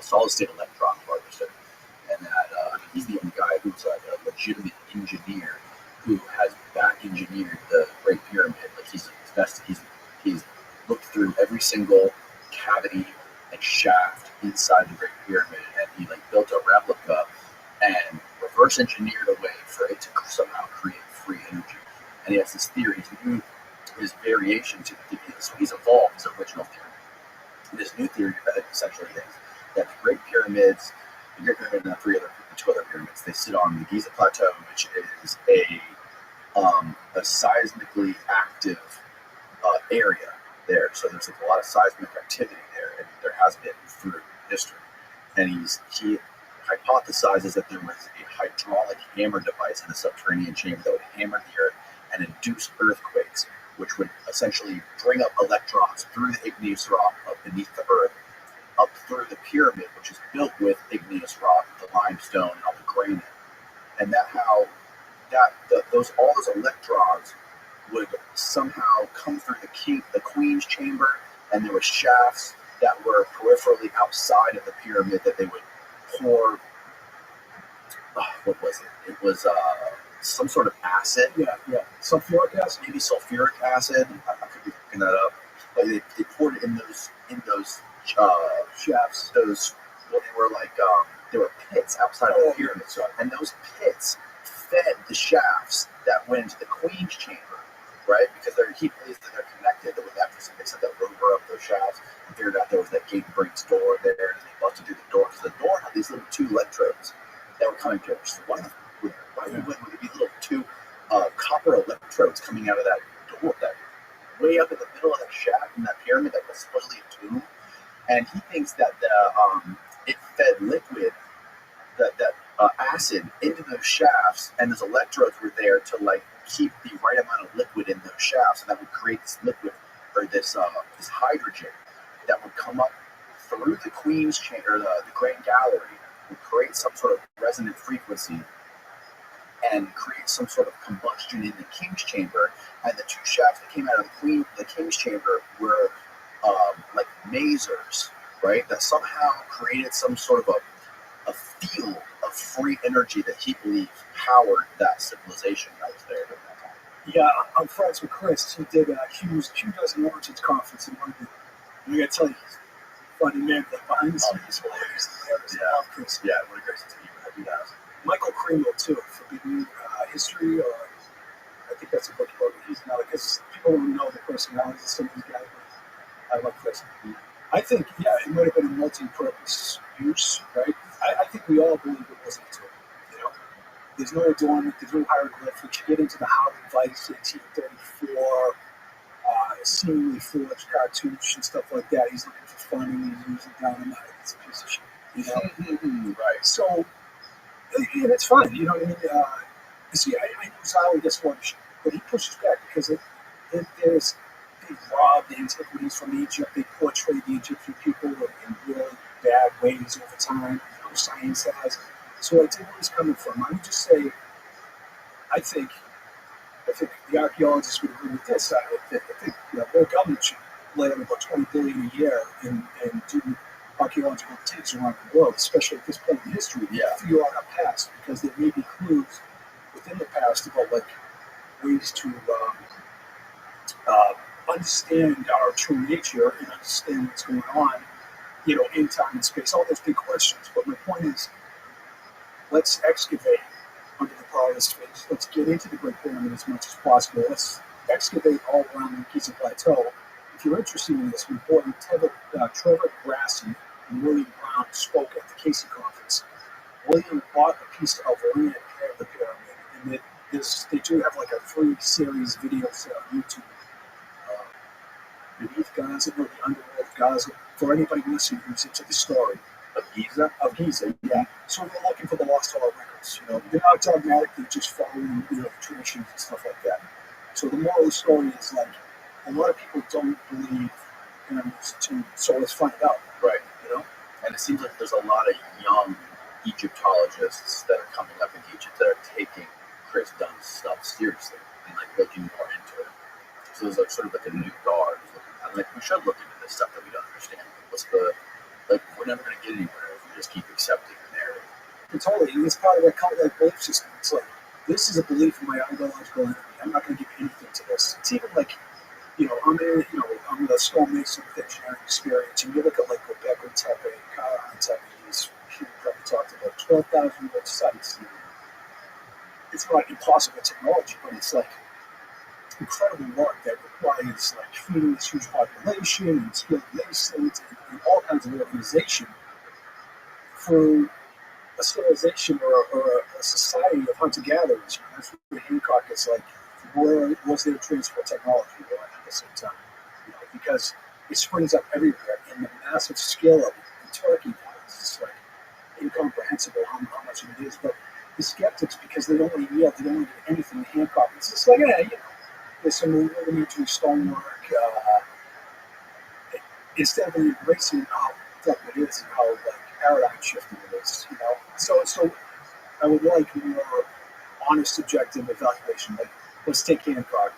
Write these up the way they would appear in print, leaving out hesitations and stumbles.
solid state electron harvester. And that he's the only guy who's like a legitimate engineer who has back engineered the Great Pyramid. Like he's looked through every single cavity and shaft inside the Great Pyramid, and he like built a replica and reverse engineered a way for it to somehow create free energy. And he has this theory, his variation to the theory. So he's evolved his original theory. And this new theory essentially is that the Great Pyramid and the two other pyramids, they sit on the Giza Plateau, which is a seismically active area there. So there's like a lot of seismic activity there, and there has been through history. And he hypothesizes that there was a hydraulic hammer device in the subterranean chamber that would hammer the earth and induce earthquakes, which would essentially bring up electrons through the igneous rock up beneath the earth, up through the pyramid, which is built with igneous rock, the limestone, and all the granite. And all those electrons would somehow come through the queen's chamber, and there were shafts that were peripherally outside of the pyramid that they would pour. What was it? It was some sort of acid. Yeah. Sulfuric acid. Maybe sulfuric acid. I could be looking that up. But they poured it in those shafts. There were pits outside of the pyramid, and those pits fed the shafts that went into the queen's chamber, right? Because he believes that they're connected. They set that rover up those shafts and figured out there was that gate breaks door there, and they busted through the door because the door had these little two electrodes that were coming to it. So why would there be little two copper electrodes coming out of that door, that way up in the middle of that shaft in that pyramid that was supposedly a tomb? And he thinks that it fed liquid, that acid into those shafts, and those electrodes were there to like keep the right amount of liquid in those shafts, and that would create this liquid or this hydrogen that would come up through the queen's chamber, the grand gallery, and create some sort of resonant frequency and create some sort of combustion in the king's chamber. And the two shafts that came out of the king's chamber were like masers, right? That somehow created some sort of a field of free energy that he believed powered that civilization that was there during that time. Yeah, I'm friends with Chris. He did Hugh does an Origins conference in London. And I gotta tell you, he's a funny man. Like behind the scenes, he's hilarious. Yeah. I love Chris. Yeah, what a great sense of humor. Michael Cremo too, Forbidden History, or I think that's a book about it. He's not, because people don't know the personalities of some of these guys. I love Chris. I think, it might have been a multi-purpose use, right? I think we all believe it wasn't a tomb. There's no adornment, there's no hieroglyphics. You get into the Howard Weiss 1834, seemingly foolish cartoons and stuff like that. He's looking for fun and he's using dynamite. It's a piece of shit, Right. So, and it's fine, you know what I mean? See, I know Zawi gets one shit, but he pushes back because they robbed the antiquities from Egypt. They portrayed the Egyptian people in really bad ways over time. Science has. So I take where he's coming from. I would just say, I think the archaeologists would agree with this. I think their government should lay out about $20 billion a year and do archaeological takes around the world, especially at this point in history, to figure out our past, because there may be clues within the past about like ways to understand our true nature and understand what's going on, in time and space, all those big questions. But my point is, let's excavate under the Paulist phase. Let's get into the Great Pyramid as much as possible. Let's excavate all around the Giza Plateau. If you're interested in this, reporting Trevor Grassi and William Brown spoke at the Casey conference. William bought a piece of land near the pyramid, and they do have like a free series videos on YouTube. Beneath Gaza, or the underworld of Gaza, for anybody listening who's into the story. Of Giza? Of Giza, yeah. So they're looking for the lost oil records, They're not dogmatic, they're just following, the traditions and stuff like that. So the moral of the story is, like, a lot of people don't believe pyramids too, so let's find out. Right. And it seems like there's a lot of young Egyptologists that are coming up in Egypt that are taking Chris Dunn's stuff seriously and, like, looking more into it. So there's, like, sort of like a new guard. Like, we should look into this stuff that we don't understand. We're never going to get anywhere if just keep accepting the narrative. But totally, it's part of that cult-like belief system. It's like, this is a belief in my ideological enemy. I'm not going to give anything to this. It's even like, I'm the stonemason with engineering experience, and you look at like Rebecca Tepe, Kara Tepe, these people that we talked about, 12,000-year-old sites. It's not impossible technology, but it's like incredible work that requires like feeding this huge population and skilled masons and all kinds of organization for a civilization or a society of hunter-gatherers. That's what Hancock is like. Where was there transport technology at the same time? Because it springs up everywhere, and the massive scale of it in Turkey now is just like incomprehensible how much it is. But the skeptics, because they don't want to yield, they don't want to do anything to Hancock. It's just like, there's some rudimentary stonework. Instead of embracing how tough it is and how like paradigm shifting it is, So I would like more honest, objective evaluation. Like, let's take Hancock.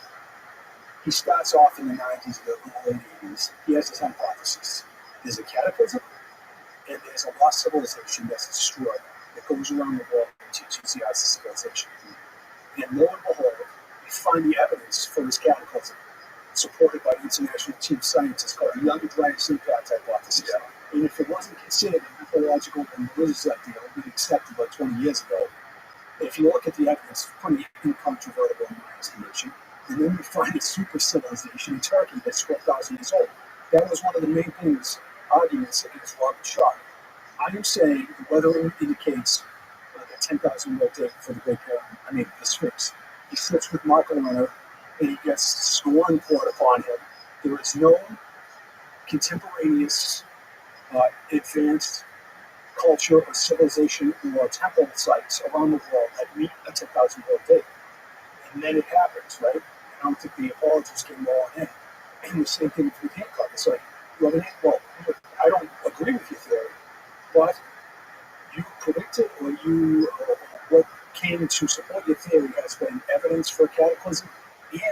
He starts off in the 90s, the late 80s. He has his hypothesis. There's a cataclysm, and there's a lost civilization that's destroyed that goes around the world and teaches the arts of civilization. And lo and behold, we find the evidence for this cataclysm, supported by international team scientists called the Young Dryas Impact Hypothesis. Yeah. And if it wasn't considered an ecological and religious idea, it would be accepted like 20 years ago. If you look at the evidence, it's pretty incontrovertible in my estimation. And then we find a super civilization in Turkey that's 12,000 years old. That was one of the main arguments against ROTHSCHILD. I am saying the weathering indicates like a 10,000-year-old date for the the Sphinx. He sits with Marco Leonard, and he gets scorn poured upon him. There is no contemporaneous advanced culture or civilization or temple sites around the world that meet a 10,000-year-old date. And then it happens, right? And I don't think the apologists came all in. And the same thing with Hancock. It's like, well, I don't agree with your theory, but you predicted or what came to support your theory has been evidence for a cataclysm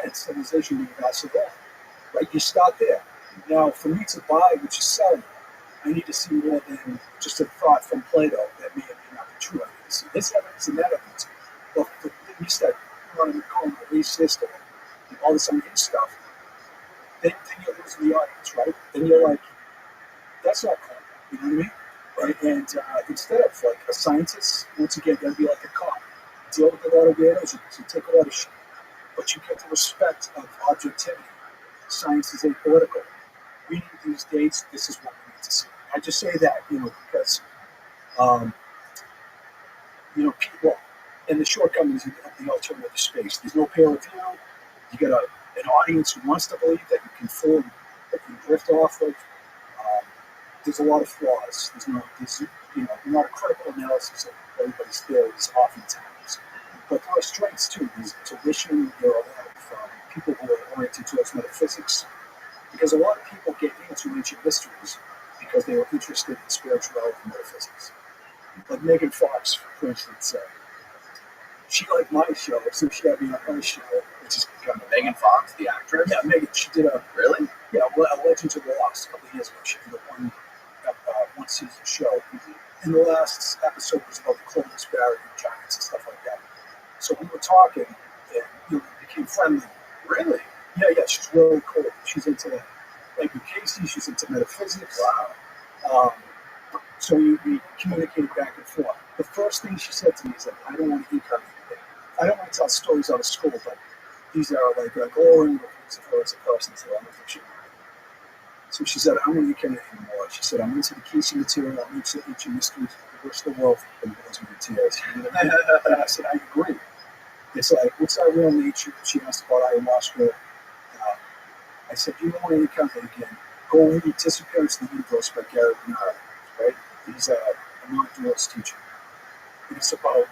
and civilization being massive all. Right? You start there. Now, for me to buy what you're selling, I need to see more than just a thought from Plato that may or may not be true. I need to see this evidence and that evidence. But then you start calling them racist or all this other stuff, then you're losing the audience, right? Then you're like, that's not cool. You know what I mean? Right? And instead of like a scientist, once again, they'll be like a cop. Deal with a lot of weirdos, you take a lot of shit. But you get the respect of objectivity. Science is apolitical. We need these dates, this is what we need to see. I just say that, because, people and the shortcomings of the alternative space. There's no peer review. You get an audience who wants to believe that you can fool, that you drift off of. There's a lot of flaws. There's not a critical analysis of everybody's theories oftentimes. But there are strengths too. There's tuition, there are a lot of people who are oriented towards metaphysics. Because a lot of people get into ancient mysteries because they were interested in spirituality and metaphysics. Like Megan Fox, for instance, she liked my show, so she had me on her show, which is kind of Megan Fox, the actress? Yeah, Megan. She did a really? Yeah, Legends of the Lost a couple of years ago. She did a one season show. And the last episode was about the Clovis Barrett and giants and stuff like that. So we were talking, and we became friendly. Really? Yeah, she's really cool. She's into like with Casey, she's into metaphysics. Wow. So we communicated back and forth. The first thing she said to me is that I don't want to incarnate anything. I don't want to tell stories out of school, but these are like glowing reviews of her as a person, so I don't think she. So she said, I don't want to incarnate anymore. She said, I'm into the Casey material, I'm into ancient mysteries of the rest of the world, and it was me in tears. And I said, I agree. It's like, what's our real nature? She asked about ayahuasca. I said, you don't want to encounter again. Go read Disappearance in the Universe by Gary Bernard, right? He's a non-dualist teacher. And it's about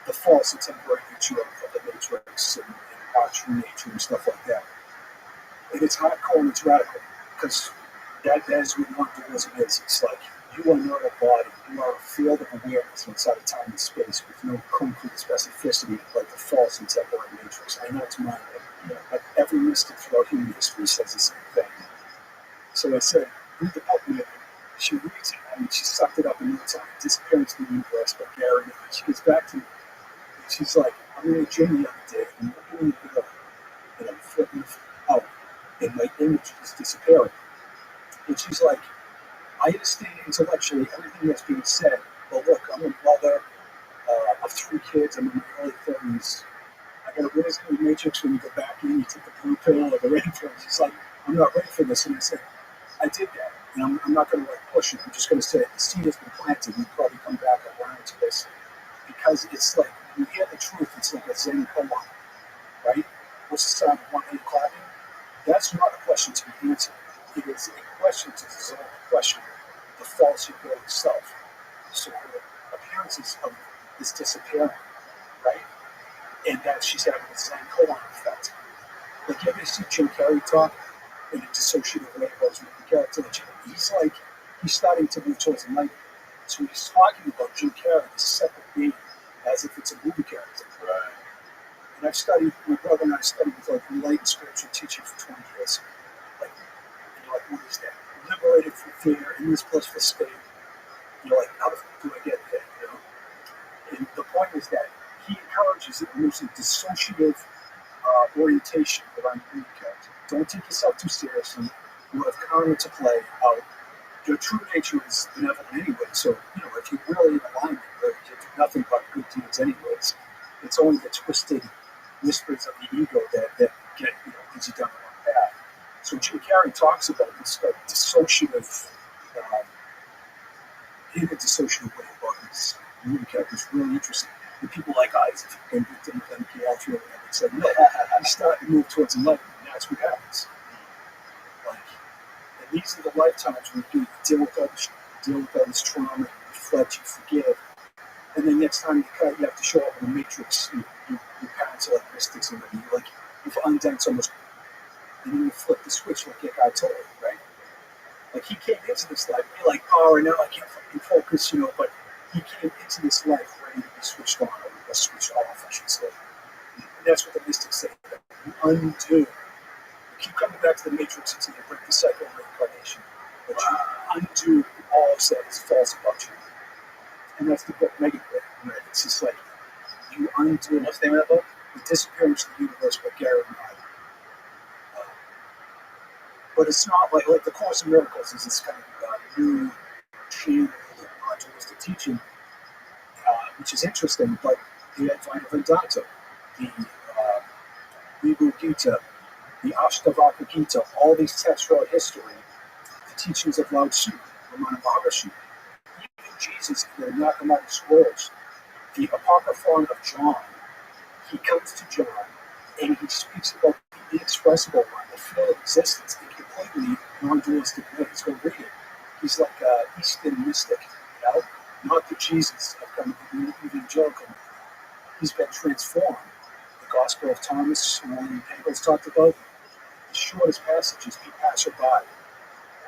the false and temporary nature of the matrix and our true nature and stuff like that. And it's hardcore and it's radical because that is what non-dualism is. It's like you are not a body, you are a field of awareness inside of time and space with no concrete specificity like the false and temporary matrix. I know it's mine, but every mystic throughout human history says the same thing. So I said, read the book, man. She reads it. mean, she sucked it up in no time. Disappearance in the Universe by Gary. She gets back to me. And she's like, I'm in a gym the other day, and I'm looking in the mirror, and I'm flipping out, and my image is disappearing. And she's like, I understand intellectually everything that's being said, but look, I'm a mother of 3 kids. I'm in my early 30s. I got to realize in the Matrix when you go back in, you take the blue pill or the red pill. She's like, I'm not ready for this. And I said, I did that. And I'm not going to push it. I'm just going to say the seed has been planted. We probably come back around to this because it's like, when you hear the truth, it's like a Zen koan, right? What's the sound of one hand clapping? That's not a question to be answered. It is a question to dissolve the question, the false ego itself. So her appearances of this disappearing, right? And that she's having a Zen koan effect. Like, you ever see Jim Carrey talk in a dissociative way about his movie character? He's starting to move towards enlightenment. So he's talking about Jim Carrey, this separate being, as if it's a movie character. Right. And I've studied, my brother and I studied with like enlightened spiritual teaching for 20 years. Like, and you're like, what is that? Liberated from fear, in this blissful state. You're like, how the fuck do I get there? You know? And the point is that he encourages it moves in dissociative orientation around your movie character. Don't take yourself too seriously. You have karma to play out. Your true nature is benevolent anyway, so, you know, if you're really in alignment, you do nothing but good deeds anyways. It's only the twisted whispers of the ego that get, you know, leads you down the wrong path. So Jim Carrey talks about this dissociative, in a dissociative way about his movie character. It's really interesting. And people like Isaac and victim of MKL or whatever said, no, he's starting to move towards enlightenment, and that's what happens. Like, and these are the lifetimes when you deal with all this trauma, you reflect, you forgive, and then next time you have to show up in the Matrix. Your parents are like mystics, and you've undone so much, and then you flip the switch like your guy told you, right? Like, he came into this life, be like, power, now I can't fucking focus, you know, but he came into this life ready to be switched on, or switched off, I should say. And that's what the mystics say. You undo. You keep coming back to the Matrix until you break the cycle of reincarnation. But you undo all of that is false about you. And that's the book Megan read. Right? It's just like, you undo. What's the name of that book? The Disappearance of the Universe by Gary Rabbi. But it's not like the Course in Miracles is this kind of new channel of non-dualistic teaching, which is interesting, but the Advaita Vedanta, the Vibhu Gita, the Ashtavakra Gita, all these texts throughout history, the teachings of Lao Tzu, Ramana Maharshi, even Jesus in the mathematical scrolls, the Apocryphon of John, he comes to John and he speaks about the inexpressible one, the field of existence in completely non-dualistic ways. Go read it. He's like an Eastern mystic, you know? Not the Jesus of kind of the evangelical. He's been transformed. The Gospel of Thomas, William Pagels talked about, the shortest passage is be passerby.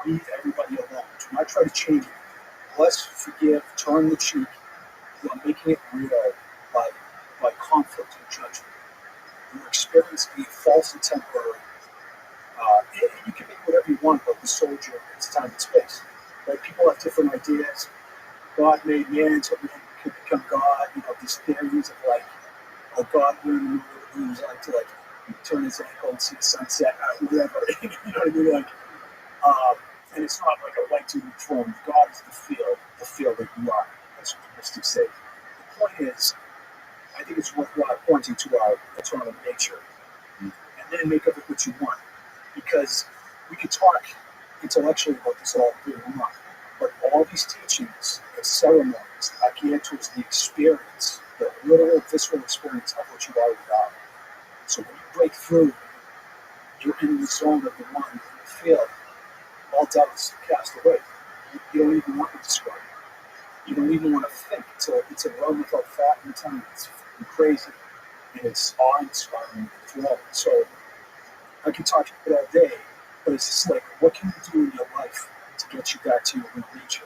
Leave everybody alone. Do not try to change it. Bless, forgive, turn the cheek. You are making it real by conflict and judgment. Your experience being false and temporary. And you can make whatever you want about the soldier in its time and space. Right? People have different ideas. God made man, so man could become God. You know, these theories of like, oh, God really moves like to turn his ankle and see the sunset, whatever. You know what I mean? Like, and it's not like a light to form. God is the field that you are. That's what the mystics say. The point is, I think it's worthwhile pointing to our eternal nature, and then make of it what you want. Because we could talk intellectually about this all day long, but all these teachings and ceremonies are geared towards the experience, the literal, visceral experience of what you already are. So when you break through, you're in the zone of the one in the field. All doubts cast away. You don't even want to describe it. You don't even want to think. It's a realm without thought and time. It's crazy, and it's awe-inspiring and enthralling. So I could talk about it all day, but it's just like, what can you do in your life to get you back to your real nature?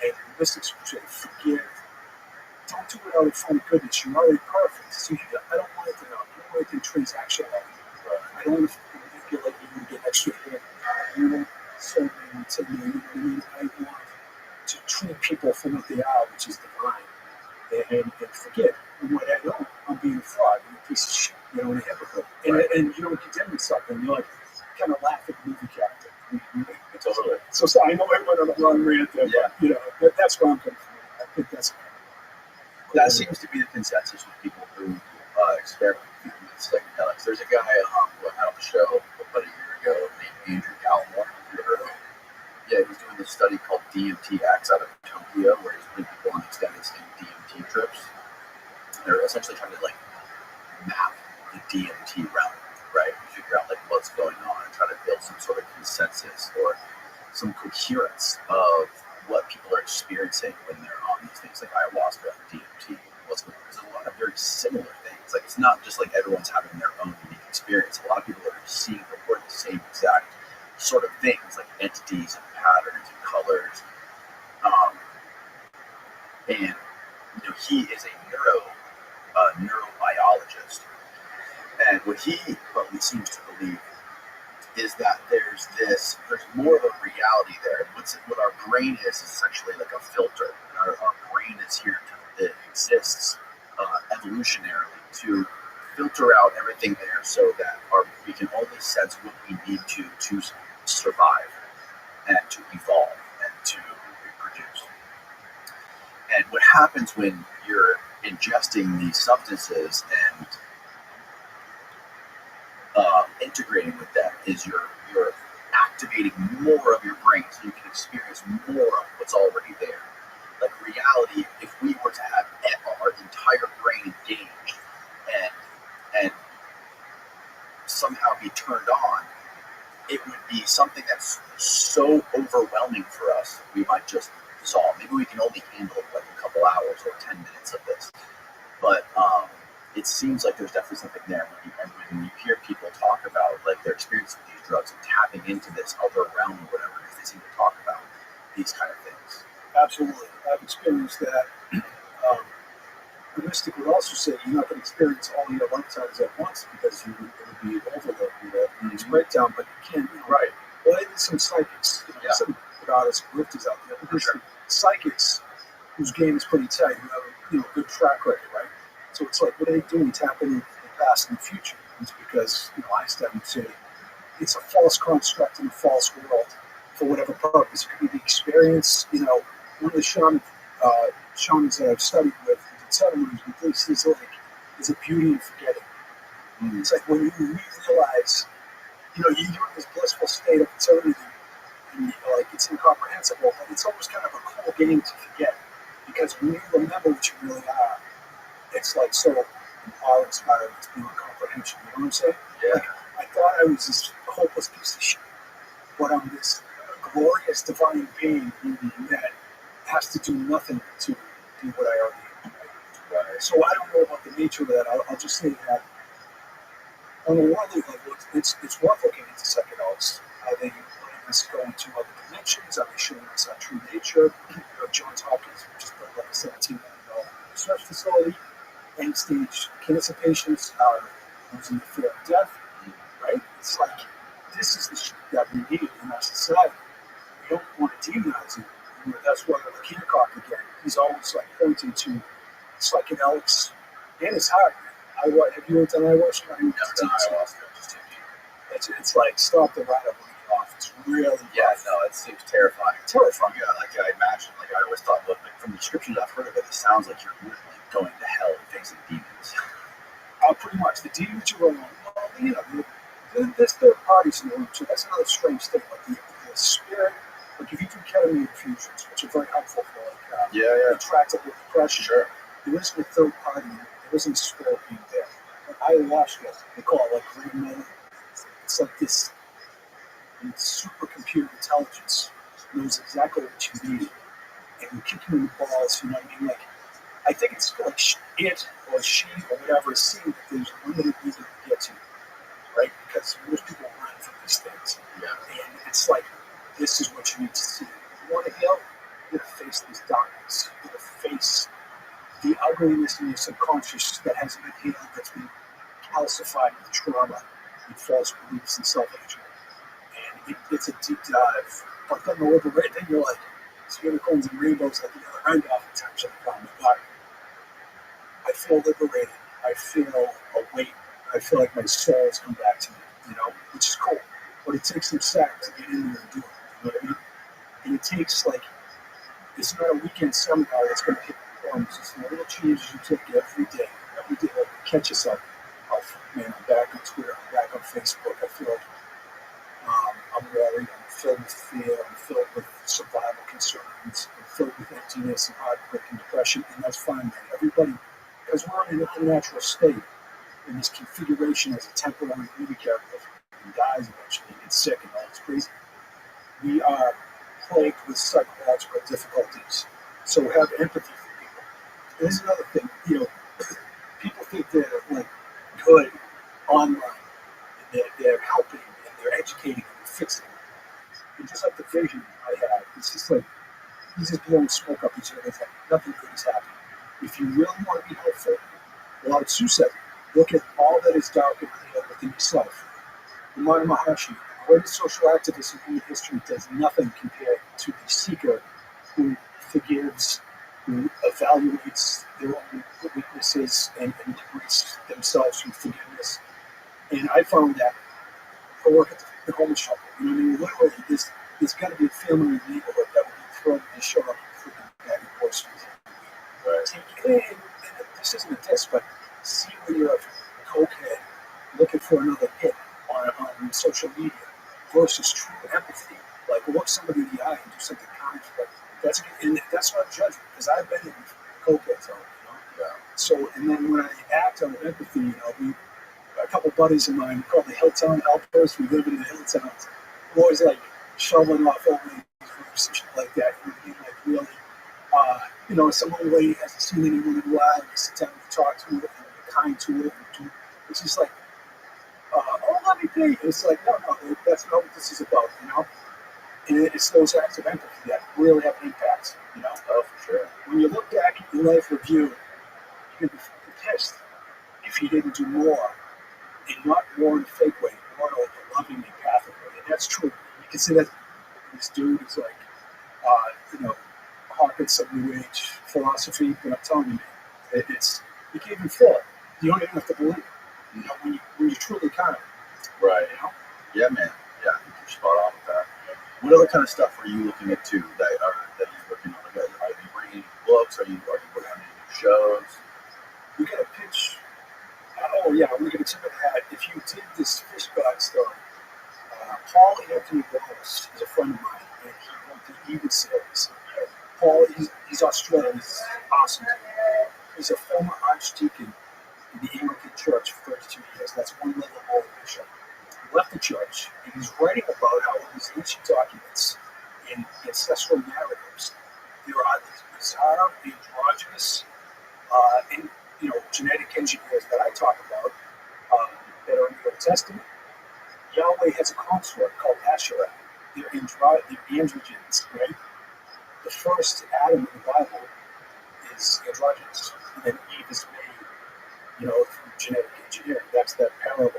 And the mystics would say, forgive. Don't do it out of funny goodness. You're already perfect. So I don't want it to know. I don't want it to transactional. I don't want to manipulate you to get extra here. You know, so many to me. I want to treat people for what they are, which is divine, and forget what I know. I'm being a fraud, I'm a piece of shit, and a hypocrite. And you don't condemn yourself, and you kind of laugh at the movie character. Totally. So I know I went on a long rant there, but that's where I'm coming from. I think that's cool. That seems to be the consensus with people who experiment with psychedelics. There's a guy who went out on the show about a year ago named Andrew Gallimore. Have you heard of him? Yeah, he's doing this study called DMTX out of Tokyo, where he's putting people on extended DMT trips. They're essentially trying to map the DMT realm, right? Figure out what's going on and try to build some sort of consensus or some coherence of what people are experiencing when they're on these things like ayahuasca and DMT. What's going on? There's a lot of very similar things. It's not just everyone's having their own unique experience. A lot of people are seeing report the same exact sort of things, like entities and patterns and colors. And he is a neurobiologist, and what he probably seems to believe is that there's more of a reality there. What our brain is essentially like a filter. And our brain is here it exists evolutionarily to filter out everything there, so that we can only sense what we need to survive and to evolve and to reproduce. And what happens when you're ingesting these substances and integrating with them is you're activating more of your brain, so you can experience more of what's already there. Like reality, if we were to have our entire brain engaged and somehow be turned on, it would be something that's so overwhelming for us, we might just dissolve. Maybe we can only handle a couple hours or 10 minutes of this. But it seems like there's definitely something there. When you hear people talk about their experience with these drugs and tapping into this other realm or whatever it is, they seem to talk about these kind of things. Absolutely. I've experienced that. The mystic would also say you're not going to experience all your lifetimes at once because it would be overload, this breakdown, but you can, Right. Well, there's some psychics, some goddess lifters out there, but there's some psychics whose game is pretty tight, who have a good track record, right? So it's what are they doing? Tapping into the past and the future. It's because, Einstein would say it's a false construct in a false world for whatever purpose. It could be the experience, one of the shamans that I've studied with, ceremonies with this is there's a beauty in forgetting. It's when you realize, you're in this blissful state of eternity, and it's incomprehensible, but it's almost kind of a cool game to forget, because when you remember what you really are, it's so awe-inspiring, it's beyond comprehension. You know what I'm saying? Yeah. I thought I was this hopeless piece of shit, but I'm this glorious divine being that has to do nothing to do what I already am. Right? So I don't know about the nature of that. I'll just say that on a worldly level, it's worth looking into psychedelics. Are they letting us go into other dimensions? Are they showing us our true nature? Johns Hopkins just built a $17 million research facility. End-stage cancer patients are losing the fear of death. Right? It's this is the shit that we need in our society. We don't want to demonize it. That's why the Keenacock again. He's always pointing to psychedelics and his heart. Have you ever done ayahuasca? I've never done ayahuasca. It's stop the ride up and get off. It's really it seems terrifying. Terrifying. Yeah, I imagine. I always thought, from the descriptions I've heard of it, it sounds like you're literally going to hell and facing demons. Pretty much. The demons are wrong. Well, there's third parties in the room too. That's another strange thing. The spirit. If you do ketamine infusions, which are very helpful for intractable depression. Sure. There isn't a third party. There isn't a spirit being there. Ayahuasca, they call it green matter. It's this supercomputer intelligence knows exactly what you need, and you kick you in the balls. You know what I mean? I think it's it or she or whatever is seeing that there's limited reason to get to, right? Because most people run from these things, and it's this is what you need to see. You want to heal? You got to face this darkness. You got to face the ugliness in your subconscious that hasn't been healed, that's been calcified with trauma and false beliefs and self-hatred. And it's a deep dive. But then the liberating, you're It's unicorns and rainbows at the other end oftentimes of the problem. But I feel liberated. I feel a weight. I feel like my soul has come back to me, which is cool. But it takes some sack to get in there and do it. You know what I mean? And it takes it's not a weekend seminar that's going to hit the form. It's just little changes you take every day. Every day, catch yourself. Oh, man, I'm back on Twitter. I'm back on Facebook. I feel like I'm worried. I'm filled with fear. I'm filled with survival concerns. I'm filled with emptiness and heartbreak and depression. And that's fine, man. Everybody, because we're in an unnatural state in this configuration as a temporary movie character and dies eventually and gets sick and all this crazy. We are plagued with psychological difficulties. So have empathy for people. And there's another thing, people think they're good online and they're helping and they're educating and they're fixing. And just like the vision I have, it's just like he's just blowing smoke up each other's head. Nothing good is happening. If you really want to be helpful, Lao Tzu said, look at all that is dark and real within yourself. Ramana Maharshi, the greatest social activist in human history, does nothing compared to the seeker who forgives, who evaluates their own weaknesses and liberates themselves from forgiveness. And I found that I work at the homeless shelter. Literally, there's got to be a family in the neighborhood that will be thrilled to show up for the bag of groceries. Right. And this isn't a test, but see when you're a cokehead looking for another hit on social media versus true empathy. Look somebody in the eye and do something kind for them. That's not judgment, because I've been in the cokehead zone, Yeah. So, and then when I act on empathy, a couple buddies of mine called the Hilltown Helpers. We live in the Hilltowns. We're always shoveling off old ladies' roofs and shit like that. Really, some old lady hasn't seen anyone in a while. You sit down and talk to her and be kind to her. It's just let me be. It's no, that's not what this is about, And it's those acts of empathy that really have an impact, Oh, for sure. When you look back at your life review, you're going to be pissed if you didn't do more. And not more in a fake way, more like a loving, empathic way. And that's true. You can see that this dude is hawking some new age philosophy, but I'm telling you, man, you can't even feel it. You don't even have to believe it. When you truly kind of. Right. Yeah, man. Yeah, I think you're spot on with that. What other kind of stuff are you looking at too that you're working on? Are you writing books? Are you working on any shows? We got a pitch. Oh yeah, we're going to tip of the hat. If you did this fish god story, Paul Anthony Wallace is a friend of mine, and he wrote the Even series. Paul, he's Australian. He's awesome. He's a former archdeacon in the Anglican Church for 32 years. That's one level below bishop. He left the church, and he's writing about how in these ancient documents and ancestral narratives, there are these bizarre, androgynous, and genetic engineers that I talk about that are in the Old Testament. Yahweh has a consort called Asherah. They're androgens, right? The first Adam in the Bible is androgynous, and then Eve is made, through genetic engineering. That's that parable.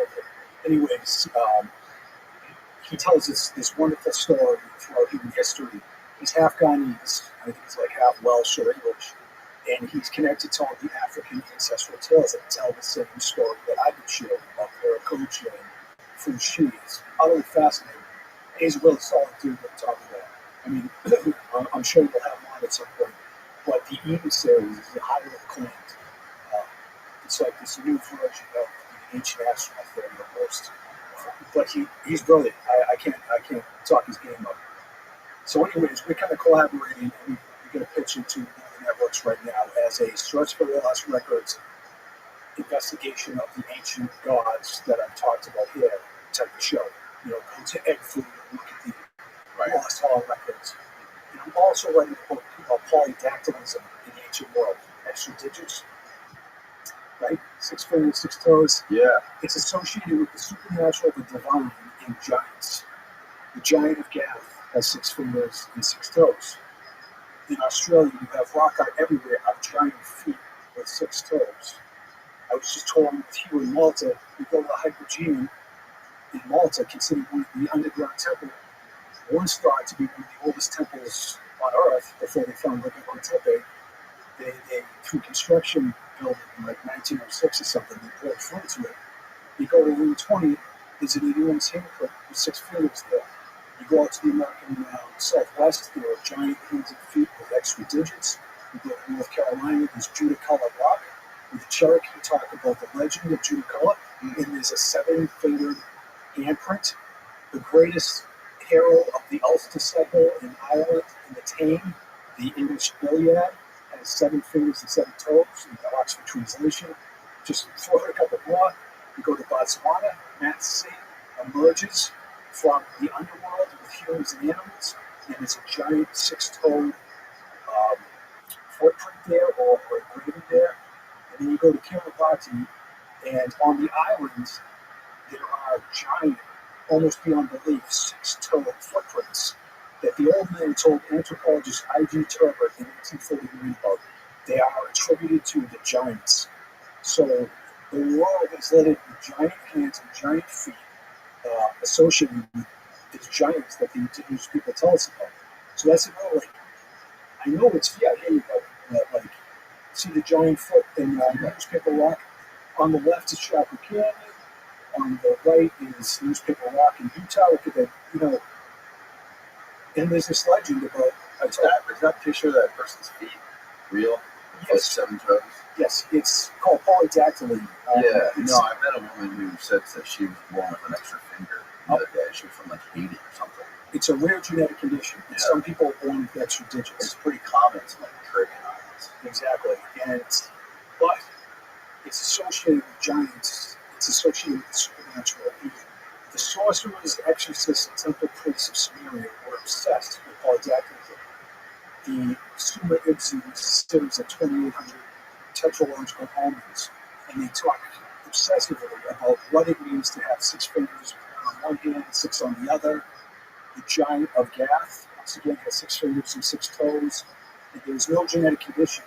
Anyways, he tells us this wonderful story throughout human history. He's half Ghanese. I think he's half Welsh or English. And he's connected to all the African ancestral tales that tell the same story that I've been sharing about Viracocha and Fushi. It's utterly fascinating. And he's a really solid dude on top of that. I mean, I'm sure we'll have him on at some point. But the Eden series is highly acclaimed. It's like this new version of the ancient astronaut theory almost. But he's brilliant. I can't talk his game up. So anyways, we're kind of collaborating, and we're going to pitch into one of the networks right now as a Search for the Lost Records investigation of the ancient gods that I've talked about here type of show. Go to egg food and look at the lost hall records. And I'm also writing a book about polydactylism in the ancient world. Extra digits, right? 6 fingers, 6 toes. Yeah. It's associated with the supernatural, the divine, and giants. The giant of Gath has 6 fingers and 6 toes. In Australia, you have rock art everywhere of giant feet with 6 toes. I was just told with Hugh in Malta, we go to the Hypogeum in Malta, considered one of the underground temple, once thought to be one of the oldest temples on Earth before they found Göbekli Tepe. They through construction building in like 1906 or something, they drilled through to it. You go to room 20, there's an enormous handprint with 6 fingers there. You go out to the American Southwest, there are giant hands and feet with extra digits. You go to North Carolina, there's Judicolor rock. With the Cherokee, talk about the legend of Judicolor, and there's a 7-fingered handprint. The greatest hero of the Ulster cycle in Ireland, in the Taik, the English Iliad, has 7 fingers and 7 toes in the Oxford translation. Just throw in a couple more. You go to Botswana, Matt Singh emerges from the underworld with humans and animals, and it's a giant 6-toed footprint there or engraving there. And then you go to Kiribati, and on the islands, there are giant, almost beyond belief, 6-toed footprints that the old man told anthropologist I.G. Turbot in 1849 about. They are attributed to the giants. So the world is littered with giant hands and giant feet associated with these giants that the indigenous people tell us about. So that's about like, I know it's, yeah, here you go. Like, see the giant foot in Newspaper Rock? On the left is Chaco Canyon. On the right is Newspaper Rock in Utah. Look at that, and there's this legend about. Is that picture of that person's feet real? Yes. With 7 toes? Yes, it's called polydactyly. I met a woman who said that she was born with an extra finger the other day. She was from like Haiti or something. It's a rare genetic condition. Yeah. Some people are born with extra digits. It's pretty common in like the Caribbean islands. Exactly. But it's associated with giants. It's associated with the supernatural. The sorcerers, exorcists, and temple priests of Samaria were obsessed with polydactylism. The Sumer Ibsen considers a 2,800 tetralogical omens, and they talk obsessively about what it means to have 6 fingers on one hand, 6 on the other. The giant of Gath, once again, has 6 fingers and 6 toes. And there's no genetic condition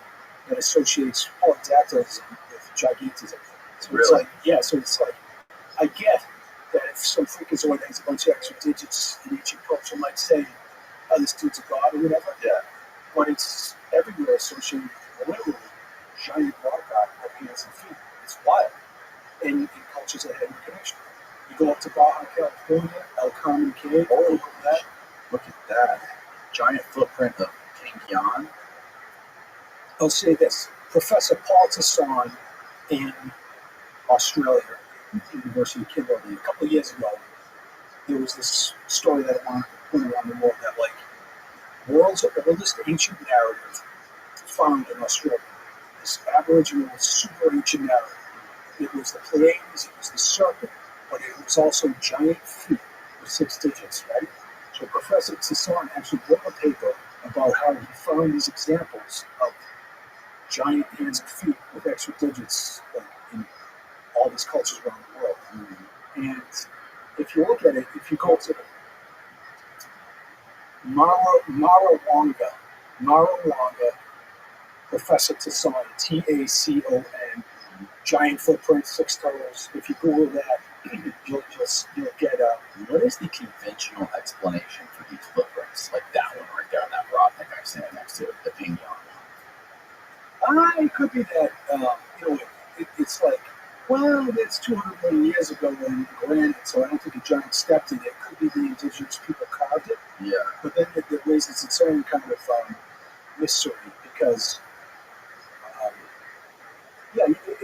that associates polydactylism with gigantism. So really? It's like, yeah, so it's like, I get that if some freakazoid has a bunch of extra digits in ancient culture might say, oh, this dude's a god or whatever. Yeah. But it's everywhere associated with literally giant rock art of hands and feet. It's wild. And in cultures that have no connection. You go up to Baja California, El Carmen Cave, Look at that. Giant footprint of King Gian. I'll say this. Professor Paul Tasson in Australia, University of Kimberley, a couple of years ago, there was this story that went around the world that, like, world's oldest ancient narrative found in Australia. This Aboriginal, super ancient narrative. It was the Pleiades, it was the serpent, but it was also giant feet with 6 digits, right? So Professor Tasson actually wrote a paper about how he found these examples of giant hands and feet with extra digits, like in all these cultures around the world. Mm-hmm. And if you look at it, if you go to Marawanga, Professor Tasson, Tacon, giant footprint, 6 toes. If you Google that, you'll get what is the conventional explanation for these footprints? Like that one right there on that rock that guy's standing next to it, the Ping Yang one. It could be that, it's like, well, that's 200 million years ago in granite, so I don't think a giant stepped in it. It could be the indigenous people carved it. Yeah. But then it raises its own kind of mystery because,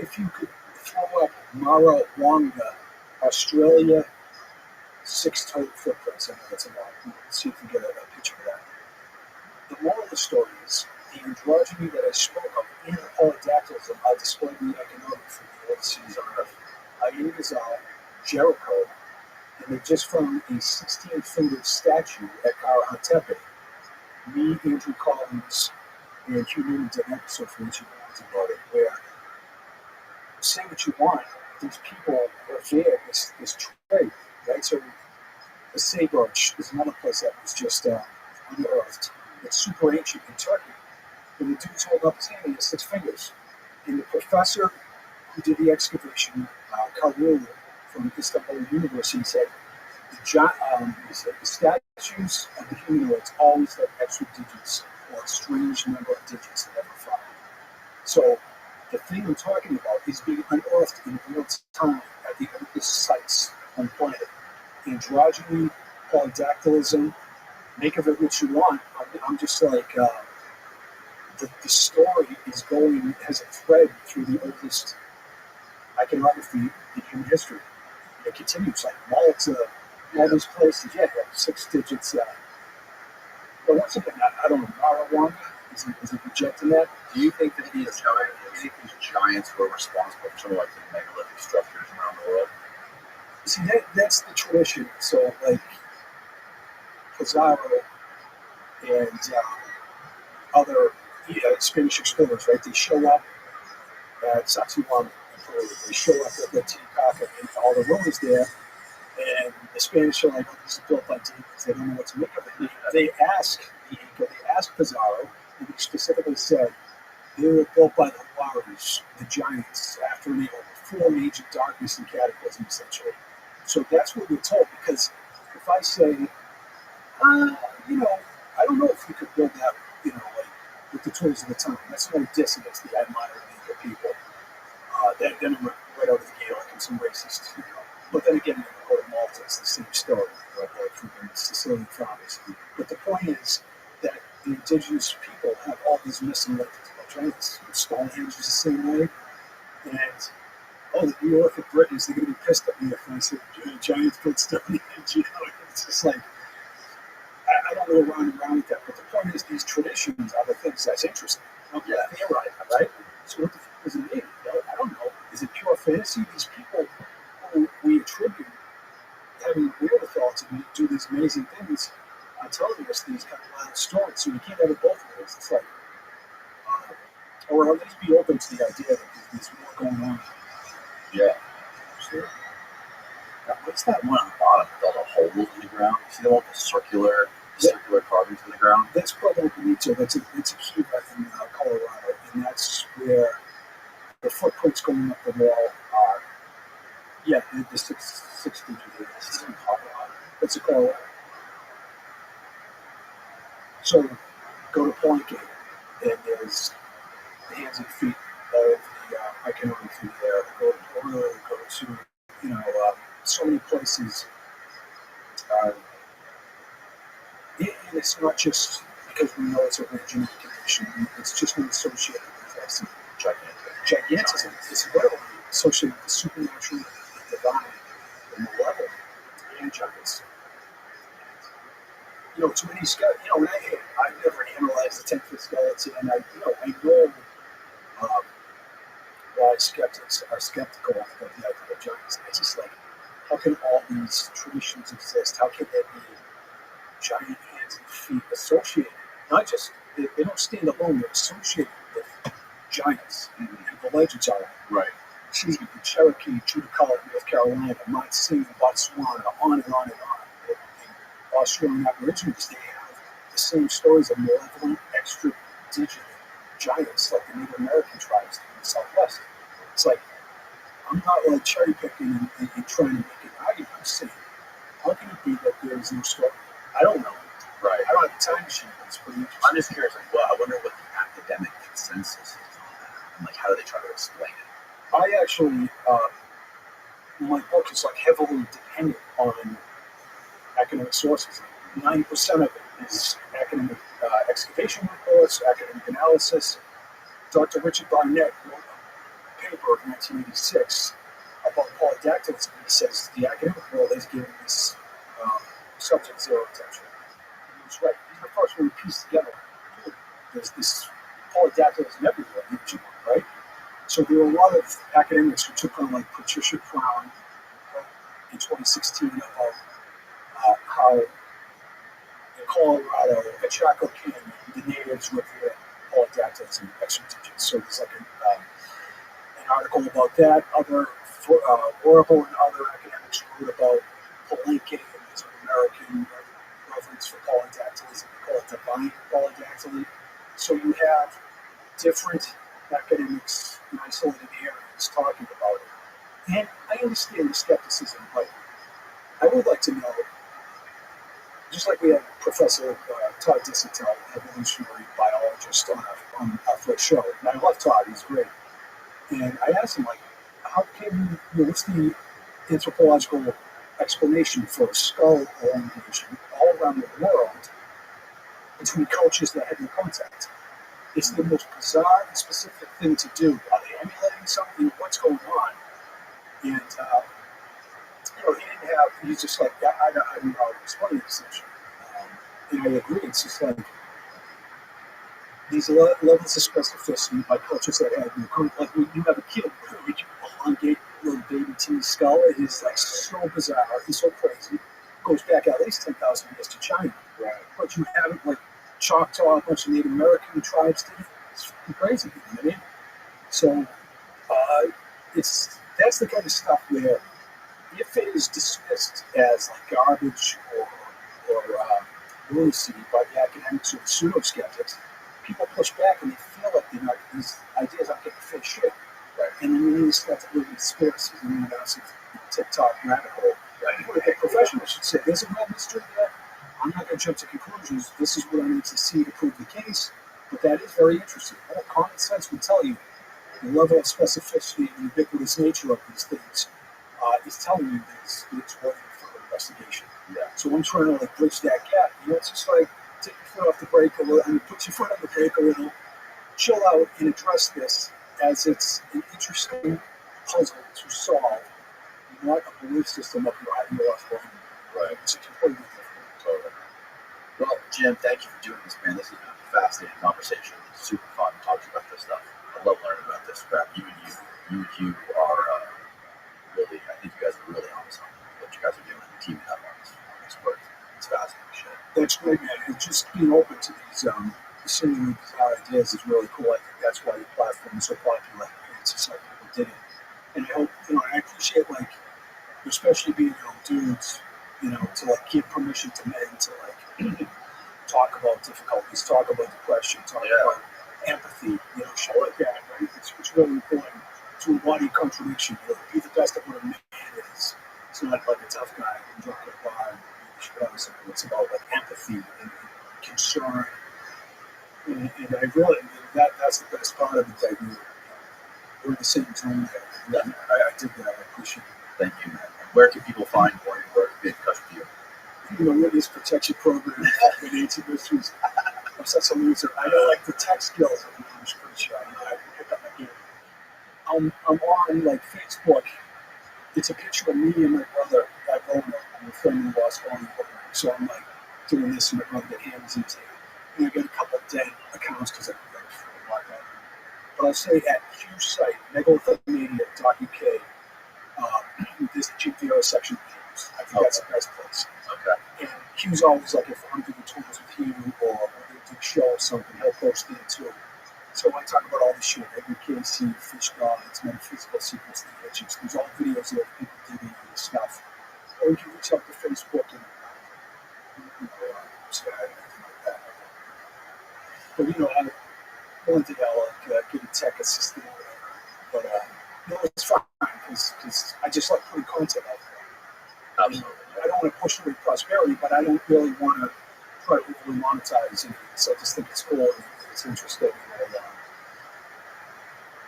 if you could throw up Marawanga, Australia, 6-toed footprints, I know that's a lot. See if you can get a picture of that. The moral of the story is the androgyny that I spoke of in polydactylism are displayed in the economic from the old cities on Earth. Ain Ghazal, Jericho, and they just found a 16-fingered statue at Karahatepe. Me, Andrew Collins, and Hugh Newman did an episode for Ancient Worlds about it, where say what you want, these people revere this trade, right? So the Saybirch is another place that was just unearthed. It's super ancient in Turkey. And the dude's holding up his hand, he has 6 fingers. And the professor who did the excavation, Kalulu from Istanbul University, said the statues of the humanoids always have extra digits or a strange number of digits that never found. So the thing I'm talking about is being unearthed in real time at the oldest sites on the planet. Androgyny, polydactylism, make of it what you want. I'm just like, the story is going, has a thread through the oldest iconography in human history. It continues, like Malta, all these places, yeah, like 6 digits. But once again, I don't know, marijuana, is it rejecting that? Do you think that these giants were responsible for some of like the megalithic structures around the world? See, that's the tradition. So, like, Pizarro and other Spanish explorers, right? They show up at Sacsayhuaman in Peru. They show up at the Titicaca and all the ruins there. And the Spanish are like, oh, this is built by demons. They don't know what to make of it. They ask the Inca, they ask Pizarro, and he specifically said they were built by the Juarez, the giants, after an before an age of darkness and cataclysm, essentially. So that's what we're told. Because if I say, you know, I don't know if you could build that, you know, like with the tools of the time. That's no diss against the modern Inca people. Then I'm right out of the gate like I'm some racist, you know. But then again, when you go to Malta, it's the same story, right? Like from the Sicilian province. But the point is that the indigenous people have all these missing links to giants. Stonehenge is the same way. And, the New York and Britons, they're going to be pissed at me if I say giants built Stonehenge. You know, it's just like, I don't know around and around with that. But the point is, these traditions are the things that's interesting. Yeah, right? So what the fuck does it mean? I don't know. Is it pure fantasy? These people who we attribute having wherewithal to do these amazing things are telling us these kind of wild stories. So you can't have it both ways. It's like, or at least be open to the idea that there's more going on. Yeah. Sure. Now, what's that one on the bottom with all the holes in the ground? You see the one with the circular carvings in the ground? That's Pueblo Bonito. That's a key in Colorado, and that's where the footprints going up the wall are. Yeah, the six digit. That's in Colorado. That's a Colorado. So go to Point Gate, and there's the hands and feet of the iconography there. Go to Peru, go to so many places. And it's not just because we know it's a regional condition. It's just not associated with us. Gigantism. It's literally associated with the supernatural, the divine, the malevolent, and giants. To many skeletons, I've never analyzed the 10-foot skeleton, and I know why skeptics are skeptical about the idea of giants. It's just like, how can all these traditions exist? How can there be giant hands and feet associated? Not just, they don't stand alone, they're associated with giants. And the legends are right. Cherokee, Chickasaw, North Carolina, Montesino, Botswana, on and on and on. The Australian Aborigines, they have the same stories of malevolent, extra-digit giants like the Native American tribes in the Southwest. It's like, I'm not like cherry picking and trying to make an argument. I'm saying, how can it be that there is no story? I don't know. Right. I don't have the time machine, but it's pretty interesting. I'm just curious, I wonder what the academic consensus is on that. And how do they try to explain it? I actually, my book is heavily dependent on academic sources. 90% of it is academic excavation reports, academic analysis. Dr. Richard Barnett wrote a paper in 1986 about polydactylism. He says the academic world has given this subject zero attention. And he was right. He's the first one to piece together. There's this polydactylism everywhere in Egypt, right? So there were a lot of academics who took on, Patricia Crown in 2016 about how in Colorado, at Chaco Canyon, the natives revere polydactylism extra-digits. So there's an article about that. Warble and other academics wrote about Palenque and there's an American reference for polydactylism. They call it divine polydactyly. So you have different academics in isolated areas talking about it. And I understand the skepticism, but I would like to know, just like we had Professor Todd Dissentel, evolutionary biologist, on our first show, and I love Todd, he's great. And I asked him, like, how can, what's the anthropological explanation for skull elongation all around the world between cultures that had no contact? It's the most bizarre and specific thing to do. Are they emulating something? What's going on? And he didn't have. He's just like, I don't know how to explain it, essentially. And I agree. It's just like these levels of specificity by cultures that had no contact. Like when you have a kid, you elongate little baby T's skull. It is like so bizarre. It's so crazy. It goes back at least 10,000 years to China. Right. But you haven't like Choctaw, a bunch of Native American tribes did it. It's fucking crazy, you know what I mean? So that's the kind of stuff where if it is dismissed as like garbage or lunacy by the academics or the pseudo-skeptics, people push back and they feel like these ideas aren't getting fair shit. Right. And then you need to start to live in conspiracies and then down some TikTok rabbit hole. Right. People that get professional should say, there's a real mystery there. I'm not going to jump to conclusions. This is what I need to see to prove the case. But that is very interesting. All common sense would tell you the level of specificity and ubiquitous nature of these things is telling you that it's worthy of further investigation. Yeah. So I'm trying to like bridge that gap. It's just like take your foot off the brake a little, and put your foot on the brake a little, chill out and address this as it's an interesting puzzle to solve, not a belief system of your ideological. Right. It's a completely different. Totally. Well, Jim, thank you for doing this, man. This has been a fascinating conversation. It's super fun to talk to you about this stuff. I love learning about this crap. You and you are really, I think you guys are really on something. What you guys are doing, teaming up on this work. It's fascinating shit. That's great, man. And just being open to these seemingly bizarre ideas is really cool. I think that's why your platform is so popular. It's just like people dig it. And I hope, I appreciate, like, especially being dudes, to like give permission to men to like talk about difficulties, talk about depression, talk about empathy, shit like that, right? It's really important to embody contradiction, be the best at what a man is. It's not like a tough guy who drunk at a bar and shit out of something. It's about like empathy and concern. And I really, that's the best part of it, that we're in the same zone there. And I did that. I appreciate it. Thank you, man. Where can people find more? Where can they get in touch with you? Witness protection program with Ancient Mysteries. I'm such a loser. I know like the tech skills. I'm pretty sure I can pick up my game. I'm on like Facebook. It's a picture of me and my brother at Roma. I'm a friend in Los Angeles. So I'm like doing this and my brother get hands into it. And I got a couple of dead accounts because I freaking like that. But I'll say at Q's site, megalithomania.uk, this GPO section of games. I think that's the best place. Okay. And Q's always like, if I'm doing tours with you or we're going to do a show or something, he'll post it too. So I talk about all this shit, every KC, fish gods, metaphysical secrets, the edges. There's all videos of people digging into stuff. Or you can reach out to Facebook and Skype and anything like that. But one day I'll get a tech assistant or whatever. But it's fine because I just like putting content out there. Absolutely. I don't want to push away prosperity, but I don't really want to try to really monetize it. So I just think it's cool and it's interesting.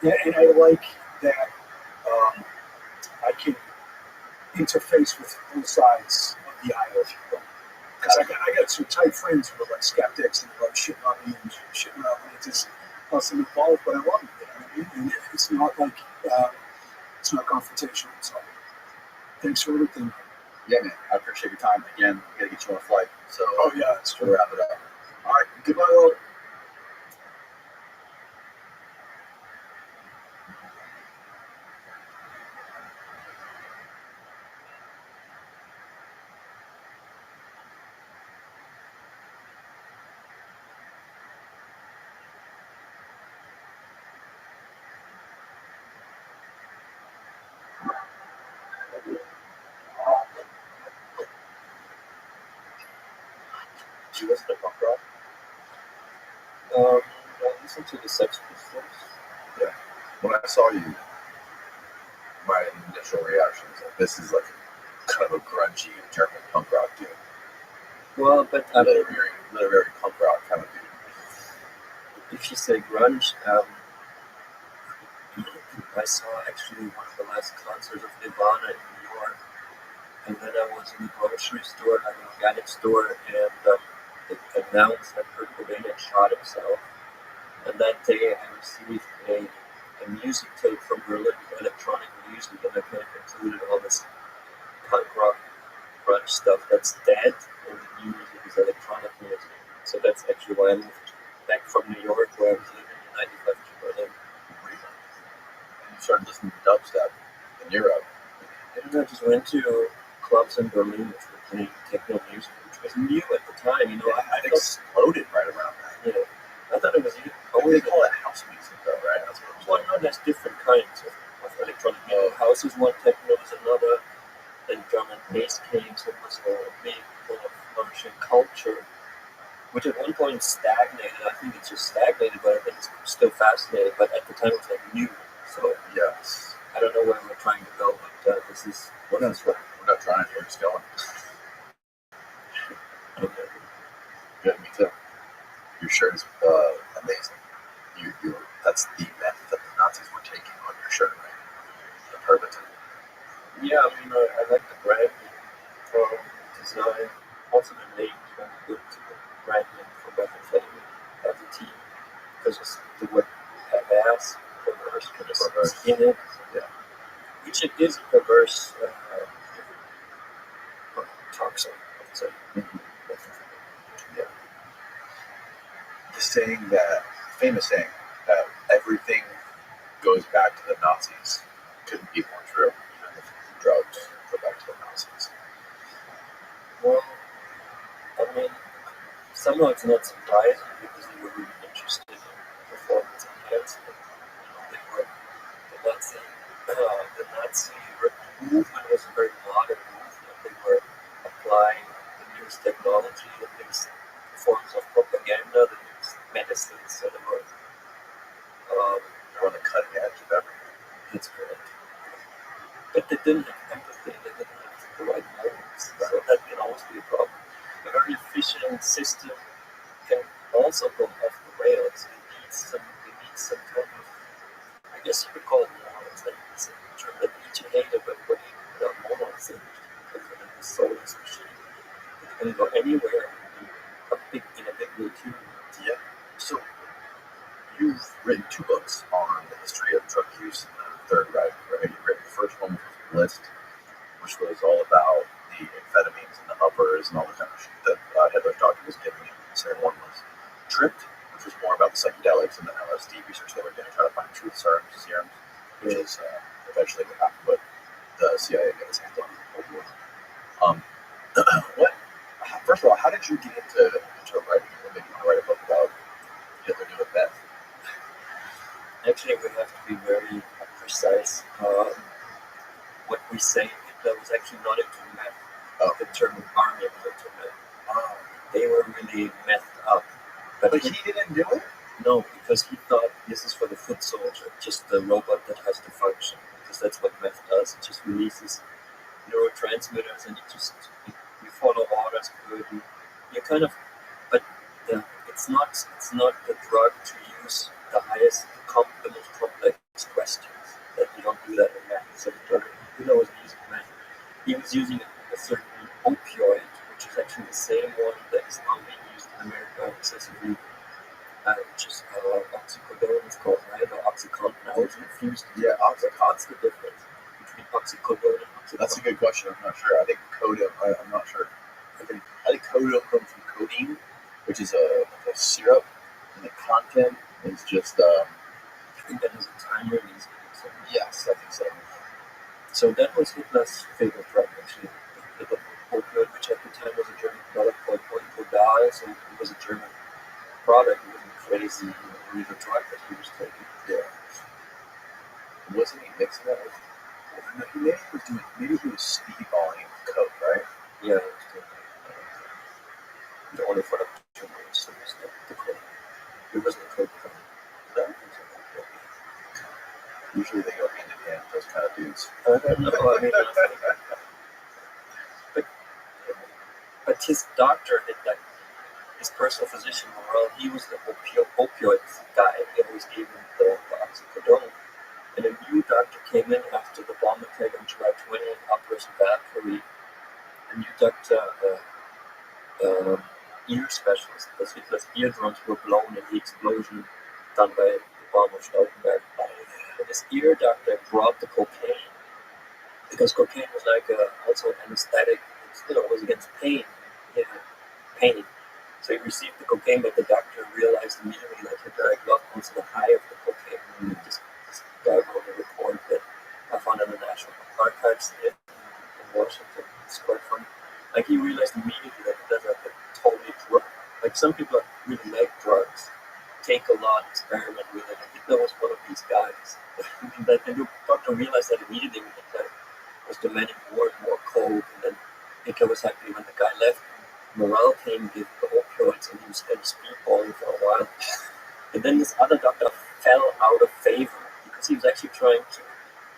And I like that I can interface with both sides of the aisle, if you will. Because I got some tight friends who are like skeptics and like shitting on me and shitting on me. It's just plus I'm involved, but I love it. You know what I mean? And it's not like it's not confrontational. So thanks for everything. Yeah, man. I appreciate your time. Again, I gotta get you on a flight. So yeah, it's true. We'll wrap it up. All right. Goodbye, world. Did you listen to punk rock? I listened to the Sex Pistols. Yeah. When I saw you, my initial reaction was like, this is like kind of a grungy German punk rock dude. Well, but Literary punk rock kind of dude. if you say grunge, I saw actually one of the last concerts of Nirvana in New York, and then I was in the grocery store, like an organic store, and it announced that Kurt Cobain had shot himself. And that day I received a music tape from Berlin with electronic music, and I kind of included all this punk rock grunge stuff that's dead, and the new music is electronic music. So that's actually why I moved back from New York, where I was living in 95 to Berlin. And you started listening to dubstep in Europe. And I just went to clubs in Berlin which were playing techno music, which was new at the time. You know, It exploded right around that. you know, I thought it was They call it house music, though, right? That's what I'm well, saying. no, there's different kinds of electronic music. House is one, techno is another. Then drum and bass came, so it was a big kind of flourishing culture, which at one point stagnated. I think it's just stagnated, but I think it's still fascinating. But at the time, it was like new. So Yes. I don't know where we're trying to go, but this is what is what. We're not trying. We're just going. Okay. Good, me too. Your shirt is amazing. That's the meth that the Nazis were taking on your shirt, right? The Pervitin. Yeah, I mean, I like the branding, design, also the name is very good to the branding for methamphetamine as a team, because it's the word perverse, perverse in it, Yeah. which it is a perverse toxin, I would say. Mm-hmm. Yeah. The famous saying that everything goes back to the Nazis couldn't be more true. Even if drugs go back to the Nazis. Well, I mean, somehow it's not surprising because they were really interested in performance enhancement. The Nazi movement was a very modern movement. They were applying the newest technology, the newest forms of propaganda, the newest medicines, so they were, They're on the cutting edge of everything. that's correct. But they didn't have empathy, they didn't have the right morals, so that can always be a problem. A very efficient system can also go off the rails. It needs some kind of, I guess you could call it morals. It's a term that needs to hate everybody without morals, because of the soulless machine. It can go anywhere in a big way too. Yeah. So you've written 2 books on the history of drug use in the Third Reich, right? You've written the first one, which was List, which was all about the amphetamines and the uppers and all the kind of shit that Hitler's doctor was giving him. The second one was Tripped, which was more about the psychedelics and the LSD research they were doing to try to find truth serums, which is eventually what the CIA got its hands on. What? First of all, how did you get into writing? What made you want to write a book about Hitler doing meth? Actually, we have to be very precise. What we say, Hitler was actually not into meth. The German army was into meth. They were really methed up. But he didn't do it? No, because he thought this is for the foot soldier, just the robot that has to function. Because that's what meth does. It just releases neurotransmitters, and you follow orders good. You kind of, but it's not the drug to use the most complex questions. That you don't do that in meth. So Hitler wasn't using meth. He was using a certain opioid, which is actually the same one that is now being used in America excessively, which is oxycodone, it's called, right? Or Oxycontin. I always confused. Yeah, Oxycontin. What's the difference between oxycodone and Oxycontin? That's a good question. I'm not sure. I think I'm not sure. I think codone comes from codeine, which is a syrup, and the content is just. I think that has a time release. Yes, I think so. So that was Hitler's favorite drug, actually. The opioid, which at the time was a German product called Oinkodal, so it was a German product. It wasn't crazy, illegal drug that he was taking. Yeah. Wasn't he mixing that with? Maybe he was speedballing coke, right? Yeah, it was taking the only for the German so it was the coke. It wasn't a coke from that. Usually they go hand in hand, those kind of dudes. I don't know. I mean, but his doctor had like his personal physician Morel. He was the opioid guy. He always gave him the oxycodone. And a new doctor came in after the bomb attack on July 20th, Operation Valkyrie. A new doctor, ear specialist, because Hitler's eardrums were blown in the explosion done by the bomb of Stauffenberg. And this ear doctor brought the cocaine, because cocaine was like also anesthetic. It was against pain. Yeah, pain. So he received the cocaine, but the doctor realized immediately that Hitler had got onto the high of the cocaine. And this guy wrote a report that I found in the National Archives in Washington. It's quite funny. Like he realized immediately that that's like a totally drug. Like some people really like drugs, take a lot, experiment with it. And Hitler was one of these guys. That the doctor realized that immediately when Hitler was demanding more and more coke, and then Hitler was happy when the guy left. Morale came with the opioids, and he was kind of speedballing for a while. And then this other doctor fell out of favor because he was actually trying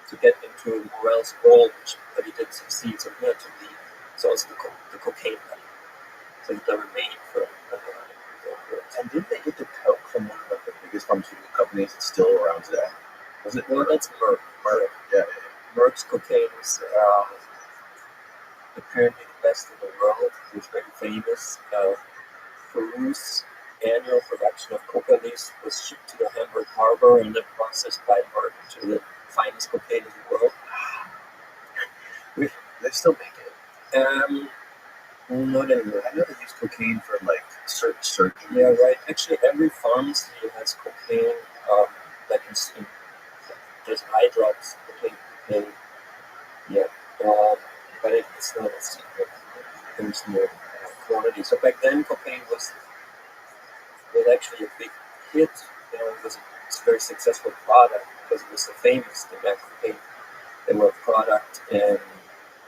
to get into Morale's role, but he didn't succeed. So he had to leave. So it's the cocaine money. So Hitler remained for And didn't they get the coke from one of like, the biggest pharmaceutical companies that's still around today? Was it? Well, that's Merck. Yeah. Merck's cocaine was apparently the best in the world. It was very famous. Peru's annual production of coca leaves was shipped to the Hamburg harbor and then processed by Merck to the finest cocaine in the world. They still make it. Not anymore. I know they use cocaine for like certain surgery. Yeah, right. Actually, every pharmacy has cocaine. Like in there's eye drops, cocaine. Yeah. But it's not a secret. There's no quantity. So back then, cocaine was actually a big hit. It was a very successful product because it was so famous. The Mac cocaine. They were a product and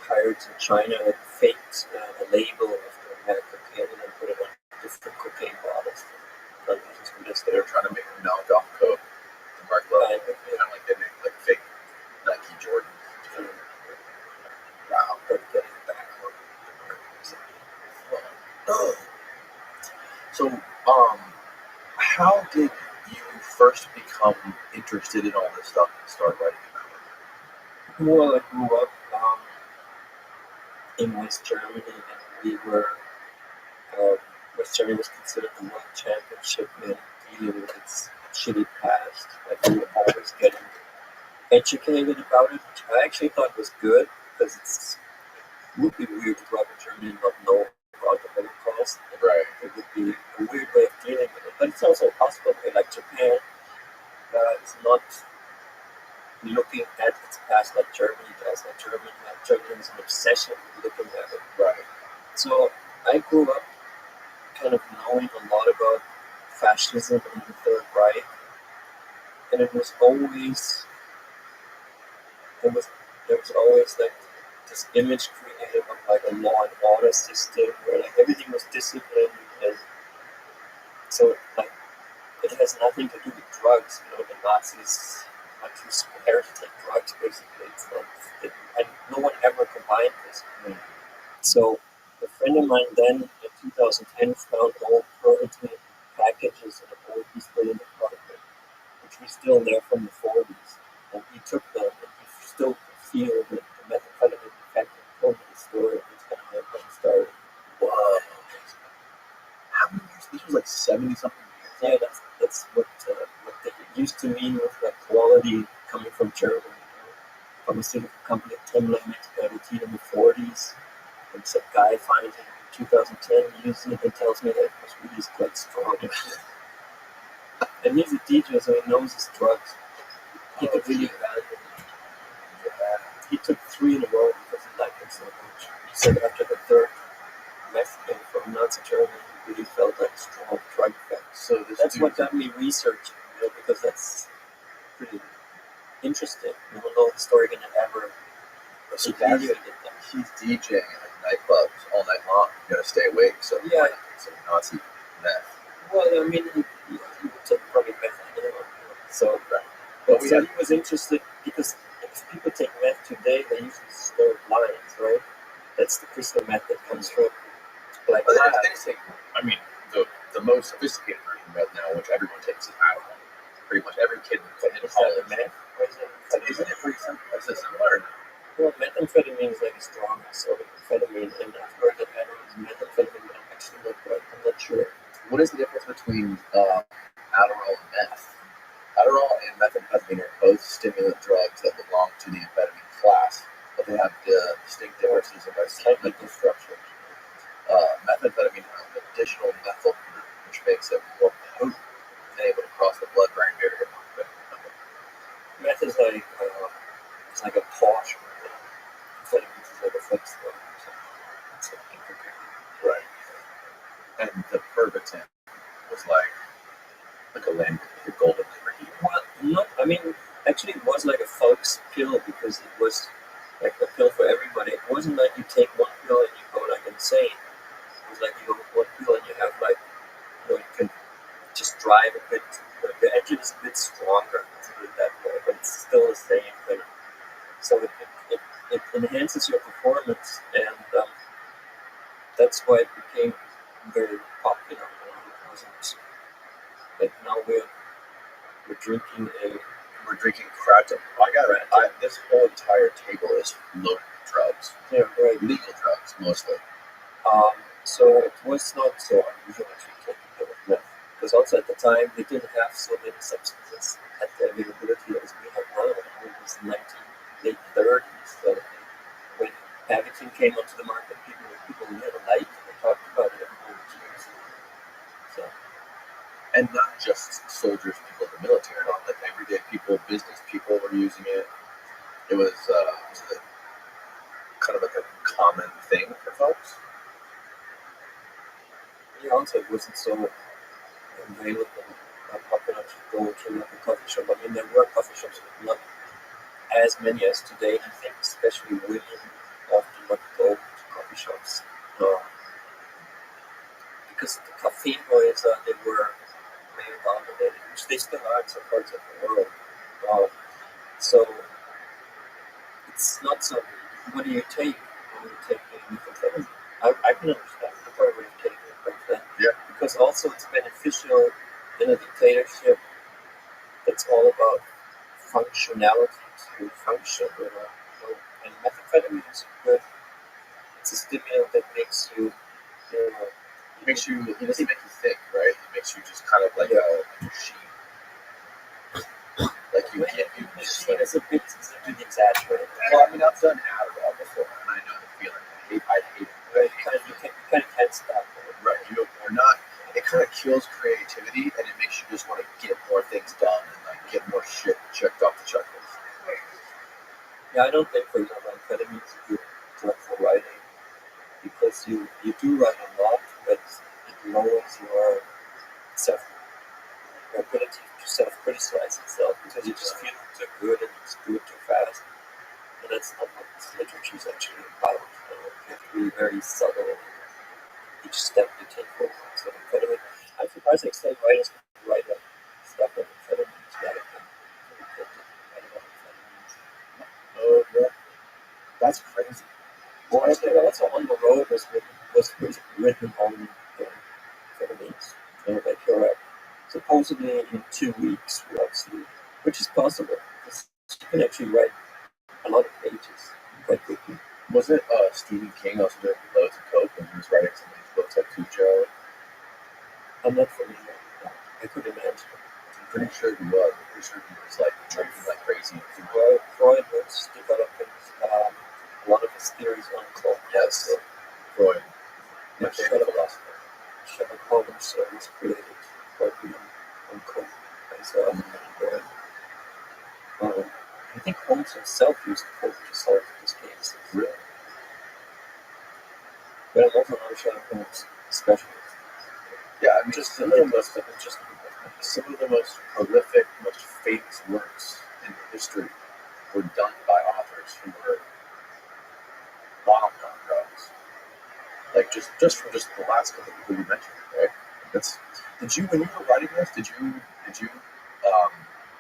pirates in China that faked a label of the Mac cocaine and then put it on different cocaine bottles. They were trying to make a knockoff Coke. The Mark Lowe, kind of like they make like fake Nike Jordan. Wow. But getting back on So, how did you first become interested in all this stuff and start writing about it? Well, I grew up in West Germany, and we were West Germany was considered the world championship in dealing with its shitty past. Like we were always getting educated about it, which I actually thought was good because it would be weird to grow up in Germany and not know about the Holocaust. Right. It would be a weird way of dealing with it, but it's also a possible way. Like Japan is not looking at its past like Germany does. Like Germany has an obsession with looking at it. Right. So I grew up kind of knowing a lot about fascism and the Third Reich, and it was always there was always like this image created of like a law and order system where like everything was disciplined, and so like it has nothing to do with drugs. The Nazis are too scared to take drugs. Basically, it's not, and no one ever combined this. So a friend of mine then in 2010 found old prototype packages in an old East Berlin apartment, which were still there from the 40s. And he took them, and he still could feel the methamphetamine effect and told me the story. It's kind of like how it started. Whoa. How many years? This was like 70 something years. Yeah, that's what they used to mean with like quality coming from Germany. Pharmaceutical company Temmler makes Pervitin in the 40s. And some guy finds it in 2010, uses it, and tells me that it was really quite strong. And he's a DJ, so he knows his drugs. He could really value it. He took 3 in a row because he liked them so much. He said after the third meth came from Nazi Germany, he really felt like a strong drug effect. So that's what got me researching, because that's pretty interesting. You don't know the story gonna ever evaluate it. He's DJing at nightclubs all night long. You gotta stay awake. So yeah, some Nazi meth. Well, I mean, he took probably meth anyway. So, But he was interested because if people take meth today, they usually store lines, right? That's the crystal meth that comes from like But that. they take, I mean, the most sophisticated version of meth now, which everyone takes, is Adderall. Pretty much every kid in Is that college. meth? Or is it Isn't it pretty simple? Is it similar? Well, methamphetamine is like a stronger sort of amphetamine, and I've heard that Adderall is methamphetamine, but I'm actually not sure. What is the difference between Adderall and meth? Adderall and methamphetamine are both stimulant drugs that belong to the amphetamine class, but they have distinct differences in their chemical structure. Methamphetamine has an additional methyl group, which makes it more potent and able to cross the blood-brain barrier. Meth is like it's like a Porsche. Amphetamine is like a Volkswagen. It's like Right. And the Pervitin was like a land, like a golden Lamborghini. well, not. I mean, actually, it was like a folks pill because it was like a pill for everybody. It wasn't like you take one pill and you go like insane. It was like you go one pill and you have like you can just drive a bit. The engine is a bit stronger, to put it that way, but it's still the same thing. So it enhances your performance, and that's why it became very popular. It wasn't like now we're drinking a We're drinking kratom. This whole entire table is loaded with drugs. yeah right. Legal drugs, mostly. So it was not so unusual to take a pill of meth, because also at the time they didn't have so many substances at the availability as we have now. It was late 30s, so when Pavitin came onto the market, people really liked it. They talked about it over years. So And not just soldiers, people in the military, not like everyday people, business people were using it. It was kind of like a common thing for folks. yeah, also it wasn't so available, popular to go to like a coffee shop. I mean, there were coffee shops, but not as many as today. I think especially women often not go to coffee shops because the caffeine boys they were male dominated, which they still are in some parts of the world. So it's not so. What do you take when you take methamphetamine? I can understand the part where you take it back then. Yeah. Because also it's beneficial in a dictatorship that's all about functionality to function. And methamphetamine is good. It's a stimulant that makes you, It doesn't make you think, right? It makes you just kind of like a machine. Like you can't do this. It's a bit exaggerated. Well, I mean, I've done Adderall before, and I know the feeling. I hate it. Right? You kind of can't stop it. Right. You're not. It kind of kills creativity, and it makes you just want to get more things done and like get more shit checked off the checklist. Yeah, I don't think, for example, amphetamine is a good drug for writing because you do write a lot, but it lowers your ability to self-criticize yourself because you just feel too good and you do it too fast. And that's not what this literature is actually about. You have to be very subtle in each step you take forward. So amphetamine, I'm surprised that some writers can write up stuff on amphetamine. Oh yeah, that's crazy. Well, I think also On the Road was written on amphetamines. Like you're supposedly in 2 weeks without sleep, which is possible. You can actually write a lot of pages quite quickly. Was it Stephen King also doing loads of coke when he was writing some of these books like Cujo? I'm not familiar with that. I could imagine. I'm pretty sure he was. I'm pretty sure he was like drinking like crazy. Freud was developing a lot of his theories on coke. Yes, Freud. My favorite philosopher. Sherlock Holmes was created partly on coke. I think Holmes himself used coke to solve his cases. Really? But I'm also not a Sherlock Holmes specialist. Yeah, I mean, some of the most prolific, most famous works in history were done by authors who were bombed on drugs. Like just the last couple of people you mentioned, right? When you were writing this, did you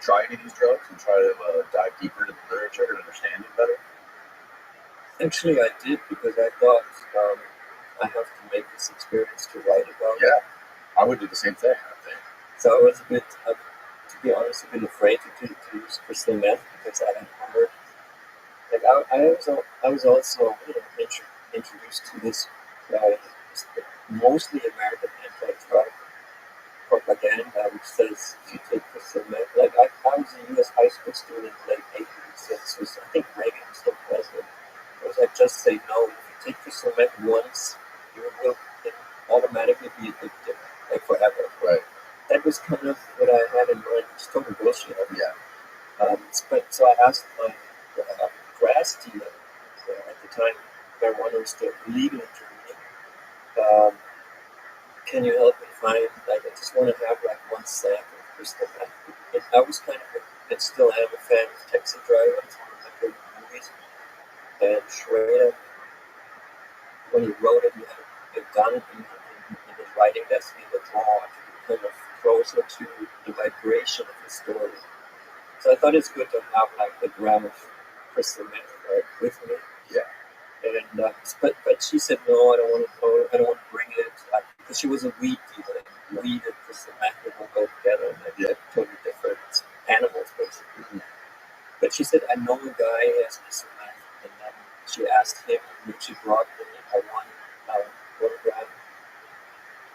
try any of these drugs and try to dive deeper into the literature and understand it better? Actually, I did because I thought I have to make this experience to write about it. Yeah, I would do the same thing, I think. So I was a bit, to be honest, a bit afraid to use crystal meth because I had heard, like I was also introduced to this mostly American anti-drug propaganda, which says if you take crystal meth, like I was a U.S. high school student in the late 80s, so this was, I think Reagan was still president. It was like, just say no. If you take crystal meth once, you will automatically be addicted, like forever. Right. That was kind of what I had in mind, just total bullshit. Yeah. But so I asked my grass dealer at the time, marijuana was still illegal in Germany. Can you help me find, like, I just want to have like one sack of crystal meth. And I was kind of, and still am a fan of Taxi Driver. It's one of my favorite movies. And Schrader, when he wrote it, he had a gun in his writing desk, he had a draw to be kind of closer to the vibration of the story. So I thought it's good to have like the gram of crystal meth with me. Yeah. And but she said no, I don't want to go. I don't want to bring it because she was a weed dealer. Weed and crystal meth don't go together. They're totally different animals, basically. Mm-hmm. But she said I know a guy who has crystal meth, and then she asked him, and she brought me a 1 gram,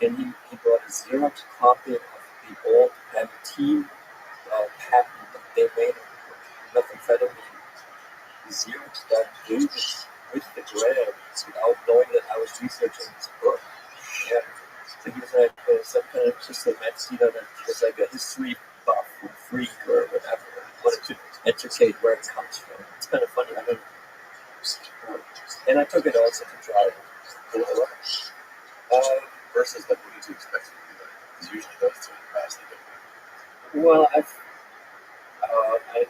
and he brought a Xerox copy of the old patent patent that they made of methamphetamine. Xerox got Davis with the grams without knowing that I was researching this book. Yeah. So he was like some kind of crystal meth dealer that was like a history buff or freak or whatever. He wanted to educate where it comes from. It's kind of funny. I don't know. And I took it also to try it. Versus like what did you expect it to be like? Because usually those two are vastly different. Well,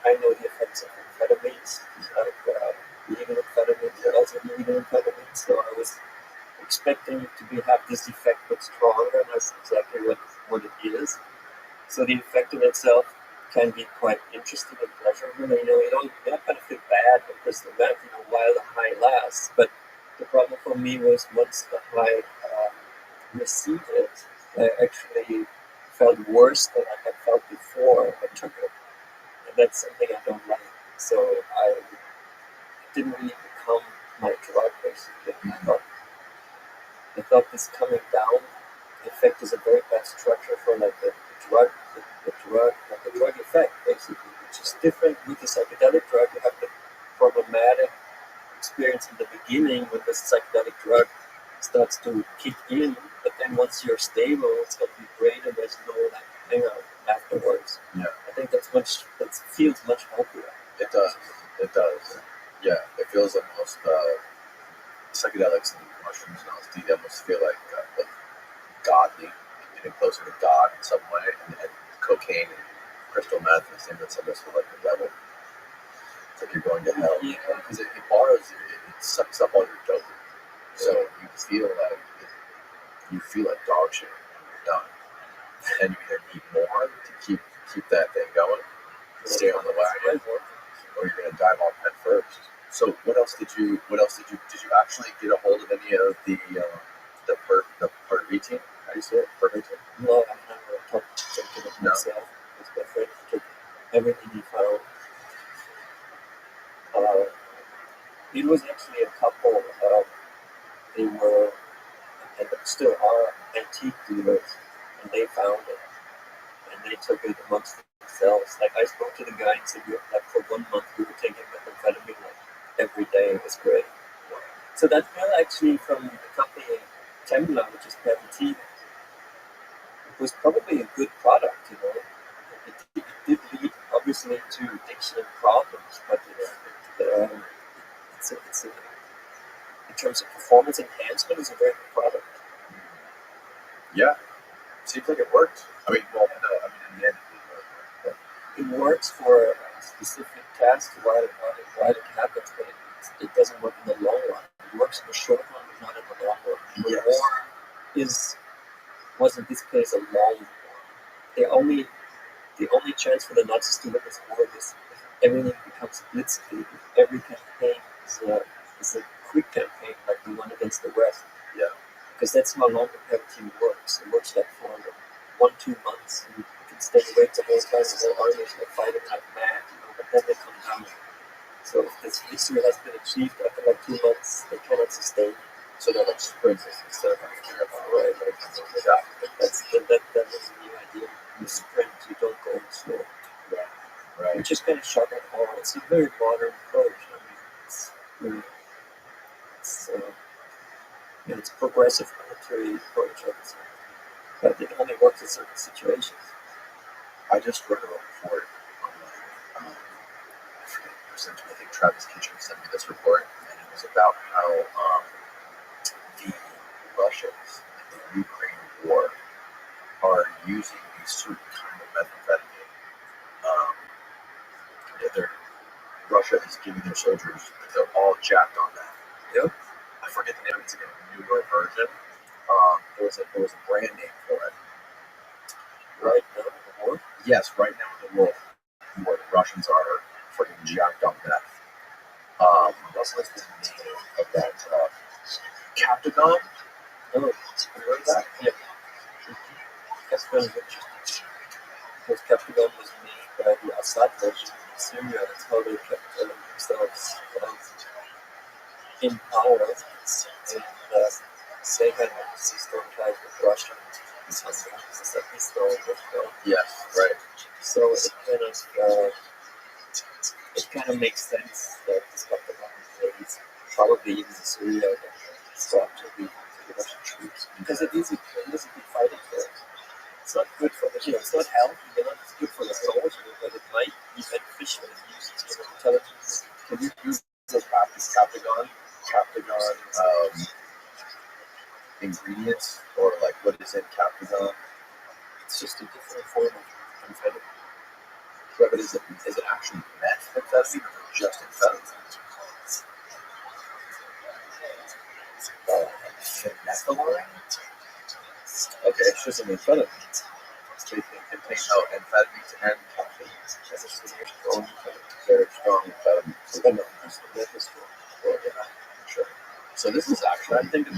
I know the effects of amphetamines, like legal amphetamines, but also illegal amphetamines. So I was expecting it to have this effect but stronger, and that's exactly what it is. So the effect in itself can be quite interesting and pleasurable. You don't kind of feel bad for crystal meth, while the high lasts. But the problem for me was once the high receded, I actually felt worse than I had felt before I took it. And that's something I don't like. So it didn't really become my drug, basically. I thought this coming down effect is a very bad structure for like the drug effect, basically, which is different with the psychedelic drug. You have the problematic experience in the beginning when the psychedelic drug starts to kick in, but then once you're stable, it's going to be great, and there's no like hangout afterwards. Yeah. I think that feels much healthier. It does. It does. Yeah. It feels almost psychedelics and mushrooms and LSD. They almost feel like godly, getting closer to God in some way, and cocaine and crystal meth and things that sometimes feel like the devil. It's like you're going to hell. Because it borrows, it sucks up all your dopamine. So you feel like dog shit when you're done. And you either need more to keep that thing going, stay on the wagon, or you're gonna dive off head first. So what else did you actually get a hold of any of the pervitin? How do you say it? Pervitin? No, I've never talked to it myself. It's my friend who took everything he found. It was actually a couple. They were, and still are, antique dealers, and they found it, and they took it amongst themselves. Like I spoke to the guy and said, like for 1 month we were taking methamphetamine like every day. It was great. So that fell actually from the company Temla, which is Palantir. It was probably a good product, It did lead obviously to addiction problems, but it's in terms of performance enhancement, it's a very good product. Yeah. Seems like it worked. I mean, well, no, I mean, in the end, it works for a specific task while it happens, but it doesn't work in the long run. It works in the short run, but not in the long run. Yes. War was in this case a long war. The only chance for the Nazis to win this war is if everything becomes blitzkrieg. If every campaign is a quick campaign like the one against the West. Yeah. that's how long the PEM team works. It works like for 1-2 months. And you can stay awake the whole time. The whole army is like fighting like mad, but then they come down. So if this victory has been achieved after like 2 months, they cannot sustain. So they're like sprinters instead of like Right, that's the new idea. You sprint, you don't go slow. right. Which is kind of shocking. It's a very modern approach. I mean, it's progressive military approach, I would say. But it only works in certain situations. I just read a report online. I forget the percentage. I think Travis Kitchen sent me this report, and it was about how the Russians in the Ukraine war are using a certain kind of methamphetamine. Russia is giving their soldiers, they're all jacked on that. Yep. I forget the name, it's like a newer version. There was a brand name for it. Right now in the war? Yes, right now in the war, the Russians are freaking jacked on meth. What's the name of that drug? Captagon? Oh, you heard that? Yeah. That's very interesting. Because Captagon was made by the Assad regime in Syria. That's how they kept themselves in power. And they had system tied with Russia and something. It's like historical. Yes, right. So it kind of makes sense that this Captagon is probably even in Syria that stopped to the Russian troops. Because it is a big fighting for it. It's not good for the, it's not healthy, it's good for the soldier, but it might be beneficial if used in intelligence. Can you use this Captagon ingredients, or like what is in Captagon? It's just a different form of amphetamine. Yeah, but is it actually methamphetamine or just amphetamine? Phenethylamine? Okay, it's just an amphetamine. They contain amphetamines and caffeine. That's a very strong amphetamine. So then it's strong. Sure. So this is actually. I think the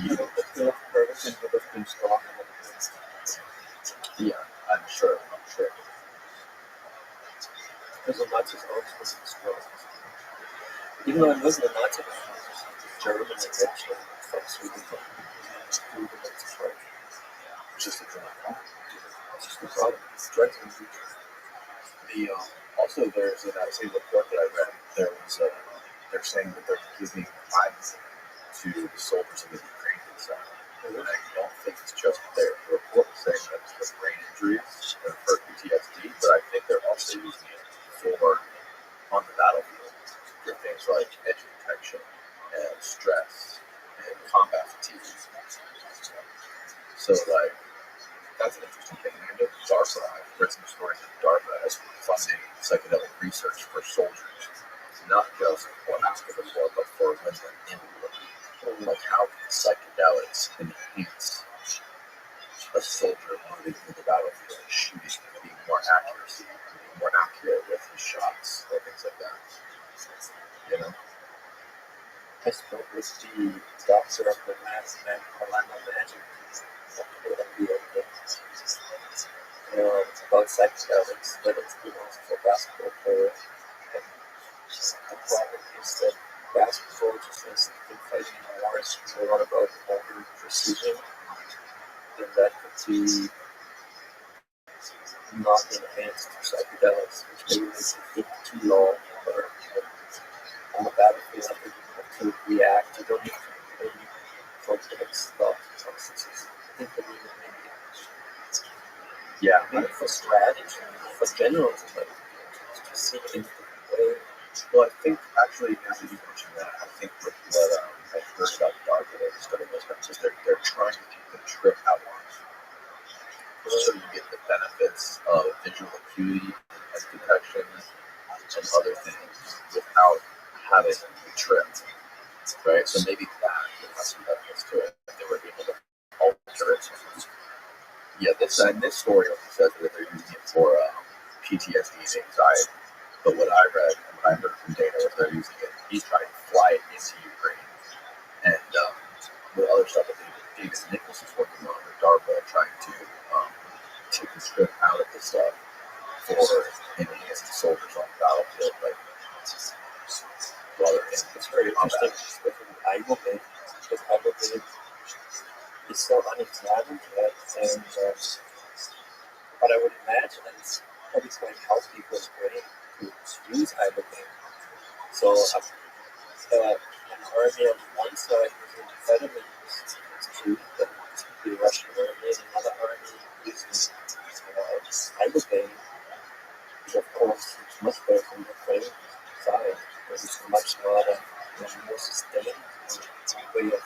pill of Ferguson would have been stronger than the yeah, I'm sure. Because the Nazis always wasn't strong. Even though it wasn't a Nazi, German and Russian from Sweden. It's just a drug. It's just a problem. It's drugs and also, there's in that same report that I read, they're saying that they're giving iodine to the soldiers in the Ukrainian side. And I don't think it's just their report saying that it's for brain injuries or for PTSD, but I think they're also using it for on the battlefield for things like edge detection and stress and combat fatigue. So, like, that's an interesting thing. I know DARPA, I've read some stories that DARPA is funding psychedelic research for soldiers, not just for after the war, but for when they're in war. Like how psychedelics enhance a soldier moving through the battlefield, shooting, being more accurate with his shots, or things like that. You know? I spoke with the doctor of the last man, Orlando Magic. It's about psychedelics, but it's also for basketball players. And the problem is that basketball, just as in fighting in wars, is a lot about motor precision, and that could be not enhanced through psychedelics, which maybe makes it take too long, or on the battlefield, you have to react. You don't need complex substances. I think that we would maybe for strategy, for general, but just see it in a different way. Well, I think actually, now that you mentioned that, I think what I heard about DARPA that was studying those guys is they're trying to take the trip out longer. So you get the benefits of visual acuity, and detection, and other things without having to be tripped. Right? So maybe that would have some benefits to it if they were able to alter it. Yeah, this story only says that they're using it for PTSD and anxiety. But what I read and what I heard from Dana was they're using it. He's trying to fly it into Ukraine, and the other stuff that they David Nichols is working on with DARPA, trying to take the script out of the stuff for enhanced soldiers on the battlefield, like while they're in. It's very interesting with Bible bit, because Bible bit is so unexamined yet, and but I would imagine that it's probably going to help people's brain to use Bible bit. So an army on one side using amphetamine is true, but the Russian army and another army using ibogaine, which of course is much better from the Ukraine side, because it's a much harder and more sustained way of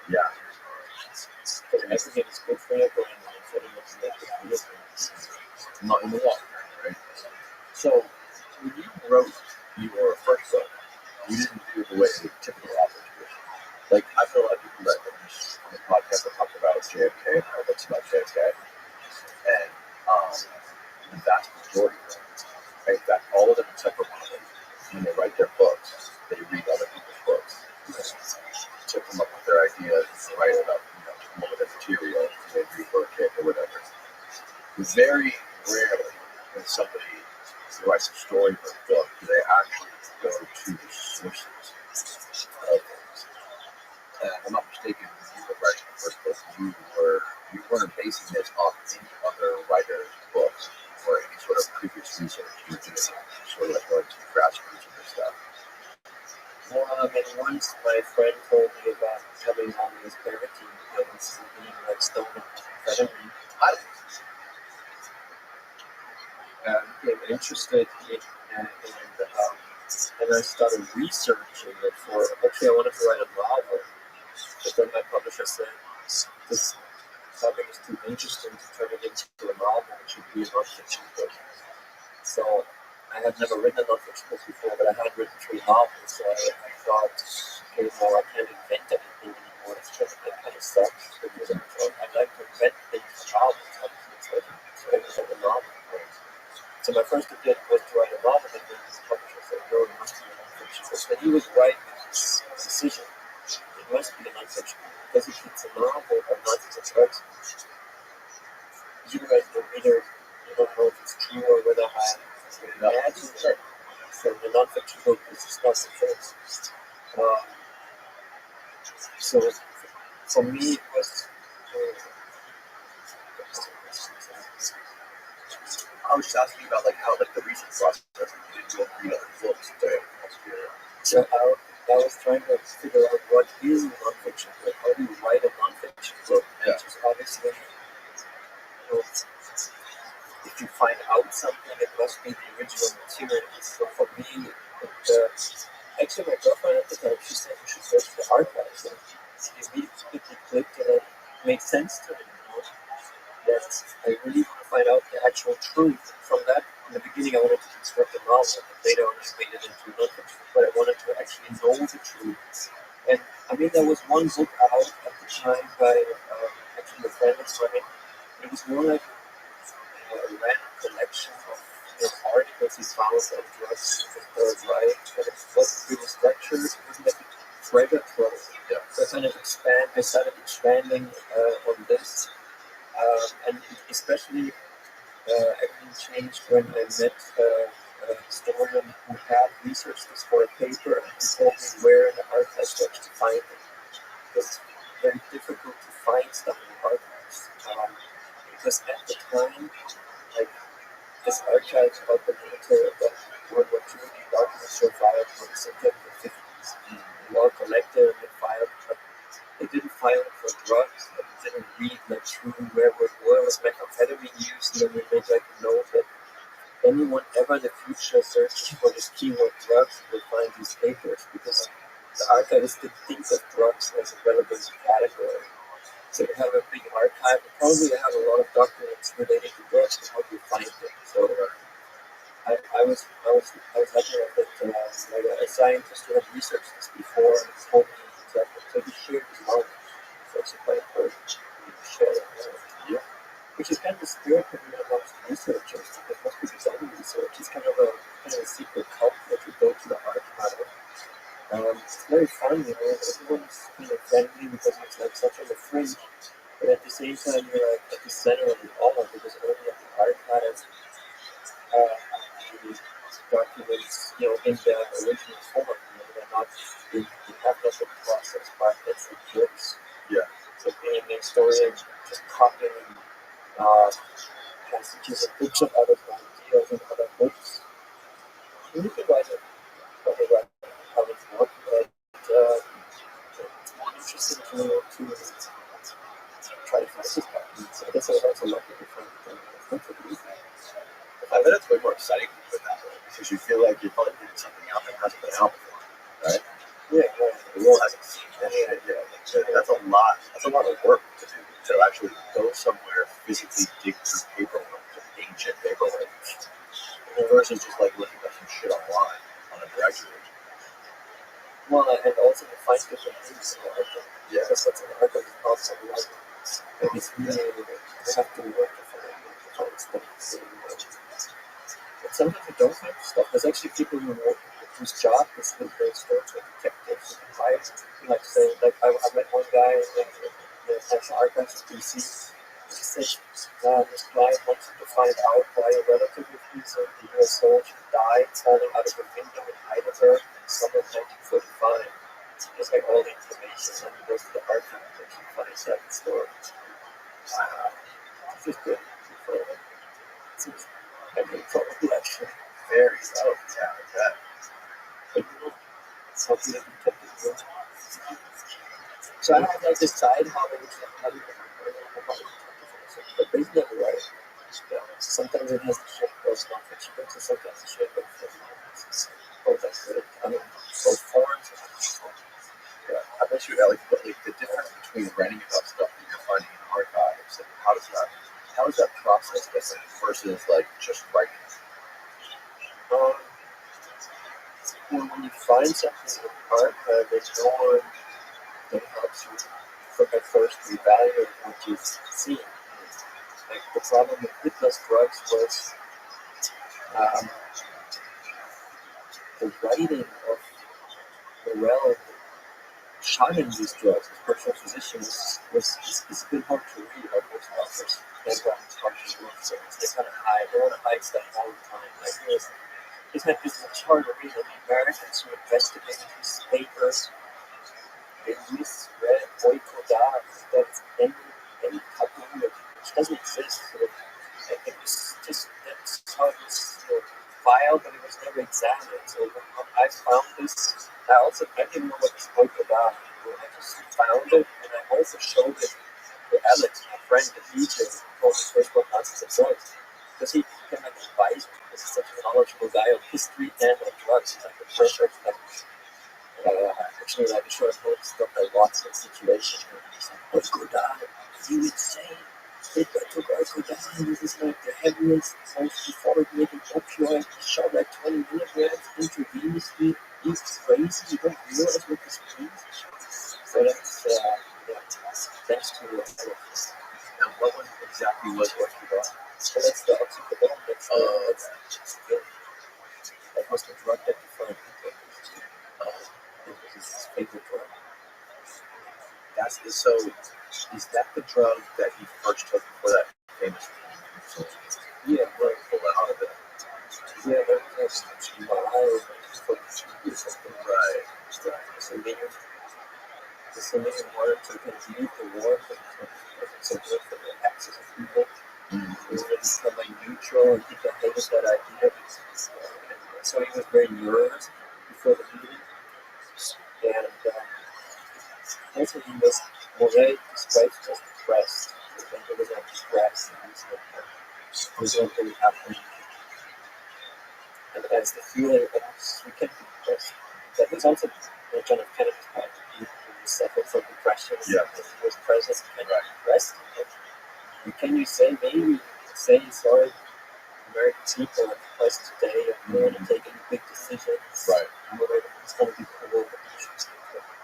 Yeah. because everything is good for your brain, and amphetamine is not good for your brain. Not in the water, right? So when you wrote your first book, you didn't do it the way a typical author would. Like, I feel like people that on the podcast that talk about JFK, or books about JFK, and the vast majority of them, right, in fact, all of them except for one of them, when they write their books, they read other people's books to come up with their ideas, to write about, to come up with their material, to they read for a kid or whatever. Very rarely when somebody writes a story for a book, do they actually go to the sources of things. And if I'm not mistaken, when you were writing the first book, you weren't basing this off any other writer's books or any sort of previous research. You were doing sort of like going to the grassroots of this stuff. And once my friend told me about having on this parakeet pills and being like stoned amphetamine, I became interested in and I started researching it for, actually I wanted to write a novel, but then my publisher said, this topic is too interesting to turn it into a novel, it should be a non-fiction book. So I had never written a non-fiction book before, but I had written 3 novels, so I thought, okay, no, I can't invent anything anymore, that kind of sucks, because I'd like to invent things for novels, obviously, so I was like a novel. So my first attempt was to write a novel, and then his publisher said, no, it must be a non-fiction book. And he was right with his decision. It must be a non-fiction book, because if it's a novel or non-fiction book, you as the reader, you don't know if it's true or whether I imagine it. So the non-fiction book is just not the first. So for me, it was. I was just asking about like how like the research process, you didn't go read other books to So I was trying to figure out what is a non-fiction book. How do you write a non-fiction book? Yeah. Which is obviously, if you find out something, it must be the original material. So for me, actually my girlfriend at the time, she said you should search for archives. And it immediately clicked and it made sense to me. That I really want to find out the actual truth. From that, in the beginning, I wanted to construct a novel, and later on, just made it into non-fiction. But I wanted to actually know the truth. And I mean, there was one book out at the time by actually a friend of mine. It was more like a random collection of articles he found on drugs in the Third Reich, and it wasn't really structured. It was like a treasure trove. Yeah. So I kind of I started expanding on this. And especially everything changed when I met a historian who had researched this for a paper, and he told me where in the archives to find it. It's very difficult to find stuff in the archives. Because at the time, like, this archive about the military of World War II, the documents were filed from the 50s. They were all collected and filed, but they didn't file it for drugs, but they didn't read like through where was methamphetamine used, and then we made like a note that anyone ever in the future searches for this keyword drugs will find these papers, because the archivists didn't think of drugs as a relevant category. So we have a big archive, and probably have a lot of documents related to drugs, and how do you find them? So I was lucky enough that like a scientist who had researched this before and told me exactly. So he shared his knowledge. So it's quite important to share that knowledge. Yeah. Which is kind of the spirit of amongst researchers, because most people don't research. It's kind of a secret cult that you go to the archive passages and books of other ideas and other books. And you can write it, probably write how it's not, but it's more interesting to try to find this pattern. So I guess I learned a lot of different things. I bet it's way more exciting with that way because you feel like you're probably putting something out that hasn't been out before, right? Yeah, right. The world hasn't seen any idea. That's a lot. That's a lot of work to do. To actually go somewhere, physically dig through paperwork, ancient paperwork, versus just like looking up some shit online on a directory. Well, and also to find different things in the archive. Yeah. Because that's an archive is also like, it's really, you have to work to find stuff. But sometimes you don't find stuff. There's actually people whose job is with their storage like detectives. Like say, like I met one guy in the National Archives of DC. He said, this client wants to find out why a relative of his, a US soldier, died falling out of a window in Heidelberg in summer 1945. Just like all the information, and he goes to the archive and he finds that story. This is good. I mean, probably actually Very well. Yeah, like that. but you know, it's how good a detective you are. So I don't like decide how they but basically I'm right. Yeah. Sometimes it has the shape of non-fiction books, and sometimes the shape of both that's good. I mean, both forms. Yeah. I bet you like the difference between writing about stuff that you're finding in archives and how is that process different versus like just writing? When you find something in an archive, there's no one that helps you at first evaluate what you've seen. Like the problem with Hitler's drugs was the writing of Morel shotting these drugs as personal physician is a bit hard to read. Like most authors, background structures work, so they kind of hide. They want to hide stuff all the time. Like it's hard to read. And the Americans who investigated these papers, they use red oikoda instead of any taboo which doesn't exist. So it was just that's how it was filed, but it was never examined. So when I found this, I didn't know what this oikoda. I just found it, and I also showed it to Alex, my friend, the DJ, who told me first what Nazis and drugs. Because he can like advise me. This is such a knowledgeable guy on history and on drugs. He's like the perfect actually like a short note stuff like Watson situation. What's good on? You would say Hitler took Oikodan. This is like the heaviest, most deformating opioid. He shot like 20 milligrams intravenously. He's crazy. You don't realize what this means. So that's thanks to And what was exactly was Oikoda? so that's the oxycodone. That was the drug that defined Hitler. It was his favorite drug. So is that the drug that he first took for that famous Yeah, right. pull out of it? Yeah, that was mild for something. Right. The Sylvanian water to lead the war, but it's so good for the axis of people. He wanted to become like neutral, and people hated that idea. So he was very nervous before the meeting. And also he was Moret described as depressed. And he was like depressed, and he was not really happy. And as the feeling of we can be depressed. That was also John F. Kennedy's point. He suffered from depression, Yeah. and he was present and depressed. And can you say, maybe you can say, sorry, American people are depressed today, and they want to take any big decisions. Right. It's going to be cool.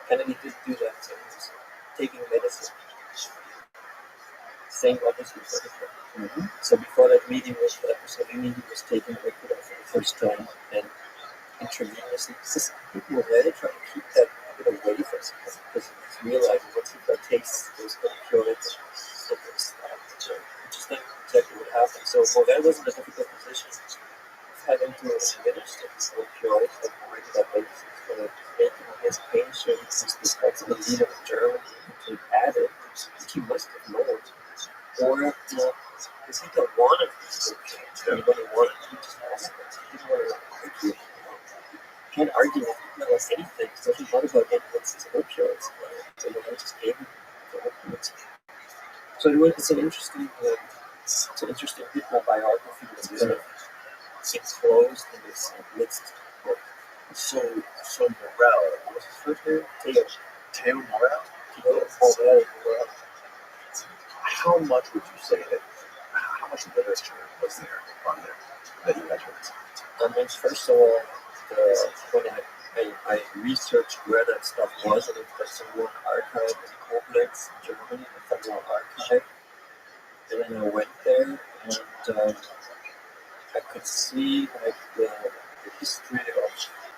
Kennedy didn't do that, so he was taking medicine. Same obviously for Hitler. So before that meeting with Mussolini, he was taking Oikoda for the first time, and intravenously. People were really trying to keep that a bit away from us because it's realizing once Hitler takes those opioids, Hitler's interesting exactly what happened. So Morel was in a difficult position having to administer these opioids on a regular basis, but making his patients, who's the leader of Germany, to add it, which he must have known. Or, you know, because he don't want to be so when he wanted to, he just asked him. He didn't want to argue. Can't argue with him about anything. So he thought about getting his opioids. So I just gave him the opioids. So it's an interesting bit more biography that's kind of enclosed in this mixed book. So Morel, what was his first name? Teo Morel? Morel. How much would you say that, how much literature was there on there that you guys were? I mean, first of all, when I researched where that stuff was, and there's someone archive in Koblenz, Germany, the Federal Archive. And then I went there, and I could see like the history of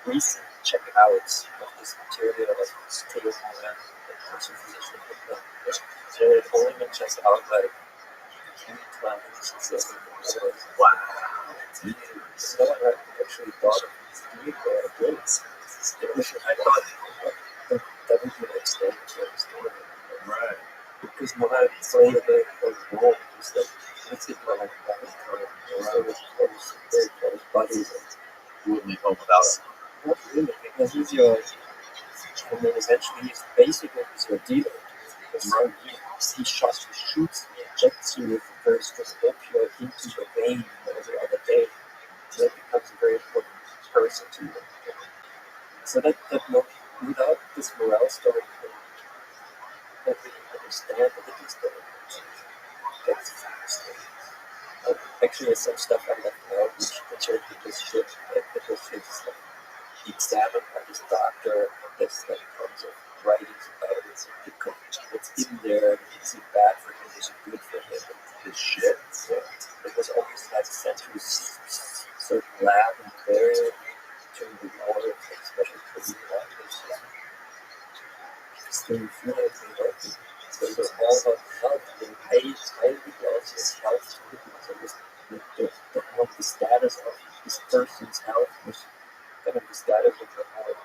recent checkouts of this material of this table and person physician with them. So it only been checked out like 3 times since Wow. no one had actually thought of doing this. I thought that would be an extent to the story. Right. Because when I played a very close role, it was like, let's get my life back in time. I was very close buddies. You wouldn't leave home without him. Not really, because he's your, and then eventually he's basically your dealer. Because he shoots, he injects you with a very strong opioid into your vein every other day. So that becomes a very important person to you. So that without this morale story, I don't really understand the difference story. That's fascinating. Actually, there's some stuff I left out which I think is shit. It was his examined by this doctor, and there's like tons of writings about it. So it's in there. Is it bad for him? Is it good for him? His shit. So it was always like sent to a certain lab in Bavaria during the war, especially for the doctors. So you feel like they work. So it was all about health, being paid highly also health treatment. So the status of this person's health was kind of the status of the health.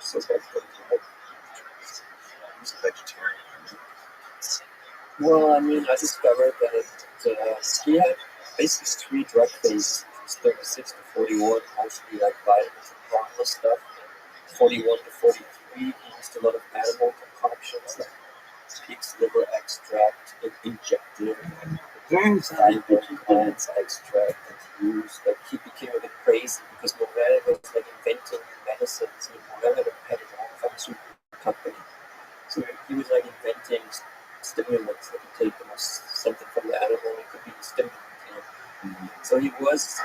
So that's what He's a vegetarian. well, I mean, I discovered that he had basically 3 drug phases. From 36 to 41, mostly like vitamins and pharma stuff. 41 to 43, he used a lot of animal concoctions like pig's liver extract, injected, diamond plants extract that he used. Like he became a bit crazy because Morel was like inventing medicines. Morel had his own pharmaceutical company. So he was like inventing stimulants that you take something from the animal, it could be a stimulant, you know. So he was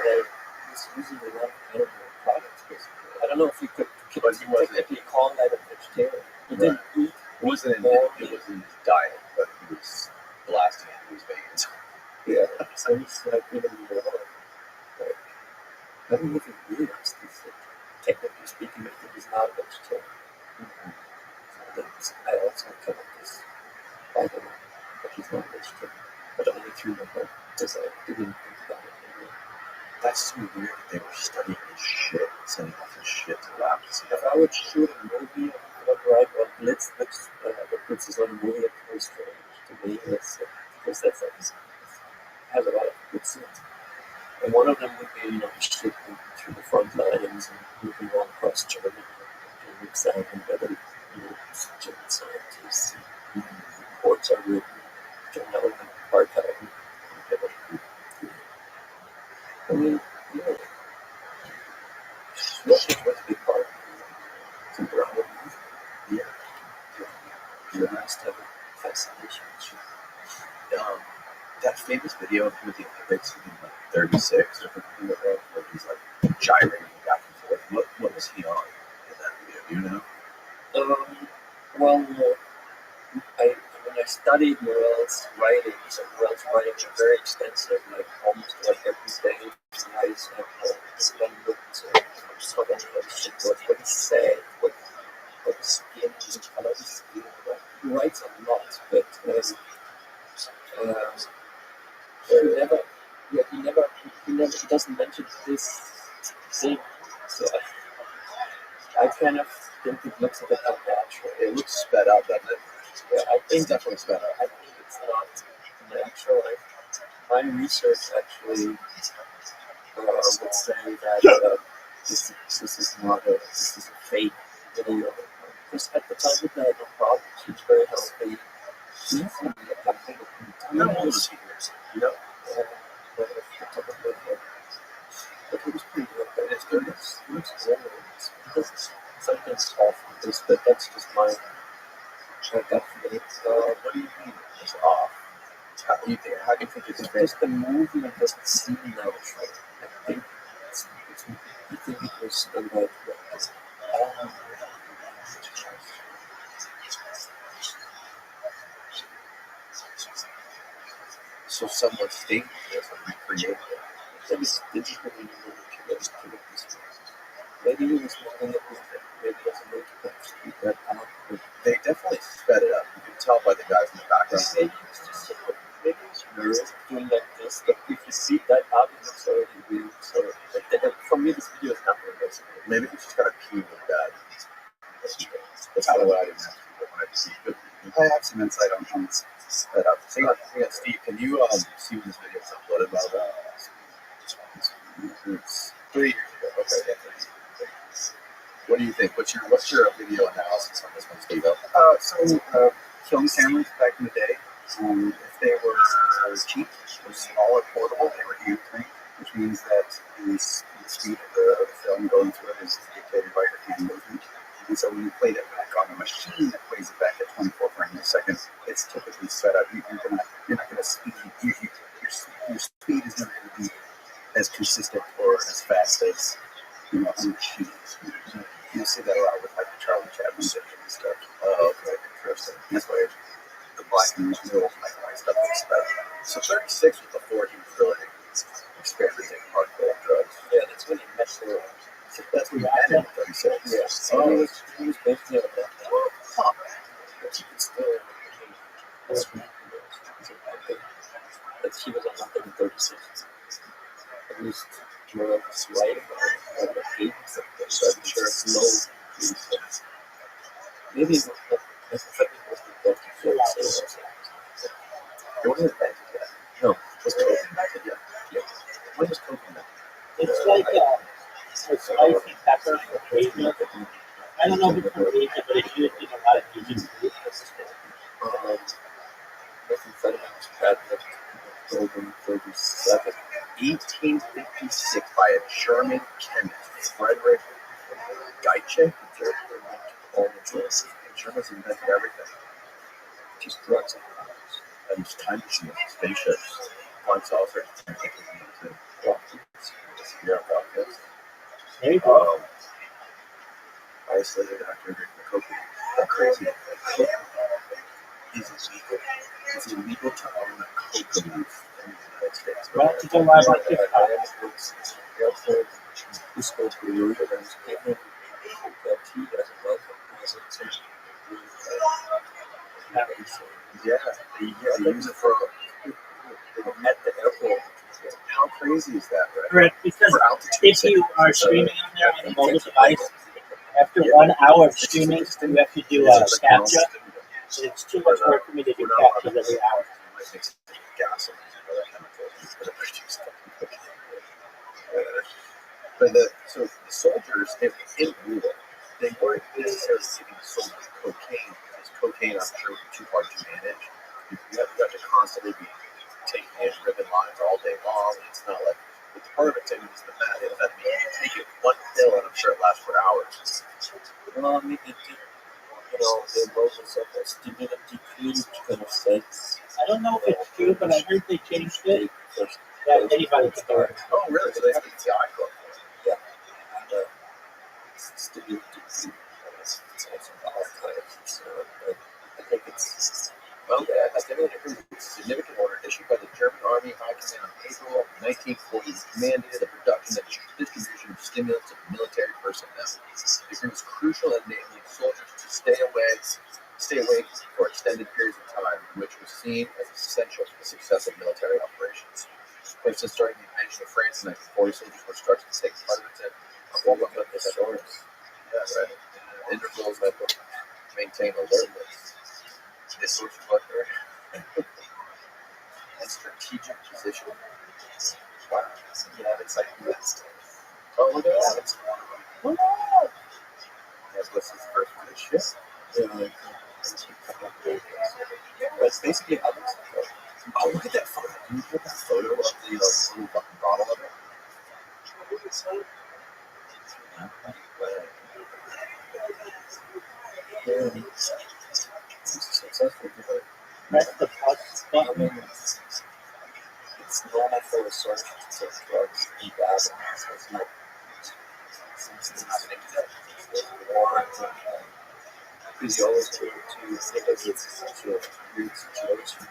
using a lot of animal products basically. I don't know if you could technically call that a vegetarian. He didn't eat. It wasn't in his diet, but he was blasting it. He was vegan. Yeah, so he's like even more like, I don't know if he realized this. Technically speaking, I think he's not a vegetarian. I also come up this Bible, but he's not a vegetarian. But only through the book, because I didn't think about it anyway. That's so weird that they were studying his shit, sending off his shit to labs. If I would shoot a movie right on Blitz, Blitz is not a movie that's very strange to me. Because that's like, has a lot of good scenes. And one of them would be, you know, shit through the front lines and moving on across Germany and examining whether, you know, German scientists and reports are written, journal and archive. I mean, yeah. Russia was a big part of it. Yeah. You must have a fascination. That famous video of him at the Olympics in like 36 or something like that, where he's like gyrating back and forth. What was he on in that video? Do you know? Well, when I studied Morel's writings, and Morel's writings are very extensive, like almost like every day, his writings have one book to so many other shit, what he said, what his skin, the color of his skin, he writes a lot, but he doesn't mention this thing, so I kind of think it looks a bit unnatural. It looks sped up, doesn't it? Yeah, I think it's definitely sped up. I think it's not Actually, my research actually would say that this is not this is a fake video. Because at the time of the problem, she was very healthy. She has some No one was here. You know, but it was pretty good. But it's good. It's good. Something's off with this, but that's just my gut feeling. what do you mean it's off? How do you think it's fake? Just the movement doesn't seem natural. I think I think it was the right way. So someone staged this and recreated it. That is digitally manipulated to look this way. Maybe it was moving it with it. Maybe it was a way to speed that up. But They definitely sped it up. You can tell by the guys in the background. maybe it's just maybe it's nerves doing like this. But if you see that out, it looks already weird. So for me, this video is not very basically. Maybe he's just got to pee with that. That's kind of what I imagine when I see it. I have some insight on this sped up. Hang on, Steve. Can you see when this video was uploaded? By the way, it's 3 years ago. Okay, yeah, 3 years ago. What do you think? What's your video analysis on this one, Steve? Film cameras back in the day, if they were cheap, or small or portable, they were hand cranked, which means that the speed of the film going through it is dictated by your hand movement. And so when you play that back on a machine that plays it back at 24 frames a second, it's typically sped up. You're not gonna speed. Your speed is never going to be as consistent or as fast as on a machine. You'll see that a lot with like the Charlie Chaplin videos and stuff. Oh, okay, interesting. That's why the black and white stuff is sped up. So 36 was before he was really experimenting hardcore drugs. Yeah, that's when he met her. That's what you had in 36. Yeah. So he was basically like that. Huh. But you could still. That's right. But he was on nothing in 36. At least drugs, right? Or the hate something. So I'm sure it's low. Maybe it was the second was the best film. It wasn't invented yet. No. Was coke invented yet? Yeah. When was coke invented? It's like spicy pepper for Asia. I don't know if it's from Asia, but it's used in a lot of Asian food. Methamphetamine was patented in 1937. 1856 by a German chemist, Frederick Geitche. Germans invented everything. Just drugs. And just time machines, spaceships, flying saucers. Yeah, rockets. There you go. Isolated after drinking the cocaine. How crazy. Coke is illegal. It's illegal to own a coca leaf in the United States. Why don't you go live on TikTok? This goes to the root of it. Given that he as a welcome present. Yeah, they use it for At the airport. how crazy is that, right? Correct, because For altitude if you are streaming on there on a mobile device, after 1 hour of streaming, you have to do a CAPTCHA. And it's too much work for me to do CAPTCHAs every hour. So the soldiers in war, they weren't necessarily giving the soldiers cocaine because cocaine, I'm sure, would be too hard to manage. You have to constantly be taking in ribbon lines all day long. It's not like with the Pervitin, it's the methamphetamine. You take it one pill, and I'm sure it lasts for hours. Well, I mean, there was a stimulant decree which kind of said. I don't know if it's true, but I heard they changed it. That anybody can do it. Oh, really? So they have a TI club. Yeah. And stimulant decree. It's also the archives. So I think it's. Well, yeah, a stimulant decree was a significant order issued by the German Army High Command in April 1940, mandated the production and distribution of stimulants to military personnel. The decree was crucial in enabling soldiers to stay awake for extended periods of time, which was seen as essential to the success of military operations. For instance, during the invasion of France in 1940, soldiers were instructed to take part of it on what was the shorts. Yeah, right. Intervals that would maintain alertness. This was what and strategic position. Wow. Yeah, it's like US. Oh, look at that. It's one of them. That's what's his first for the ship. Yeah, but it's basically how this goes. Oh, look at that photo. Can you put that photo of the little fucking bottle of it? Yeah. It's successful. Press the plus I button. mean, it's normal for a surgeon to take drugs, eat acid. It's not. It's not an example. Or physiology to think of it as such a weird situation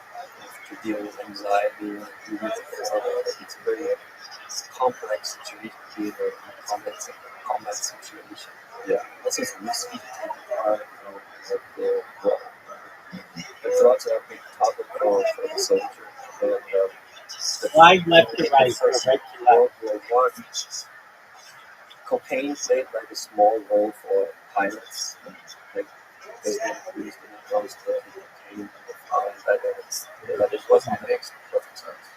to deal with anxiety or it's a very complex situation to be in a combat situation. Yeah, that's just risky to take part of the war. It's also a big topic for the soldier. And, Slide left to right or right to World left. War I, cocaine played like a small role for pilots. Like they used most of the cocaine but it wasn't mixed with drugs.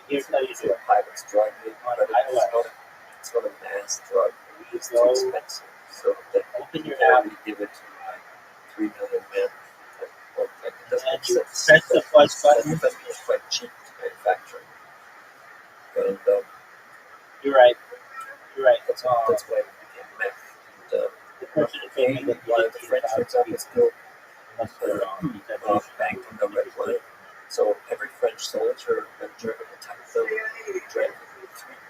Here's how you do it. Pilots drug it, but it's not a mass drug. It's too expensive. So that Open your can't app. really give it to like 3 million men. Like, it doesn't And make you sense. press the plus But button. it's quite cheap to manufacture. And You're right. You're right. that's why it became meth. And, The person who told me that while the French, for example, still must have banked on the red wine. So every French soldier, when German attacked them, drank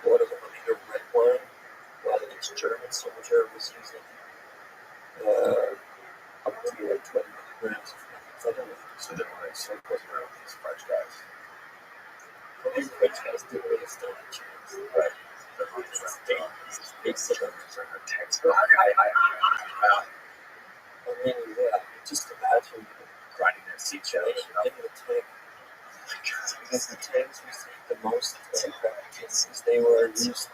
3/4 of a liter of red wine, while each German soldier was using up to like 20 milligrams of methamphetamine. So they were like circles around these French guys. But these French guys didn't really stand a chance. Right. They said that their tanks go. I mean, yeah, just imagine grinding their seat shells in the tank. Because the tanks received the most practices, they were used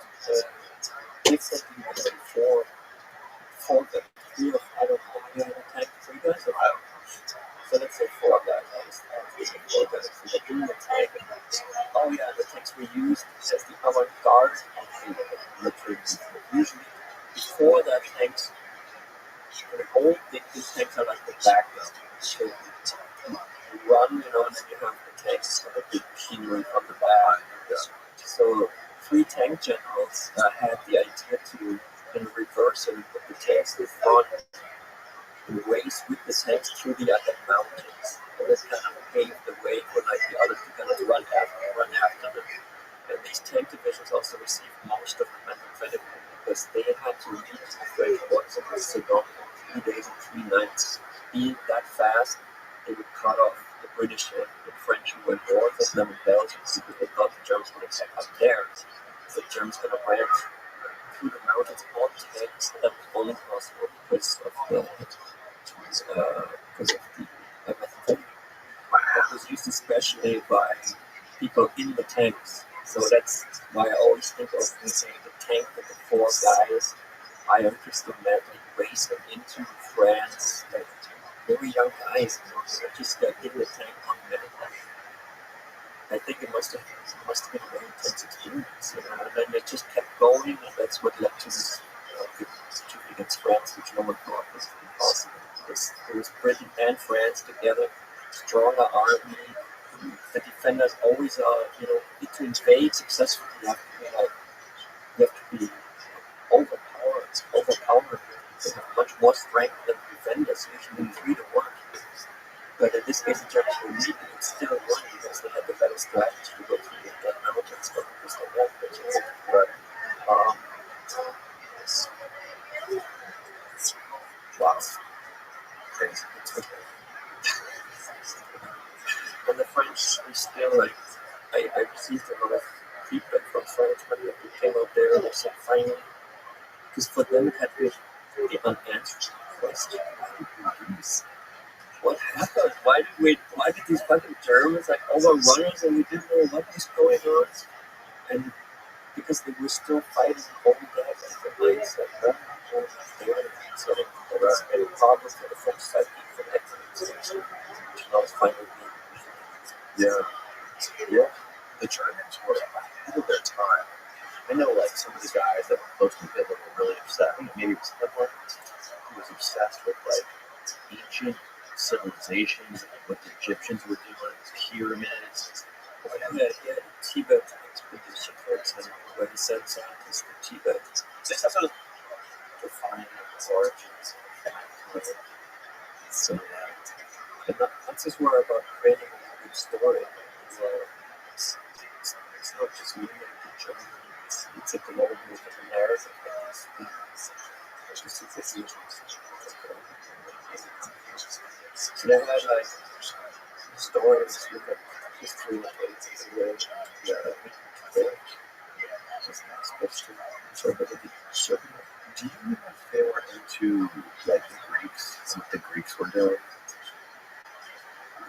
differently than before. For the 3 or I don't know, you have a tank 3 guys or 5? So let's say 4 guys. I was thinking 4 guys. So they in the tank. Oh yeah, the tanks were used as the avant-garde of the military. Usually, before that tanks, the old big tanks are like the background. So you run, and then you have the tanks and the big machinery from the back. So 3 tank generals had the idea to, in reverse, and put the tanks in front and race with the tanks through the other mountains. And this kind of paved the way for like the others to kind of run after them. And these tank divisions also received most of the methamphetamine because they had to reach the French borders of Sedan in 3 days and 3 nights. Being that fast, they would cut off the British and the French who went north of them in Belgium because they thought the Germans would attack up there. So the Germans kind of ran through the mountains on tanks, and that was only possible because of the methamphetamine. That was used especially by people in the tanks. So that's why I always think of the tank with the 4 guys. I understood that race them into France. Like, very young guys, so just got in the tank on minute. I think it must have been a very intense experience, and then it just kept going, and that's what led to this victory against France, which no one thought was possible. Because it was Britain and France together, stronger army. The defenders always are, to invade successfully. You have to be overpowered. They have much more strength than defenders, usually 3 to 1. But in this case, the Germans were weak, and still won because they had the better strategy to go through the mountains, but because they had British. But lots crazy. And the French are still like, I received a lot of feedback from French when they came out there and they said finally, because for them it had been the unanswered question. What happened? Why did these fucking Germans overrun us and we didn't know what was going on? And because they were still fighting all day and the nights and so there was any problems for the French side for that which now is finally being. Yeah. Yeah. The Germans were ahead of their time. I know, like, some of the guys that were close to Hitler were really upset. I think maybe it was Hitler who was obsessed with, like, ancient civilizations, like what the Egyptians were doing, pyramids. Yeah, Tibet expedition, for example, where he sent scientists to Tibet This also to find its origins. so The Nazis were about creating a good story. It's not just limited to Germany, it's a global narrative that these civilizations. So they had like stories with the history of So, do you know if they were into, like, the Greeks, what the Greeks were doing?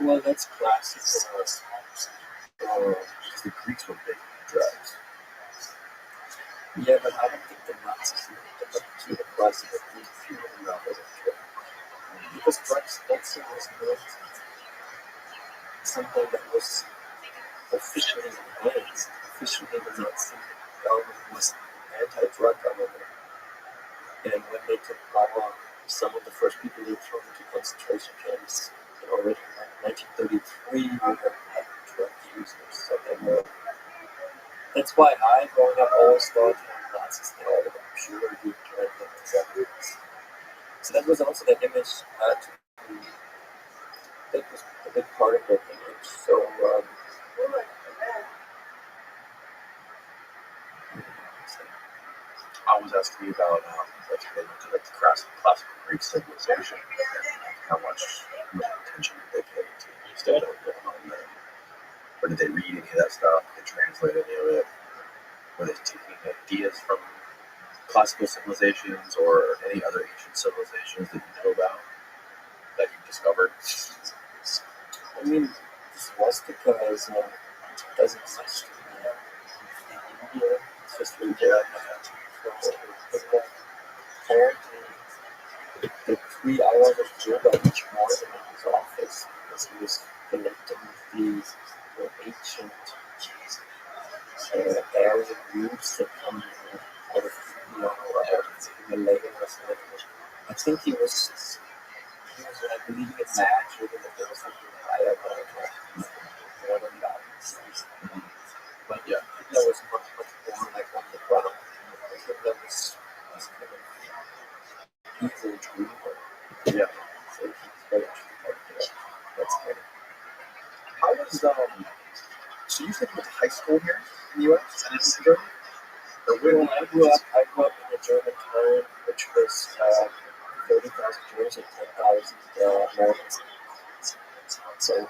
well, that's classical. Because the Greeks were big into drugs. Yeah, but I don't think the Nazis lived up to the classical Greek level of drugs. Because drugs also was not something that was officially banned. Officially, the Nazi government was anti-drug government. And when they took power, some of the first people they threw into concentration camps, already in 1933, were drug users. So they were. That's why I, growing up, always thought Nazis they all about purity and drugs. So that was also the image that was a big part of their image. So I was asking you about, like, they went to, like, the classical Greek civilization, and how much attention did they pay to stuff that was going on there? Or did they read any of that stuff? Did they translate any of it? Were they taking ideas from classical civilizations or any other ancient civilizations that you know about, that you discovered? I mean, swastika doesn't exist in India. It's just really apparently the 3 hours of yoga each morning in his office because he was connecting with the ancient Aryan groups that come out of India or out of the Himalayas. I think he was like believing in magic and that there was something higher about more than that. But yeah, Hitler was much more like on the ground. Hitler was kind of evil dreamer. Yeah. So he's very interesting character. That's kind of. How was, so you said you went to high school here in the US and in Germany? Or Well, when? I grew up in a German town which was 30,000 Jews and 10,000 Mormons. So you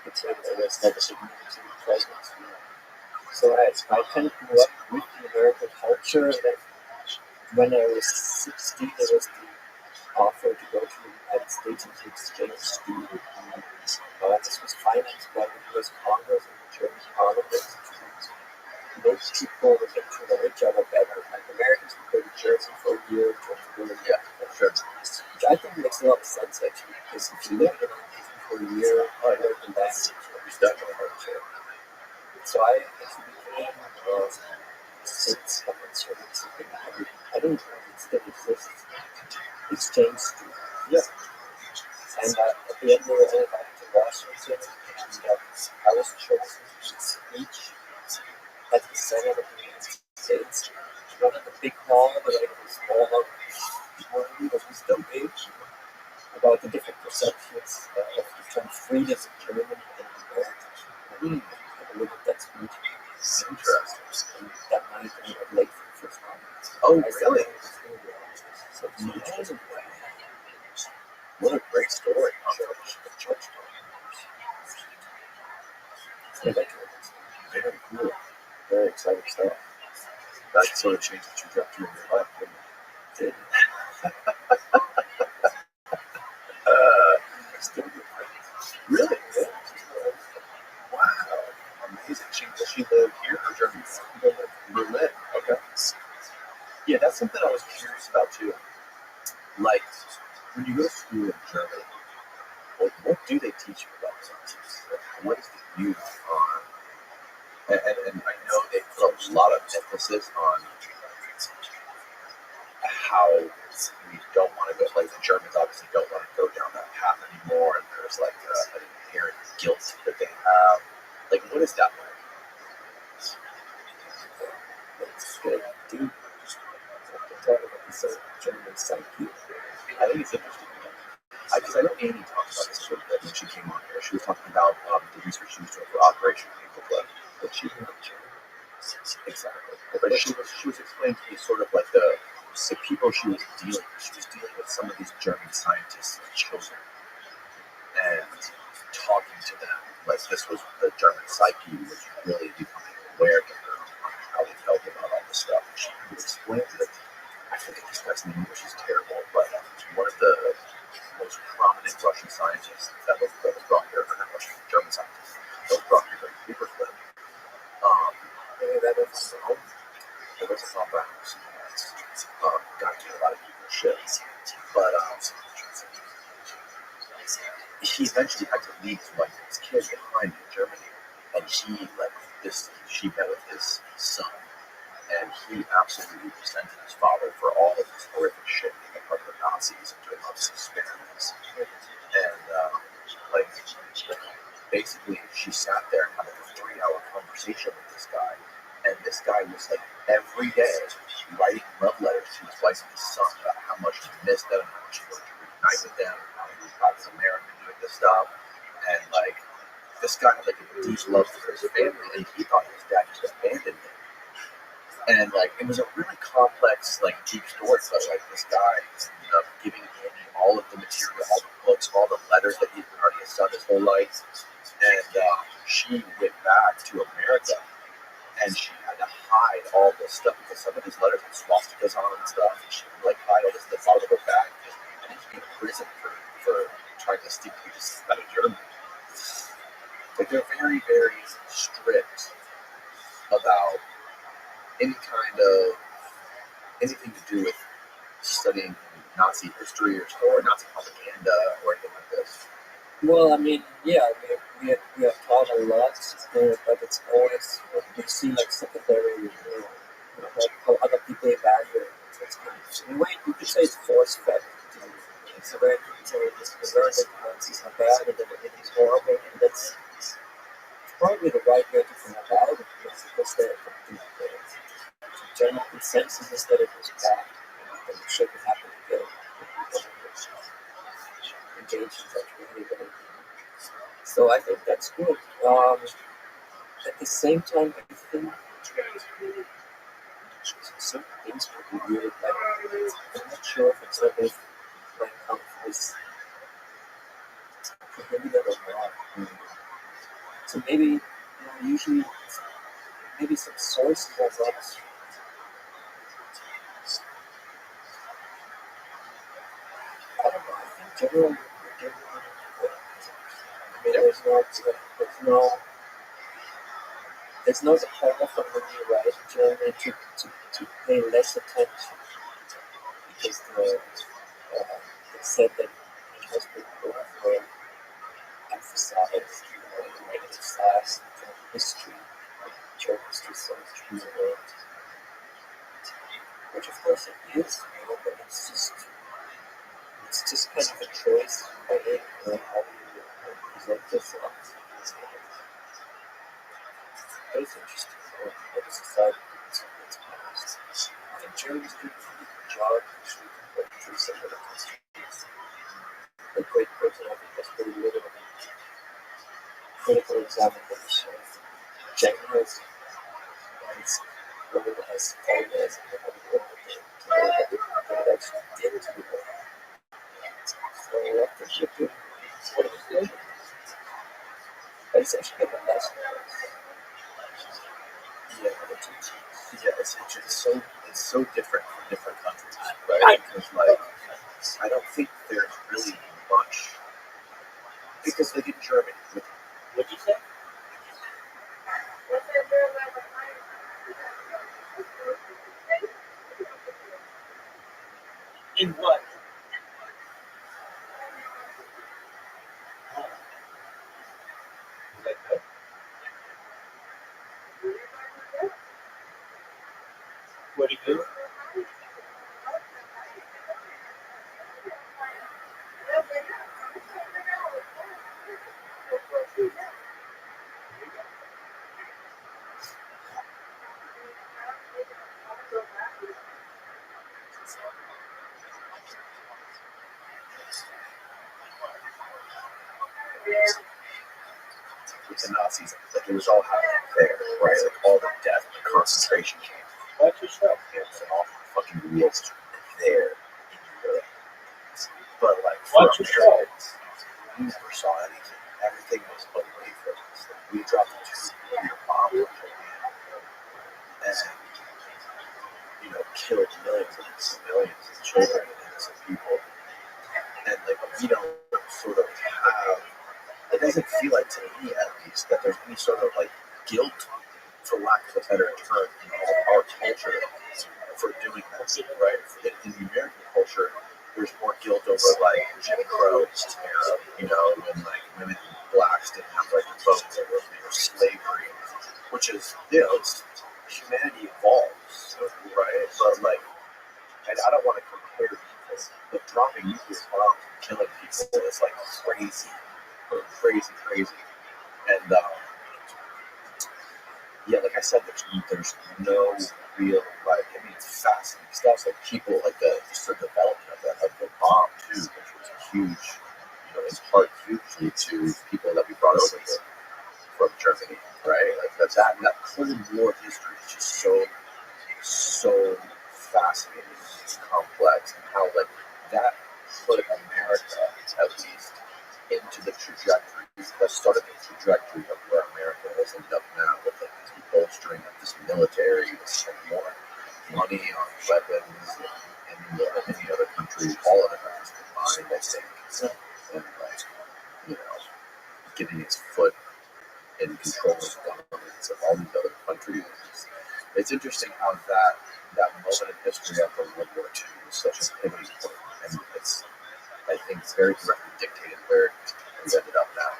could say there was like a significant presence. So I kind of grew up with the American culture. And then when I was 16, there was the offer to go to the United States and to exchange student. This was financed by the US Congress and the German Parliament. Most people would get to know each other better. Like Americans would go to Jersey for a year, Yeah, sure. which I think makes a lot of sense actually. Because if you live in a for a year, I learned the language, understand the culture. So I actually became since I'm not sure it's something I don't know if it still exists. Exchange student. Yeah. And at the end of the day, I went to Washington, and I was chosen to speak at the Senate of the United States. Not in the big hall, but like in a small hall, because we still big, about the different perceptions of the term freedom in Germany and America. I looked at that speech. Interesting. And that night I was late for the first time. Oh, really? So it's amazing. What a great story. The church told me. Very cool. Very exciting stuff. That sort of changed the trajectory of your life, didn't it? Really? Yeah. Wow. Amazing. Does she live here or Germany? Berlin. Okay. Yeah, that's something I was curious about too. Like, when you go to school in Germany, like, what do they teach you about science? Like, what is the view on And I know they put a lot of emphasis on how we don't want to go, like the Germans obviously don't want to go down that path anymore, and there's like an inherent guilt that they have. Like, what is that like? It's good. Dude, talk about the German psyche. I think it's interesting because I know Amy talked about this a little bit when she came on here. She was talking about the research she was doing for Operation Paperclip, but she exactly. But she was explaining to me sort of like the people she was dealing with. She was dealing with some of these German scientists and children and talking to them. Like, this was the German psyche was really becoming aware to her on how they felt about all this stuff. And she would explain that, I forget this guy's name, which is terrible, but one of the most prominent Russian scientists that was brought here, or not Russian, German scientists, that was brought here during Paperclip. That was home. It was a small house. Got to a lot of people shit. But he eventually had to leave like his kids behind in Germany, and she met with his son, and he absolutely resented his father for all of this horrific shit being a part of the Nazis and doing all these experiments. And like basically she sat there and had like a 3-hour conversation with this guy, and this guy was like every day writing love letters to his wife and his son about how much he missed them, how much he wanted to reunite with them, how he was proud as American doing this stuff. And like this guy had like a deep love for his family, and he thought his dad just abandoned him. And like it was a really complex, like deep story, but like this guy ended up giving Andy all of the material, all the books, all the letters that he'd been writing his son his whole life. And she went back to America, and she had to hide all this stuff because some of these letters had swastikas on and stuff. And she would like hide all this stuff out of her bag. And he'd be in prison for trying to steal pieces out of Germany. Like they're very, very strict about anything to do with studying Nazi history or Nazi propaganda or anything like this. Well, I mean, yeah, we have taught a lot, but it's always what we see like secondary, how other people evaluate it. In a way, you could say it's force fed. It's a very we learn that Nazis are bad and that it is horrible, and that's probably the right way to think about it because the general consensus is that it was bad and it shouldn't happen again. Engage in such behavior. So I think that's good. At the same time, I think certain things would be really better. I'm not sure if it's always like is prohibited or not. So maybe usually maybe some sources are not. I don't know. I think generally, I mean, there's no call from the new right Germany to pay less attention because it said that it has been emphasized the negative sides of history, German history, so much which of course it is, but it's just kind of a choice by it, how you present yourself. But it's interesting how the society gets past. I think Germany's doing a pretty good job actually compared to some other countries. Like Great Britain, I think has pretty little critical examination. Generals, it's really as failures and they have what it actually did to the world. So I think you're doing what it is. But it's actually a lesson. It's so different from different countries, right? Because like I don't think there's really much because like in Germany. What'd you say? In what? What do you? With the Nazis, like it was all happening there, right? Like all the death, the concentration camps, Watch yourself. and all the fucking wheels there in Europe. But like for Watch yourself. Americans, we never saw anything. Everything was away from us. Like, we dropped a 2 nuclear bomb on Japan and killed millions of civilians and children and innocent people. And like we don't sort of have. It doesn't feel like to me, at least, that there's any sort of like guilt, for lack of a better term, in our culture for doing that, right? In the American culture, there's more guilt over like Jim Crow's era, when like women and blacks didn't have the right to vote or slavery, which is, it's humanity evolves, right? But like, and I don't want to compare people, but dropping nuclear bombs and killing people is like crazy. Crazy. And like I said, there's no real it's fascinating stuff. Like people, like the development of the bomb too, which was huge, in part hugely to people that we brought over here from Germany, right? Like that Cold War history is just so fascinating, and complex, and how like that put America at least into the trajectory that started the trajectory of where America has ended up now, with like this bolstering of this military, this more money on weapons and any other country, all other countries combined, I think, and like getting its foot in controlling the governments of all these other countries. It's interesting how that moment in history after World War II was such a pivoting point, and it's, I think, very directly dictated where we ended up now.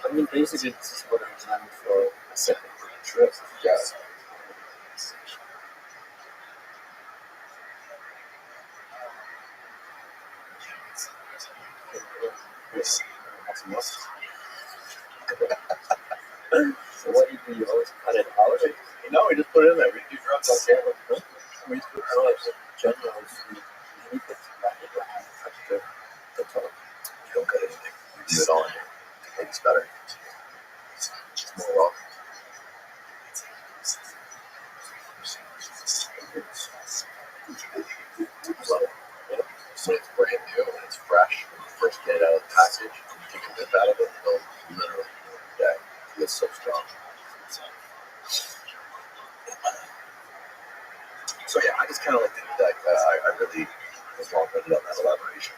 I mean, basically, this is what I'm planning for a second trip. Yeah. Yes. So what do you always cut it out? No, we just put it in there. We do drugs on camera. We just put it in there. Generally, you need to cut it out. The top. You don't cut anything. You do it all in here. I think it's better. It's more raw. Love it. Yeah. When it's brand new and it's fresh, when you first get it out of the package, and you take a whip out of it, it'll literally ruin your day. It's so strong. So yeah, I just kind of like think that I really was long-winded on that elaboration.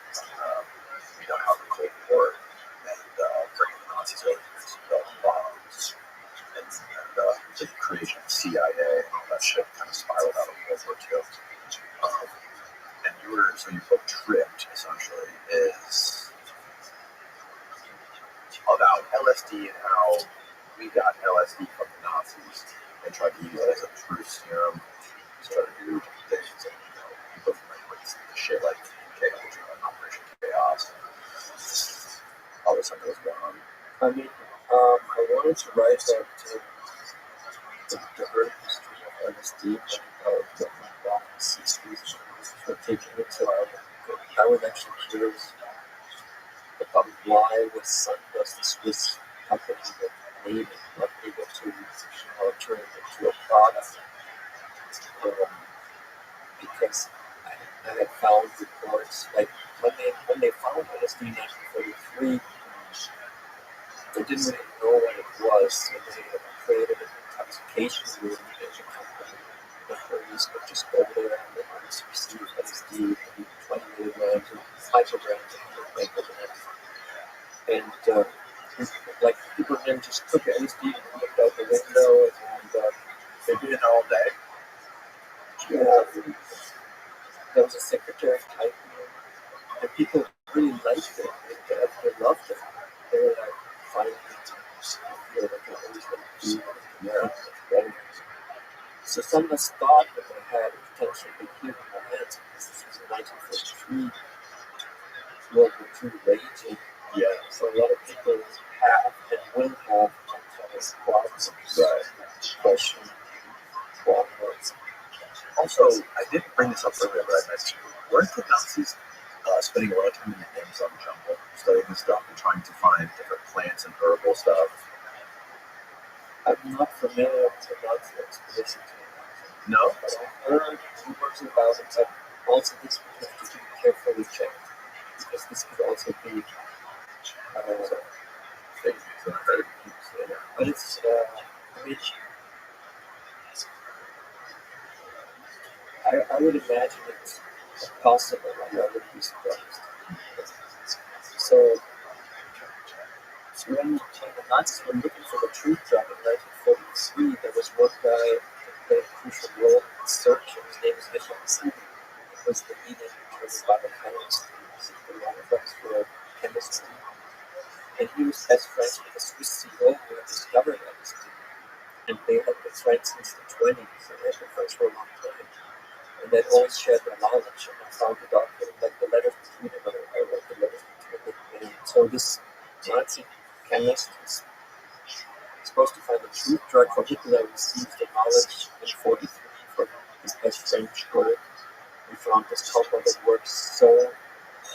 How the Cold War and bringing the Nazis over to develop bombs and the creation of the CIA and all that shit kind of spiraled out of World War II. And your book Tripped essentially is about LSD and how we got LSD from the Nazis and tried to use it as a truth serum. Started to do different things, and people from like the shit like Operation Chaos, all this stuff that was going on. I mean, I wanted to write about the early history of LSD, but back in the 60s, for taking it to I was actually curious about why was the Swiss company that made it not able to turn it into a product. Because I had found reports, like when they found LSD in 1943, they didn't really know what it was, so they created an intoxication room in the company. The employees could just go there and they would receive LSD, maybe 20 milligrams or micrograms of overnight. And like people then just took LSD and looked out the window, and They did it all day. There was a secretary Taik, and people really liked it. They loved it. They were like, finally, feel like I always want to do it. So some of us thought that they had a potential big hit in their hands because this was in 1943, World War II raging. Yeah. So a lot of people have and will have mental problems. Right. Depression, problems. Also, I didn't bring this up earlier, but I missed you. Weren't the Nazis spending a lot of time in the Amazon jungle studying this stuff and trying to find different plants and herbal stuff? I'm not familiar with the Nazi expedition. No? But I've heard rumors about it, but also this would have to be carefully checked. Because this could also be Fake news, I've heard. yeah. But it's, I mean, I would imagine it's possible, like I wouldn't be surprised. So when the Nazis were looking for the truth drug in 1943, there was one guy who played a crucial role in the search, and his name was Michael Zubin. He was the leading German biochemist. A lot of us were chemistry. And he was best friends with a Swiss CEO who had discovered LSD. And they had been friends since the 20s, so they had been friends for a long time. And they'd always shared their knowledge, and I found the document, like the letters between them, I wrote the letters between them. And so this Nazi chemist is supposed to find the truth drug for Hitler, received the knowledge in 43 from his best friend Scholl. We found this compound that works so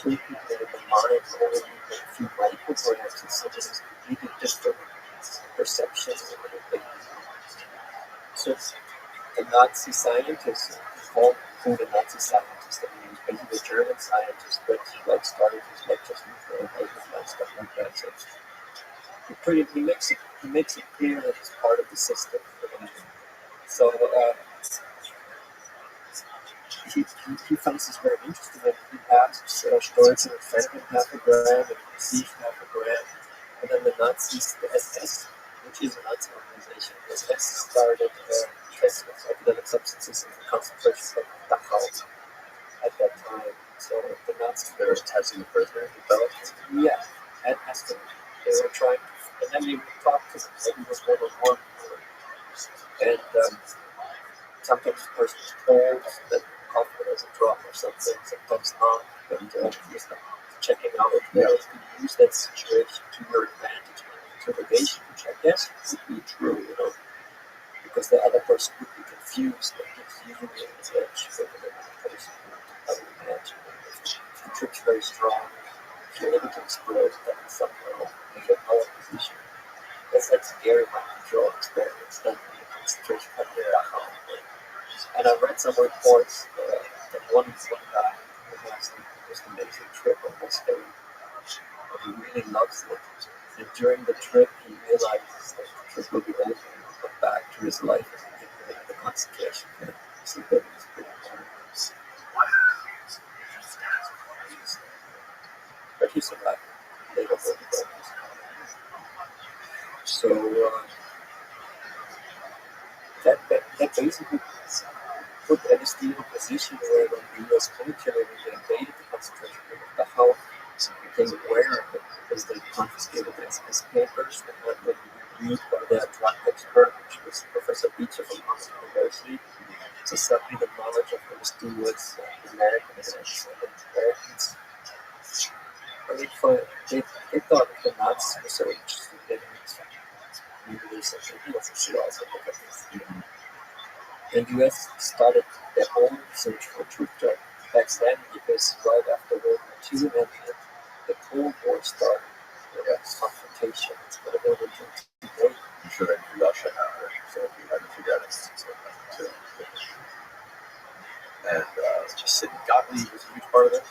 frequently in the mind, only a few micrograms, and something is completely different perceptions and everything. So the Nazi scientist, called the Nazi scientist, I mean, he was basically a German scientist, but he like started his lectures with and stuff like that. So he makes it clear that he's part of the system. So he finds this very interesting, and he asks Storch to send him half a gram, and he receives half a gram. And then the Nazis, the SS, which is a Nazi organization, the SS started testing psychedelic substances in the concentration camp of Dachau at that time. So the Nazis, They were testing the prisoners with those? yeah, and Aston, they were trying, and then we would talk to them, like it was one-on-one. And sometimes the person is told that coffee has a drop or something, sometimes not, but just checking out if you can use that situation to your advantage in interrogation, which I guess would be true, because the other person would be confused, but gives you the edge over the other person. I would imagine if the trick's very strong, if you're able to exploit that somehow in your power position. That's like scary mind control experiments done in the concentration camp in Dachau. And I've read some reports that one guy who has the most amazing trip on this day, and he really loves it. And during the trip, he realizes that the trip will be over and he'll come back to his life as a victim in the concentration camp. So that was pretty cool. But he survived. They don't know the doctors. So that basically put LSD in a position where when the US military, when they invaded the concentration camp of Dachau, became aware of it because they confiscated the SS papers that had been reviewed by their drug expert, which was Professor Beecher from Harvard University. So suddenly the knowledge of LSD was American and Americans. I mean, they thought that the Nazis were so interested in it, maybe there's something else we should also look at this. And the US started their own search for truth drug back then, because right after World War II and the Cold War started, there was confrontation. But it wasn't until today. I'm sure that Russia had it, so we had to figure out anything like that too. And just Sidney Gottlieb was a huge part of it.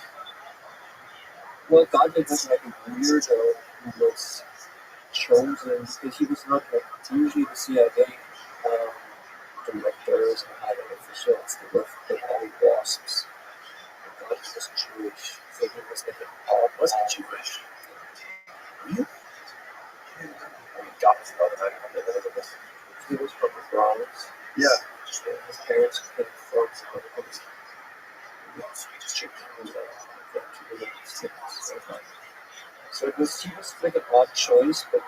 Well, Gottlieb was like a weirdo who was chosen because he was not like usually the CIA directors and high-level officials. They all wasps. And Gottlieb was Jewish, so he was like an odd. Wasn't Jewish. Really? I mean, Gottlieb's another night. He was from the Bronx. Yeah. And his parents came from so he was like an odd choice, but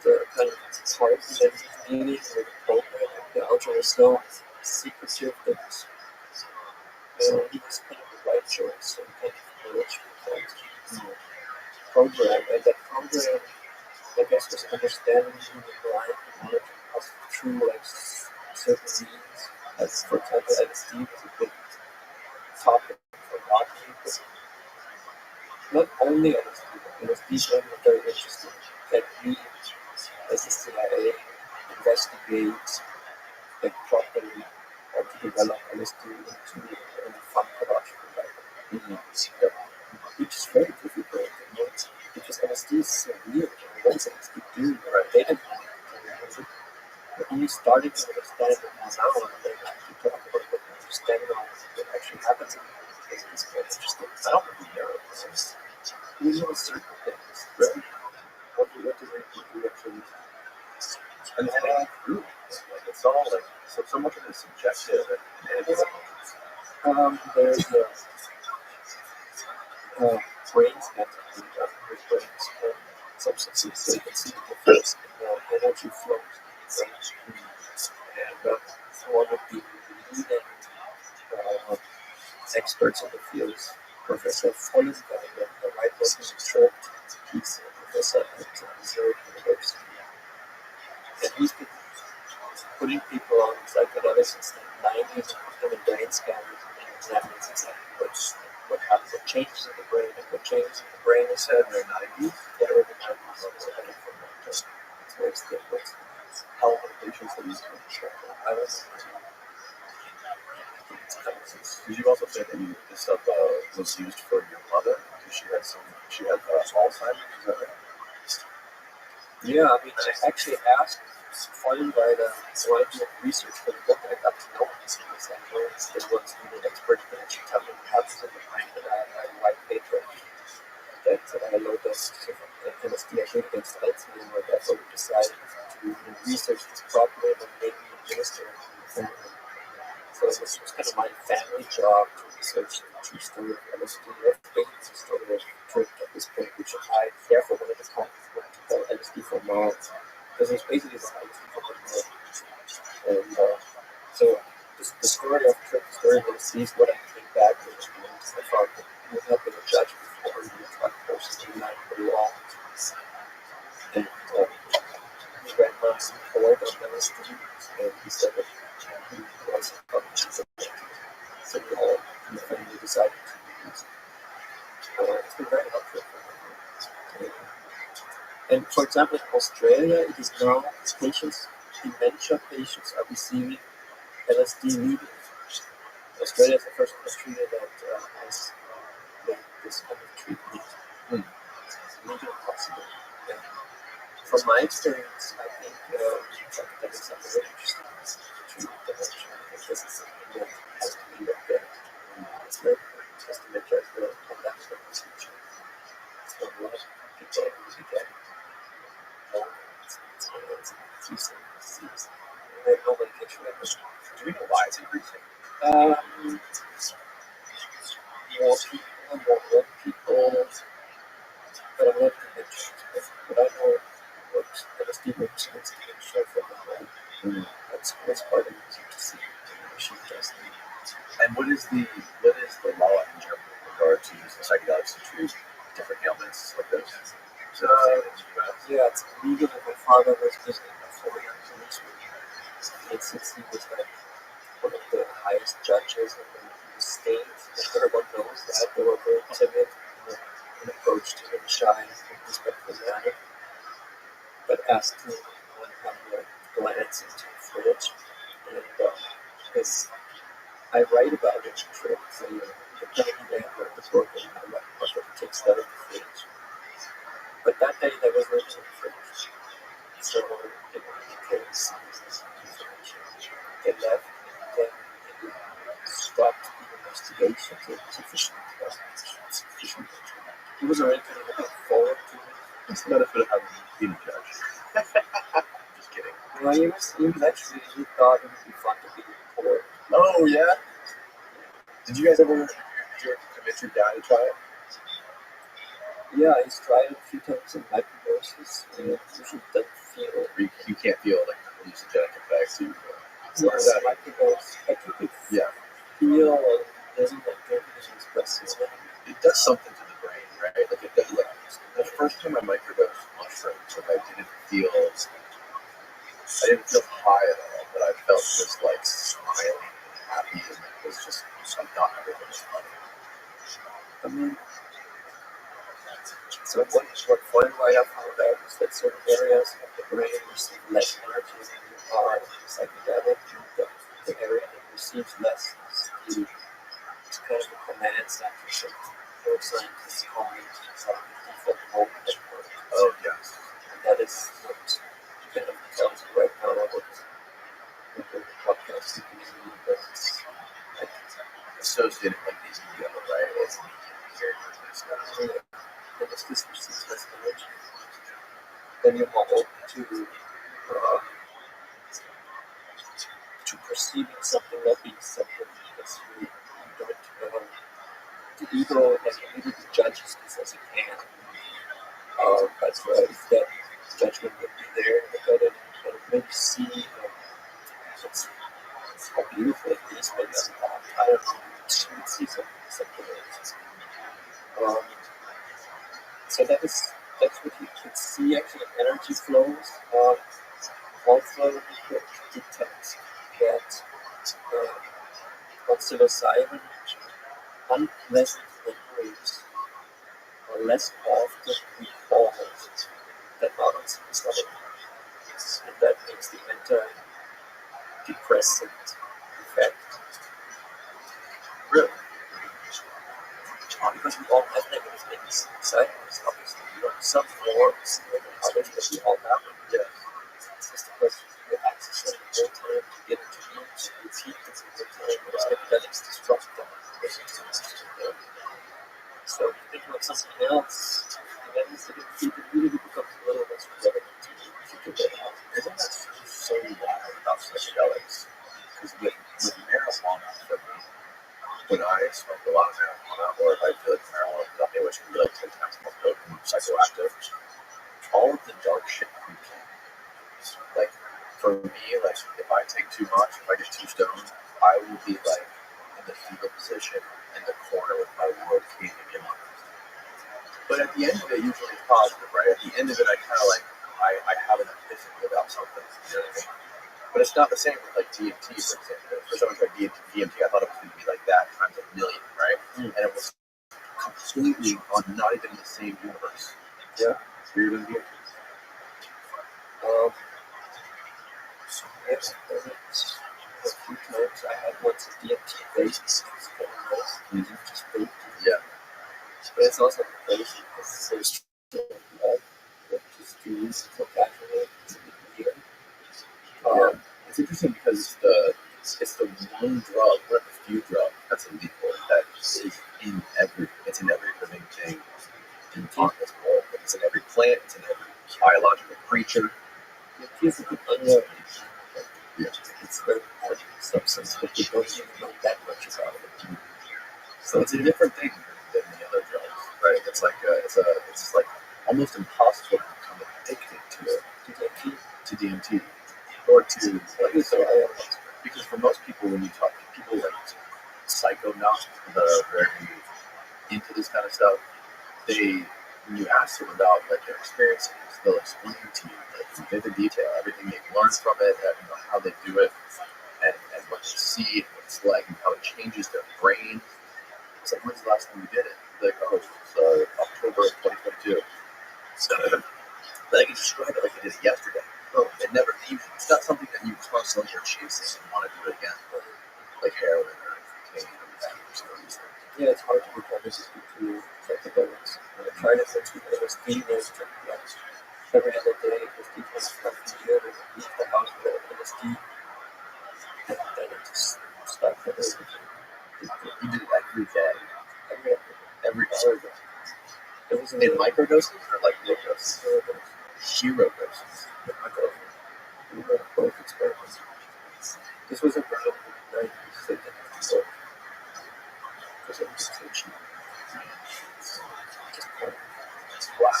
the kind of part that he's meeting with the program, the soldier was so secretive that he was kind of the right choice and kind of military program, and that program, I guess, was understanding human life and order to pass through like certain means. As for example, LSD was a big topic for a lot of people. Not only LSD, but LSD is a very interesting technique as the CIA investigates like properly or to develop LSD into a pharmacological level. Which is very difficult, you know, because LSD is so weird. What does LSD do? They didn't know. We're only starting to understand it now, and then to talk about what we understand now, what actually happens. It's very interesting. I don't really know. We know certain things, right? What do they actually? And how they prove it? Like it's all like so much of it is subjective, and there's brain scans that we done with brains substances, so you can see the difference in energy flows in the brain. And one of the leading experts in the field is Professor Follenberg, the right person in church. He's a professor at Missouri University. And he's been putting people on psychedelics since the 90s and putting them in brain scanners and examining exactly what happens, what changes in the brain, and what changes in the brain is in the 90s. Yeah, early 90s. That's where it's different. How many patients have you seen? I don't know. Did you also say that this stuff was used for your mother because she had Alzheimer's? Is that right? Yeah, I mean, I actually asked Follenberg why do research for the book, and I got to know him because I know there was an expert that actually tell me what happens in the brain that I white paper that I low dose LSD against Alzheimer's. Therefore, we decided to research this properly and maybe administer it. So it was kind of my family job to research the true story of LSD. Everything's a story of truth at this point, which I therefore wanted to call LSD for mom. Because it's basically the LSD for my mom. And so the story of truth, the story of LSD is what I came back with. I thought you have been a judge before, you have tried person in the law. And he ran on some court on LSD, and he said that he was so we all in the family decided to use it. It's been very helpful for me. And for example, in Australia, it is now patients, dementia patients are receiving LSD legally. Australia is the first country that has made this kind of treatment legal possible. And from my experience, I think that is something very interesting to treat dementia. Because this is something that has to be looked at. It's very important just to make sure that conductor of the future. So a lot of people are using that. It's using disease. They have no medication right now. Do we know why it's increasing? More people, more old people, but I'm not convinced. But I know what LSD represents dementia for the brain. That's part of it to see. And what is the law in Germany with regard to using psychedelics to treat different ailments like this? Yeah, it's legal, and my father was visiting for 4 years in this week. And since he was like one of the highest judges in the state, and everyone knows that, they were very timid and approached him shy and respectful manner, but asked him to have a glance into the fridge. And because I write about it in trips, and the day they wrote the book, and I write about what it takes out of the fridge. But that day there was no fridge. So they became serious information. They left, and then they stopped the investigation to sufficient. He was already kind of looking forward to it. It's the benefit of having been a judge. Just kidding. Well, he thought it would be fun to be in court. Oh, yeah? Did you guys ever convince your dad to try it? Yeah, he's tried it a few times in microdoses, and it usually doesn't feel. You can't feel like hallucinogenic effects. So it's a microdose, but you could Yeah, feel or doesn't like drinking espresso. it does something to the brain, right? Like it does. Like the first time I microdosed mushrooms, like I didn't feel high at all, but I felt just like smiling and happy, and it was just I thought everything was funny. I mean, so what point I have found out is that certain areas of the brain receive less energy than you are psychedelic, and the area that receives less is it's kind of a command center. So neuroscientists call it default mode network. Oh yes, And that is what kind of tells you right now what the podcast is doing, but it's like associated like these together, right? It's and as this receives less energy, then you're more open uh, to perceiving something not being something because you don't the ego has immediately judges this as a can. But if that judgment would be there, look at it and kind of maybe see it's how beautiful it is, but it's kind of you would see something else. So that's what you can see actually in energy flows. Also, you could detect that on psilocybin, unpleasant memories are less often recalled than not on psilocybin. And that makes the antidepressant effect. really. Because we all have negative things inside us, obviously. Some more than others, but we all have them. Yeah. It's just a question of you access it all the time to get into dreams, to repeat this all the time, because psychedelics disrupt them. So if you think about something else, and then it really becomes a little less relevant to you if you get that out. Isn't that so wild about psychedelics? Because with marijuana, for me, when I smoke a lot of marijuana, or if I feel like marijuana is nothing, which can be like 10 times more potent and psychoactive, all of the dark shit creeps in. Like, for me, like, if I take too much, if I get too stoned, I will be like in the fetal position in the corner with my world caving in. But at the end of it, usually it's positive, right? At the end of it, I kind of like, I have an epiphany about something, you know what I mean? But it's not the same with like DMT, for example. For someone like DMT, I thought it was going to be like that times a million, right? And it was completely not even in the same universe. Yeah. Weird and DMT. Yes, a few times I had once a DMT base, it's kind of nice. Just baked. Yeah. But it's also crazy because there's just to use it for casually, it's a bit weird. It's interesting because it's the one drug, one of the few drugs that's illegal that is in every living thing on this world. It's in every plant, it's in every biological creature. It feels a bit unknown. Yeah. It's a very important substance, but you don't even know that much about it. So it's a different thing than the other drugs, right? It's like it's like almost impossible to become addicted to DMT or to like because for most people when you talk to people like psychonauts that are very into this kind of stuff, when you ask them about like their experiences, they'll explain to you like in vivid detail everything they've learned from it, and how they do it, and what they see, what it's like, and how it changes their brain. It's like, when's the last time you did it? Like, oh, it's October of 2022. So, but I can describe it like I did it yesterday. Oh, it never leaves you. It's not something that you constantly are chasing and want to do it again, like heroin or cocaine or some of these things. Yeah, it's hard to become addicted to psychedelics. I tried it since we were LSD was like every other day, 50 plus times a year, and leave the house with LSD, and then it just stuck with everything. You did it every day, every Every day. It was in microdoses or like low doses? Hero doses. with my girlfriend. We were both experiments. This was around the 90s, so it didn't work. Because it was so cheap. Wow.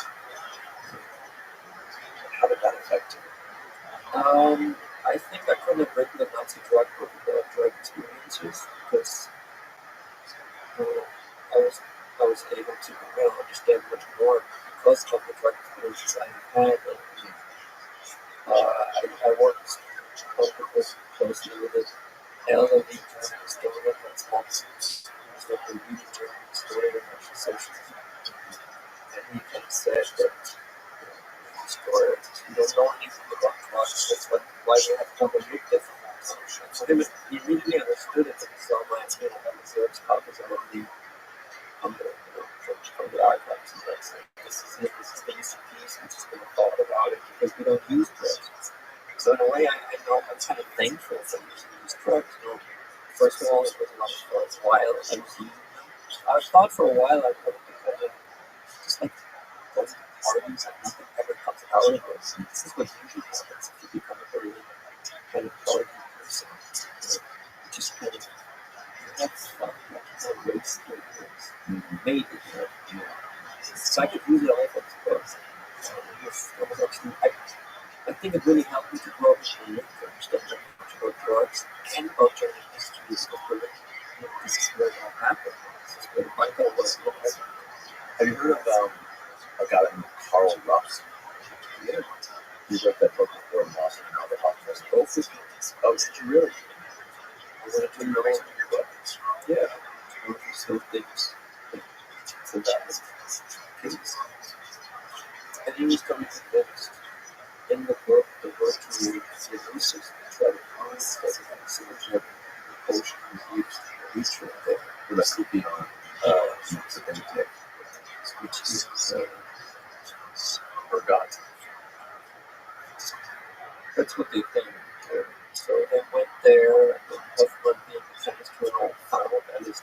How did that affect you? I think I could have written the Nazi elderly German historian that's Moxons, who's like a leading German historian of social media. And he kind of said that historians, we don't know anything about drugs, that's why we have to look different. And for him, he immediately understood it when he saw my research copies of the from the archives and that's like, this is it, this is the ECPs, we just never thought about it because we don't use drugs. So in a way, I know I'm kind of thankful for using these drugs. First of all, it was not for a while I was using them. I thought for a while I would become just like going to parties and nothing ever comes out of this. And this is what usually happens if you become a very kind of party person. You just kind of have fun, you kind of waste your years. Maybe, So I could use it all for this I think it really helped me to grow up in the to understand that much about drugs and about German history. This is where it all happened. This is where the Bible was. Have you heard of a guy named Karl Rups? Yeah. He wrote that book before and lost it and now the podcast. Oh, did you really? I wanted to know your book. Yeah. So things. So that was things. And he was coming to this. In the book, the word to read is the research try to find that so much of the potion was used to reach right there. The recipe on Taik, Which is forgot. that's what they think. So they went there, and Huffman being a chemist who had found LSD,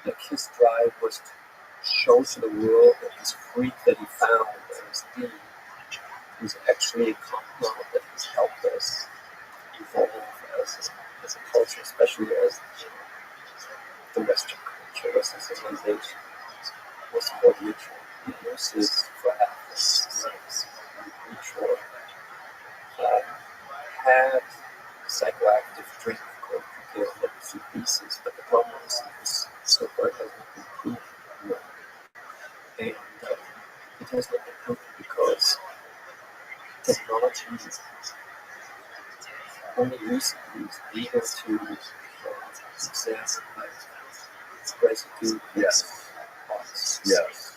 like his drive was to show to the world that this freak that he found, LSD, was actually a compound that has helped us evolve as a culture, especially as the Western culture, Western civilization was more ritual. The uses for athletes, ritual, had psychoactive drink called cocaine pieces, but the problem is this so far has not been proven. And it has not been proven because technology is only recently able to examine residue. Yes. Box. Yes.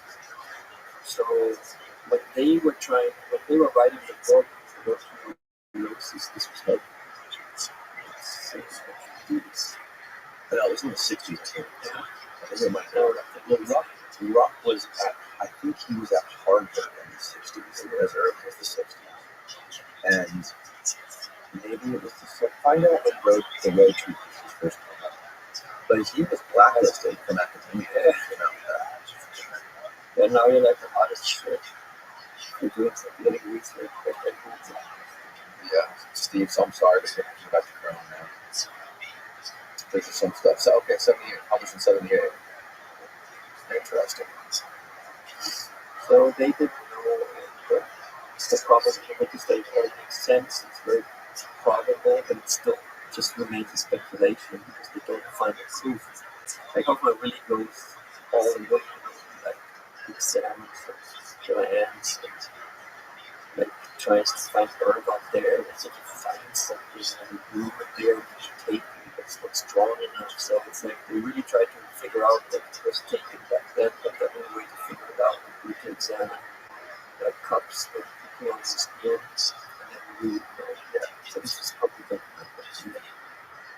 So when they were writing the book, this was like No, it was in the 60s, I think. yeah. I think it might have been. Rupp was at, I think he was at Harvard in the 60s, as early as the 60s. And maybe it was the find out when the road to his first came out. But he was blacklisted from academia. And now you're like the hottest shit. You're doing something like research. Yeah, Steve, so I'm sorry, but you're back to Chrome now. There's just some stuff. So, okay, 78, published in 78. Interesting. So they didn't know, and the problem with the study part makes sense. It's very probable, but it still just remains a speculation because they don't find the proof. Like Hoffman really goes all in with like examines and glands and like tries to find herb out there, and so he finds something and he glue it there and tape that's not strong enough. So it's like they really try to figure out that it was taken back then, but the only way to figure it out would be to examine the cups with people on the skins and then really know. Yeah. So this is probably the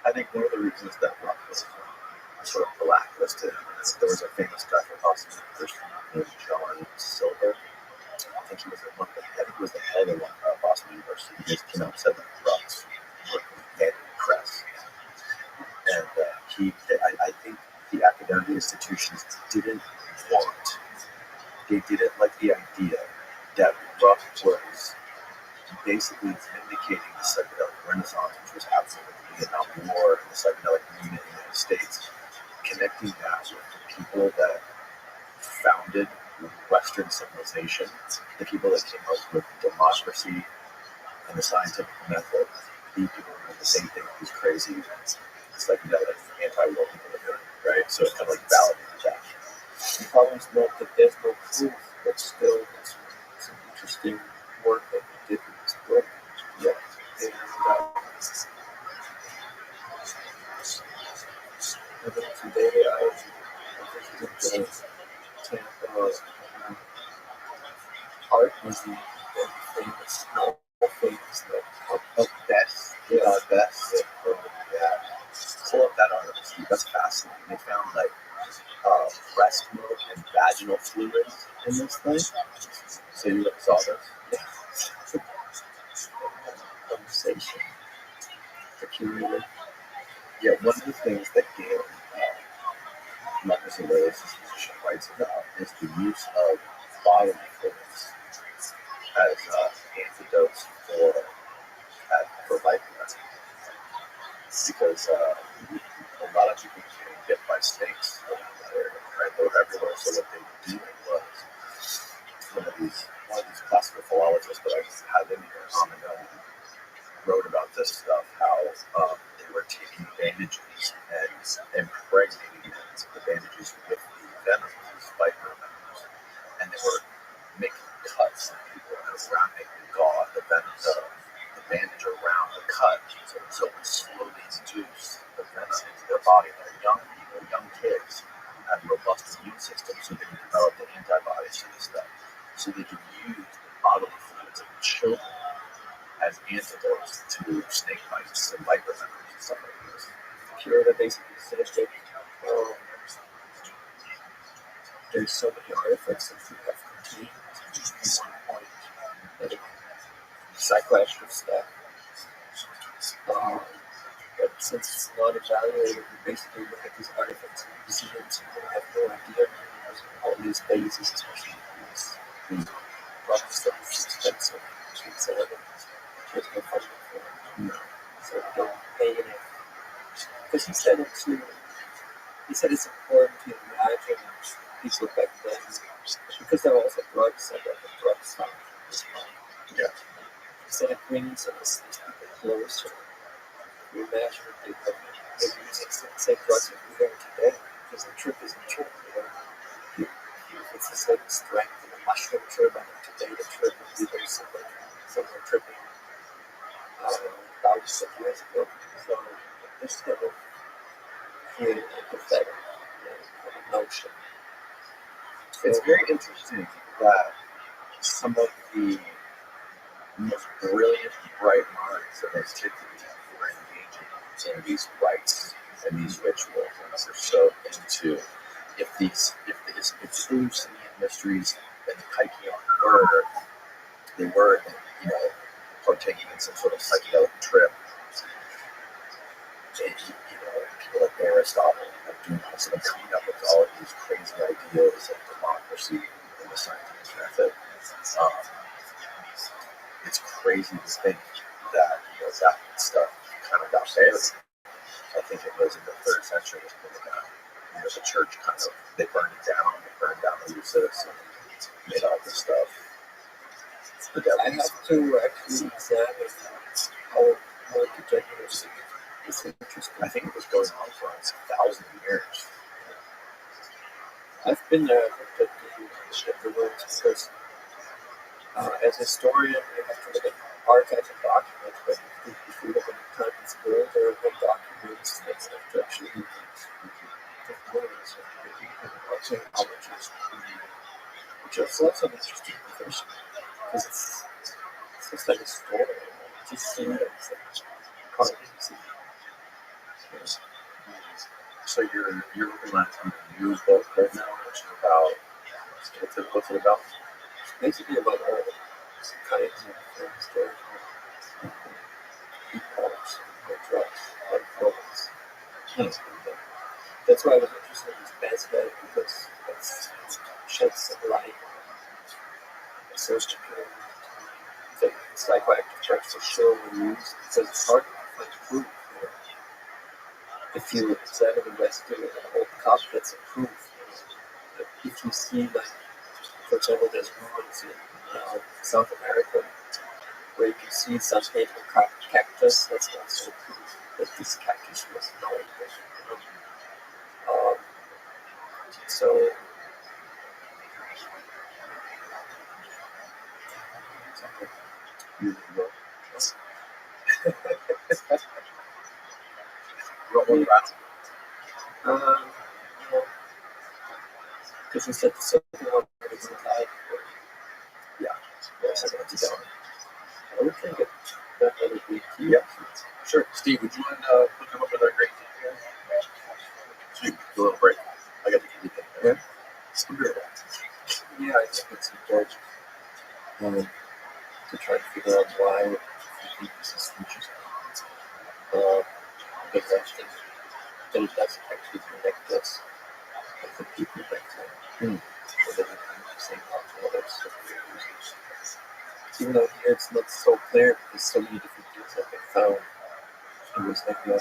I think one of the reasons that Rupp was sort of blacklisted is there was a famous guy from Boston University named John Silver. I think he was the head of Boston University. He just came out and said that Rupp's work was dead in the press. And I think the academic institutions didn't like the idea that Rupp was basically vindicating the psychedelic renaissance, which was absolutely the Vietnam War and the psychedelic movement in the United States, connecting that with the people that founded Western civilization, the people that came up with democracy and the scientific method. These people were doing the same thing. It was crazy. Psychedelic, anti-war people are doing, right? So it kind of like validated that. the problem is not that there's no proof, but still it's some interesting work that we did in this book. Yeah. And living today, I visited the Tampa art museum, very famous, not famous, but Oh, Bess. yeah, Bess. yeah. Yeah. Pull up that article, Steve. That's fascinating. They found like breast milk and vaginal fluids in this thing. So you saw this? Conversation, the curator. Yeah, one of the things that Gail, Marcus Aurelius' physician, writes about is the use of bodily fluids as antidotes for life threats. Because a lot of people getting bit by snakes around that area, right? They were everywhere. So what they were doing was one of these classical philologists that I have in here, Amidon, wrote about this stuff, how they were taking bandages and impregnating the bandages with the venom, these viper venoms, and they were making cuts on people and wrapping the bandage around the cut, so it would slowly induce the venom into their body. They're young people, young kids, have robust immune systems, so they can develop the antibodies to this stuff, so they can use the bodily fluids of children as antidotes to snake bites and viper venoms and stuff like this. The curator basically says that there's so many artifacts that you have contained at one point, like psychoactive stuff. But since it's not evaluated, we basically look at these artifacts in museums and we have no idea all these bases, especially these products that are expensive, etc. There's no funding for it. So we don't pay it. Because he said it's important to imagine people back then, because there were also drugs and drugs found. Yeah. He said it brings us these people closer. We imagine that they were maybe using the same drugs that we are today, because the trip is a trip. It's the same strength in the mushroom trip, and today the trip would be very similar. Someone tripping thousands of years ago. So this kind of created a pathetic notion. It's very interesting that some of the most brilliant, bright minds of antiquity were engaging in these rites and these rituals, and they're so into if the Eleusinian mysteries and the Paikion they were, partaking in some sort of psychedelic trip. And, people like Aristotle and Dumas have been coming up with all of these crazy ideas of democracy and the scientific method. It's crazy to think that that stuff kind of got buried. I think it was in the 3rd century when the church they burned it down. They burned down the Lucis and made all this stuff. But I have to actually examine how degeneracy is interesting. I think it was going on for 1,000 years. I've been there, I've looked at the works, because as a historian, you have to look at archives and documents, but if you look at the time it's built, there are no documents that have to actually be words or technologies, which has lots of interesting information, because it's just like a story. You just see it as a carvings. So you're looking at a new book right now, which is about what's it about? It's basically about all kinds of things that epochs, drugs, and products. That's why I was interested in this basket, because it sheds some light on search that psychoactive drugs for sure were used, because it's hard to find proof. If you examine the residue in an old cup, that's a proof. If you see, like, for example, there's ruins in South America where you can see some native cactus, that's also proof that this cactus was known. So You want one rattle? Yeah, because you said the second one is in Taik. Yeah, so that's down. I would think it definitely be key. Yeah. Sure. Steve, would you mind looking up another great thing here? Sweet. A little break. I got to give you that. Yeah. Scooter. Yeah, I think it's important to try to figure out why we think this is interesting. Because I think that it does actually connect us with the people back then. So that we can say out to others. Even though here it's not so clear because so many different things have been found. It was like the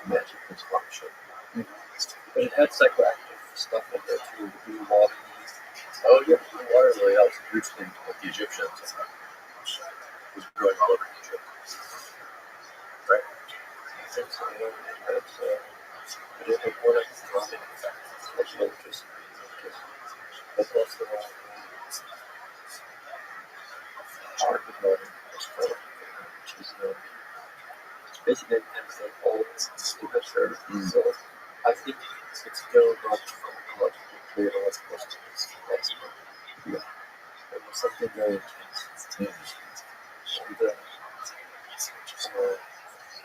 magic construction. But it had psychoactive stuff in there too, the blue water. Oh, yeah, the water lily, that was a huge thing with the Egyptians. It was growing all over Egypt. Right? I think so, yeah. But it had more like a calming effect. Like lotus. But also hard with water. Which is basically an empty old signature. So I think it's still not pharmacologically clear what's supposed to be expressed. Yeah. It was something very intense.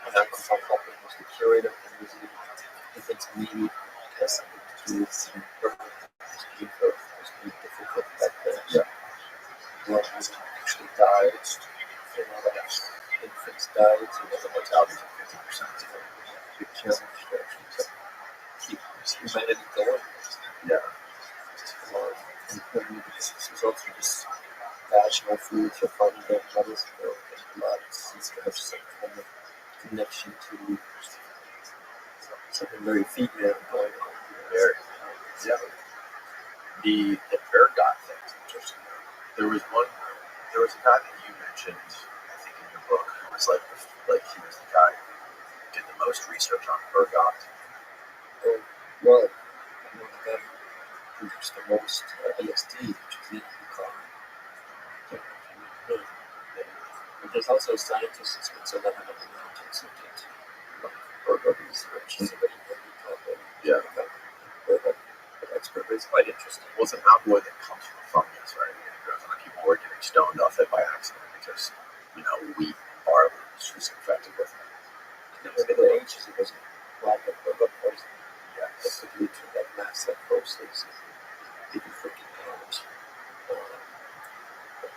And I'm talking was the curator of the museum. I think maybe it has something to do with the being difficult back then. Yeah. When actually died, infants died, so the mortality was 50%. Big challenge to actually keep humanity going. Yeah. And this was also just rational foods for finding their mothers milk and blood seems to have some kind of connection to something very female going on there. Yeah. The ergot thing is interesting. There was a guy that you mentioned, I think in your book, who was like he was the guy who did the most research on ergot. Well, I know the guy who used the most LSD, which is in the and there's also scientists in Switzerland and in the mountains who did ergot research. Yeah. Ergot expert, but it's quite interesting. Well, it's an alkaloid that comes from fungus, right? And people were getting stoned off it by accident because, wheat, barley was just infected with it. In the Middle Ages, it was like a ergot poison. Yeah. That could lead to that mass psychosis. People freaking out.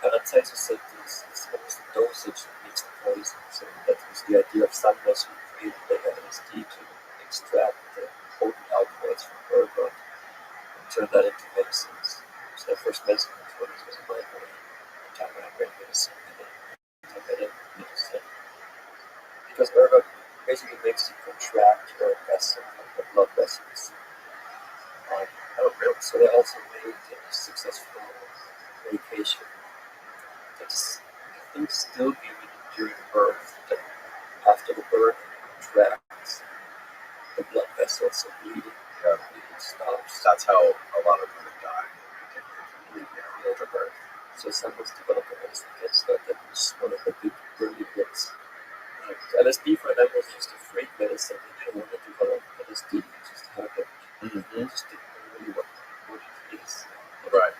Parasites said this was the dosage that makes the poison. So that was the idea of Sanders who created the LSD to extract the potent alkaloids from ergot and turn that into medicines. So the first medicine was a migraine, anti-migraine medicine, and then anti-headache medicine. Because ergot basically makes you contract your vessel, the blood vessels. So they also made a successful medication that's, I think, still given during birth. That after the birth contracts the blood vessels, so bleeding stops. That's how a lot of women die, particularly after birth. So someone's developed a medicine against that. That was one of the big early hits. LSD for them was just a free medicine. They didn't want to develop LSD. It just happened. They just didn't know really what it is. Right.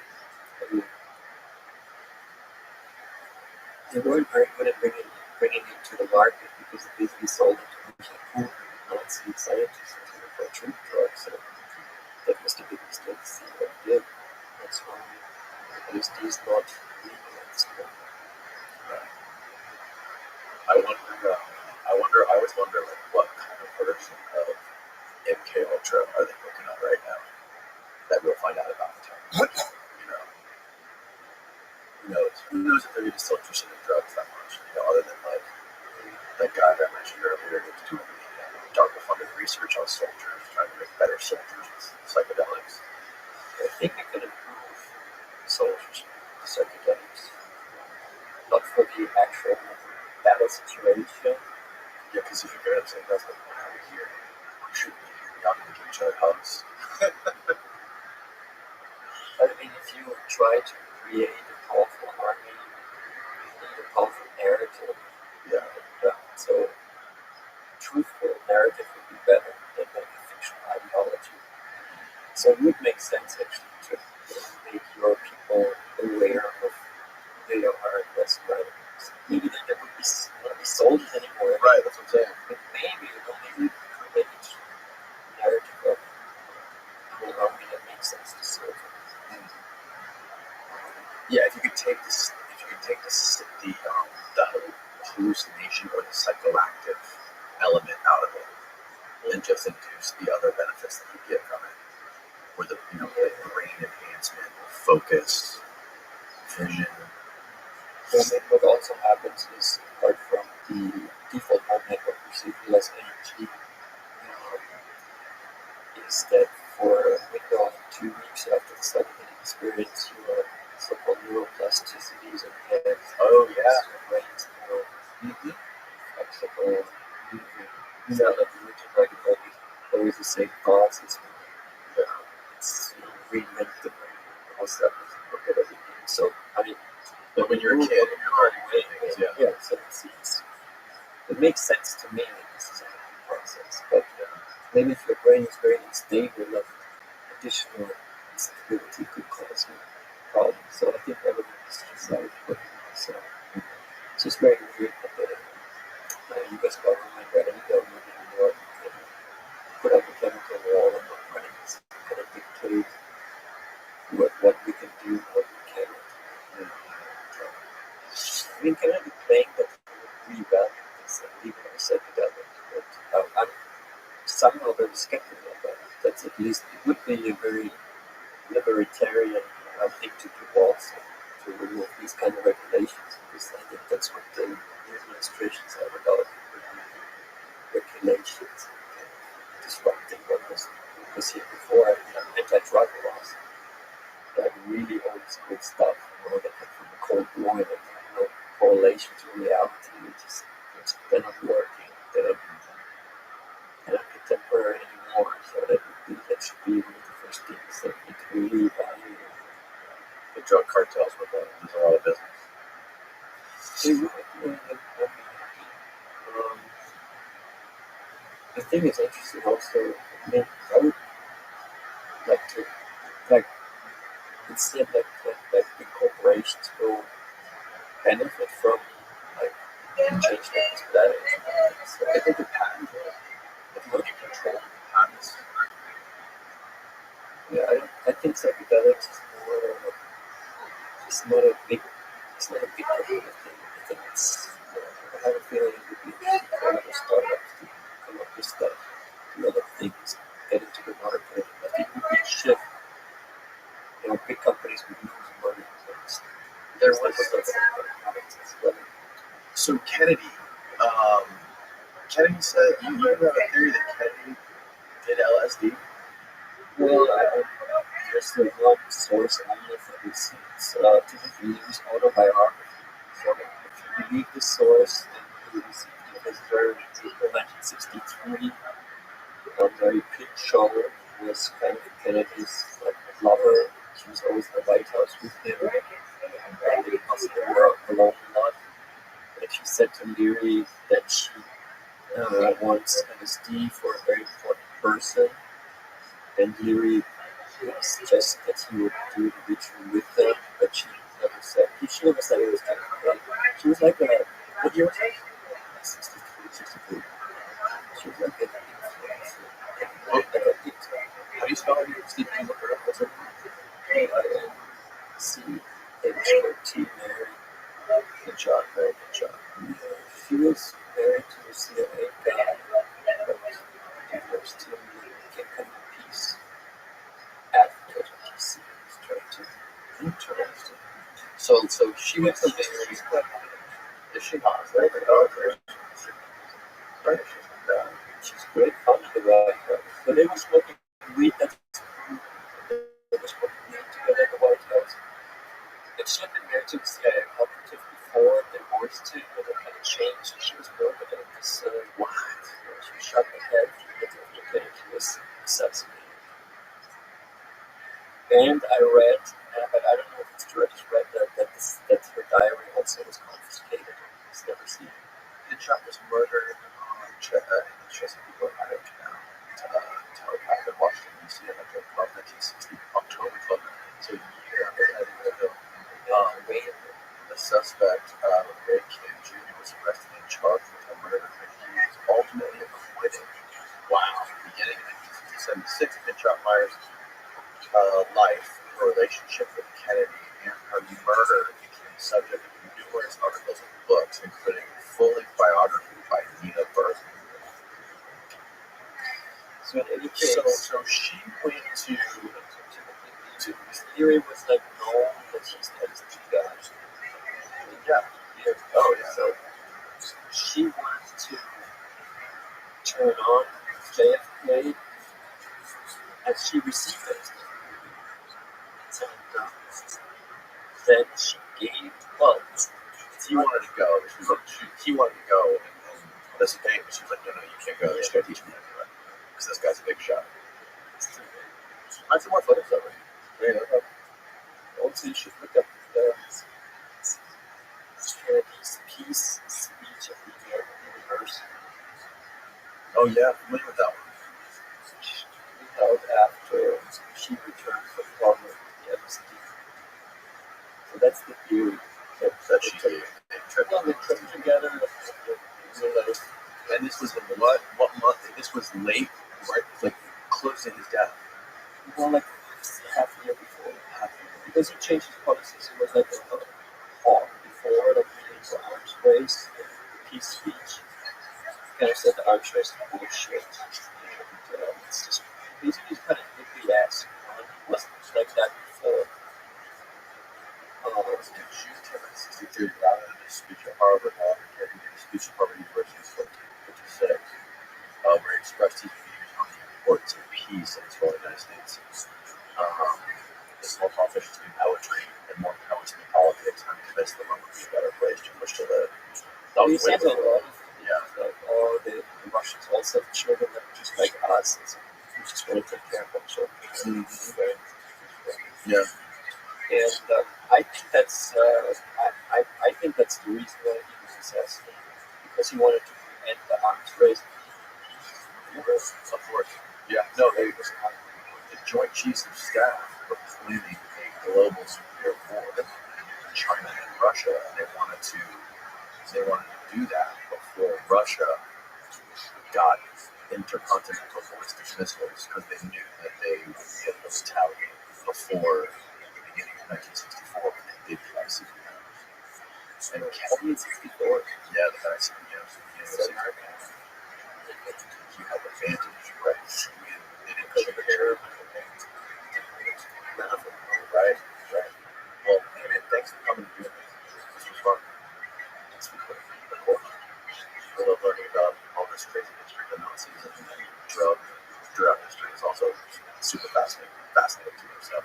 They weren't very good at bringing it to the market because they basically sold it to cool Nazi scientists for treat drugs. So that was the big mistake they did. That's why LSD is not legal at this point. I always wonder, what kind of version of MK Ultra are they working on right now that we'll find out about in time. Who knows if they're even still interested in drugs that much, other than that guy that I mentioned earlier who's doing DARPA-funded research on soldiers, trying to make better soldiers with psychedelics. I think we can improve soldiers with psychedelics. Not for the actual battle situation. Yeah, because if you're good at saying that's like, why are we here? We shouldn't be here. We ought to give each other hugs. I mean, if you try to create a powerful army, you need a powerful narrative. Yeah. So truthful narrative would be better than like a fictional ideology. So it would make sense actually to make your people aware of who they are and what's right. Maybe they would not be soldiers anymore. Right, that's what I'm saying. But maybe it will maybe create narrative of an army that makes sense to serve. Yeah, if you could take the hallucination or the psychoactive element out of it, and just induce the other benefits that you get from it, or the the brain enhancement, focus, vision. Well, what also happens is, apart from the default mode network receiving less energy, is that for a window of 2 weeks after the psychedelic experience, your so-called neuroplasticities enhance. Oh yeah. Your brain's more flexible. It's not like the rigid, like always the same thoughts. It's reinvent the brain, all stuff. Look at everything. So I mean, But when you're a kid, you're already things, yeah. So it makes sense to me that this is a happy process. But maybe if your brain is very unstable, like additional instability could cause you problems. So I think everything is just like so it's just very weird that the US government or any government in the world can put up a chemical wall and not running this kind of dictate what we can do, what we cannot. I mean, can I be playing that revalue this and even a psychedelic? But I'm somehow very skeptical about it. That's at least, it would be a very libertarian thing to do also, to remove these kind of regulations, because I think that's what the new administrations are about, regulations, disrupting what was here before, anti-drug laws. That really old school stuff, that come from the Cold War, that have no correlation to reality. They're not working. They're not contemporary anymore. So that should be one of the first things that we need to really evaluate. The drug cartels with that. There's a lot of business. They would, the thing is interesting also. I mean, I would like to, like, it seemed like big corporations will benefit from like change things for that. So I think the patent, if you control patents. Yeah, I think psychedelics is more. It's not a big company thing. I think it's. I have a feeling it would be interesting for other startups to come up with stuff, do other things, get into the market. I think it would be a shift. Big companies would lose money. There was so Kennedy. Kennedy said you have a theory that Kennedy did LSD. Well, there's the one source only for this. It's Timothy Leary's autobiography. So if you believe this source, then he was a visitor in April 1963 on Mary Pitt show. He was kind of Kennedy's lover. She was always in the White House with him. And they possibly were alone a lot. And she said to Leary that she wants LSD for a very important person. And Leary suggested that he would do the ritual with them, but she never said. She never said it was kind of fun. She was like what year was that? 63. She was like an influencer. How do you spell it? Steve, can you look her up? What's her name? C-H-O-T, Mary. Good job, very good job. She was married to a CIA guy, but divorced him and became kind of peace advocate. She was trying to. Interesting. So she went to Mary, but is she not? Right? Right? She's great fun in the White House. But they were smoking weed. They were smoking weed together in the White House. And she had been married to a CIA operative before, divorced him, and then had a change. She was broken in this. What? She was shot in the head after Kennedy was assassinated. And I read, but I don't know if it's true, I just read that her diary also was confiscated. It's never seen. Hitchcock was murdered in the Schottmeyer's life, her relationship with Kennedy, and her murder became the subject of numerous articles and books, including a full biography by Nina Bergman. So in any case, So she went to his theory was like known that he's the XG guy. yeah. Oh yeah. So she wanted to turn on JFK as she received it. And then she gave funds. He wanted to go. He wanted to go and participate, but she was like, no, you can't go. You're just going to teach me anyway. Because this guy's a big shot. Find some more footage of it. Yeah. Also, you should look up Kennedy's peace speech at the American University. Oh yeah, I'm familiar with that one. She held after she returned from Harvard University. So that's the theory That she gave. They tripped together. And this was in what month? This was late, right? Like close to his death. Well, like half a year before. Because he changed his policies. It was like a hawk before, like leading to arms race, peace speech. Kind of said the arms race is bullshit. And it's just basically kind of hippie ass. It wasn't like that before. In June 10, 1963, rather than a speech at Harvard, he gave a speech at Harvard University in 1956, where he expressed his views on the importance of peace in his whole United States. It's more politicians do poetry and more poets do politics. I'm convinced the world would be a better place to wish to live. That was way before. Yeah. Like all the Russians also have children that are just like us. We just want to take care of our children. Right? Yeah. And I think that's I think that's the reason why he was assassinated, because he wanted to end the arms race. Of course. Yeah. No, the Joint Chiefs of Staff were planning a global nuclear war with China and Russia, and they wanted to do that before Russia got intercontinental ballistic missiles, because they knew that they would be able to retaliate before the beginning of 1964 when they did the ICBM. And Only in 64. yeah, the ICBM. You have advantage, right? They didn't take care of it. Right? Well, hey man, thanks for coming and doing this. This was fun. Of course. I love learning about all this crazy history of the Nazis and drug history is also super fascinating to me. So,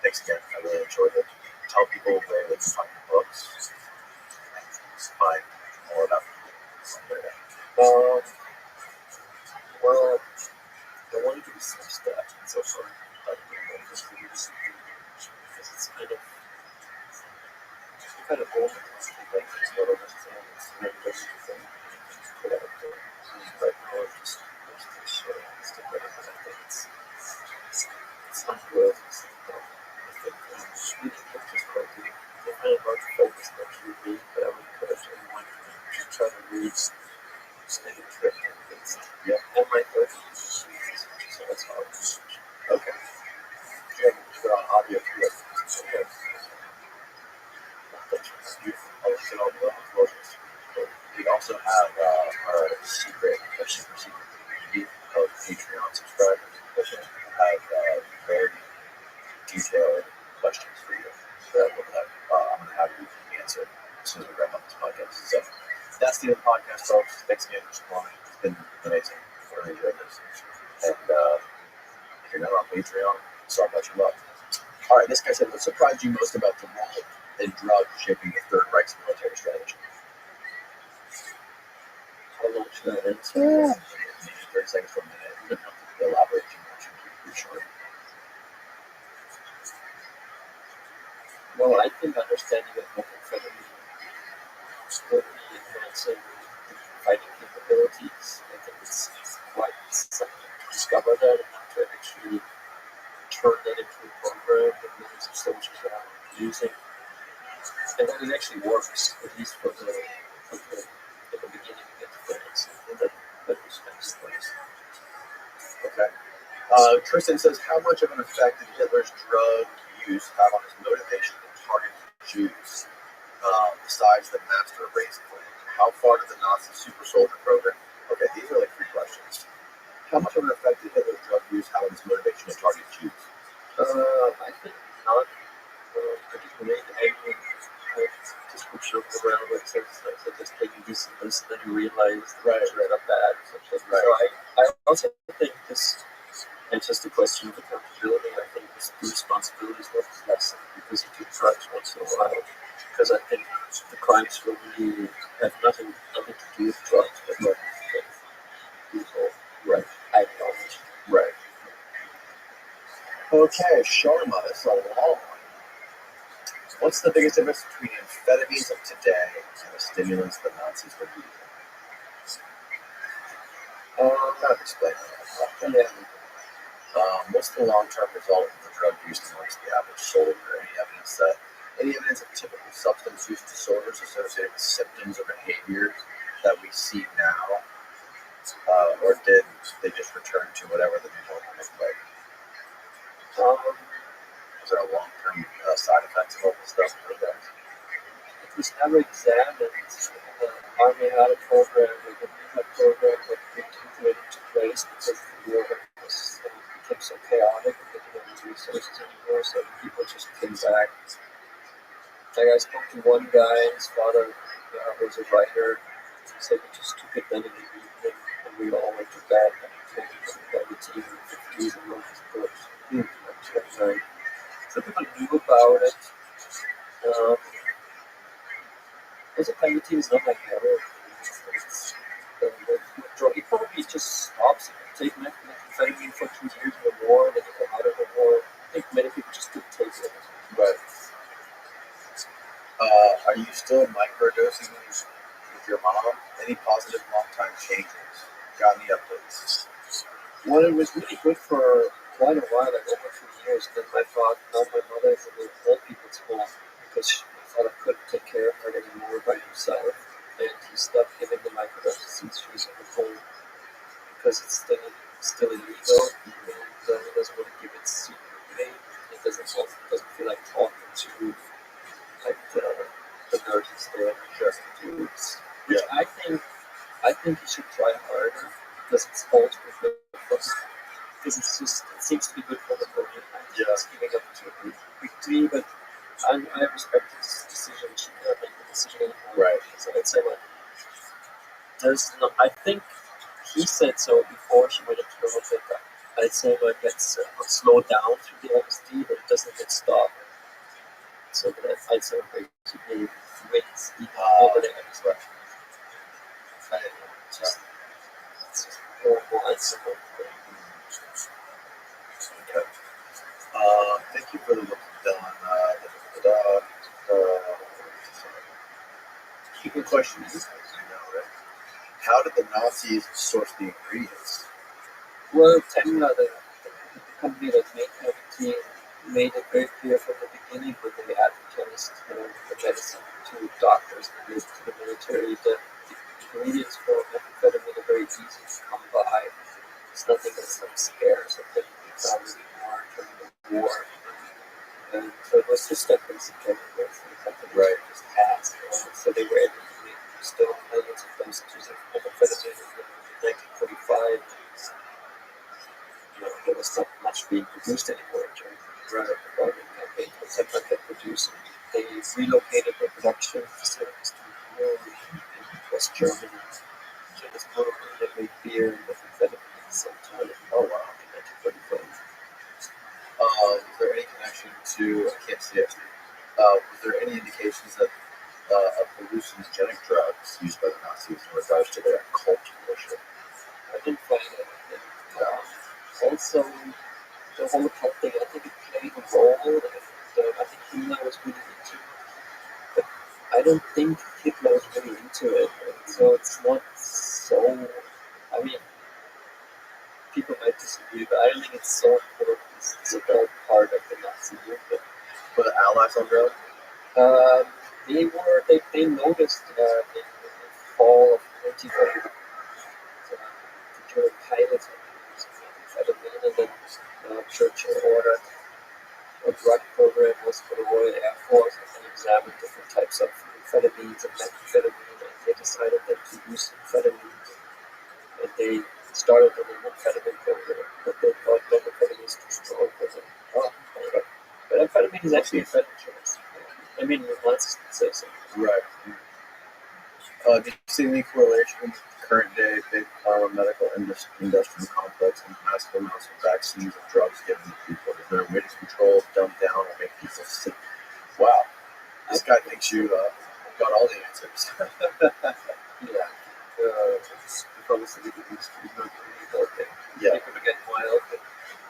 thanks again. I really enjoyed it. Tell people where they can find your books, find more about Well, I wanted to research that so far. But just because it's kind of old. Like it's one of those things. Like there's a put out there. Right now, just shit and stuff like that. I think it's not good. I think reading pictures quite good. They're kind of hard to focus on TV, but I would encourage everyone to try to read Snake Trip and things. Yeah. And my 30s. So that's how it's. Okay. Yeah, put on audio for you. Okay. I'll get all the closures. We also have our super secret community of Patreon subscribers that have very detailed questions for you that I'm going to have you answer as soon as we wrap up this podcast. So that's the end of the podcast, folks. Thanks again for supporting. It's been amazing. I really enjoyed this. And if you're not on Patreon, sorry about your luck. All right, this guy said, what surprised you most about the role in drugs shaping the Third Reich's military strategy? How long should I answer? Maybe 30 seconds to a minute. You don't have to elaborate too much. Keep it pretty short. Well, I think understanding that methamphetamine will be enhancing the fighting capabilities. I think it's quite something to discover that and not to actually turn that into a program that millions of soldiers are using. And that it actually works, at least for the in the beginning of the defense. And that was nice. Okay. Tristan says, how much of an effect did Hitler's drug use have on his motivation to target Jews, besides the master race plan? How far did the Nazi super soldier program? Okay, these are like three questions. How much of an effect did Hitler's drug use have on his motivation to target Jews? I think not particularly. I just would joke around with things like just taking this and this, and then you realize the Right. Jews are bad. Right. So I also think this. It's just a question of accountability. I think the responsibility is not lessened because you do drugs once in a while. Because I think the crimes really have nothing to do with drugs, but more with people. Right. Ideology. Right. Okay, Sharma, this is a long one. What's the biggest difference between amphetamines of today and the stimulants the Nazis were using? Kind of explain that. Yeah. What's the long-term result of the drug use amongst the average soldier? Any evidence of typical substance use disorders associated with symptoms or behaviors that we see now, or did they just return to whatever the new normal looked like? Was there a long-term side effects of all this stuff for them? It was never examined. The Army had a program, like a rehab program, but they didn't put it into place because the war was became so chaotic and they didn't have the resources anymore, so people just came back. Like I spoke to one guy, his father was a writer. He said he just took it then in the evening, and we all went to bed and came by the team in the 50s and wrote his books. At night. So people knew about it. Also, Peggy is not like heroin. It's drug. It probably just stops if you take methamphetamine for 2 years or more, then you come out of the war. I think many people just couldn't take it. But are you still microdosing with your mom? Any positive long-time changes? Got any updates? Well, it was really good for quite a while, like over 2 years. Then my mother is in the old people's home because my father couldn't take care of her anymore by himself. And he stopped giving the microdoses since she was at home because it's still illegal. And he doesn't want to give it secretly. He doesn't feel like talking to like the nurses there and just dudes. Which I think you should try harder because it's also good for us. Because it seems to be good for the body. Just giving up too quickly, but I respect his decision. She can't make the decision anymore. Right. So I'd say I think he said so before she went into the hospital. I'd say let's slow down through the LSD, but it doesn't get stopped. So that I'd say basically wait over the extra. Just horrible. Okay. Thank you for the look done. Good question. You know, right? How did the Nazis source the ingredients? Well, Tenga, the company that made everything, made it very clear from the beginning when they advertised the medicine to doctors and to the military that the ingredients for methamphetamine are very easy to come by. It's nothing that's like scarce or that we found anymore during the war. And so it was just like basic chemicals and the company just passed. So they were able to make still millions of dosages of methamphetamine in 1945. There was not much being produced anymore during the farming campaign. But September kept producing. They relocated their production facilities to Europe and West Germany. So this probably they made beer and methamphetamine at the same time. Oh wow, in 1945. Is there any connection to, I can't see it, was there any indications that of hallucinogenic drugs used by the Nazis in regards to their occult worship? I didn't find anything. Also, the whole occult thing, I think it played a role, and I think Hitler was really into it. But I don't think Hitler was really into it, and so it's not so. I mean, people might disagree, but I don't think it's so important. It's a big part of the Nazi movement. Were the Allies on drugs? They noticed in the fall of 1940, the German pilots were using methamphetamine, and then started on an amphetamine program, but they thought methamphetamine is too strong for them. Oh, but amphetamine is actually a better choice. I mean, the Nazis would say so. Right. Do you see any correlation with current day big pharma medical industrial complex and massive amounts of vaccines and drugs given to people? Is there a way to control, dumb down, or make people sick? Wow, this guy thinks you got all the answers. Yeah. Pharmaceutical industry is not really helping. Yeah. People get wild. But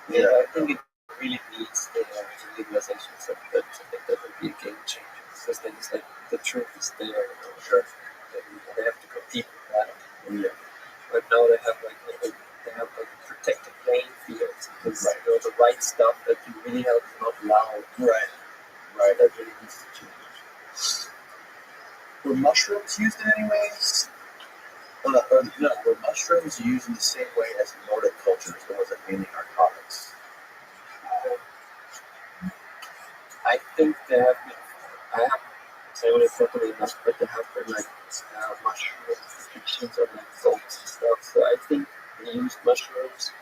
Yeah. I think it really needs the legalization of that. I think that would be a game changer. Because then it's like the truth is there. You know? Sure. They have to compete with that. Yeah. But now they have like protected playing fields because the right stuff that can really help is not allowed. Right. Right. That really needs to change. Were mushrooms used in any ways? Were mushrooms used in the same way as Nordic cultures, or was it mainly narcotics? I think there have been. I haven't examined it properly enough, but there have been like mushroom depictions of like goats and stuff. So I think they used mushrooms,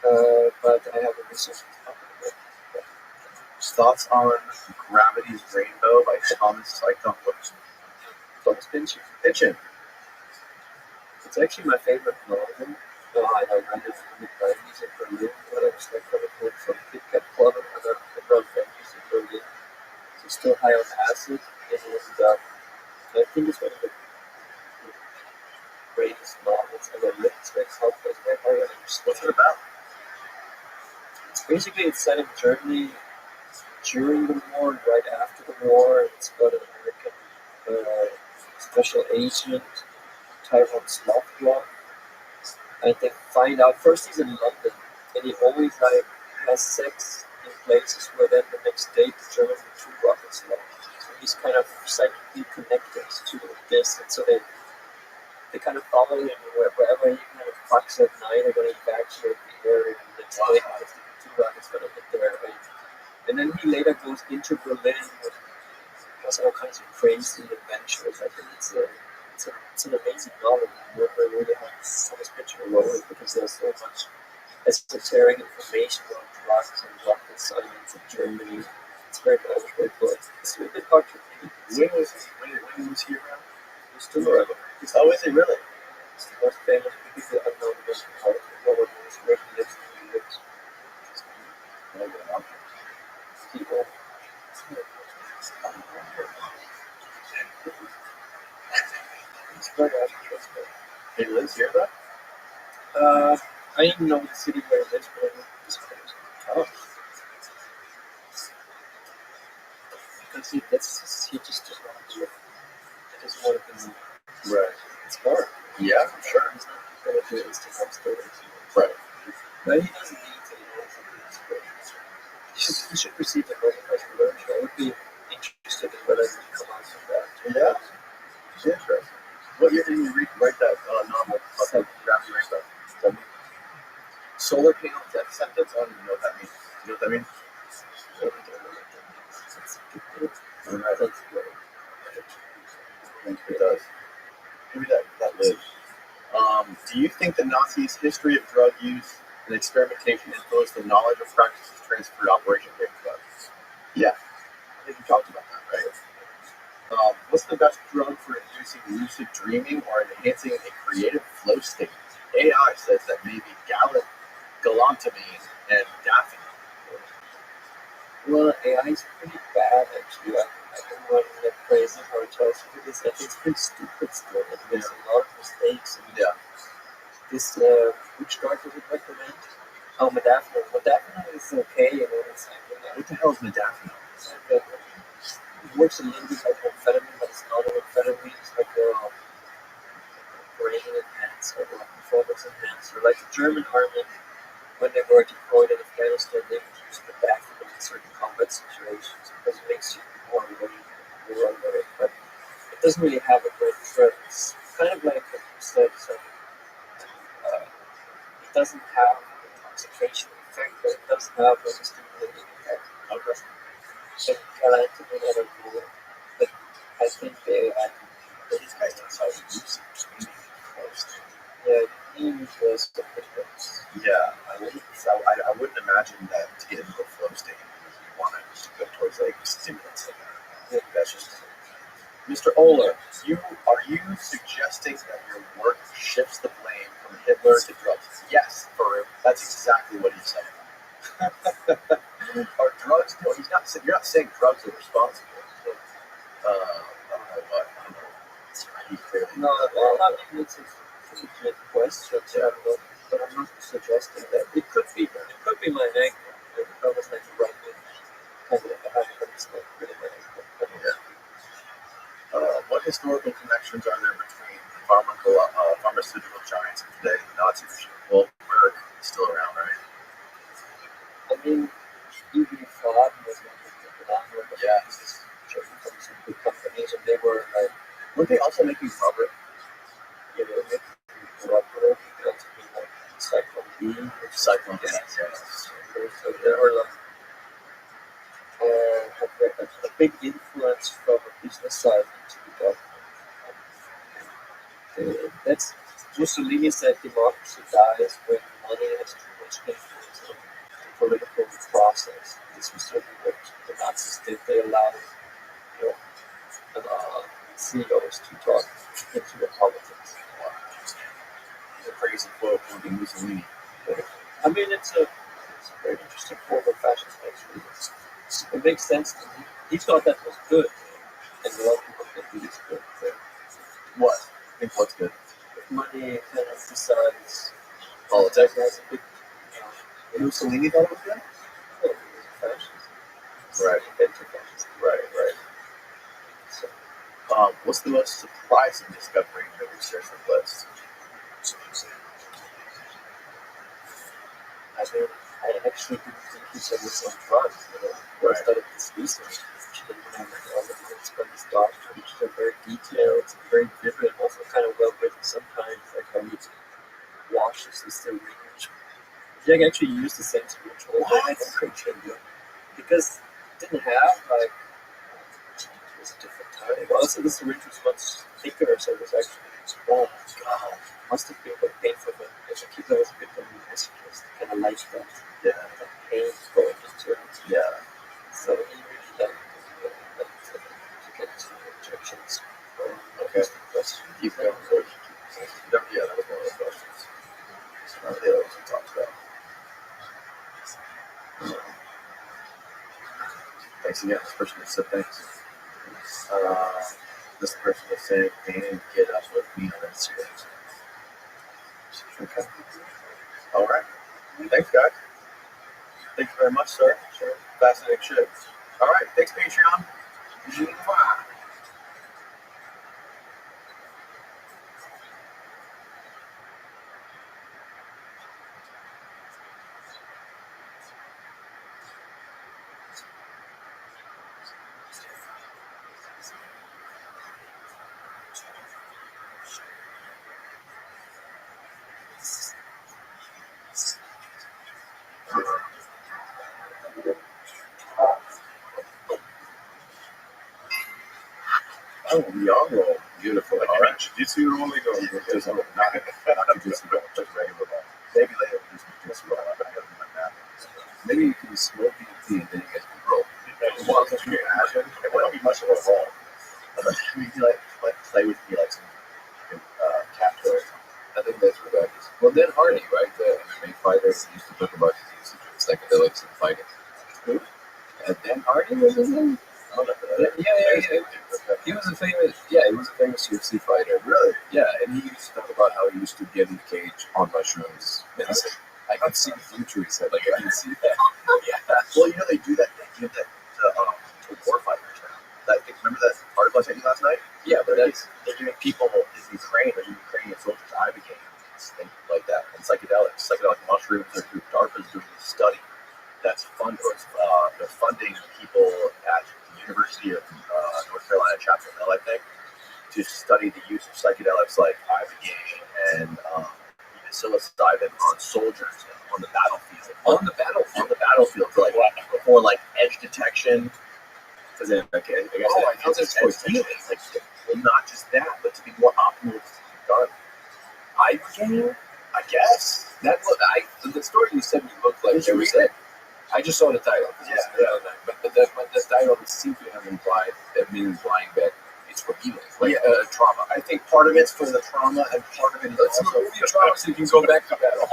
but I haven't researched it. Thoughts on Gravity's Rainbow by Thomas Thomas Pynchon. Pynchon. It's actually my favorite novel. I read it in the 90s in Berlin when I was like coming home from Kit Kat Club and other venues in Berlin. So still high on acid, and I think it's one of the greatest novels ever written. It's very helpful, it's very hard to understand. What's it about? It's set in Germany during the war and right after the war. It's about an American special agent, Tyrone Slothblock. And they find out first he's in London and he always has sex in places where then the next day the German troop rockets land. So he's kind of psychically connected to this, and so they kind of follow him wherever he kind of fucks at night. They're going to evacuate the area and the next day because the troop rockets going to hit there. And then he later goes into Berlin and has all kinds of crazy adventures. I think it's an amazing novel. You never really have Thomas Pynchon alone because there's so much esoteric information about drugs and rocket science in Germany. It's very knowledgeable book. It's a bit hard to read. When was he around? He's still around. Oh, is he really? He's the most famous people unknown in this part. No one knows where he lives and who he lives. People. It's very interesting. He lives here, though? I didn't know the city where he lives, but I know this place. Oh. Because he just doesn't want to do it. He doesn't want to do it. Right. It's hard. Yeah, I'm sure. He's not going to do Instagram stories. Right. But he doesn't need to. He should receive the Nobel Prize for Literature. I would be interested in whether he could come out from that. Yeah. It's interesting. What year did you write that novel about Gravity Rainbow? Solar panel death sentence? I don't even know what that means. You know what that means? I think it does. Maybe that lives. Do you think the Nazis' history of drug use and experimentation influenced the knowledge of practices transferred to Operation Big Drugs? Yeah. I think we talked about that, right? What's the best drug for inducing lucid dreaming or enhancing a creative flow state? AI says that maybe galantamine and daphne. Well, AI is pretty bad, actually. I don't want to get crazy how it tells you because I think it's pretty stupid still. Like, there's a lot of mistakes. And this, which drug does it recommend? Oh, modafinil. Modafinil is okay, you know. It's like, What the hell is modafinil? it's like it works a little bit like amphetamine, but it's not an amphetamine. It's like a brain enhancer or performance enhancer. Like the German army, when they were deployed in Afghanistan, they would use modafinil in certain combat situations because it makes you more alert. But it doesn't really have a great threat. It's kind of like what you said. So, it doesn't have an intoxication effect, but it does have like a stimulating effect. Okay. So galantamine had a rule, but I think they These guys don't sell lucid dreaming. yeah, you need dose of hypnosis. Yeah, I wouldn't imagine that to get into a flow state, you want to go towards like stimulants like that. That's just Mr. Oler. Are you suggesting that your work shifts the blame from Hitler to drugs? Yes, Farouk. That's exactly what he's saying. Are drugs? No, he's not. You're not saying drugs are responsible. I don't know what. I don't know. He clearly. No, well, I mean, it's a legit question, but I'm not suggesting that. It could be my ankle. It was like a right wing, kind of a high like really my ankle. But, What historical connections are there between pharmaceutical giants of today and the Nazi regime? Well, Merck is still around, right? I mean, even Farad was one of the phenomenal, but Yeah. this is big companies, and they were like, Weren't they also making rubber? you know, making rubber, also being like Cyclone B, which Cyclone B, yes. yes. So they were like, had a big influence from a business side into the government. That's Mussolini said democracy dies when money has too much influence on the political process. This was certainly what the Nazis did. They allowed, you know, CEOs to talk into the politics. It's a crazy quote from Mussolini. I mean, it's a very interesting form of fascism, actually. It makes sense to me. He thought that was good, and a lot of people think it is good. But What? I think what's good? money kind of decides Politics. has a big, Mussolini thought it was good? fascism. Right. Anti-fascism. Right. So, What's the most surprising discovery in your research list? I mean, I actually didn't think he said this on drugs. When I started this research, she didn't have all the notes from his doctor, which are very detailed, very vivid, also kind of well written sometimes, like how he washes the syringe. He actually used the same syringe all What? because it didn't have like it was a different time. Also, the syringe was much thicker, so it was actually small. God, must have been quite painful, but I think he was a bit of a masochist, kind of like that. Yeah. The pain going into it. Yeah. So he really liked to get injections. Okay. Keep going. Yeah, that was one of the questions. The other ones we talked about. Thanks again. This person just said thanks. This person was saying, "Can get up with me on Instagram." Okay. All right. Thanks, guys. Thank you very much, sir. Sure. Fascinating shit. All right. Thanks, Patreon. Mwah. Oh, we are roll. Beautiful. All right. Jiu-jitsu roll, we go. Just not jiu-jitsu roll, just regular roll. Maybe later we'll do some jiu-jitsu roll. I gotta do my math. Maybe you can smoke DDT and then you guys can roll. Well, can you imagine? It wouldn't be much of a roll. You can like play with me like some cat toys. I think that's what that is. Well, then Hardy, right? The MMA fighter, used to talk about his usage of psychedelics and fighting. Who? And Dan Hardy was his name? Yeah. He was a famous UFC fighter. Really? Yeah, and he used to talk about how he used to get in the cage on mushrooms. And he said, I can see the future, he said. Like, I can see that. Yeah. Well, you know, they do that. They give that to war fighters now. Remember that article I sent you last night? Yeah, but they're giving people in Ukraine, they're giving Ukrainian soldiers Ibogaine and things like that. And psychedelic mushrooms. DARPA's doing a study that's they're funding people at the University of North Carolina, Chapel Hill, I think, to study the use of psychedelics like Ibogaine and psilocybin on soldiers on the battlefield. On the battlefield for like edge detection. Because then, I guess it's choice healing. Well, not just that, but to be more optimal with the gun. Ibogaine I guess. The story you said me looked like Did you it was read it? I just saw the title. Yeah. But the title seems to have implied that means lying that it's for healing, like trauma. I think part of it's for the trauma, and part of it is It's a also movie of trauma, so you can go back to battle.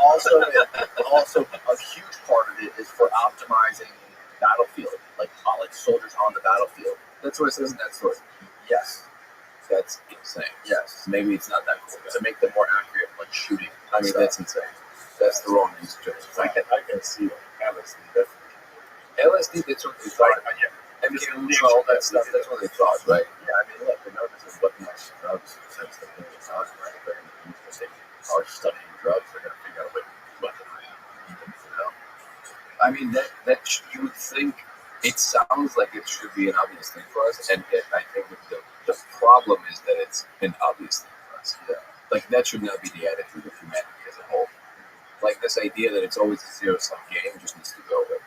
also a huge part of it is for optimizing battlefield, like soldiers on the battlefield. That's what it says in that story. Yes. That's insane. Yes. Maybe it's not that cool. To make them more accurate when shooting. I mean, that's insane. That's the wrong use of I can see LSD definitely. LSD, that's what they thought. MK all that stuff, that's what they thought, right? Yeah, I mean, look, the notice is weaponized drugs since the beginning of time, right? They're going to use this. They are studying drugs. They're going to figure out a way to weaponize them, you know? I mean, you would think it sounds like it should be an obvious thing for us, and yet I think the problem is that it's an obvious thing for us. Yeah. Like, that should not be the attitude of humanity as a whole. Like, this idea that it's always a zero-sum game just needs to go away.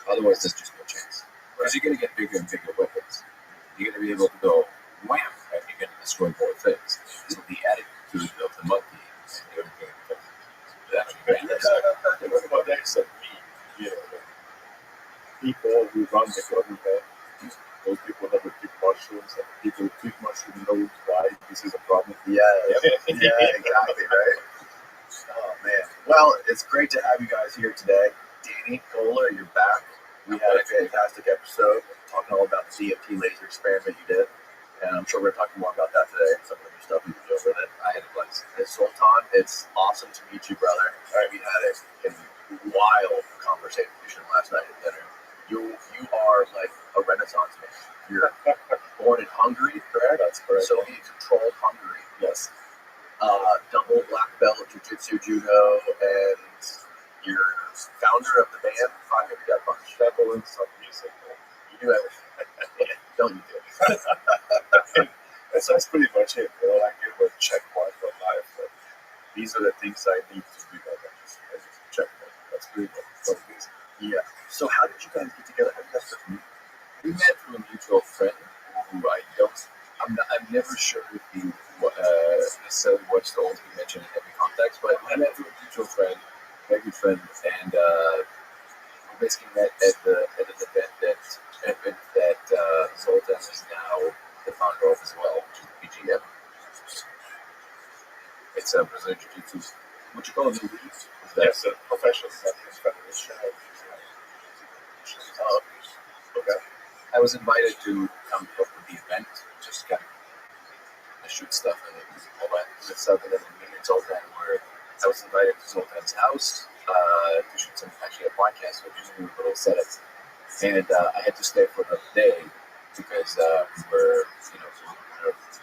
Otherwise, there's just no chance. Because you're going to get bigger and bigger weapons. You're going to be able to go wham, and you're going to destroy more things. So the attitude of the monkey is the only thing that actually What about that? So me, people who run the government, those people that would take mushrooms, and people who take mushrooms know why this is a problem. Yeah, exactly, right? Oh, man. Well, it's great to have you guys here today. Danny Kohler, you're back. We had a fantastic episode talking all about the DMT laser experiment you did. And I'm sure we're talking more about that today, some of the new stuff you can do with it. I had a blast. And Sultan, it's awesome to meet you, brother. We had a wild conversation last night at dinner. You are like a Renaissance man. You're born in Hungary, correct? That's correct. Soviet-controlled Hungary. Yes. Double black belt jiu-jitsu, judo, and you're founder of the band Five Minute Death Punch. Double and some music. You do everything. Don't you do? That's pretty much it. I give a checkpoint for life. But these are the things I need to do. I just checkpoint. That's pretty much what it is. Yeah. So how did you guys get together? How did you guys first meet? We met through a mutual friend who I'm never sure if he necessarily watched the old we mentioned in every context, but I met through a mutual friend, very good friend, and we basically met at an event that Zoltan is now the founder of as well, which is BGM. It's a Brazilian Jiu-Jitsu. What you call it, the league? Yes, a professional federation. Okay. I was invited to come up with the event, just kind of shoot stuff and all that good stuff. And then me and Zoltan I was invited to Zoltan's house to shoot actually a podcast, which is a new little setup. And I had to stay for another day because we were,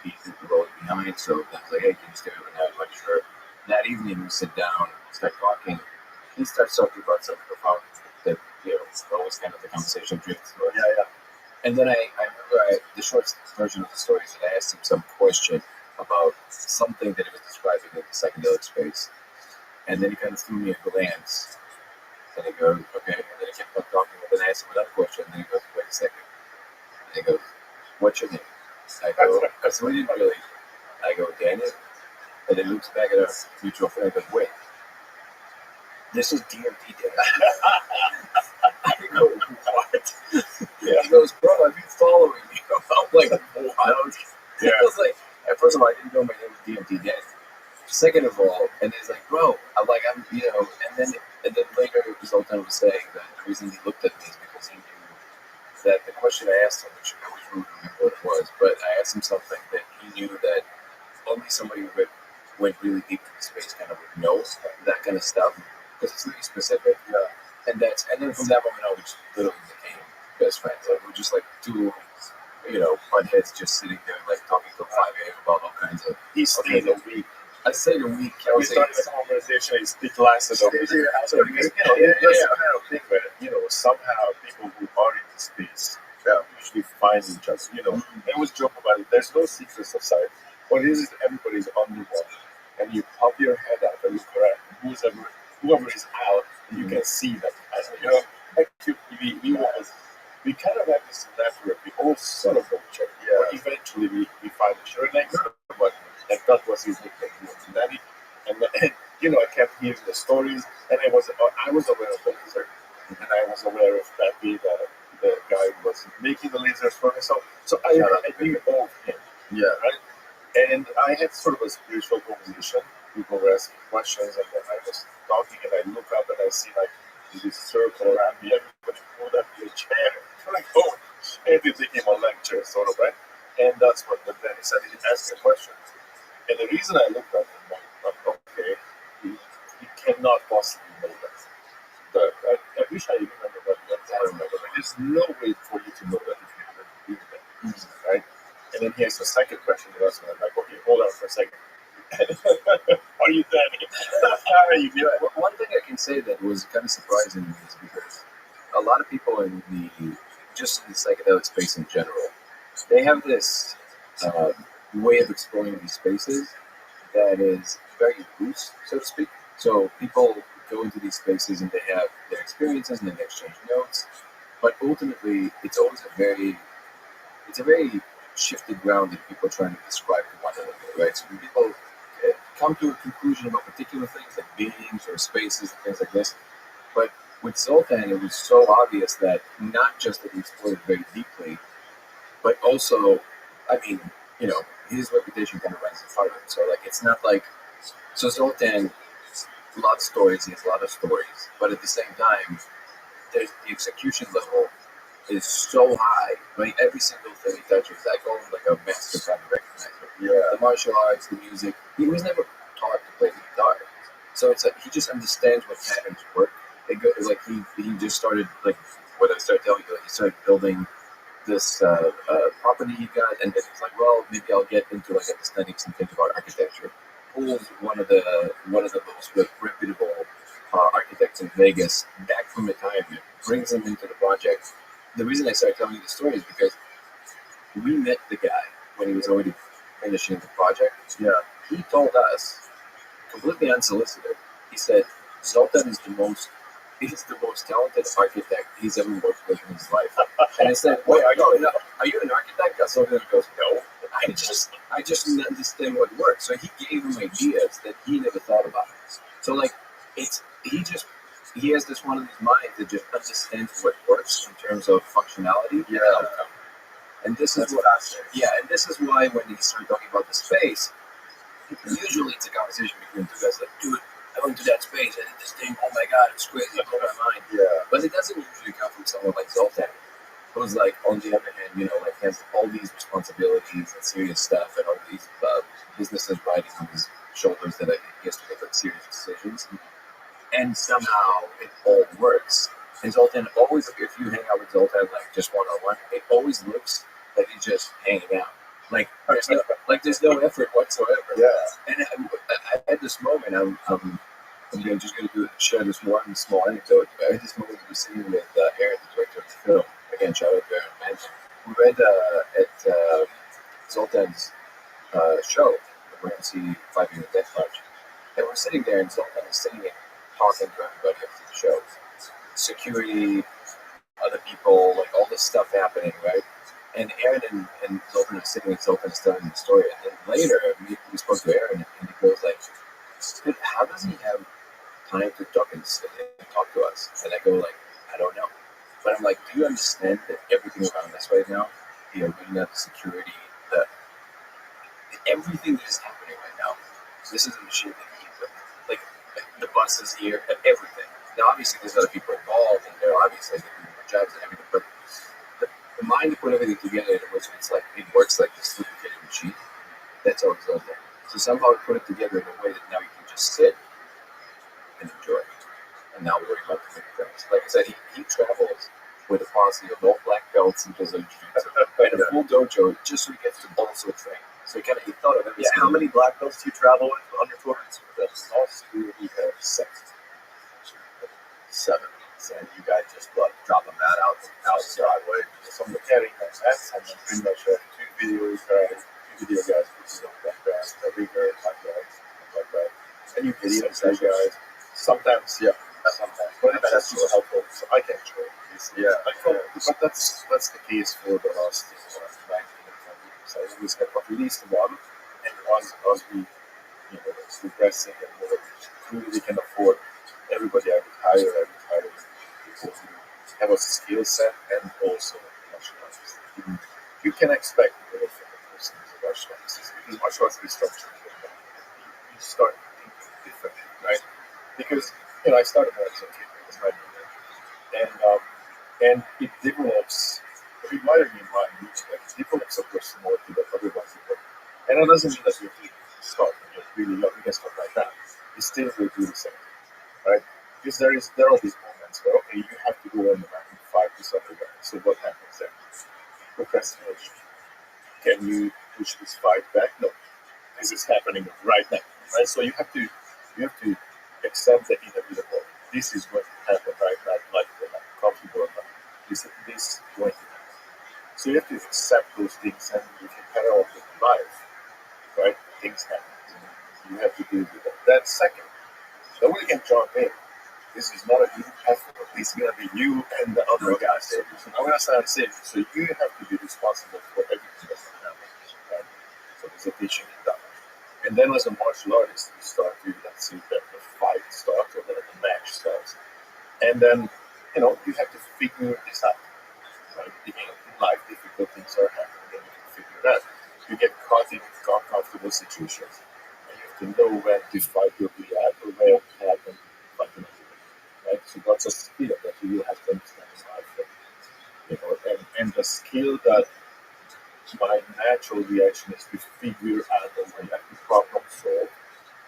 the road behind. So I was like, hey, can you stay overnight? I'm like, sure. That evening, we sit down, start talking. He starts talking about something profound that, always kind of the conversation drifts towards. Yeah. And then I remember the short version of the story is that I asked him some question about something that he was describing in the psychedelic space. And then he kind of threw me a glance. And he goes, okay. And then he kept on talking. And then I asked him another question. And then he goes, wait a second. And he goes, what's your name? I go, because we didn't really. I go, Daniel. And then he looks back at our mutual friend and goes, wait. This is DMT Day. I go, what? Yeah. He goes, bro, I've been following you. I'm like, what? Yeah. I was like, first of all, I didn't know my name was DMT Day. Second of all, and he's like, bro, and then later Zoltan was saying that the reason he looked at me is because he knew that the question I asked him, which I always remember what it was, but I asked him something that he knew that only somebody who went really deep into the space kind of knows that kind of stuff, because it's really specific. And then from that moment on, we just literally became best friends. Like, we're just like two, buttheads just sitting there, like, talking till 5 a.m. about all kinds of. He stayed a week. I stayed a week. We started this conversation. It lasted a week. So that's the kind of thing where somehow people who are in the space usually find each other. They always joke about it. There's no secret society. What it is everybody's on the wall, and you pop your head out and look around. Whoever is out, you can see them. We kind of have this network. We all sort of know each other. But eventually we find each other. And I heard about that was his nickname, Danny. And I kept hearing the stories, and I was aware of the laser, and I was aware of Rabbi, the guy who was making the lasers for me. So I knew of him, Yeah. right? And I had sort of a spiritual conversation. People were asking questions, and then I was talking, and I look up and I see like this circle around me, everybody pulled up in a chair. I'm like, oh, and they gave a lecture, sort of, right? And that's what. But then he said he asked me a question, and the reason I looked at him, like, okay, he cannot possibly know that. But I wish I remember what I remember. But there's no way for you to know that if you haven't been there, right? And then he asked the second question to us, and I'm like, okay, hold on for a second. Are you there? Are you there? One thing I can say that was kind of surprising to me is because a lot of people in just in the psychedelic space in general, they have this way of exploring these spaces that is very loose, so to speak. So people go into these spaces and they have their experiences and then they exchange notes. But ultimately, it's a very shifted ground that people are trying to describe to one another, right? So when people come to a conclusion about particular things like beings or spaces and things like this, but with Zoltan, it was so obvious that not just that he explored it very deeply, but also, I mean, his reputation kind of runs in front of him. So, like, it's not like, so Zoltan loves stories, he has a lot of stories, but at the same time, the execution level is so high. Like, every single thing he touches, I call him like a master kind of recognizer. Yeah. The martial arts, the music, he was never taught to play the guitar. So it's like, he just understands what patterns work. Like, he just started, like, what I started telling you, like, he started building this property he got, and then he's like, well, maybe I'll get into like aesthetics and think about architecture. Pulls one of the most reputable architects in Vegas back from retirement, brings him into the project. The reason I started telling you the story is because we met the guy when he was already finishing the project. Yeah. He told us, completely unsolicited, he said, Zoltan is the most talented architect he's ever worked with in his life. And I said, wait, are you an architect? Zoltan goes, no. I just didn't understand what worked. So he gave him ideas that he never thought about. So like, he has this one of these minds that just understands what works in terms of functionality. Yeah. And this is what I said. Yeah, and this is why when he started talking about the space, usually it's a conversation between two guys like, dude, I went to that space, I did this thing, oh my god, it's crazy, it blew my mind. Yeah. But it doesn't usually come from someone like Zoltan, who's like, on the other hand, like has all these responsibilities and serious stuff and all these businesses riding on his shoulders that he has to make like serious decisions. And somehow it all works. And Zoltan always, if you hang out with Zoltan like just one-on-one, it always looks like he's just hanging out. Like there's no effort whatsoever. Yeah. And I had this moment. I'm just going to share this one small anecdote. I had this moment to be sitting with Aaron, the director of the film. Again, shout out to Aaron Manson. We read at Zoltan's show. We went to see 5 Years Death March, and we're sitting there, and Zoltan is sitting and talking to everybody after the show. Security, other people, like all this stuff happening, right? And Aaron and Zoltan are sitting, and Zoltan is telling the story. And then later, we spoke to Aaron, and he goes like, "Dude, how does he have time to talk and sit and talk to us?" And I go like, "I don't know." But I'm like, "Do you understand that everything around us right now, the arena, the security, everything that is happening right now, this is a machine that he built. Like the bus is here, everything. Now, obviously, there's other people involved, and they're obviously doing their jobs and everything, but the mind to put everything together in which it's like, it works like this lubricated machine. That's how it's done there. So somehow we put it together in a way that now you can just sit and enjoy it, and not worry about the big things. Like I said, he travels with a posse of all black belts and Brazilian jiu-jitsu and a full dojo just so he gets to also train. So he thought of everything. Yeah, how many black belts do you travel with on your tours? That's last year we had 7. And you guys just drop them that out the driveway. Some mechanic has hats, and then pretty much 2 video guys, which is on background, a rigger, like that. And you videos those guys. Sometimes, yeah. Sometimes. But that's super helpful, so I can train. Yeah. But that's the case for the last 19 and 20 years. I always have at least one, and as we progressing and more truly we can afford everybody I would hire people who have a skill set and also martial arts. You can expect more from a person who's a martial artist because martial arts is structured. You start thinking differently, right? Because I started as a kid, it was my and it develops. It reminded me of my roots, like it develops a personality that otherwise you don't. And it doesn't mean that you have to start when you're really young. You can start like that. You still will do the same thing, right? Because there are these moments where okay, you have to go on and fight this other guy. So what happens then? Procrastination. Can you push this fight back? No. This is happening right now, right? So you have to accept the inevitable. This is going to happen right now, like we're not comfortable or not. This is going to happen. So you have to accept those things, and you can parallel with life, right? Things happen. You have to deal with that. That's second. Nobody can jump in. This is not a group effort. It's going to be you and the other guys. So now we're not saying so you have to be responsible for everything that's going to happen. Right? So there's a teaching in that. And then as a martial artist, you start to, let's see, that the fight starts or the match starts. And then, you have to figure this out. Right? In life, difficult things are happening, and you have to figure it out. You get caught in uncomfortable situations. And you have to know when to fight your way out or where to happen, fight another way. Right? So that's a skill that you will have to understand in life. And the skill that my natural reaction is to figure out a way to problem solve,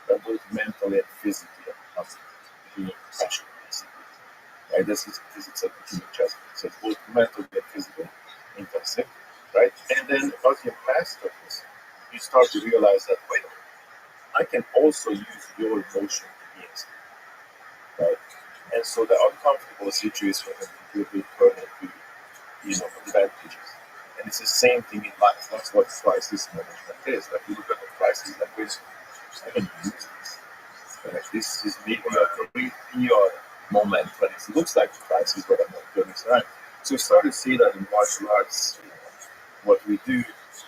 both mentally and physically, and being pressure, basically. Right? This is a human chess. So it's both mentally and physically intensive, right? And then as you master this, you start to realize that wait a minute, I can also use your emotion against me, right? And so the uncomfortable situation will turn into advantages. And it's the same thing in life. That's what crisis management is. Like you look at the crisis language, I can use this. Like this is maybe a great PR moment when it looks like a crisis, but I'm not doing it right. So you start to see that in martial arts, what we do,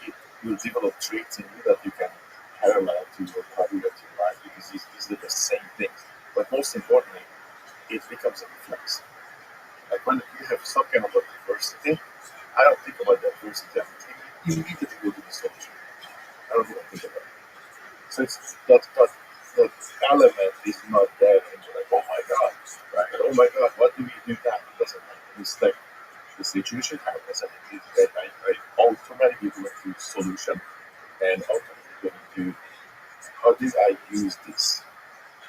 it will develop traits in you that you can parallel to your career, to your life, because these are the same things. But most importantly, it becomes a reflex. Like when you have some kind of adversity, I don't think about the adversity. I'm thinking immediately go to the solution. I don't even think about it. So it's that element is not there, and you're like, oh my god, right? But oh my god, what do we do that? It doesn't happen. It's like the situation happens, and I automatically go into solution, and automatically go into how do I use this?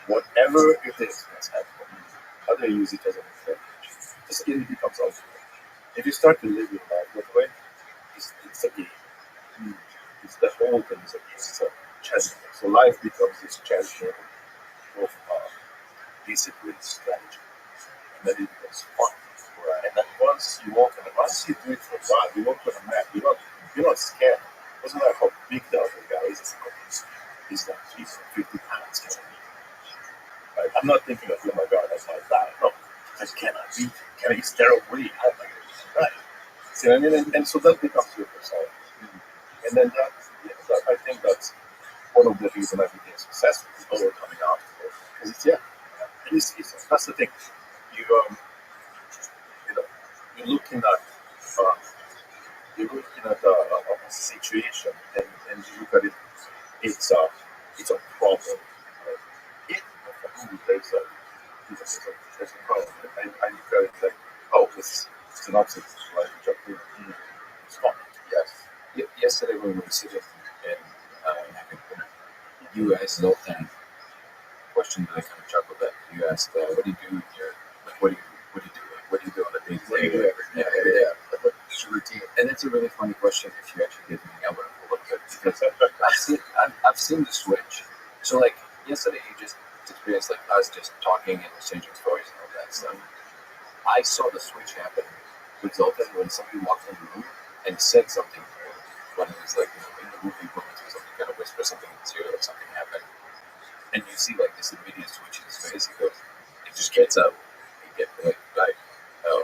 Whatever it is that's happening, how do I use it as an advantage? The skill becomes ultimate. If you start to live your life that way, it's a game. It's the whole thing is a game. It's a chess game. So life becomes this chess game of discipline, strategy, and then it becomes fun. Right? And then once you walk on the, once you do it for a while, you walk on a map. You're not scared. It doesn't matter how big the other guy is. He's like 50 pounds. Right? I'm not thinking of, oh my god, that's my bad. No, I cannot beat. Is there a way? Right. See what I mean? And so that becomes your personality. And then I think that's one of the reasons I became successful is overcoming obstacles. Because it is easy. That's the thing. You're looking at a situation, and you look at it. It's a problem. Right? There's a problem. I look at it like, oh, it's an obstacle. Like jump in. It's fun. Yes. Yesterday when we were sitting and having dinner, you asked Zoltan a question that I kind of chuckled at. You asked, "What do you do here? Like, what do you do? Like, what do you do on a day to day? Every day. Like, what's your routine?" And it's a really funny question if you actually get me. I would have looked at it because I've seen the switch. So like yesterday, you just experienced like us just talking and exchanging stories and all that stuff. I saw the switch happen with Zoltan when somebody walked in the room and said something to him. When it was like, in the movie moments or something, kind of whisper something in his ear, like something happened. And you see like this immediate switch in his face. He goes, he just gets up, he gets like,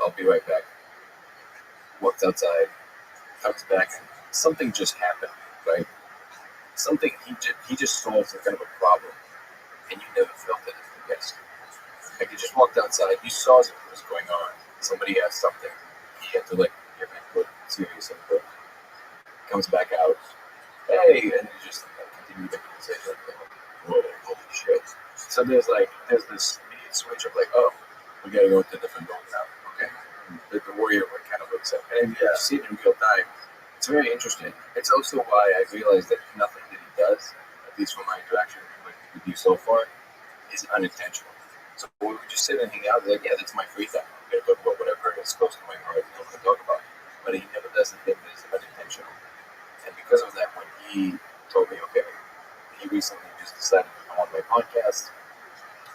I'll be right back. Walks outside, comes back, something just happened, right? Something he just solved some kind of a problem, and you never felt it. Yes. Like you just walked outside, you saw something was going on. Somebody asked something. He had to like give input, serious input. Comes back out, hey, and he just like, continue the conversation. Like, whoa, holy shit. So there's this immediate switch of like, oh, we gotta go into a different mode now. Okay. The warrior one kind of looks up. And if you see it in real time, it's very interesting. It's also why I realized that nothing that he does, at least from my interaction with you so far, is unintentional. So we would just sit and hang out, like, yeah, that's my free time. I'm gonna talk about whatever is close to my heart and I want to talk about. But he never does the thing that is unintentional. And because of that, when he told me, okay, he recently just decided to come on my podcast,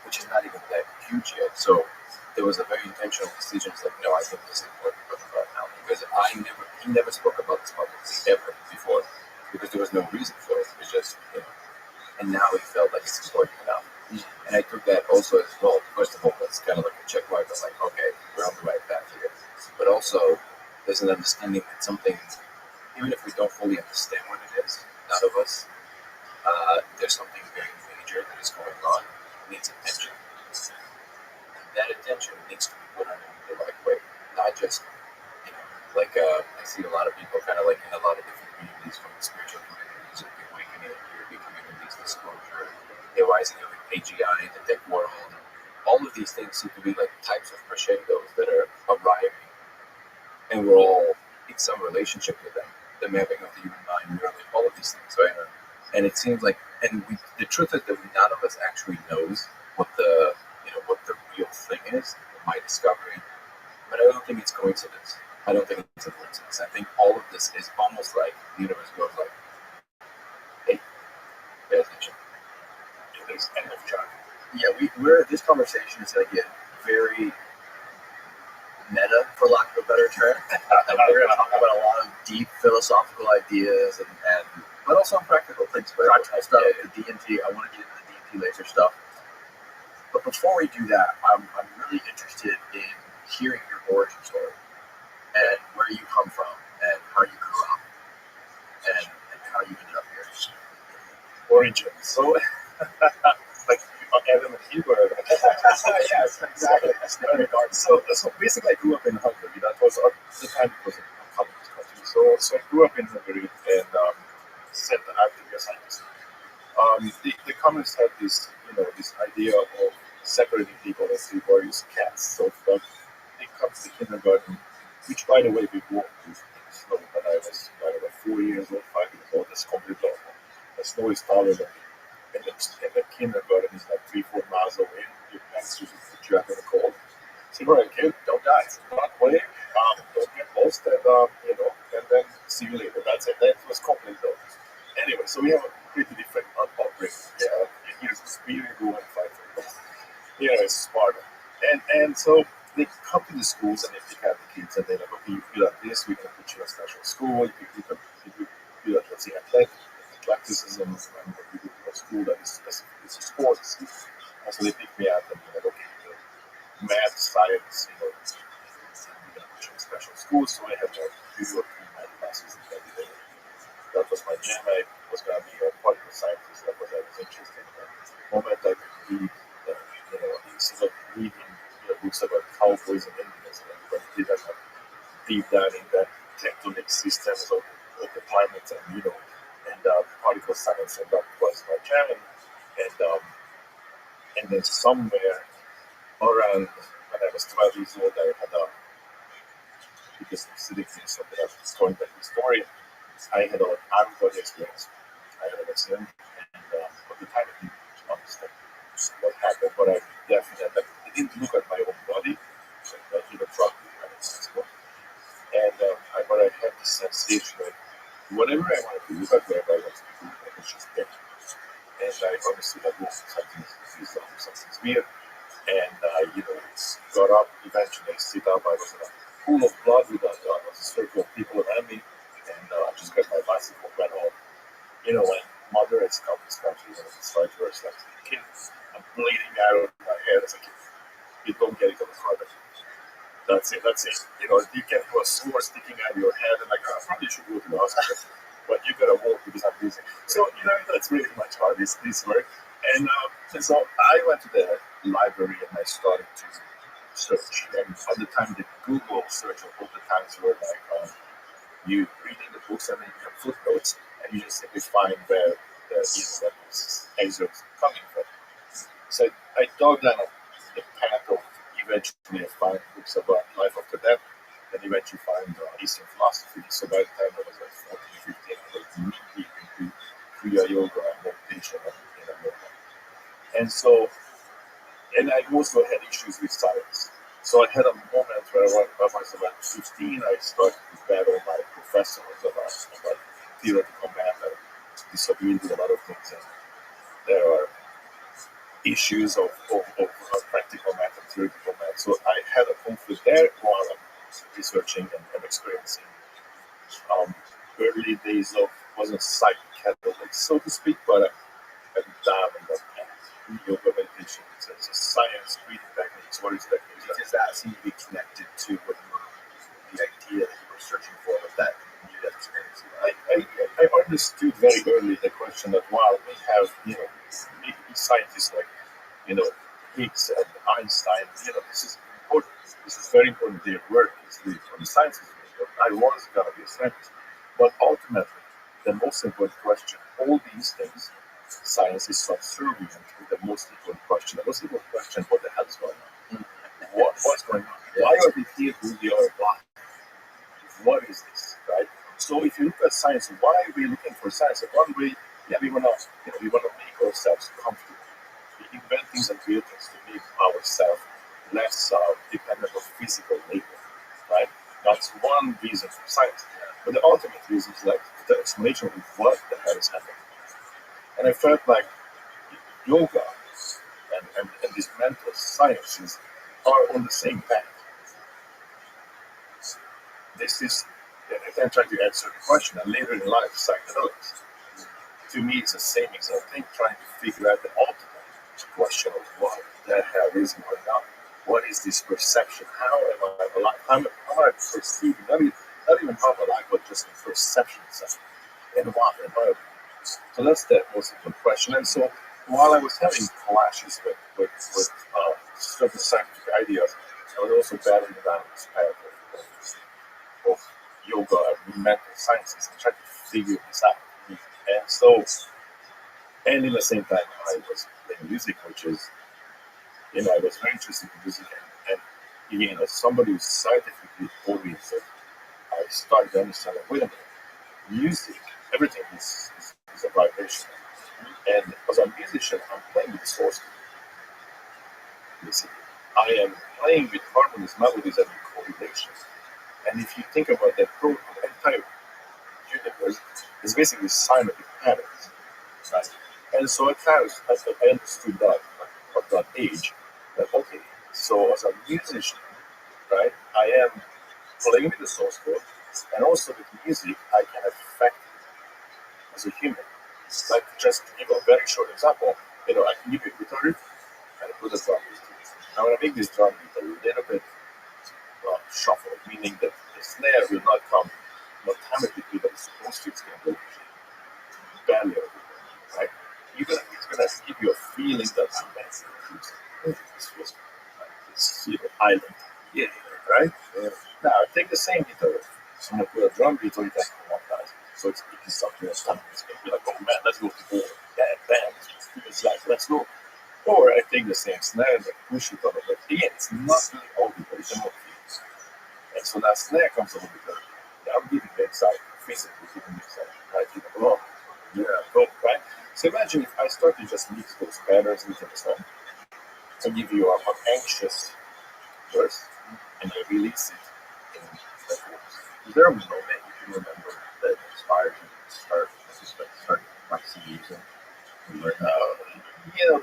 which is not even that huge yet. So there was a very intentional decision. It's like, no, I think this is what we're talking about now. Because he never spoke about this publicly ever before. Because there was no reason for it. It was just, and now he felt like it's important enough. And I took that also as well. First of all, that's kind of like a check mark of like, okay, we're on the right path here. But also, there's an understanding that something, even if we don't fully understand what it is, none of us, there's something very major that is going on. It needs attention. And that attention needs to be put on in the right way. Not just, I see a lot of people kind of like in a lot of different communities, from the spiritual communities, or the awakening, the communities, disclosure, the rising of the AGI, the tech world. All of these things seem to be like types of crescendos that are arriving, and we're all in some relationship with them. The mapping of the human mind, all of these things, right? And it seems like, the truth is that none of us actually knows what the real thing is, my discovery. But I don't think it's coincidence. I don't think it's a coincidence. I think all of this is almost like the universe goes like, hey, pay attention. It is end of chart. Yeah, we're this conversation is going to get very meta, for lack of a better term. And we're going to talk about a lot of deep philosophical ideas, and but also practical things, practical stuff, the DMT. I want to get into the DMT laser stuff. But before we do that, I'm really interested in hearing your origin story and where you come from and how you grew up and how you ended up here. Origin. So, like Adam and Eve. Yes, exactly. So basically, I grew up in Hungary. That was at the time it was a communist country. So I grew up in Hungary and set out to be a scientist. The communists had this idea of separating people into various castes. So that they come to the kindergarten, which, by the way, we walked to in snow when I was 4 years old, 5 years old. That's completely normal. The snow is taller than me. And the kindergarten is like 3-4 miles away. Your parents usually put you out in the cold. So you're like, kid, don't die. Not play. Don't get lost, and then see you later. That's it. That was completely normal. Anyway, so we have a pretty different upbringing. Yeah, here's the speed and go and fight for it. It's Sparta. And so they come to the schools and they pick out the kids and they're like, okay, you feel like this, we're going to put you in a special school. You feel like, let's say, athleticism, and what you do in a school that is specifically sports. And so they pick me out and they're like, okay, math, science, we're going to put you in a special school. So I have like 2 or 3 math classes every day. That was my jam. I was going to be a particle scientist. That was I was interested in. The moment I could read, instead of reading books about cowboys and Indians, and everybody did that deep dive in the tectonic systems of the planet and particle science, and that was my jam. And then somewhere around when I was 12 years old, I had because I'm sitting here, something else is going back to the story. I had an out-of-body experience. I had an accident, and at the time I didn't understand what happened, but I definitely I didn't look at my own body, so I hit a truck and but I had this sensation that whatever I wanted to look at, wherever I wanted to do, I was just there. And I understood that something's weird, and got up, eventually sit up. I was in a pool of blood with a circle of people around me, and I just got my bicycle, went home. When mother has come to this country, when it's like worse, like kid, I'm bleeding out of my head as a kid. You don't get it on the carpet. That's it. You can have a sword sticking out of your head, and like, I probably should go to the hospital, but you gotta walk because I'm losing. So, that's really much how this works. And so I went to the library and I started to search. And at the time, the Google search of all the times were like you reading the books and then you have footnotes and you just simply find where the excerpts coming from. So I dug down the path of eventually find books about life after death, and eventually find Eastern philosophy. So by the time I was like 14, 15, I was knee deep into Kriya Yoga and meditation and yoga. And so, and I also had issues with science. So I had a moment where I was about 15, I started to battle my professors about theoretical math and disagreed with a lot of things. And there are issues of practical math and theoretical math. So I had a conflict there while I'm researching and experiencing early days of, wasn't psychedelic, so to speak, but I'm down in that path. Yoga meditation, it's a science, breathing techniques, what is techniques? Does that seem to be connected to what the idea that you were searching for with that near-death experience? I understood very early the question that while we have, scientists like, Higgs and Einstein, this is important. This is very important. Their work is really important. Science is really important. I was going to be a scientist. But ultimately, the most important question, all these things, science is subservient to the most important question. The most important question, what the hell is going on? What's going on? Why are we here? Who we are? Why? What is this? Right? So if you look at science, why are we looking for science? In one way, we want to, make ourselves comfortable. We invent things and create things to make ourselves less dependent on physical labor. Right? That's one reason for science. But the ultimate reason is like the explanation of what the hell is happening. And I felt like yoga and these mental sciences are on the same path. This is, I'm trying to answer the question, and later in life, psychedelics. To me, it's the same exact thing, trying to figure out the ultimate question of what the hell is going on. What is this perception? How am I alive? How am I perceiving? Not even how I'm alive, but just the perception itself. And why am I alive? So that's the most important question. And so while I was having clashes with certain scientific ideas, I was also battling down this path of yoga and mental sciences and trying to figure this out. And so, and in the same time, I was playing music, which is, I was very interested in music. And again, as somebody who's scientifically oriented, I started to understand that, wait a minute, music, everything is a vibration. And as a musician, I'm playing with the source code. Listen, I am playing with harmonies, melodies, and correlations. And if you think about the entire universe, it's basically cymatic patterns. Right? And so I understood that at that age, that okay, so as a musician, right, I am playing with the source code, and also with music, I can affect it as a human. Like, just to give a very short example, I can give you a guitar riff and put a drum beat to it. Now, when I make this drum beat a little bit shuffle, meaning that the snare will not come automatically, but it's supposed to, it's going to go barely everywhere, right? It's going to give you a feeling that this was this island, right? Now, take the same guitar riff. So I'm going to put a drum beat on it, so it's something that's coming. It's going to be like, oh man, let's go to war. Bam, it's like, let's go. Or I take the same snare and push it on it. But again, it's not really audible, it's more feels. And so that snare comes over because I'm giving the excitement, physically giving the excitement, right? Right? So imagine if I start to just mix those patterns within the song and give you an anxious verse and I release it in the chorus. Is there a moment you can remember that inspired you to start practicing music?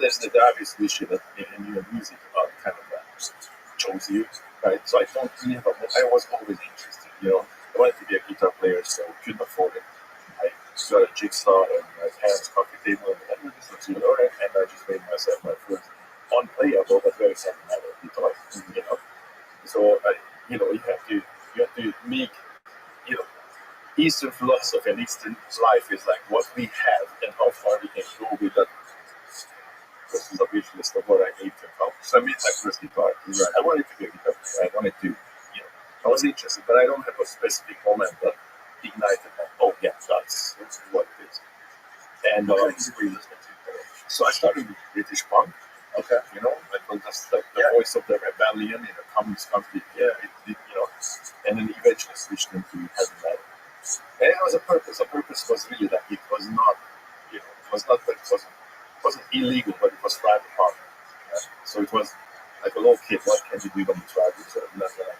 There's the obvious issue that in your music kind of chose you, right? So I don't really have I was always interested, I wanted to be a guitar player, so couldn't afford it. I got a jigsaw and my parents' coffee table and this looks good, all right, and I just made myself my first unplayable but very sentimental guitar, So you have to make, Eastern philosophy and Eastern life is like what we have and how far we can go with that So I made my first guitar. I wanted to be a guitar player. I wanted to, I was interested, but I don't have a specific moment that ignited that. Oh, yeah, that's what it is. And so I started with British punk. Okay. It was just the voice of the rebellion in a communist country. And then eventually switched into heavy metal. And it was a purpose. The purpose was really that it was not, it wasn't illegal, but it was private property. So it was like a little kid. What can you do when you travel? So not gonna,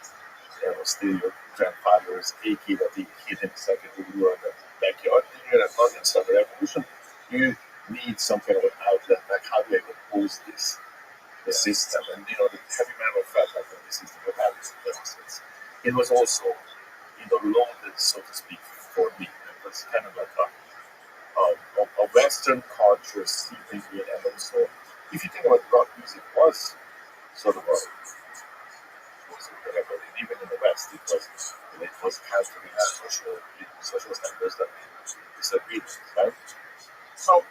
steal your grandfather's AK that he hid in the second World War in the backyard. That's not inside the revolution. You need some kind of an outlet. Like how do I oppose the system? And the heavy metal felt like the system of values. It was also loaded, so to speak, for me. It was kind of like a Western culture seeping in, and also, if you think about rock music, was sort of whatever, even in the West, it was countering social standards that we disagreed with, right? So,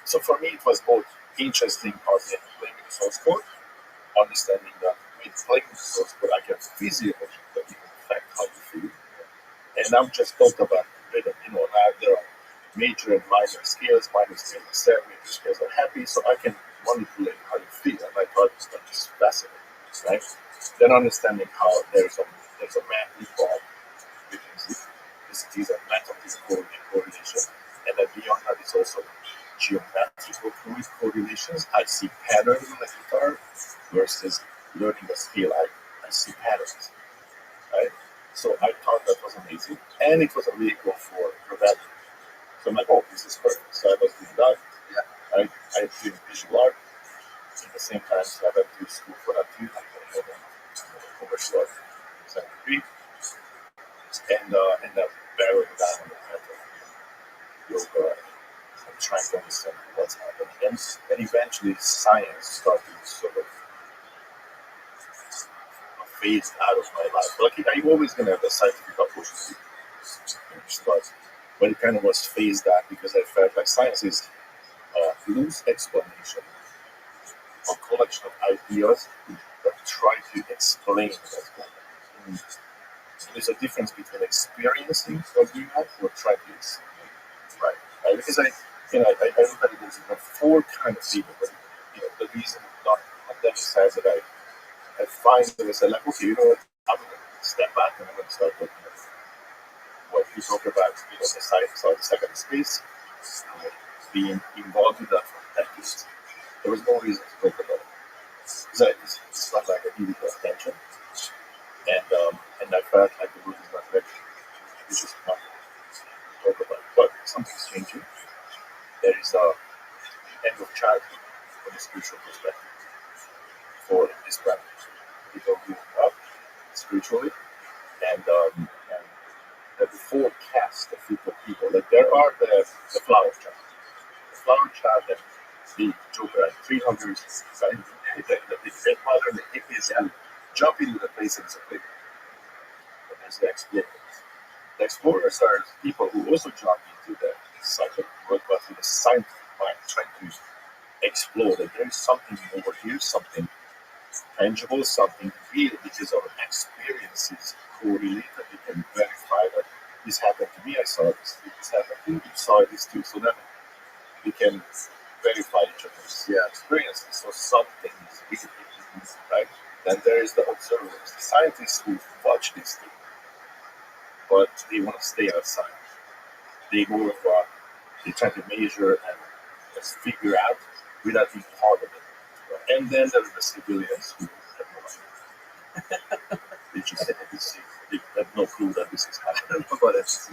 so for me, it was both interesting as in playing the source code, understanding that with playing the source code, I can physiologically affect how you feel. And I'm just talked about rhythm. Now there are major and minor scales. Minor scales are sad, major scales are happy, so I can manipulate how you feel. And I thought that was fascinating, right? Then understanding how there's a math involved with music. These are mathematical correlation, and then beyond that is also geometrical correlations. I see patterns in the guitar versus learning a scale. I see patterns, right? So I thought that was amazing, and it was a vehicle for rebellion. So I'm like, oh, this is perfect. So I was doing that. Yeah. I did visual art at the same time. So I went to school for that too, like commercial art, degree, and that barreled down on the mental yoga and trying to understand what's happening. And eventually, science started sort of phased out of my life. Like I'm always gonna have a scientific approach to but it kind of was phased out because I felt like science is a loose explanation, a collection of ideas that try to explain what's going on. So there's a difference between experiencing what you have or trying to explain, right? Because I look at it as four kinds of people, but the reason not emphasize that I find there is like, okay, what, I'm going to step back and I'm going to start looking at what you talk about, the science of the second space, being involved with that for decades. There was no reason to talk about it. It's not like I needed attention. And I felt like the room is not ready, which is not to talk about. But something's changing. There is a end of childhood from a spiritual perspective for this planet. People moving up spiritually, and the full cast of people. Like there are the flower child. The flower child that the Joker at 300, the grandmother and the hippies and jump into the place and it's a big. And there's the explorers. The explorers are people who also jump into the psychic world, but with a scientific mind, trying to explore that there is something over here, something tangible, something real, because our experiences correlate that we can verify that this happened to me, I saw this happened to you, you saw this too, so that we can verify each other's experiences. So something is real, right? Then there is the observers, the scientists who watch this thing, but they want to stay outside. They more of they try to measure and just figure out without being part of it. And then there are the civilians who have no idea. They just they have no clue that this is happening. But there's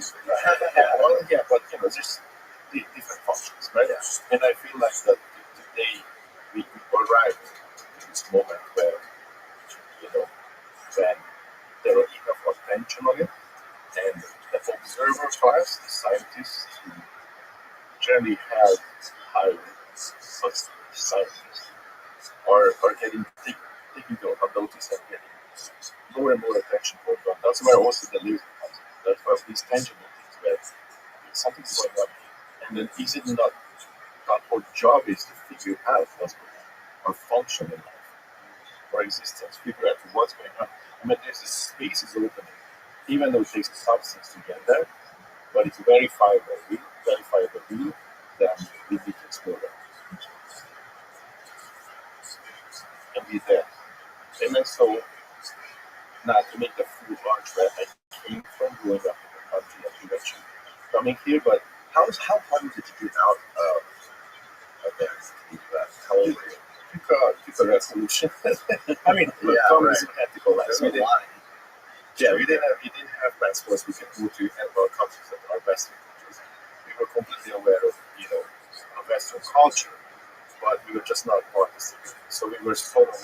different functions, right? And I feel like that today we arrived to this moment where, when there are enough attention on it, and the observer class, the scientists who generally have high such scientists, are getting taking notice and getting more and more attention for them. That's where also the laser comes in. That's where these tangible things where something's going on. And then is it not that our job is to figure out what's going on, our function in life. for existence, figure out what's going on. I mean, there's this space is opening, even though it takes a substance to get there, but it's verifiable real, that we need to explore that. And be there. And then so, now to make the full launch where I came from growing up in the country and eventually coming here, but how hard was it to get out of there? How old were you? Took a resolution. I mean, look, Yeah, Tom right. is an ethical life. There's a lot. We didn't have passports. We could move to our countries that are Western countries. We were completely aware of, of Western culture, but we were just not participating. So we were sort of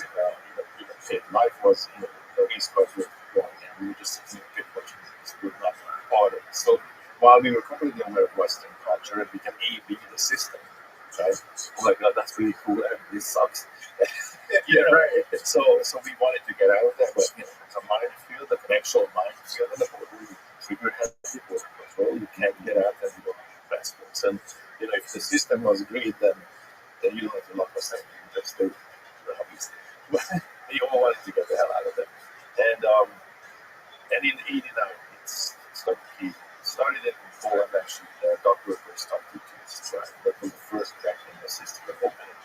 in a pit. Life was, the East Coast was going, and we were just in a pit watching this. We were not part of it. So while we were completely aware of Western culture, and we can A/B the system, right? Oh my God, that's really cool. And this sucks. Right. So we wanted to get out of there, but it's a minefield, an actual minefield, and the border trigger happy border control. You can't get out and you don't have passports. And if the system was great, then you don't have to lock us in. You just stay obviously. But you all wanted to get the hell out of there. And in '89, it's like he started it in Poland actually. Dock workers started to strike. That was the first crack in the system of opening.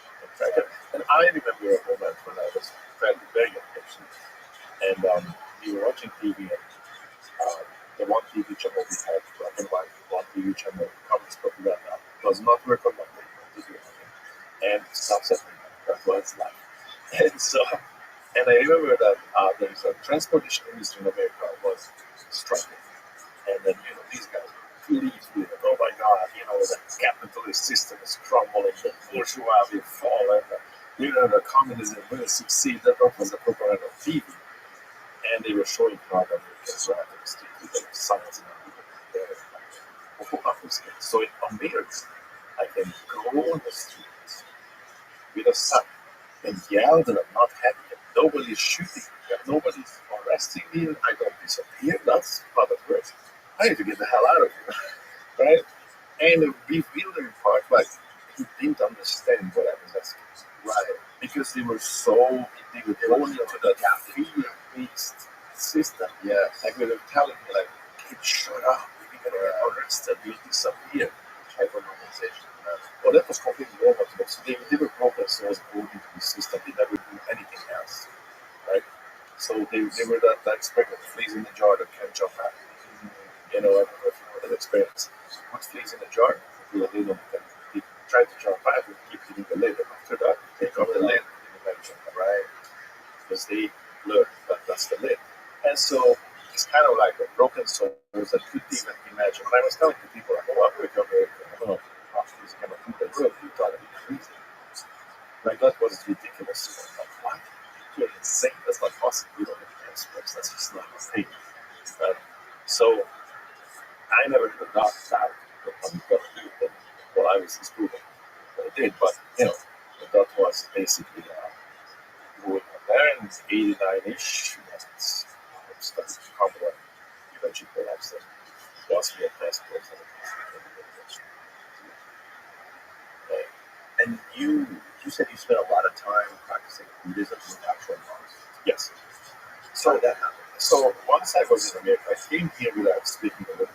And I remember a moment when I was very young actually, and we were watching TV, and the one TV channel we had, black and white, one TV channel, Communist propaganda, does not work on Monday, and stops at midnight. That was life. And I remember that there's a transportation industry in America was striking, and then these guys please, oh my God, the capitalist system is crumbling, the bourgeois will fall, and the communism will succeed. That was the propaganda on TV, and they were showing how the Americans were having the science and everything. So in America, I can go on the streets with a sign and yell that I'm not happy, and nobody's shooting me, and nobody's arresting me, and I don't disappear. That's how that works. I need to get the hell out of here. Right? And the bewildering part, like, he didn't understand what I was asking. Right? Because they were going into that fear-based system. Yeah. Like, they were telling me, like, kid, shut up. You're going to get arrested. You'll disappear. Hyper-normalization. Well, that was completely normal to them. So they were broken souls going into the system. They never do anything else. Right? So they were that experiment, fleas in the jar that can't jump out. I don't know if you know that experience. Put fleas in the jar, they try to jump out and keep hitting the lid. And after that, take off the lid and eventually, right? Because they learn that that's the lid. And so it's kind of like a broken souls that couldn't even imagine. When I was telling to people, like, oh, I'm going to America, I don't know how these kind of people work, you thought it'd be crazy. Like, that was ridiculous. Like, what? You're insane. That's not possible. You don't have passports. That's just not a thing. So I never could not doubt that I'm going to do it while I was in school. But I did, but that was basically going on there, and 89-ish, it's started to come when eventually collapsed and lost me a passport. And you said you spent a lot of time practicing Buddhism with actual monks. Yes. How did that happen? So once I was in America, I came here without speaking a little bit.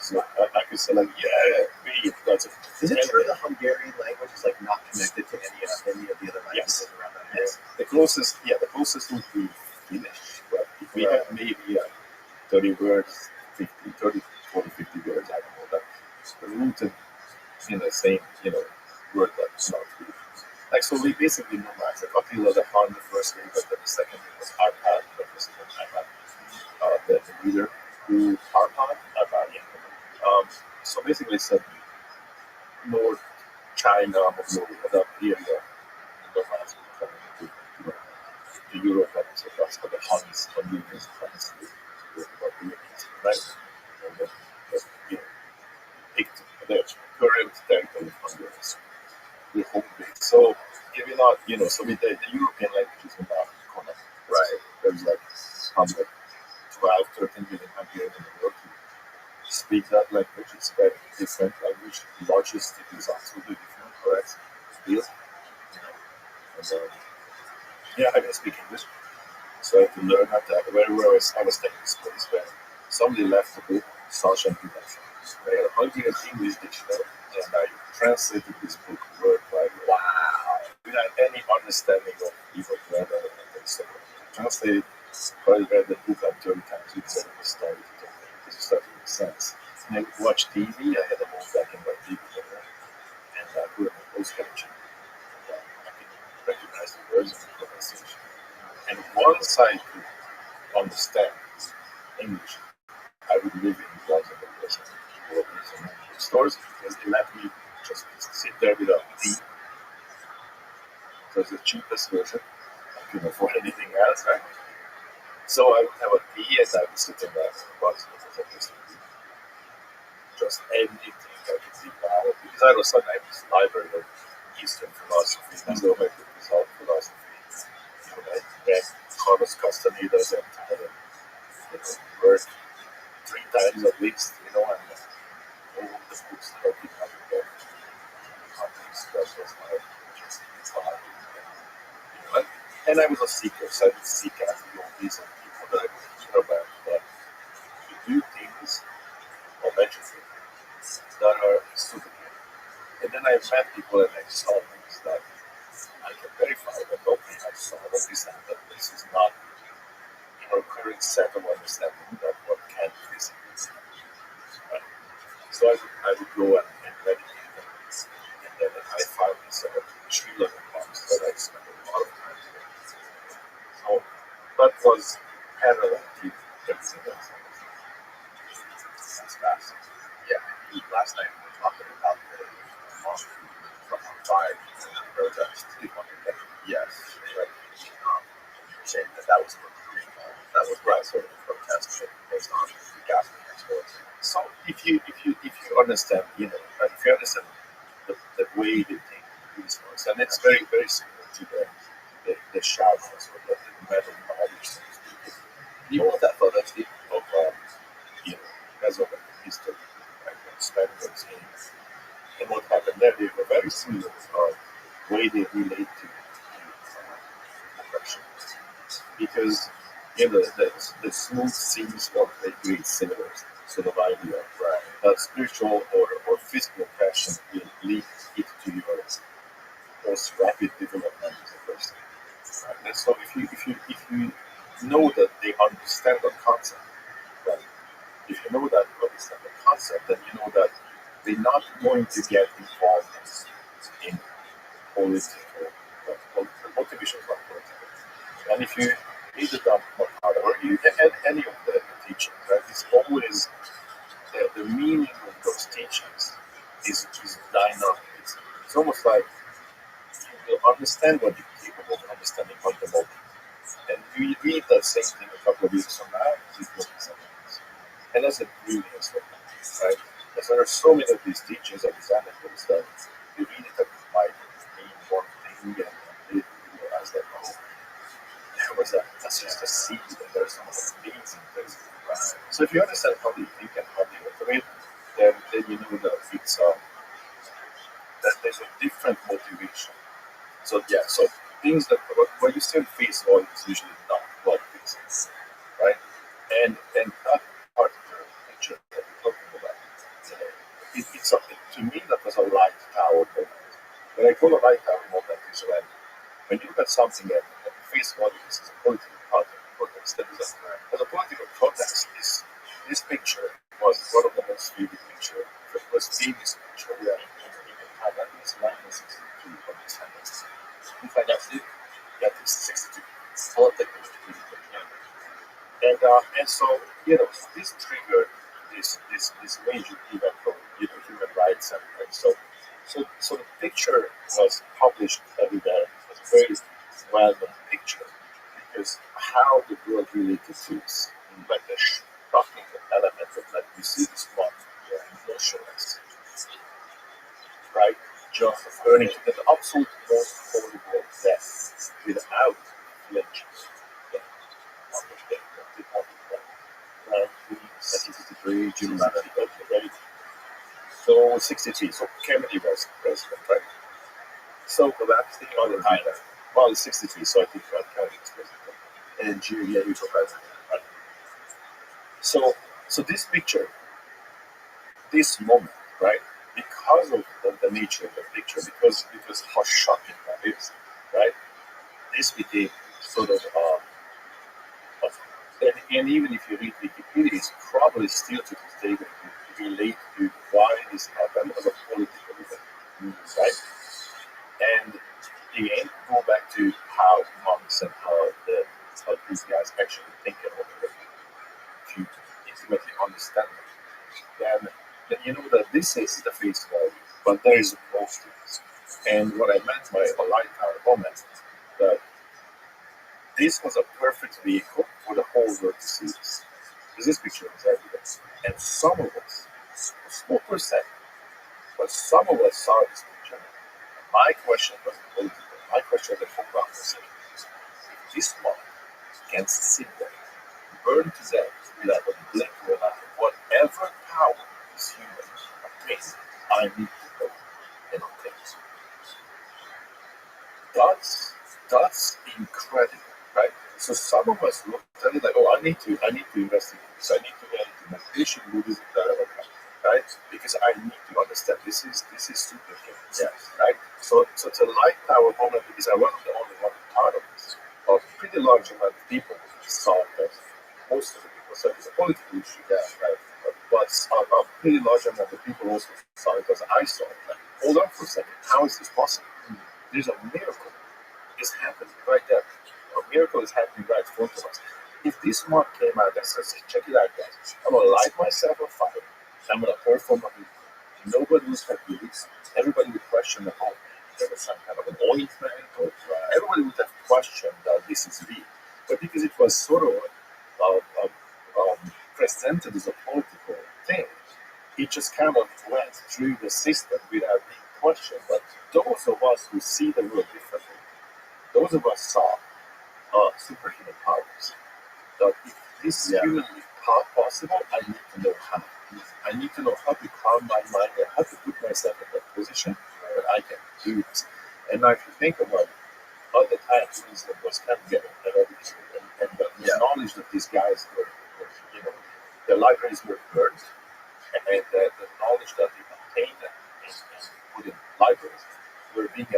So I could say like, me, that's it. Is it true the Hungarian language is like not connected to any of the other languages around that? Yes. The closest would be Finnish. But if we have maybe 30 words, 40, 50 words, I don't know that. It's rooted in the same, word that's not really. Like, so we basically know that. Like, Attila the Hun, the first name, but then the second name was Arpad, the first name was Arpad. The leader who Arpad, so basically it's North China, Mongolia, that area, the lands were coming to Europe, and so that's what the Huns, Hungarians, Huns, right? And then, picked the current territory of Hungary. The home base. So if you're not, so with the European languages are not connected. Right. There's like 12, 13 million Hungarians in the world who speak that language. It's very different language. Logistic is absolutely different, correct? Still. And Yeah, I can speak English. So I had to learn how to, where I was taking schools where somebody left the book, Sunshine Production. They had a Hungarian English dictionary, and I translated this book word by word. Wow! Without any understanding of even grammar and anything. So I translated, probably read the book like 30 times instead of the story because it started to make sense. And I watched TV, I had a whole black and white TV there, and I put it on closed caption. I could recognize the words of the conversation. And once I could understand English, I would live in Los Angeles or some stores because they let me just sit there without tea. So it's the cheapest version. I couldn't afford anything else, right? So I would have a tea and I would sit in that box because I just anything I could think about. Because I was studying this library of Eastern philosophy, that's where my book is all philosophy. You know, I read Carlos Castaneda's entire work 3 times at least, you know, and all the books that I've been having there. That was my just fun. You know, and I was a seeker, so I would seek after all these people that I would care about that to do things allegedly that are stupid. And then I met people and I saw things that I can verify that okay, I saw that this is not your current set of understanding that what can physically be. Right? So I would go and meditate and then I found this tree level box that I spent a lot of time with. So that was parallel to everything else. That's fast. Yeah, last night we were talking about the monk from outside and protest. Yes, right. Saying that was right sort of protest based on the gas exports. So if you understand, you know, if you understand the way they think these ones, and it's very very similar to the showers or the metal bodies. You know what that photo of you know, Mesoamerican history, right? When Spaniards came, and what happened there, they were very similar way they relate to oppression. Because you know, the smooth seams what they create similar sort of idea, right? That spiritual or physical passion will lead it to your most rapid development as a person. Right? And so if you know that they understand the concept, right? If you know that you understand the concept, then you know that they're not going to get involved in political, the motivation is not political. And if you read the Dhammapada or you any of the teachings, right, it's always the meaning of those teachings is dynamic. It's almost like you will understand what you're capable of understanding fundamentally. And you read that same thing a couple of years from now, it will be something else. And that's a brilliant statement, right? Because there are so many of these teachings of these anecdotes that you read it that might mean one thing and you realize that, oh, that's just a seed and there's some amazing things. Right? So if you understand how they think and how they operate, then you know that it's that there's a different motivation. So yeah, so things that what you still face all is usually not what things, right? And that particular picture that we're talking about, it's something to me that was a light tower moment. When I call a light tower moment is when you look at something at face value, this is a political protest. As a political protest, this picture was one of the most vivid pictures. The most famous picture in Thailand is 1962 of this Thailand. In fact, actually, yeah, it's 62. All technology. And so this triggered this major event for human rights and so the picture was published everywhere. It was a very well-known picture because how the world related to this, like the shocking element of like you see this one motionless, right? Just burning to the absolute most horrible death without flinching. Yeah. Right? 1963, June 1963. So 63. So Kennedy was president, right? So for that thing on the time, well, it's 63. So I think in June, yeah, he was president. Right? So this picture, this moment, right? Because of the nature of the picture, because how shocking that is, right? This became sort of and even if you read Wikipedia, it's probably still to this day going to relate to why this happened as a political event, right? And again, go back to how monks and how these guys actually think about it. If you intimately understand them, then you know that this is the face value, but there is more to this. And what I meant by a light tower moment, that this was a perfect vehicle for the whole world to see this. Because this picture is evidence. And some of us, a small percent, but some of us saw this picture. My question was political. My question was the profound question. If this monk can sit there, burn to death without a blink of an eye, whatever power is human obtains, I need to go and obtain it. That's incredible, right? So some of us look at it like, oh, I need to investigate this. I need to get into meditation, Buddhism, right? Because I need to understand this is super human, yes, right? So it's a light power moment because I wasn't the only one part of this. A pretty large amount of people saw it. Most of the people said it's a political issue, yeah, right? But a pretty large amount of people also saw it as I saw it. Like, hold on for a second, how is this possible? There's a miracle is happening right there. A miracle is happening right in front of us. If this monk came out and says, check it out, guys, I'm going to light myself on fire, I'm going to perform a miracle. Nobody would have believed. Everybody would question the whole, there was some kind of an ointment, or everybody would have questioned that this is real. But because it was sort of presented as a political thing, it just kind of went through the system without being questioned. But those of us who see the world differently, those of us saw superhuman powers. That if this is humanly possible, I need to know how. I need to know how to calm my mind and how to put myself in that position where I can do this. And now if you think about it, at the time, tourism was kind of getting and the knowledge that these guys were, you know, the libraries were burned, and the knowledge that they obtained and put in libraries were being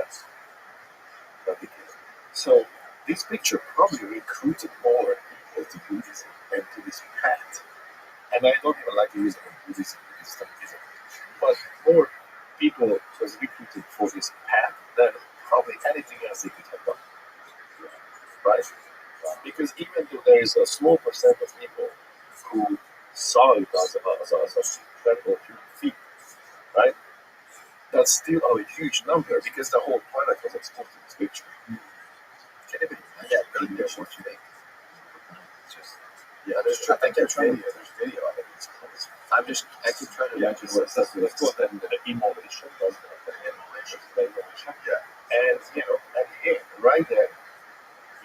eradicated. So this picture probably recruited more people to Buddhism and to this path. And I don't even like to use the word Buddhism because it's not Buddhism. But more people was recruited for this path than probably anything else they could have done. Right? Because even though there is a small percent of people who saw it as an incredible human feat, right? That's still a huge number because the whole planet was exposed to this picture. Can you believe that? What you think? I think there's video of it. I keep trying to imagine what stuff is called the immolation. Yeah. And, you know, at the end, right there,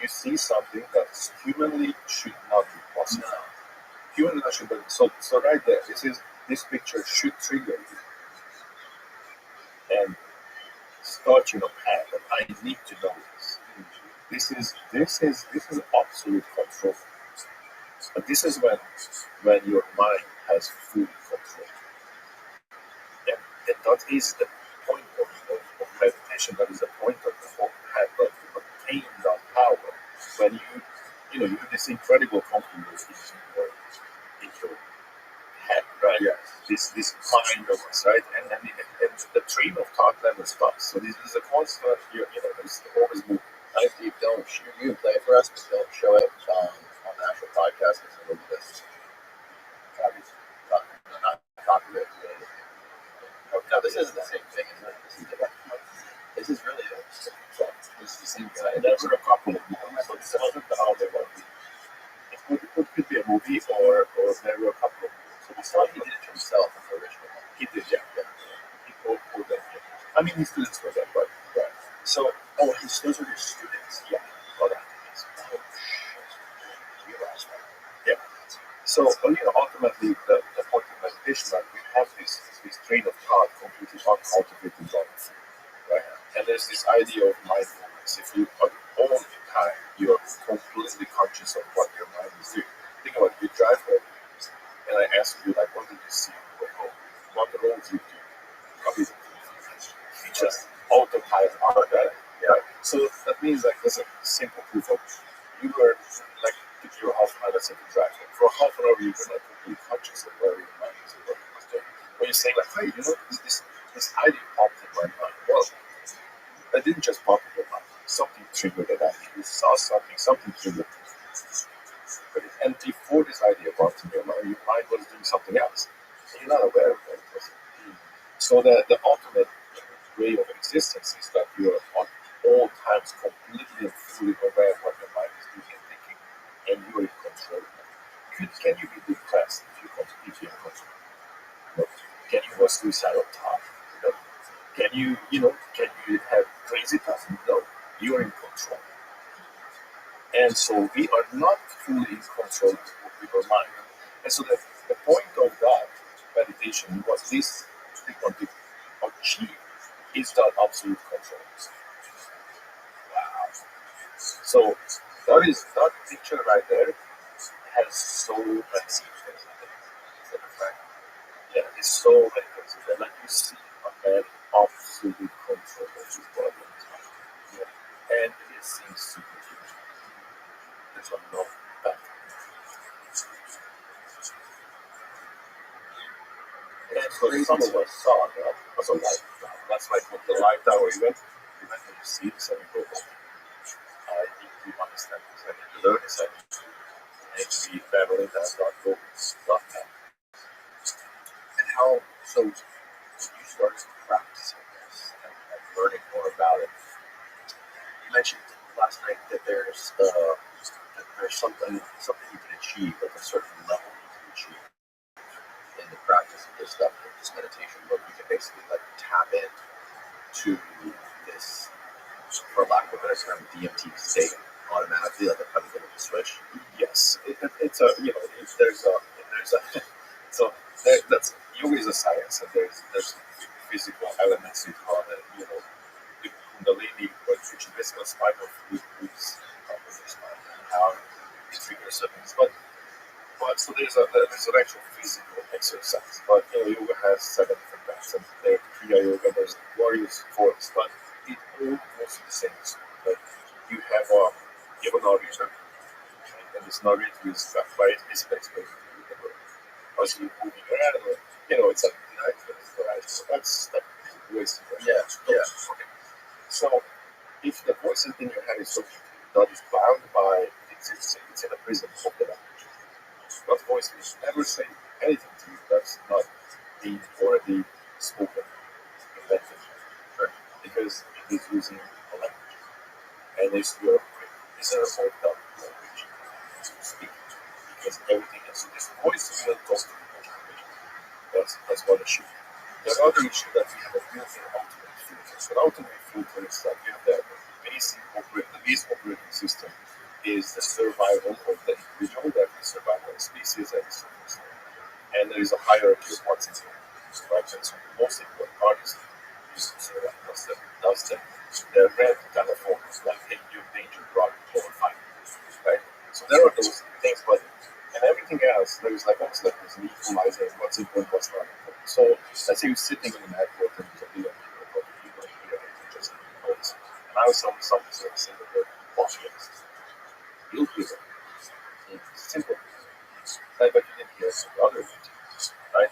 you see something that humanly should not be possible. No. Humanly not should be. So right there, this picture should trigger you and start you on a path that I need to know this. This is absolute control. But this is when your mind has full control. And that is the point of meditation. That is the point of the whole path, that you obtain that power when you have this incredible confidence in your head, right? Yes. This mind of us, right? And the train of thought never stops. So this is a constant, there's always moving. I think you can play it for us, but don't show it on the actual podcast because it'll be this. Not copyright. No, this isn't the same thing, isn't it? This is different. This is really this is the same guy. There were a couple of movies, so this wasn't the how they were. It could be a movie or there were a couple of movies. So we saw he did it himself in the original one. He did, yeah. He wrote them. I mean, his students were there, but right. So, those are your students. Yeah. Oh, that is. Oh, shit. Realize that. Yeah. So, ultimately, the point of meditation, that we have this train of thought completely uncultivated life, right? And there's this idea of mindfulness. If you, all the time, you're completely conscious means like there's a simple proof of you were like if you're half an hour second driving. For half an hour you were not completely conscious of where your mind is and what you was doing. When you're saying like, hey, this idea popped in my mind. Well, that didn't just pop in your mind. Something triggered that idea. You saw something triggered it. And before this idea popped in your mind was doing something else. And you're not aware of that. So the ultimate way of existence is that you're on all times completely and fully aware of what your mind is doing and thinking, and you're in control. Can you be depressed if you're in control? No. Can you have suicidal thoughts? No. Can you have crazy thoughts? No. You're in control. And so we are not fully in control with our mind. And so the point of that meditation was this we want to achieve is that absolute control. Wow. So that picture right there has so many things in it. Yeah, it's so many things. And like you see a man absolute control of his body and his mind. Yeah. And it seems superhuman. There's a lot of that. And so some of us saw that as a light tower. That's like what the light tower event. You might have seen some people. I need to understand this. I need to learn this. I need to be traveling that, not go, not that. And how, so you started practicing this and learning more about it. You mentioned last night that there's something you can achieve, like a certain level you can achieve in the practice of this stuff, this meditation book. You can basically like tap into this, for lack of a better term, DMT state automatically, like a kind of a switch. Yes, it's a there's a so that's yoga is a science, and there's physical elements to call it, the kundalini, which is basically a spinal fluid moves up with the spine, and how it triggers certain things. But so there's an actual physical exercise. But yoga has 7 different types, and there's Kriya Yoga, there's various forms, but it all goes to the same. Like you have an narrator, and this narrator is quite basically as you moving around, it's like so that's the voice. Yeah. Okay. So if the voice in your head is so that is bound by it's in a prison of the language. That voice will never say anything to you that's not being already spoken in language. Sure. Because it is using a language. And it's your hold up language to speak. Because everything else. So this voice will talk to you. That's one issue. The other issue that we have a built-in ultimate filter. So the ultimate filter is that we have the basic operating system is the survival of the individual, that is survival of the species, and so on. And there is a hierarchy of what's in here. Right? And so the most important part is survival. That's the red telephone, like hey, you're danger, Rob, go and find it. Right? So there are those things, but and everything else, there is like almost like this equalizer, what's important, what's not important. So let's say you're sitting in an airport and there's a billion people here, and you just notice. And I was some sort of saying the word podcast. You'll hear it. It's simple. Right, but you didn't hear the other things, right?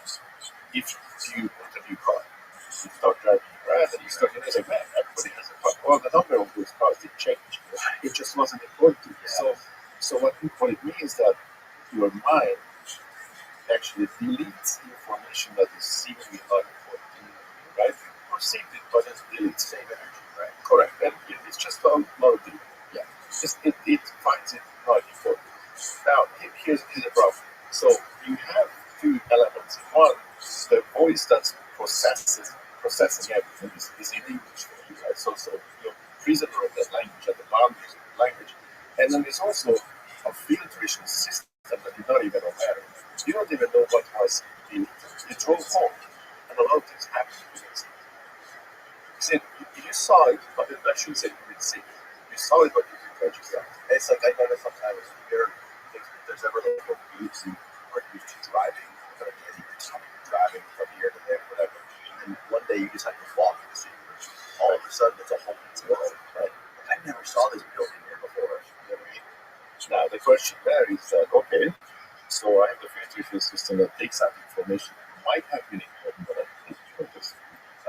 If you put a new car, you start driving around and you start, like, man, everybody has a car. Well, the number of those cars did change. It just wasn't important to you. So what it means that your mind actually deletes information that is seemingly not important, right? Perceived it, but it deletes same energy, right? Correct. And it's just a lot of delete. Yeah. It finds it not important. Now, here's the problem. So you have 2 elements. One, the voice that's processing everything is in English for you, right? So you're prisoner of that language at the boundaries of the language. And then there's also a filtration system that you're not even aware of. You don't even know what was deleted. You drove home, and a lot of things happened to you. See, you saw it, but I shouldn't say you didn't see it. You saw it, but you didn't catch yourself. It's like I notice sometimes if there's ever like a beat you are used to driving, but again, you're driving from here to there, whatever. And then one day you just have to walk in the city. All of a sudden, it's a whole new world, right? I never saw this building here before. You know what I mean? Now the question there is that okay, so I have the filter field system that takes out information that might have been important, but I didn't notice,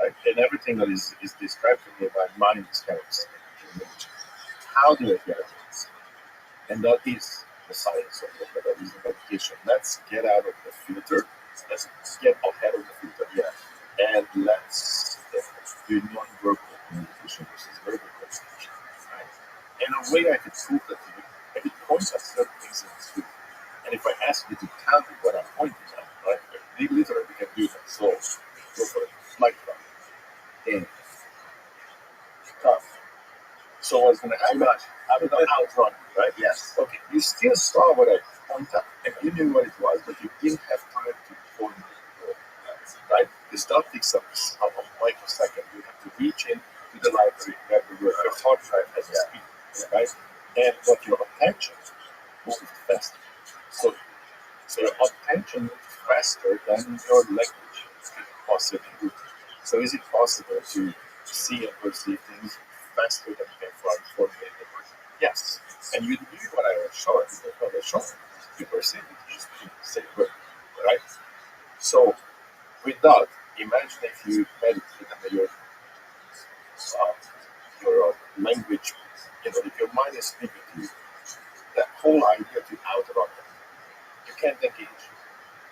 right? And everything that is described to me by mind is kind of image. How do I get this? And that is the science of it, that is the meditation. Let's get out of the filter. Let's get ahead of the filter, yeah. And let's do non-verbal communication versus verbal communication, right? And a way I could prove that to you, I could point at certain things in this field. And if I ask you to tell me what I'm pointing at, right? We literally can do that. So go for it. Like that. And tough. So what's going to happen? I would outrun, right? Yes. Okay, you still saw what I pointed out, and you knew what it was, but you didn't have time to point it, right? The stuff takes a microsecond. You have to reach in to the library, your hard drive has a speed, right? And what your attention moves faster. So your attention moves faster than your language could possibly do. So is it possible to see and perceive things faster than you can formulate the word? Yes. And you knew what I was showing. What I was showing. You perceive it. You just didn't say a word, right? So with that, imagine if you meditate under your language. You know, if your mind is speaking to you, that whole idea to outrun it. You can't engage.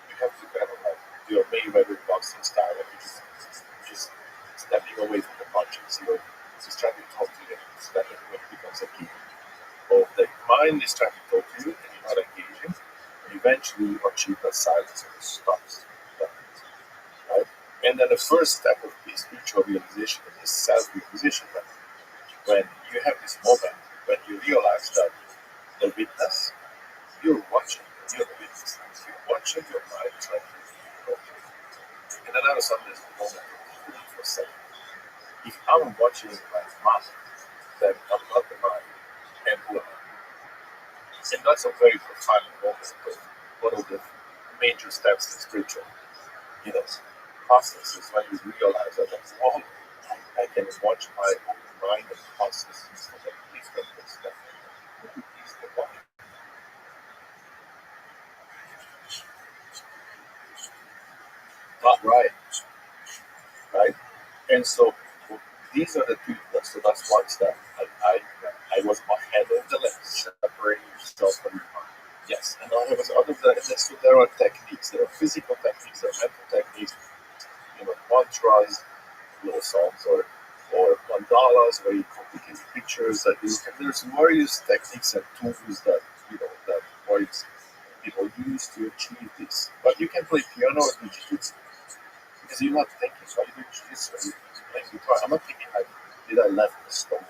You have to kind of like do a Mayweather boxing style, like you're just stepping away from the punches. You're just trying to talk to them. So that it becomes a key. Well, the mind is trying to talk to you, and you're not engaging. And eventually, you achieve that silence and it stops. Right? And then the first step of this spiritual realization is self-realization. That when you have this moment, when you realize that the witness, you're watching, you're the witness. You're watching your mind trying to talk to you. And then all of a sudden, there's a moment of being for a second. If I'm watching my mind, then I'm not the mind. And who am I? And that's a very profound moment. One of the major steps in spiritual, process is when you realize that, oh, I can watch my own mind and process instead of different stuff. Is the one. Not right. Right? And so these are the two steps. So that's one step. I was ahead of the list, separating yourself from your mind. Yes, and I was other than that. So there are techniques. There are physical techniques. There are mental techniques. Mantras, little songs, or mandalas, very complicated pictures that you can. There's various techniques and tools that that various people use to achieve this. But you can play piano or do jiu-jitsu because you're not thinking. So you do jiu-jitsu, you're playing guitar. I'm not thinking like, did I left the stone?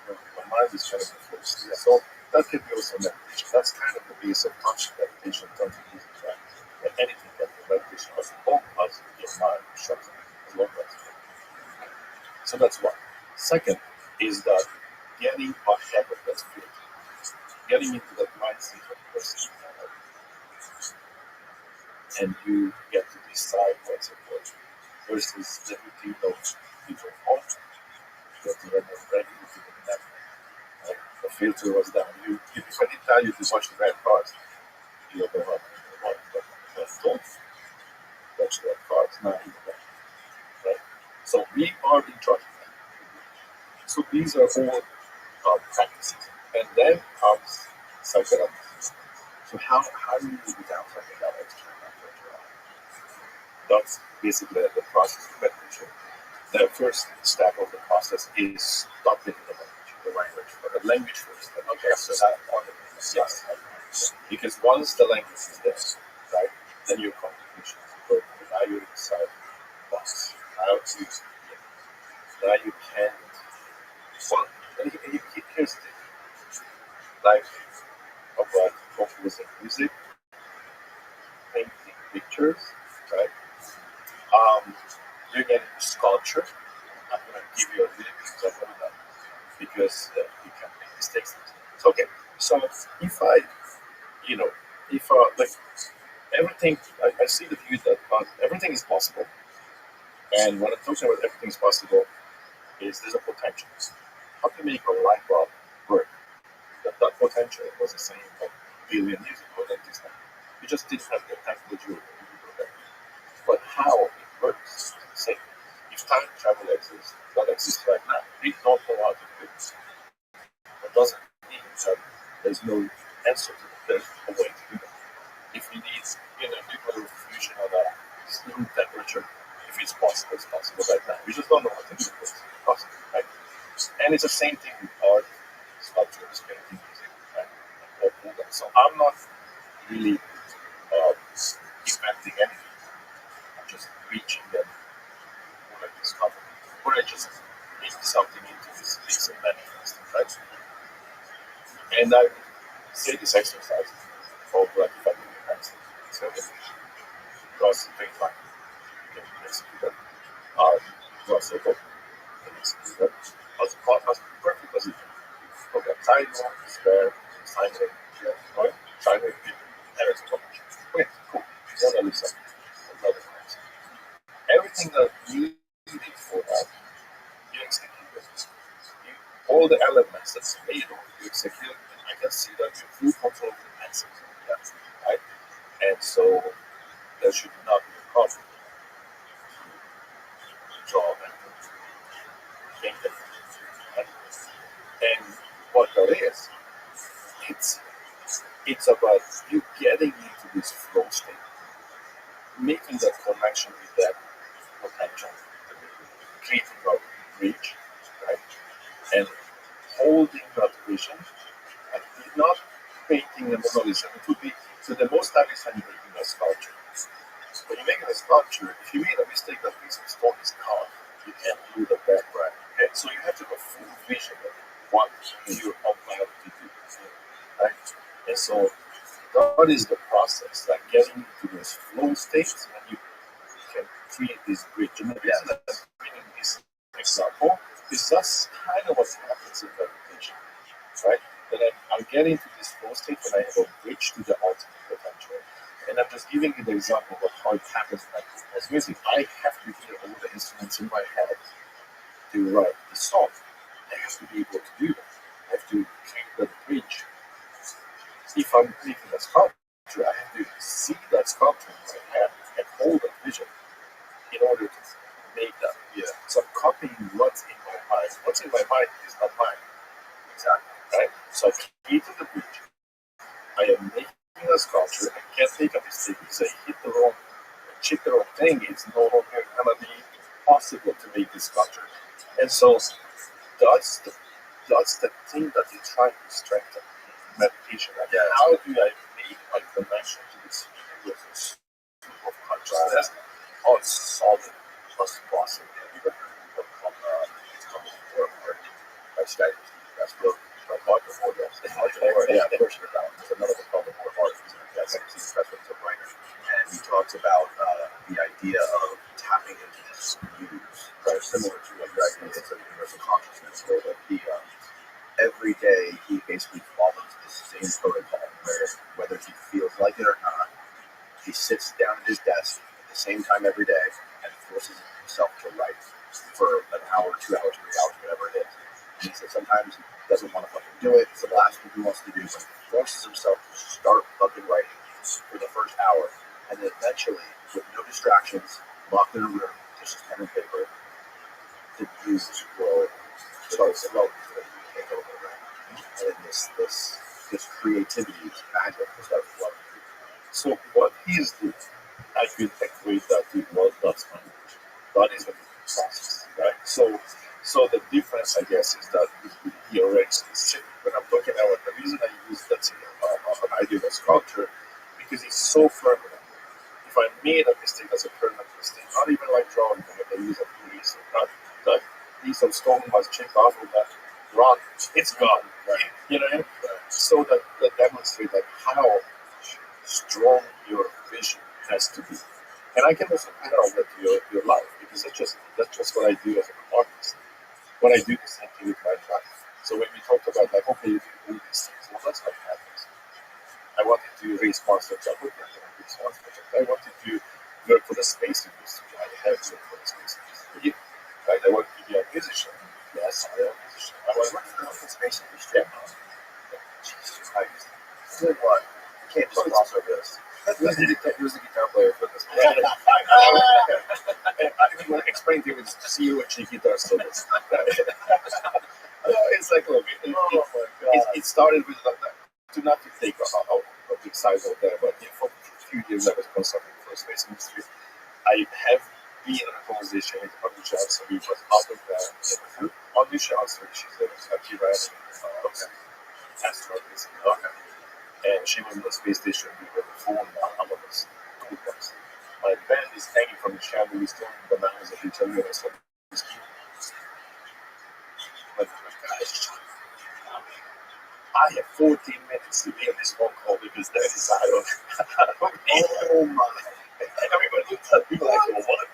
My mind is kind of confused. So that could be also meditation. That's kind of the base of touch meditation, touch music, right? But anything that meditation as long as your mind shuts as long as. So that's one. Second is that getting ahead of that field, getting into that mindset of person, and you get to decide what's important versus the routine of people home. You have to run your brain, you have to that. The filter was down. If I didn't tell you to watch the red cars, you'll go up in the morning, but don't watch the red cars, not even that. Right? So we are in charge of that. So these are all practices. And then comes psychedelics. So how do you do without psychedelics? That's basically the process of meditation. The first step of the process is stopping the language, but the language first. Okay, so that part of it is yes. Because once the language is there, right, then your communication is good. Now you decide what's how to use it. Now you can. Well, here's the thing. Like about composing music, painting pictures, right? Doing any sculpture. I'm going to give you a really big example of that because you can make mistakes. Okay, so if I, like everything, I see the view that everything is possible. And when I'm talking about everything is possible, there's a potential. how to make a light bulb work. That potential was the same like billion years ago like this time. We just didn't have the technology to do that. But how it works is the same. If time travel exists, that exists right now, we don't know how to do it. That doesn't mean that there's no answer to it. There's a way to do that. If we need nuclear fusion at a room temperature, if it's possible right now. We just don't know how to do it. It's possible, right? And it's the same thing with art, sculptures, painting, music, right? And all that. So I'm not really inventing anything. I'm just reaching them what I discover. Or I just make something into this and manifest, right? And I say this exercise called like if I do the next so because it takes time. You can execute that. Was a book. As a podcast, perfect position. Okay, title, spare, signing, right? Signing, errors, okay, cool. Mona Lisa, another class. Everything that you needed for that, you execute it. All the elements that's made of you execute, and I can see that you full control of the answers. That's right. And so there should not be a problem. Draw and think it. Right? And what that is, it's about you getting into this flow state, making that connection with that potential, creating that reach, right? And holding that vision, and not painting a Mona Lisa. It would be so the most time is when you're making a sculpture. When you're making a sculpture, if you made a mistake, that piece of stone is gone. You can't do the background. Okay? So you have to have a full vision of what you're about to do. Right? And so that is the process, like getting into those flow states when you can create this bridge. And the reason that I'm bringing this example is that's kind of what happens in meditation, right? That I'm getting to this flow state when I have a bridge to the ultimate potential. And I'm just giving you the example of how it happens when I compose music. I have to hear all the instruments in my head to write the song. I have to be able to do that. I have to create that bridge. If I'm making a sculpture, I have to see that sculpture in my head and hold that vision in order to make that. Yeah. So I'm copying what's in my mind. What's in my mind is not mine. Exactly. Right? So I created the bridge. I am making a sculpture. I can't make a mistake because I hit the wrong, chip the wrong thing. It's no longer gonna be possible to make this sculpture. And so that's the thing that you try to strengthen in meditation. Like, how do I make my connection to this universe of consciousness how solid as possible? It's coming more and more. That's real. Yeah, portion of that. There's another one called the More Art. That's a writer. And he talks about the idea of tapping into this muse, very similar to what your idea is of universal consciousness, where he every day he basically follows the same protocol where whether he feels like it or not, he sits down at his desk at the same time every day and forces himself to write for an hour, 2 hours, 3 hours, whatever it is. And he said sometimes he doesn't want to fucking do it. It's the last thing he wants to do, but he forces himself to start fucking writing for the first hour. And then eventually, with no distractions, locked in a room, just pen and paper, the muse will start slowly to take over, right? And then this creativity, this magic will start flowing through. So what he's doing, I could equate that to what that's language. That is a process, right? So the difference, I guess, is that he already specific. When I'm talking about the reason I use that an idea of sculpture, because it's so permanent. If I made a mistake, that's a permanent mistake. Not even like drawing, when they use a police, that piece of stone was chipped off of that rock, it's gone, right? You know, so that demonstrates like how strong your vision has to be. And I can also parallel that to your life, because that's just what I do as an artist. What I do the same thing with my life. So when we talked about like, okay, you do these things, well, that's what happens. I wanted to raise monsters. I wanted to work for the space industry. I have to work for the space industry. Right? I wanted to be a musician. Yes, I am a musician. I was in space industry. Jesus Christ. So what? You can't just gloss over this. He was the guitar player for this. I will explain to you with zero cheap guitar solos. It's like, look, it started with to not to take a big side of there, but for a few years I was consulting for the space industry. I have been in a conversation with ROTHSCHILD, so we was out of the ROTHSCHILD, so she's a Iran astronaut, basically. And she was on the space station with the phone Amadeus toolbox. My band is hanging from the chandelier, he's throwing bananas at each other, and I said, but guys, I have 14 minutes to be on this phone call because that is I don't. Oh my. Everybody looked at me like, well, what?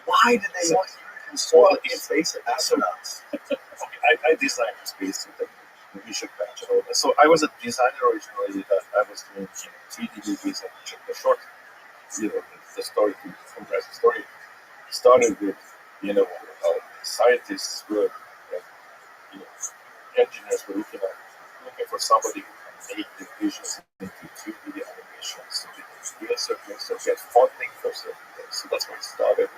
Why did they want you to consult in space astronauts? I designed the space with the mission patch and all that. So I was a designer originally that I was doing 3D movies and the short, the story to compress the story started with, scientists were, engineers were looking for somebody who can make the visions into 3D animations so we can feel certain things, so get funding for certain things. So that's where it started.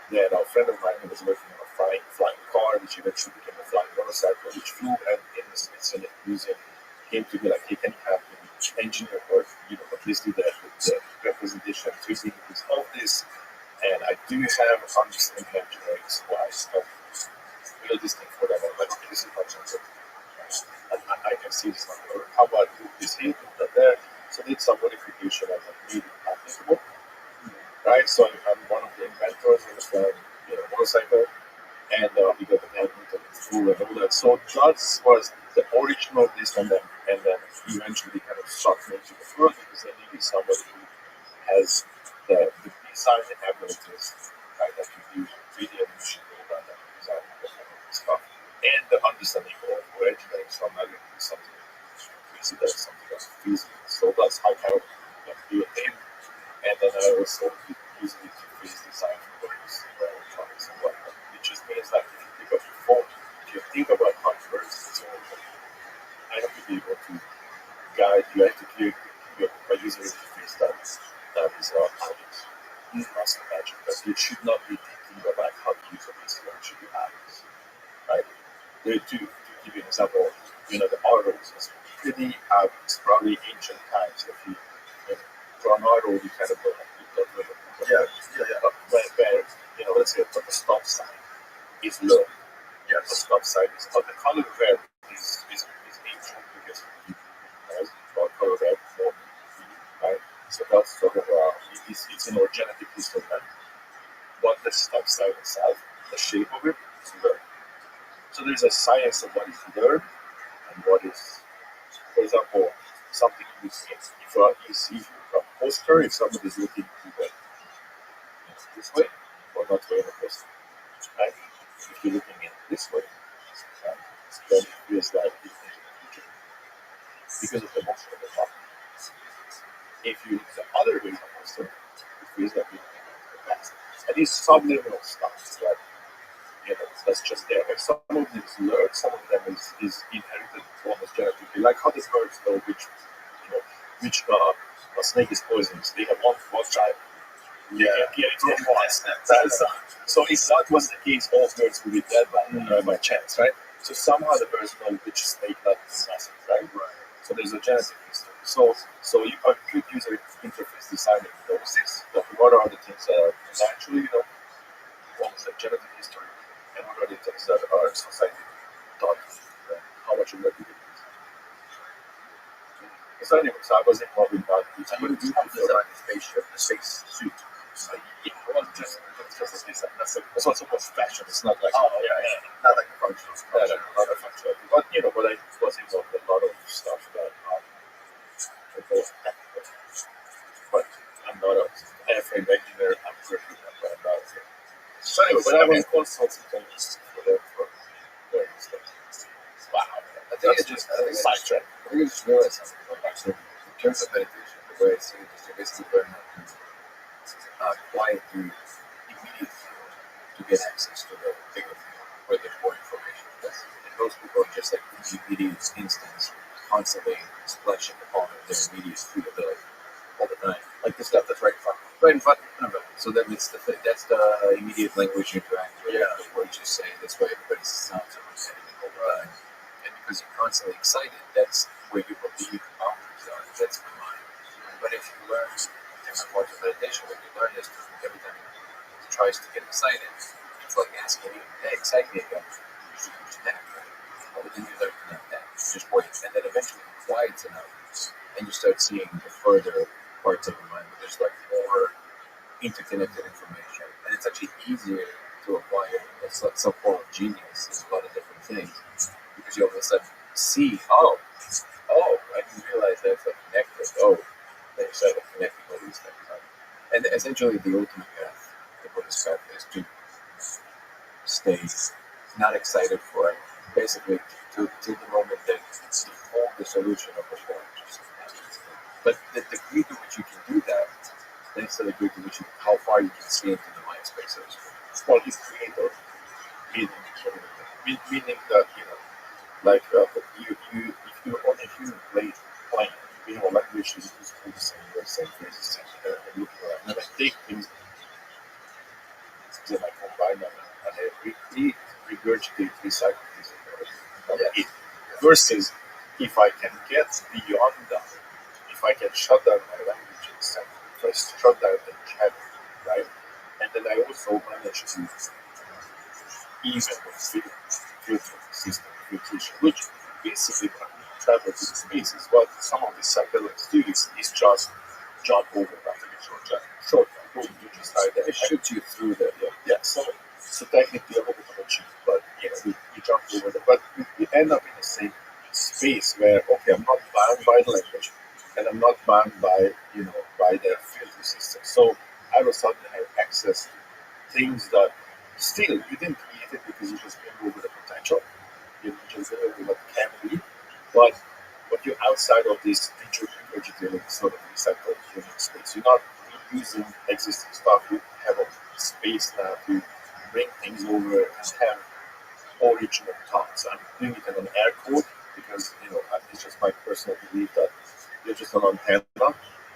Then a friend of mine who was working on a flying car, which eventually became a flying motorcycle, which flew, and in the Smithsonian Museum came to me like, hey, can you have me engineer work, at least do that with the representation, 3D movies, all this. And I do have understanding engineering, so I build this thing for them. I'm like, okay, this is much better. I can see this number. How about do this here, do that there? So I did some modification and I made it applicable. Right? So I'm one of the inventors of the motorcycle, and we got the handbook and the tool and all that. So that was the original of this, and then eventually kind of sucked me into the world because they needed somebody who has the design abilities, right, that you do 3D animation, all that design stuff, and the understanding of engineering. So I'm not going to do something crazy, that's something that's feasible. So that's how I kind of do it in. And then I also use it to freeze design for various electronics and whatnot, which just means that if you pick up your phone, if you think about how it works, it's all I have to be able to guide you. I have to clear my user interface that is obvious. You must imagine that you should not be thinking about how the user interface should be obvious, right? To give you an example, the auto is pretty obvious, probably ancient times. If you draw an auto, you kind of go like, let's say the stop sign is low. Yeah, the stop sign is the color red is ancient because color red more, right? So that's sort of it's in our genetic history that what the stop sign itself, the shape of it is learned. So there's a science of what is learned and what is, for example, something you see. If you see a poster, if somebody is looking to the this way or that way in the poster, right? If you're looking in this way, right, then it feels like it's into the future because of the motion of the top. If you look the other way in the poster, it feels like it's into the past. And these subliminal stuff that that's just there. Like some of it is learned, some of them is inherited almost genetically. Like how the birds know which a snake is poisonous. They have one child. So if that was the case, all birds would be dead by chance, right? So somehow the birds know which snake that is poisonous, right? So there's a genetic history. So you have good user interface designing those things. But what are the things that are naturally, almost like genetic history, and what are the things that are society taught how much of that you do. So anyway, so I was involved in that. So you design the spaceship, the space suit. It was just a design. It's also more fashion. It's not like Not like a functional. not a functional. But but I was involved in a lot of stuff that both technical. But I'm not a airframe engineer. I'm working on that. So anyway, but I was consulting for various things. Wow, I think it's just sidetrack. I think I just realized something about actually, in terms of meditation, the way I see it is to basically learn how to quiet the immediate field to get access to the bigger field where there's more information. those people are just like immediate instance, constantly splashing upon their immediate feelability all the time. Like the stuff that's right in front of Right in front of them. So that's the thing. That's the immediate language you interact with. Yeah. The words you say. That's why everybody sounds so repetitive all the time. And because you're constantly excited, that's where you believe boundaries are. That's my mind. But if you learn different parts of meditation, what you learn is every time it tries to get excited, it's like asking you, hey, excite me again. You just tap, right? But then you learn to not that. Just wait. And then eventually it quiets enough. And you start seeing the further parts of the mind. There's like more interconnected information. And it's actually easier to acquire some form of genius in a lot of different things. Because you all of a sudden see, oh, I didn't realize that's like connected. Oh, then you start like connecting all these things. And essentially the ultimate path, the Buddhist path, is to stay not excited for it, basically to the moment that it's the full dissolution of the form. But the degree to which you can do that, thanks to the degree to which how far you can see into the mind space. Well, he's creator, meaning that like if you're on a human plane, language is used for the same phrases, and look around, and I take things that I combine them and I regurgitate, recycle these it versus if I can get beyond that, if I can shut down my language in a sense, if I shut down the chat, right? And then I also manage to even with filter system filtration, which basically when we travel to the spaces, what some of the psychedelics do is just jump over that short boom, you just hide that. It shoots you through the So technically a little bit of a cheat, but we jump over that. But we end up in the same space where okay, I'm not bound by the language and I'm not bound by by the filter system. So I will suddenly have access to things that still you didn't create it because you just bring over the potential. You just bring over what can be. But you're outside of this digitally sort of recycled human space. You're not reusing existing stuff. You have a space now to bring things over and have original thoughts. I'm doing it in an air quote because it's just my personal belief that you're just an antenna,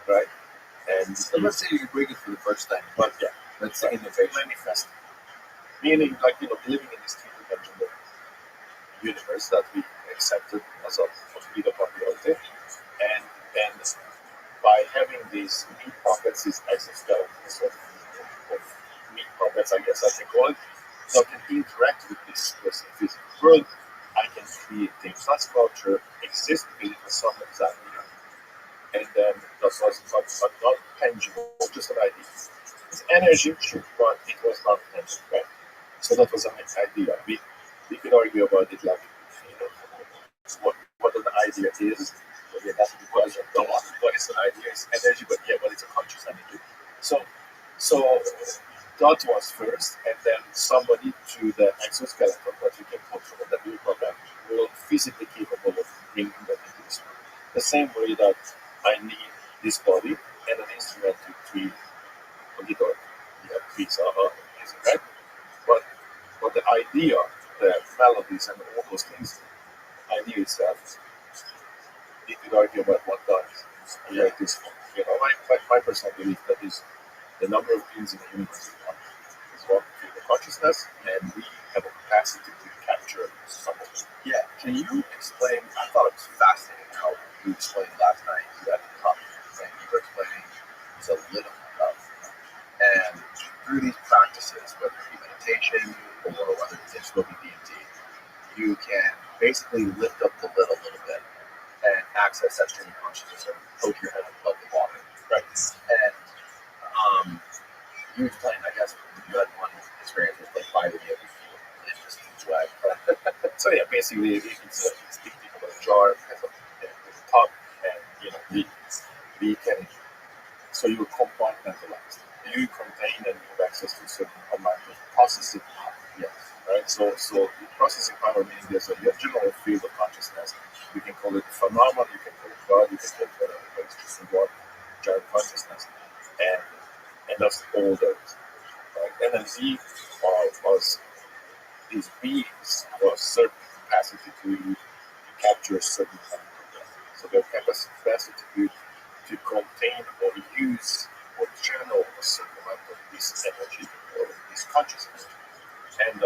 right? And so let's say you bring it for the first time. But yeah, let's say innovation. Manifest. Meaning like living in this three-dimensional universe that we accepted as a bit of popularity. And by having these meat pockets, these exoskeletons of meat pockets, I guess I can call it, so I can interact with this physical world. I can create things. That culture exists because it was something exactly. And then that was not tangible, just an idea. It's energy, but it was not tangible. Right? So that was an idea. We could argue about it like what an idea is. Yeah, that's the question. What is an idea? It's energy, but it's a conscious energy. So that was first, and then somebody through the exoskeleton that we can control, that we program, will physically capable of bringing that into this world. The same way that I need this body and an instrument to create a guitar. You have keys, music, right? But the idea, the melodies and all those things, idea itself, you could argue about what does create this form. My personal belief that is the number of things in the universe is one through the consciousness, and we have a capacity to capture some of it. Yeah, can you explain? I thought it was fascinating how you explained last night. You had the topic, and you were explaining it's a little of, and through these practices, whether it be meditation or whether it's smoking DMT, you can basically lift up the lid a little bit and access that stream of consciousness or poke your head above the water. Right. And you explained, I guess, you had one experience with like biting it and it just wet. So yeah, basically it's thinking of a jar as a top, and we can. So you compartmentalize. You contain and you have access to a certain amount of processing power. Yes. Right. So the processing power meaning there's a general field of consciousness. You can call it phenomenon. You can call it God. You can call it whatever. But it's just a God, giant consciousness, and that's all there is. Right? Energy was these beings of a certain capacity to capture a certain amount of that. So their capacity to contain or use or channel a certain amount of this energy or this conscious energy.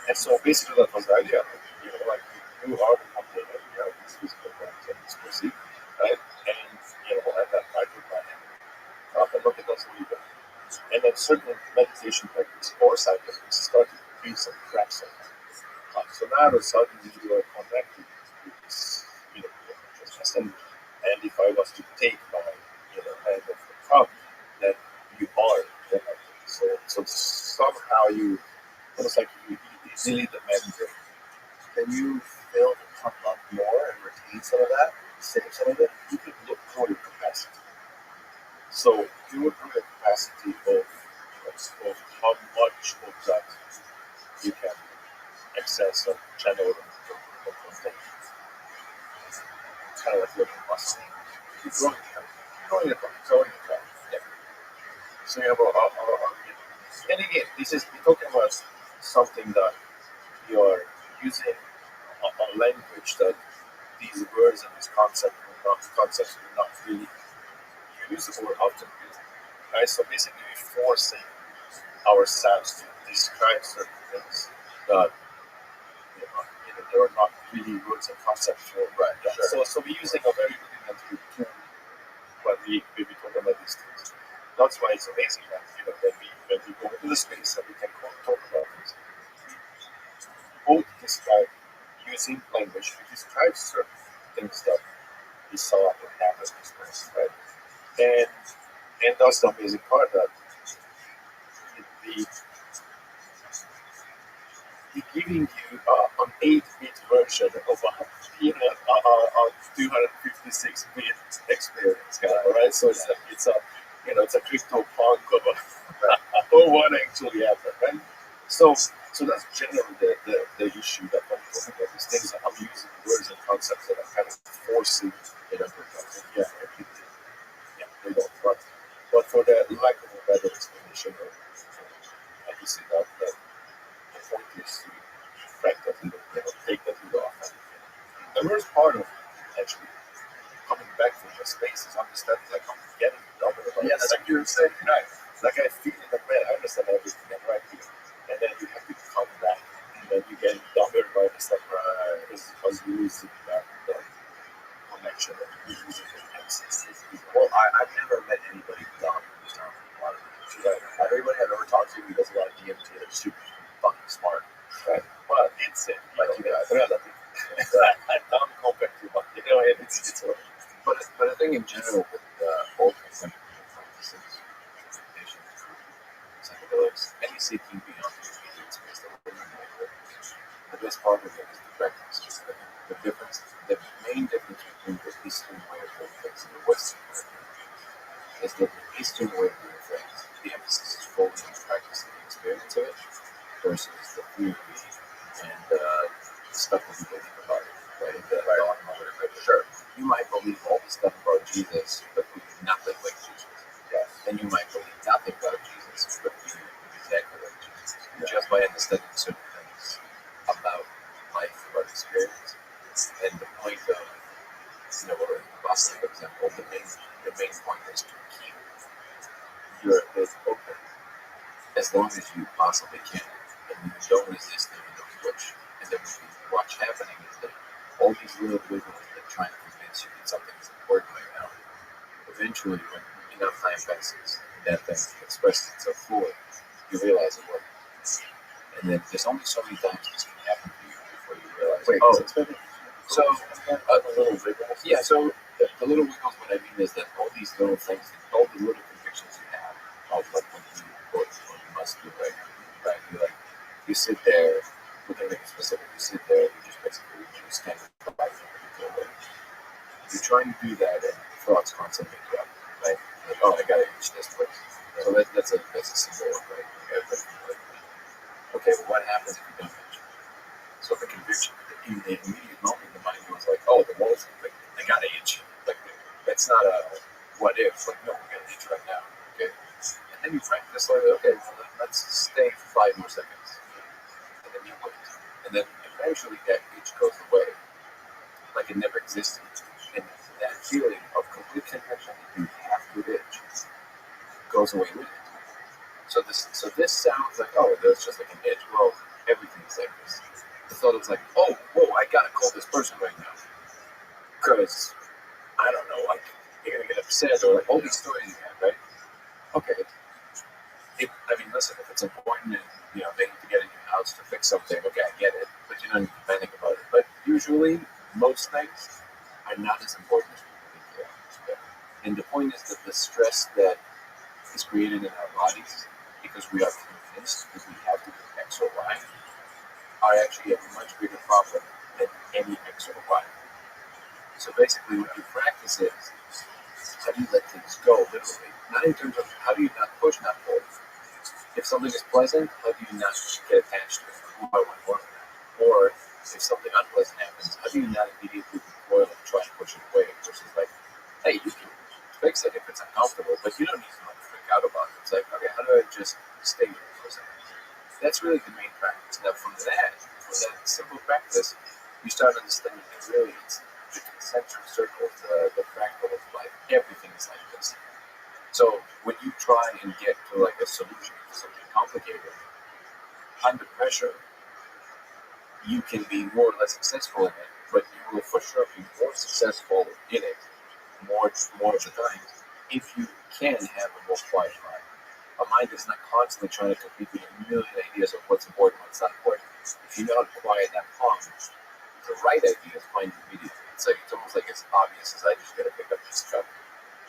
And so basically that was the idea. Like you are the container, you have this physical body and this perceive, right? And and that microplanet. But look at that's what you got. And then certain meditation techniques or psychedelics start to create some cracks on that. So now all of a sudden you are connected to this, consciousness. And if I was to take my, hand of the cup, then you are connected. So somehow you, almost like you delete the membrane. Can you fill the cup up more and retain some of that? Save some of it? You could look for your capacity. So you would have a capacity of how much of that you can access or channel or contain. Kind of like what you must need. Keep growing the cup. Yeah. So you have and again, we're talking about something that you are using a language that these words and these concepts are not really used or often used. Right? So basically we're forcing ourselves to describe certain things that they are not really words and concepts for. Right. Yeah. Sure. So we're using a very rudimentary tool when we talk about these things. That's why it's amazing that when we go into the space that we can talk about this. Both describe using language to describe certain things that we saw and happened in this place, right? And that's the amazing part that the giving you an 8-bit version of a 256-bit experience, kind of, right? So it's a crypto punk of or what actually happened, right? So that's generally the issue that I'm talking about. These things that I'm using words and concepts that I'm kind of forcing yeah, they don't. But for the lack of a better explanation, I can see that the point is to break that take that lead off. And the worst part of actually coming back from the space is understanding like I'm getting double about Yeah, that's like you were saying. right. Like I feel like man, I understand everything and right here. And then you have to come back and then you get doubled by the stuff because you lose that connection and you lose the access. Well, I've never met anybody dumb who's done a lot of it. Right. Everybody I've ever talked to who does a lot of DMT, they're super fucking smart. Right. Well, it's Like you guys. relative. Dumb compared to what it's But I think in general with all contemplative practices, meditation, psychedelics, any seeking beyond the immediate space that we're in, the best part of it is the practice. Just the difference, the main difference between the Eastern way of doing things and the Western way of doing things is that the Eastern way of doing things, the emphasis is fully on practicing the experience of it versus the theory and the stuff that we believe about it, right? The dogma, whatever. Sure, you might believe all the stuff about Jesus, but be nothing like Jesus. Yeah. And you might believe nothing about Jesus, but be exactly like Jesus. Yeah. Just by understanding certain things about life, about experience. And the point of, Boston, for example, the main point is to keep your head open as long as you possibly can. And you don't resist them, you don't push. And then what you watch happening is that all these little wiggles that try to convince you that something is important right now, eventually, when enough time passes, and that thing expresses itself fully, you realize it wasn't. And then there's only so many times this can happen to you before you realize, so the little wiggles. Yeah, so the little wiggles, what I mean is that all these little things, all the little convictions you have of like what you must do right now, right? You sit there, within a specific, you sit there, you just basically stand by you're trying to do that, and thoughts constantly interrupt, right? Like, oh, I gotta reach this place. So that's a symbol, right? Okay, but what happens if you don't reach it? So the conviction, in the immediate moment, the mind goes like, oh, the wall's like, I gotta itch. Like, that's not a what if, like, no, we're gonna itch right now, okay? And then you practice like, okay, let's stay for 5 more seconds. And then you wait. And then eventually that itch goes away, like it never existed. And that feeling of complete connection that you have to itch goes away with it. So this sounds like, oh, that's just like an itch. Well, everything's like this. The thought is like, oh, whoa, I gotta call this person right now. Because, I don't know, like, you're gonna get upset, or like all these stories you have, right? Okay. Listen, if it's important and, they need to get in your house to fix something, okay, I get it. But you don't need to panic about it. But usually, most things are not as important as people think they are. And the point is that the stress that is created in our bodies, because we are convinced that we have to do X or Y, are actually a much bigger problem than any X or Y. So basically, what you practice is, how do you let things go, literally? Not in terms of how do you not push, not pull. If something is pleasant, how do you not get attached to it? Who I want more of that? Or if something unpleasant happens, how do you not immediately recoil and try and push it away? Versus like, hey, you can fix it if it's uncomfortable, but you don't need to freak out about it. It's like, okay, how do I just stay here for a second? That's really the main practice. Now, from that simple practice, you start understanding that really it's the concentric circle, the fractal of life. Everything is like this. So when you try and get to like a solution to something complicated, under pressure, you can be more or less successful in it, but you will for sure be more successful in it more of the time if you can have a more quiet mind. A mind that's not constantly trying to compete with a million ideas of what's important, what's not important. If you know how to quiet that calm, the right ideas find you immediately. It's almost like as obvious as I just gotta pick up this cup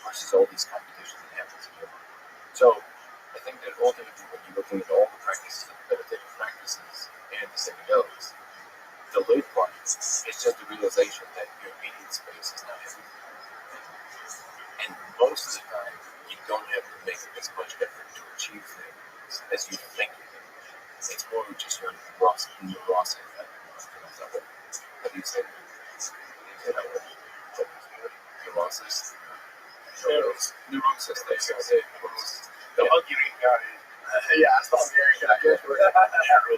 versus all these competitions that happens in your mind. So I think that ultimately when you're looking at all the practices, the meditative practices and the psychedelics, the late part is just the realization that your immediate space is not everything. And most of the time, you don't have to make as much effort to achieve things as you think you do. It's more just your neurosis. How do you say that? Neurosis. Neurosis. They say neurosis. The Hungarian guy. Yeah, I saw Hungarian guy.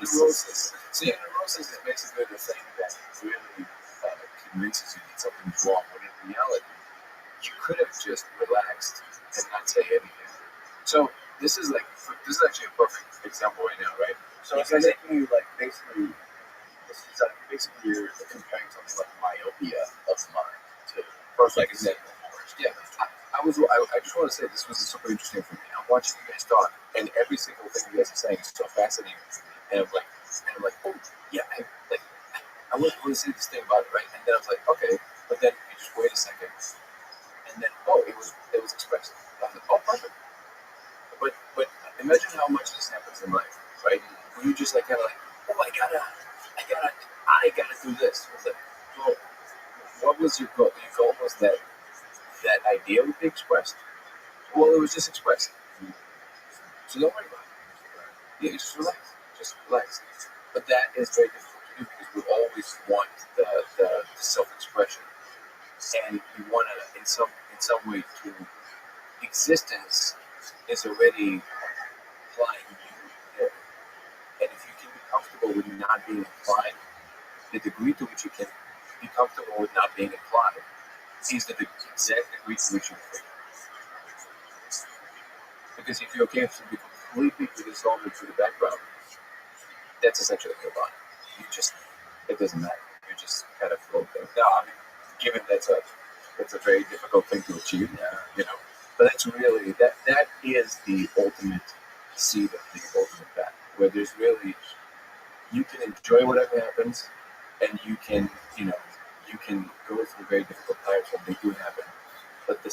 Neurosis. So neurosis is basically the thing that really convinces you that something's wrong, when in reality, you could have just relaxed and not say anything. So this is actually a perfect example right now, right? So it's making you like basically you're comparing something like myopia of the mind to Perfect example. Yeah, I just want to say this was super interesting for me. I'm watching you guys talk, and every single thing you guys are saying is so fascinating. And I'm like, oh yeah, I want to say this thing about it, right? And then I was like, okay, but then you just wait a second, and then it was expressed. I was like, oh, perfect. But imagine how much this happens in life, right? Where you just like kind of like, oh, I gotta do this. I was like, well, what was your goal? Your goal was that idea would be expressed. Well, it was just expressed. So don't worry about it. Yeah, just relax. Just relax. But that is very difficult to do because we always want the self-expression, and we want to in some way to existence is already applying you there. And if you can be comfortable with not being applied, the degree to which you can be comfortable with not being applied is the exact degree to which you're free. Because if you're okay to be completely dissolved into the background, that's essentially your body. It doesn't matter. You just kind of float there. Now, given that's a very difficult thing to achieve, but that's really that is the ultimate seed of the ultimate path, where there's really you can enjoy whatever happens, and you can go through very difficult times when they do happen. But the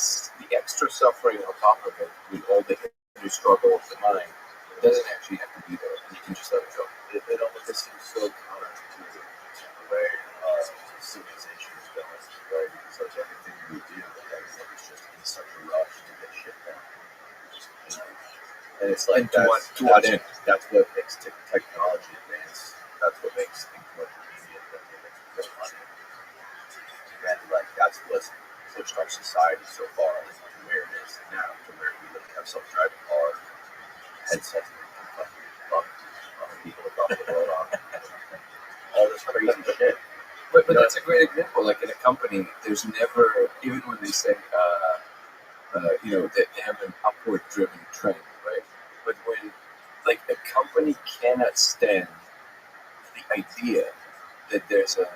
extra suffering on top of it, with all the inner struggle of the mind, doesn't actually have to be there, and you can just let it go. it almost seems so counter to the way civilization is going, right? Because like everything we do, everything's just in such a rush to get shit done. And it's like that's what makes technology advance. That's what makes things more convenient. That's what makes it more money. And like that's what's pushed our society so far to where it is now, to where we literally have self-driving cars, headsets that can fucking fuck people across the world on. all this crazy shit. But that's a great example. Like in a company, there's never, even when they say, they have an upward driven trend, right? But when, like, a company cannot stand the idea that there's a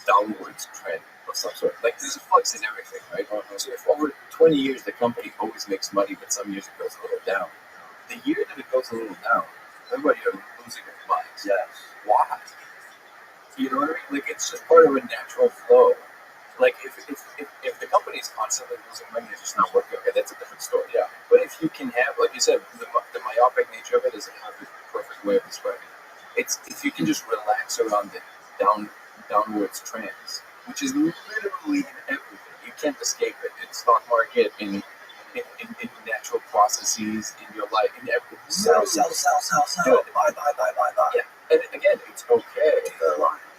downwards trend of some sort. Like, there's a flux in everything, right? So if over 20 years the company always makes money, but some years it goes a little down, the year that it goes a little down, everybody are losing their minds. Yes. Why? You know what I mean? Like, it's just part of a natural flow. Like, if the company is constantly losing money, it's just not working, okay, that's a different story. Yeah. But if you can have, like you said, the myopic nature of it is the perfect way of describing it. It's if you can just relax around the downwards trends, which is literally in everything. You can't escape it. In stock market, in natural processes, in your life, in everything. Sell. Good. Buy. Yeah. And again, it's okay.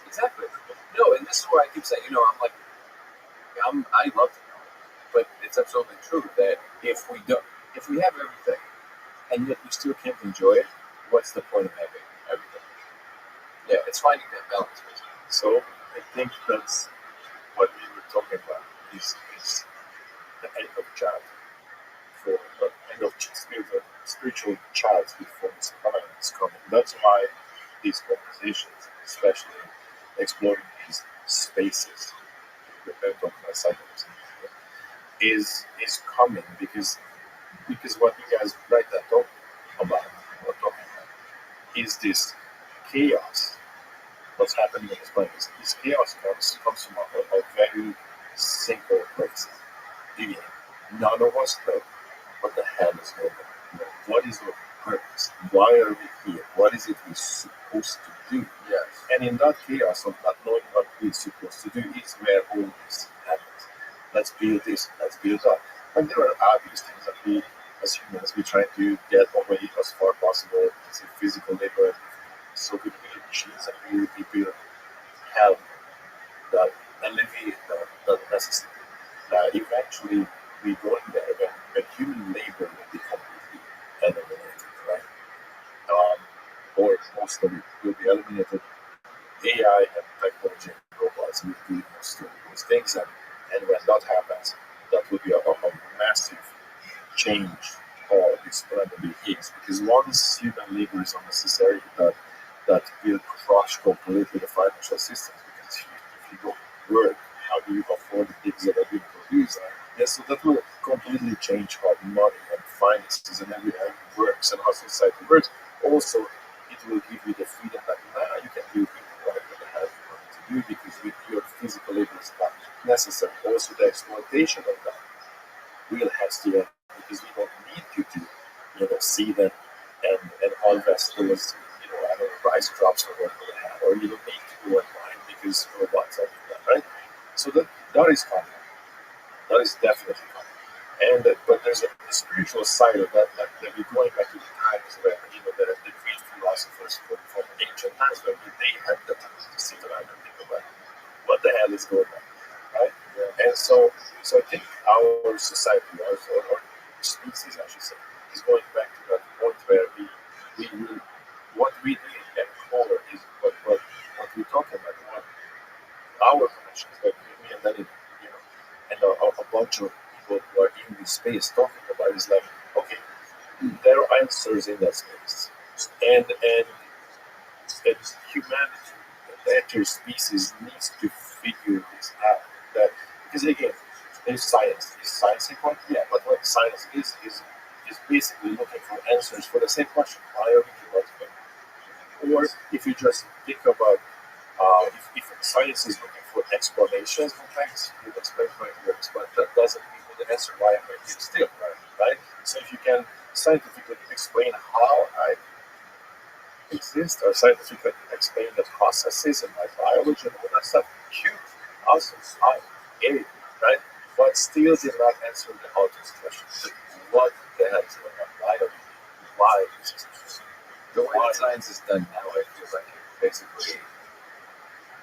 Exactly. No, and this is why I keep saying, I love to know, but it's absolutely true that if we have everything, and yet we still can't enjoy it, what's the point of having everything? Yeah, it's finding that balance. So I think that's what we were talking about. Is the end of child for the end of spiritual child before it's coming. That's why these conversations, especially exploring these spaces, repent of my cycles, is coming because what you guys right now talk about or talking about is this chaos. What's happening in this planet? This chaos comes from a very simple place. Again, none of us know what the hell is going on. What is our purpose? Why are we here? What is it we're supposed to do? Yes. And in that chaos of not knowing what we're supposed to do is where all this happens. Let's build this, let's build that. And there are obvious things that we, as humans, we try to get away as far as possible. It's a physical labor. So we build machines and we build help that alleviate that necessity. Eventually, we go in there when human labor will be completely eliminated, right? Or most of it will be eliminated. AI and technology and robots will do most of those things, and when that happens, that will be a massive change for this planet behaves. Because once human labor is unnecessary, that will crush completely the financial systems. Because if you don't work, how do you afford the things that are being produced? Yes, so that will completely change how money and finances and everything works and how society works. Also, it will give you the freedom that now you can do whatever the hell you want to do because with your physical labor is not necessary. Also, the exploitation of that will has to end because we don't need you to, see them and harvest those, I don't know, rice crops or whatever they have, or you don't need to go and mine because robots are doing that, right? So that is coming. That is definitely coming. And but there's a spiritual side of that we're going back to the times where the Greek philosophers from ancient times where they had the time to sit around and think about what the hell is going on, right? Yeah. And so I think our society, or species, I should say, is going back to that point where we what we need at core is what we're talking about, what our connections, like me and Lenny, and a bunch of people who are in this space talking about is like, okay, there are answers in that space, and humanity, the entire species needs to figure this out. That because again, there's science. Is science important? Yeah, but what science is basically looking for answers for the same question: why are we here? Or if you just think about if science is looking for explanations of things, you explain how it works, but that doesn't mean the answer why am I here still, right? So if you can scientifically explain how I exist, or scientifically explain the processes in my biology and all that stuff, cute, awesome, I get it, right? But still did not answer the ultimate question. What the hell is going on? Why is this? The way that science is done now, I feel like it basically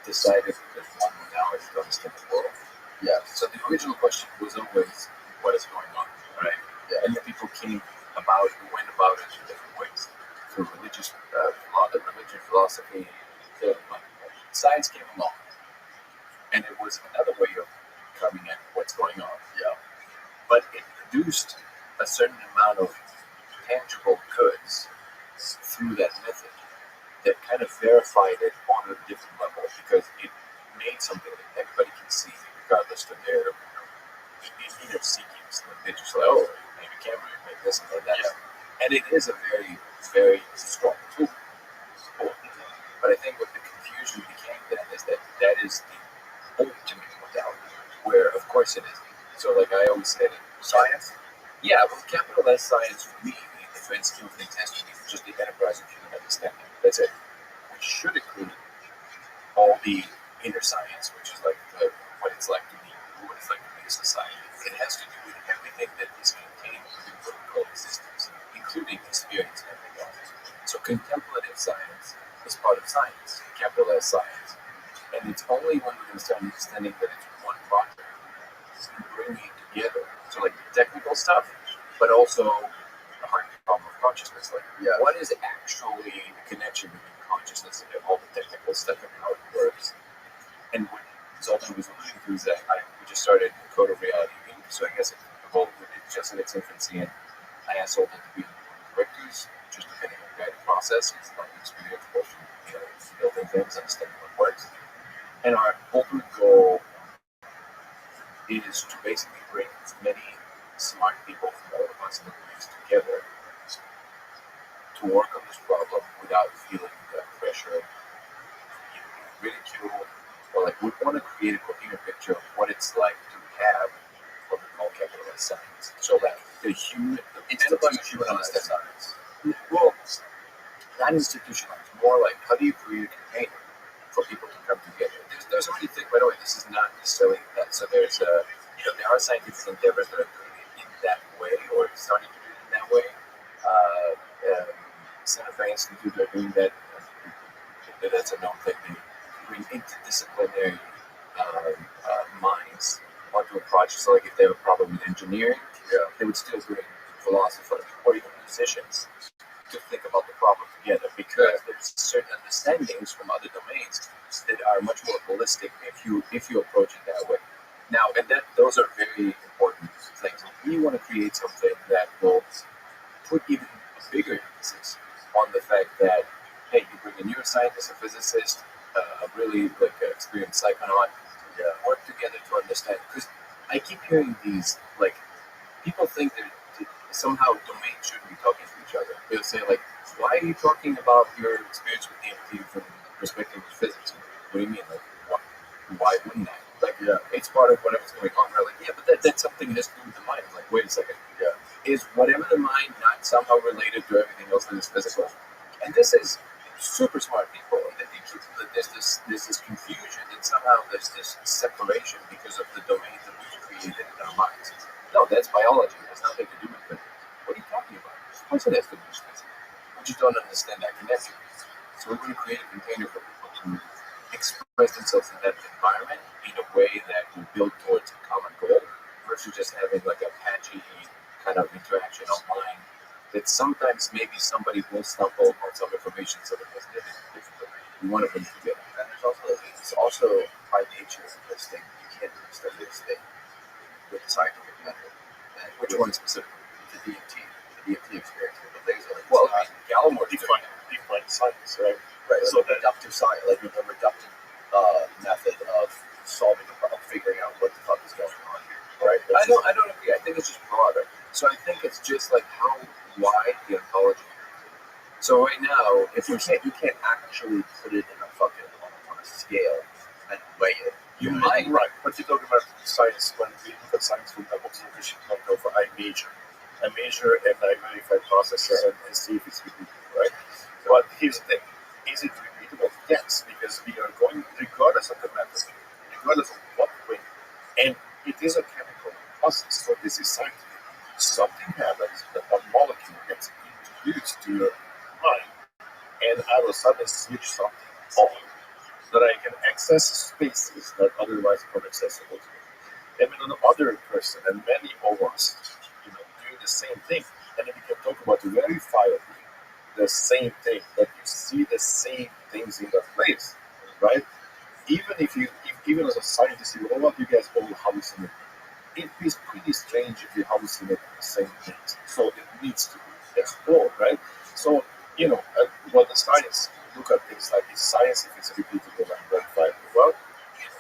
decided that one modality to understand the world. Yeah. So the original question was always, what is going on, right? Yeah. And the people went about it in different ways. Through religious philosophy, science came along, and it was another way of coming at what's going on. Yeah. But it produced a certain amount of tangible goods through that method that kind of verified it on a different level because it made something that everybody can see, regardless of their inner seekings. They just like, oh, maybe camera, maybe this and that. Yeah. And it is a very, very strong tool. But I think what the confusion became then is that that is the ultimate modality, where of course it is. So like I always said, Science? yeah, well, capital S science for me, in the grand scheme of things, has to be just the enterprise of human understanding. That's it. Which should include all the inner science, which is like what it's like to be, what it's like to be a society. It has to do with everything that is contained within what we call existence, including experience and everything else. So contemplative science is part of science, capital S science. And it's only when we start understanding that it's one project, bringing it together. So like the technical stuff, but also the hard problem of consciousness. Like, what is actually the connection between consciousness and all the technical stuff and how it works? And what Zoltan was alluding to is that we just started Code of Reality Inc. So I guess it evolved just in its infancy, and I asked Zoltan to be one of the directors, just depending on the guided process. It's not an experience portion, building things, understanding what works. And our ultimate goal is to basically bring as many smart people from all the possibilities together to work on this problem without feeling the pressure of ridicule, or like we want to create a coherent picture of what it's like to have what we call capitalist science. So that the human, the institutionalized science, well, not institutionalized, more like how do you create a container for people to come together? There's already things, by the way, this is not necessarily that. So there's there are scientific endeavors that are doing it in that way, or starting to do it in that way. Santa Fe Institute are doing that. That's a known thing. They bring interdisciplinary minds onto a project. So like if they have a problem with engineering, they would still bring philosophers or even musicians to think about the problem together, because there's certain understandings from other domains that are much more holistic if you approach it that way. Now, and those are very important things. We want to create something that will put even a bigger emphasis on the fact that, hey, you bring a neuroscientist, a physicist, a really like experienced psychonaut, work together to understand. Because I keep hearing these, like, people think that somehow domains shouldn't be talking to each other. They'll say, like, why are you talking about your experience with DMT from the perspective of physics? What do you mean? Like, why wouldn't that? Like, it's part of whatever's going on. We're like, yeah, but that's something that has to do with the mind. Like, wait a second. Is whatever the mind not somehow related to everything else that is physical? And this is super smart people. And there's this confusion that somehow there's this separation because of the domains that we've created in our minds. No, that's biology. It has nothing to do with it. What are you talking about? Of course it has to do with physics. We just don't understand that connection. So we're going to create a container for people to express themselves in that environment in a way that will build towards a common goal versus just having like a patchy kind of interaction online that sometimes maybe somebody will stumble on some information so that it's difficult. We want to bring it together. And it's also by nature of this thing, you can't really study this thing with the scientific method. And Which one specifically? the DMT experience. The laser. Well, Gallimore Define science, right? Right, So like a reductive science, like a reductive method of solving the problem, figuring out what the fuck is going on here. Right? I don't agree. I think it's just broader. So I think it's just like how wide the ontology is. So right now, If you can't actually put it in a fucking on a scale and weigh it. you might. Right, but you're talking about science when we look at science from the observation point of I measure. I measure and I verify processes and see if it's repeatable, right? But here's the thing. Is it repeatable? Yes, because we are going regardless of the method, regardless of what way. And it is a chemical process, so this is scientific. Something happens that a molecule gets introduced to your mind, and I will suddenly switch something on, that I can access spaces that otherwise are accessible to me. And when another person, and many of us, doing the same thing, and then we can talk about verifiably the same thing, that you see the same things in the place, right? even as a scientist, you know what, you guys all hallucinate. It is pretty strange if you hallucinate the same things. So it needs to be explored, right? So, what the science look at things like, is science if it's repeatable and verified? Well,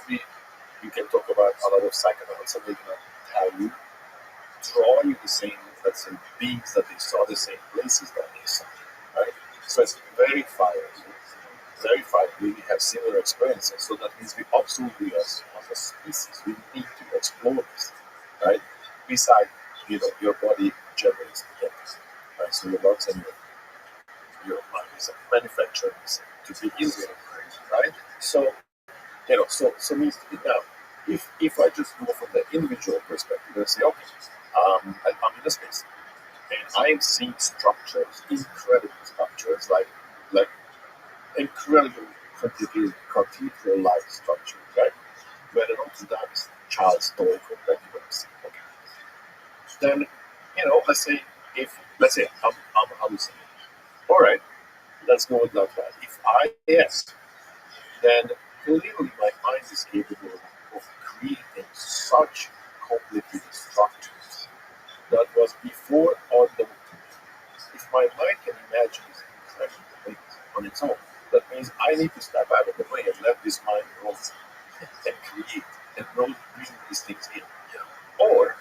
we, you can talk about a lot of psychonauts, and they can tell you, draw you the same, let's say, beings that they saw, the same places that they saw, right? So it's verified, we have similar experiences. So that means we absolutely, as a species, we need to explore this, right? Beside, your body generates the energy, right? So your lungs and your mind is manufacturing this to begin with, right? So, so needs to be now. If I just go from the individual perspective and say, okay, I'm in a space, and I'm seeing structures, incredible structures, like incredible cathedral-like structures, right? Where an Orthodox child's toy compared to what I'm seeing. Okay. Then, let's say I'm hallucinating. All right, let's go with that. If I ask, then clearly my mind is capable of creating such complicated structures that was before unknown to me. If my mind can imagine these incredible things on its own, that means I need to step out of the way and let this mind roll and create and bring these things in. Or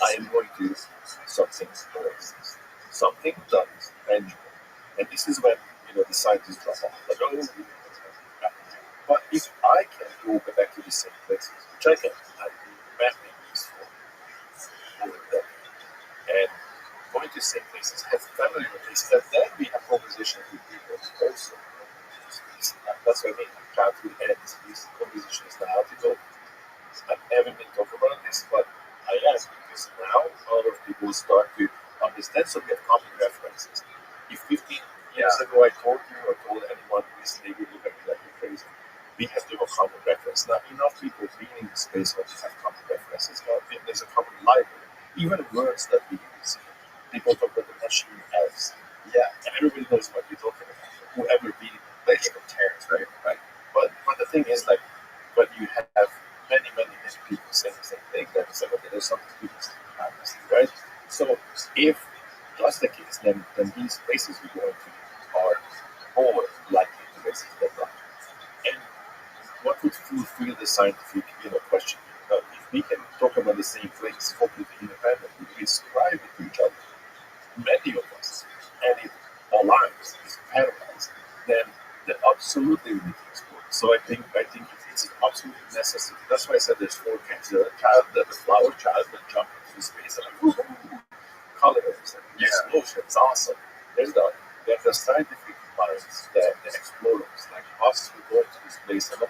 I am going to use something that exists, something that is tangible. And this is when the scientists drop off. Like, oh, but if I can go back to the same places, which I can, I've been mapping this for over a decade, and going to the same places, have family places, and then we have conversations with people also. That's what I mean. Childhood ends. These conversations now to go. I haven't been talking about this, but I ask because now a lot of people start to understand, so we have common references. If 15 years ago I told you or told anyone who is maybe look at me like you're crazy, we have to have a common reference. Now, enough people being in the space where we have common references. Now, there's a common library. Even words that we use. People talk about the machine as. Yeah, and everybody knows what we're talking about. Whoever be libertarians, right? Right. But the thing is, like, when you have many people saying the same thing, then it's like, okay, there's something to this, right? So if that's the case, then these places we go into are more likely to exist than not. And what would fulfill the scientific, question? If we can talk about the same place completely independently, we describe it to each other, many of us, and it aligns, is parallels, then absolutely we need to explore. So I think it's an absolute necessity. That's why I said there's four kinds. The flower child that jump into the space and like, colors and explosion. It's awesome. There's the scientific minds, the explorers, like us who go into this place and look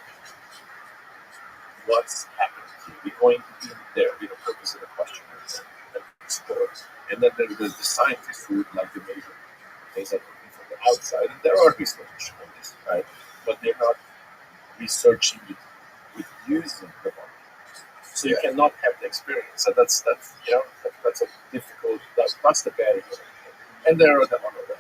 what's happening here. We're going to be there, purpose of the question and explore. And then there's the scientists who would like to measure things like looking from the outside. And there are research on this, right? But they're not researching it with using the body. So you cannot have the experience. So that's a difficult. That's the barrier. And there are the other.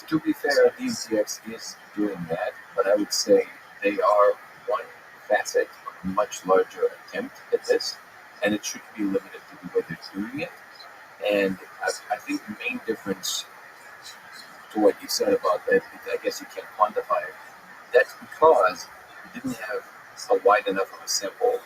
To be fair, DMTX is doing that, but I would say they are one facet of a much larger attempt at this, and it should be limited to the way they're doing it. And I think the main difference to what you said about that, I guess you can't quantify it. That's because you didn't have a wide enough of a sample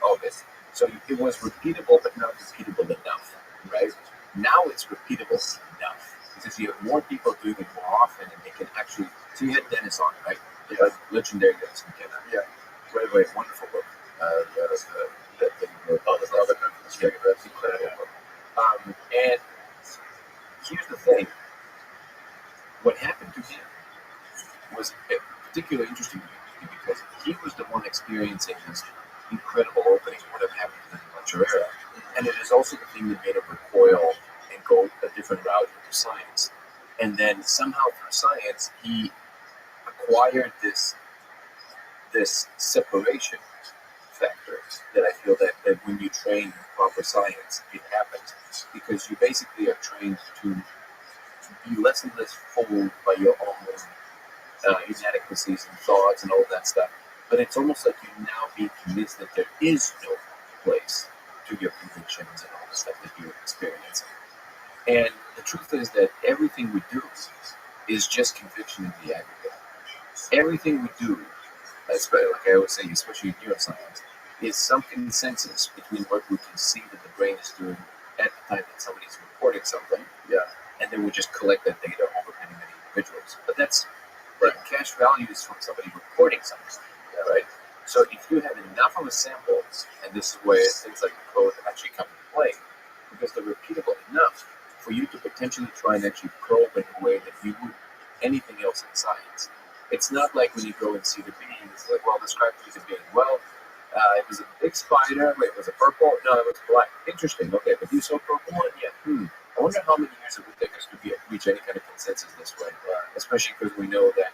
of it. So it was repeatable, but not repeatable enough, right? Now it's repeatable enough because you have more people doing it more often, and they can actually. So you had Dennis on, right? Yeah. Legendary Dennis McKenna. Yeah. Very wonderful book. That you wrote on the other countries. Yeah, that's incredible book. And here's the thing. What happened to him was particularly interesting to me because he was the one experiencing this incredible opening, whatever happened to him in Lecturera. And it is also the thing that made him recoil and go a different route into science. And then somehow through science, he acquired this separation factor that I feel that when you train in proper science, it happens. Because you basically are trained to be less and less fooled by your own inadequacies and thoughts and all that stuff. but it's almost like you now be convinced that there is no place to your convictions and all the stuff that you're experiencing. And the truth is that everything we do is just conviction in the aggregate. Everything we do, especially, like I always say, especially in neuroscience, is some consensus between what we can see that the brain is doing at the time that somebody's reporting something, and then we just collect that data over many, many individuals. But that's cash values from somebody reporting something, right? So if you have enough of a sample, and this is where things like the code actually come into play, because they're repeatable enough for you to potentially try and actually probe in a way that you would anything else in science. It's not like when you go and see the bee, it's like, well, describe to me the bee. Well, it was a big spider. Wait, was it purple? No, it was black. Interesting. Okay, but you saw purple one? Yeah. I wonder how many years it would take us to reach any kind of consensus this way, especially because we know that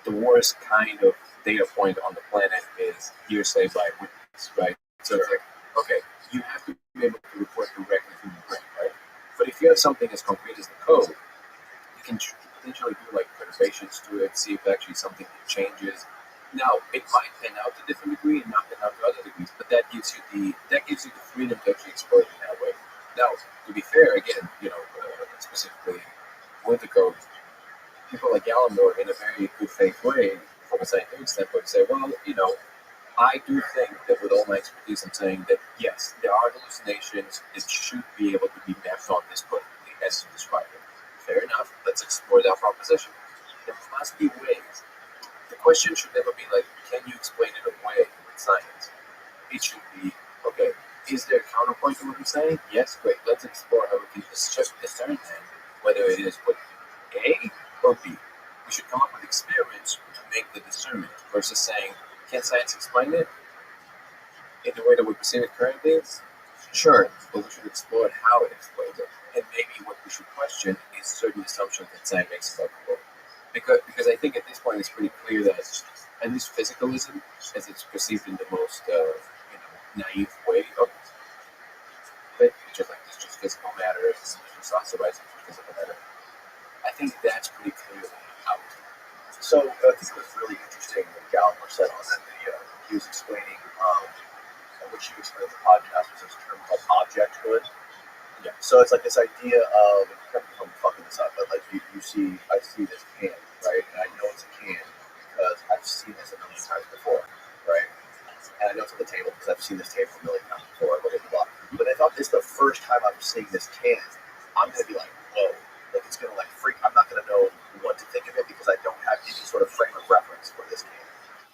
the worst kind of data point on the planet is hearsay by witness, right? So it's like, okay, you have to be able to report directly from the brain, right? But if you have something as concrete as the code, you can potentially do like perturbations to it, see if actually something changes. Now, it might pan out to a different degree and not pan out to other degrees, but that gives you the freedom to actually explore it in that way. Now, to be fair, again, specifically with the code, people like Gallimore, in a very good faith way, from a scientific standpoint, say, well, I do think that with all my expertise, I'm saying that yes, there are hallucinations that should be able to be mapped on this perfectly as you described it. Fair enough. Let's explore that proposition. There must be ways. The question should never be like, can you explain it away with science? It should be, okay, is there a counterpoint to what I'm saying? Yes, great. Let's explore how we can just discern then whether it is what A or B. We should come up with experiments to make the discernment versus saying, can science explain it in the way that we perceive it currently? Sure, but we should explore how it explains it. And maybe what we should question is certain assumptions that science makes about the world. Because I think at this point it's pretty clear that at least physicalism, as it's perceived in the most naive way of it, which is like it's just physical matter, it's just authorizing for physical matter. I think that's pretty clearly out. So I think it was really interesting what Gallimore said on that video. He was explaining, which you explained in the podcast, was this term called objecthood. Yeah. So it's like this idea of, correct me if I'm fucking this up, but like I see this can, right? And I know it's a can because I've seen this a million times before, right? And I know it's on the table because I've seen this table a million times before, blah, blah, blah. But I thought this is the first time I'm seeing this can, I'm going to be like, whoa. Like it's going to like freak, I'm not going to know what to think of it because I don't have any sort of frame of reference for this can,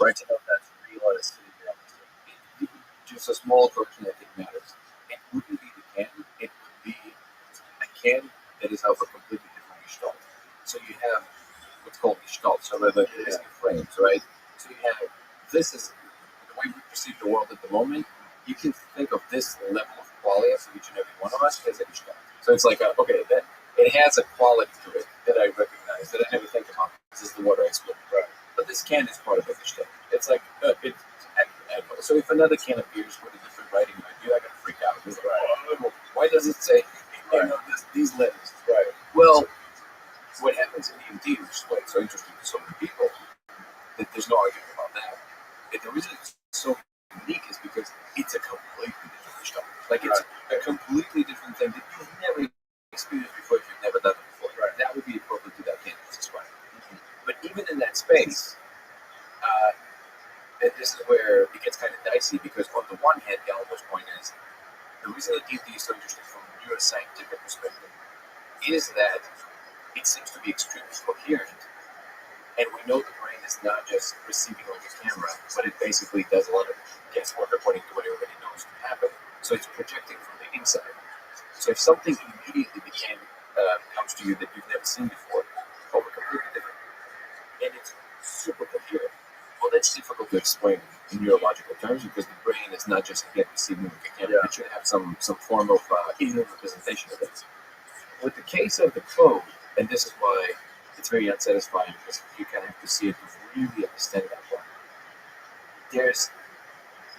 right? To know if that's real and it's sitting there on this table. Just a small correction I think matters. It wouldn't be the can, it would be a can that is of a completely different gestalt. So you have what's called gestalt, so they're basically frames, right? So you have, this is the way we perceive the world at the moment. You can think of this level of quality for each and every one of us as a gestalt. So it's like, okay, that it has a quality to it that I recognize, that I never think about. This is the water I split, right? But this can is part of the gestalt. It's like, I don't know. So if another can appears with a different writing idea, I gotta freak out. It's like, oh, why does it say, these letters? Right. Well, what happens in EMD, which is why it's so interesting to so many people, that there's no argument about that. And the reason it's so unique is because it's a completely different gestalt. Like it's a completely different thing that you've never experienced before if you've never done it before. Right. That would be equivalent to that canvas described. But even in that space, and this is where it gets kind of dicey because on the one hand, Gallimore's point is the reason that DMT is so interesting from a neuroscientific perspective is that it seems to be extremely coherent. And we know the brain is not just receiving on your camera, but it basically does a lot of guesswork according to what everybody knows can happen. So it's projecting from the inside. So if something immediately comes to you that you've never seen before, or completely different, and it's super coherent, well, that's difficult to explain in neurological terms because the brain is not just again receiving with the camera. It should have some form of inner representation of it. With the case of the code, and this is why it's very unsatisfying because you kind of have to see it to really understand that one.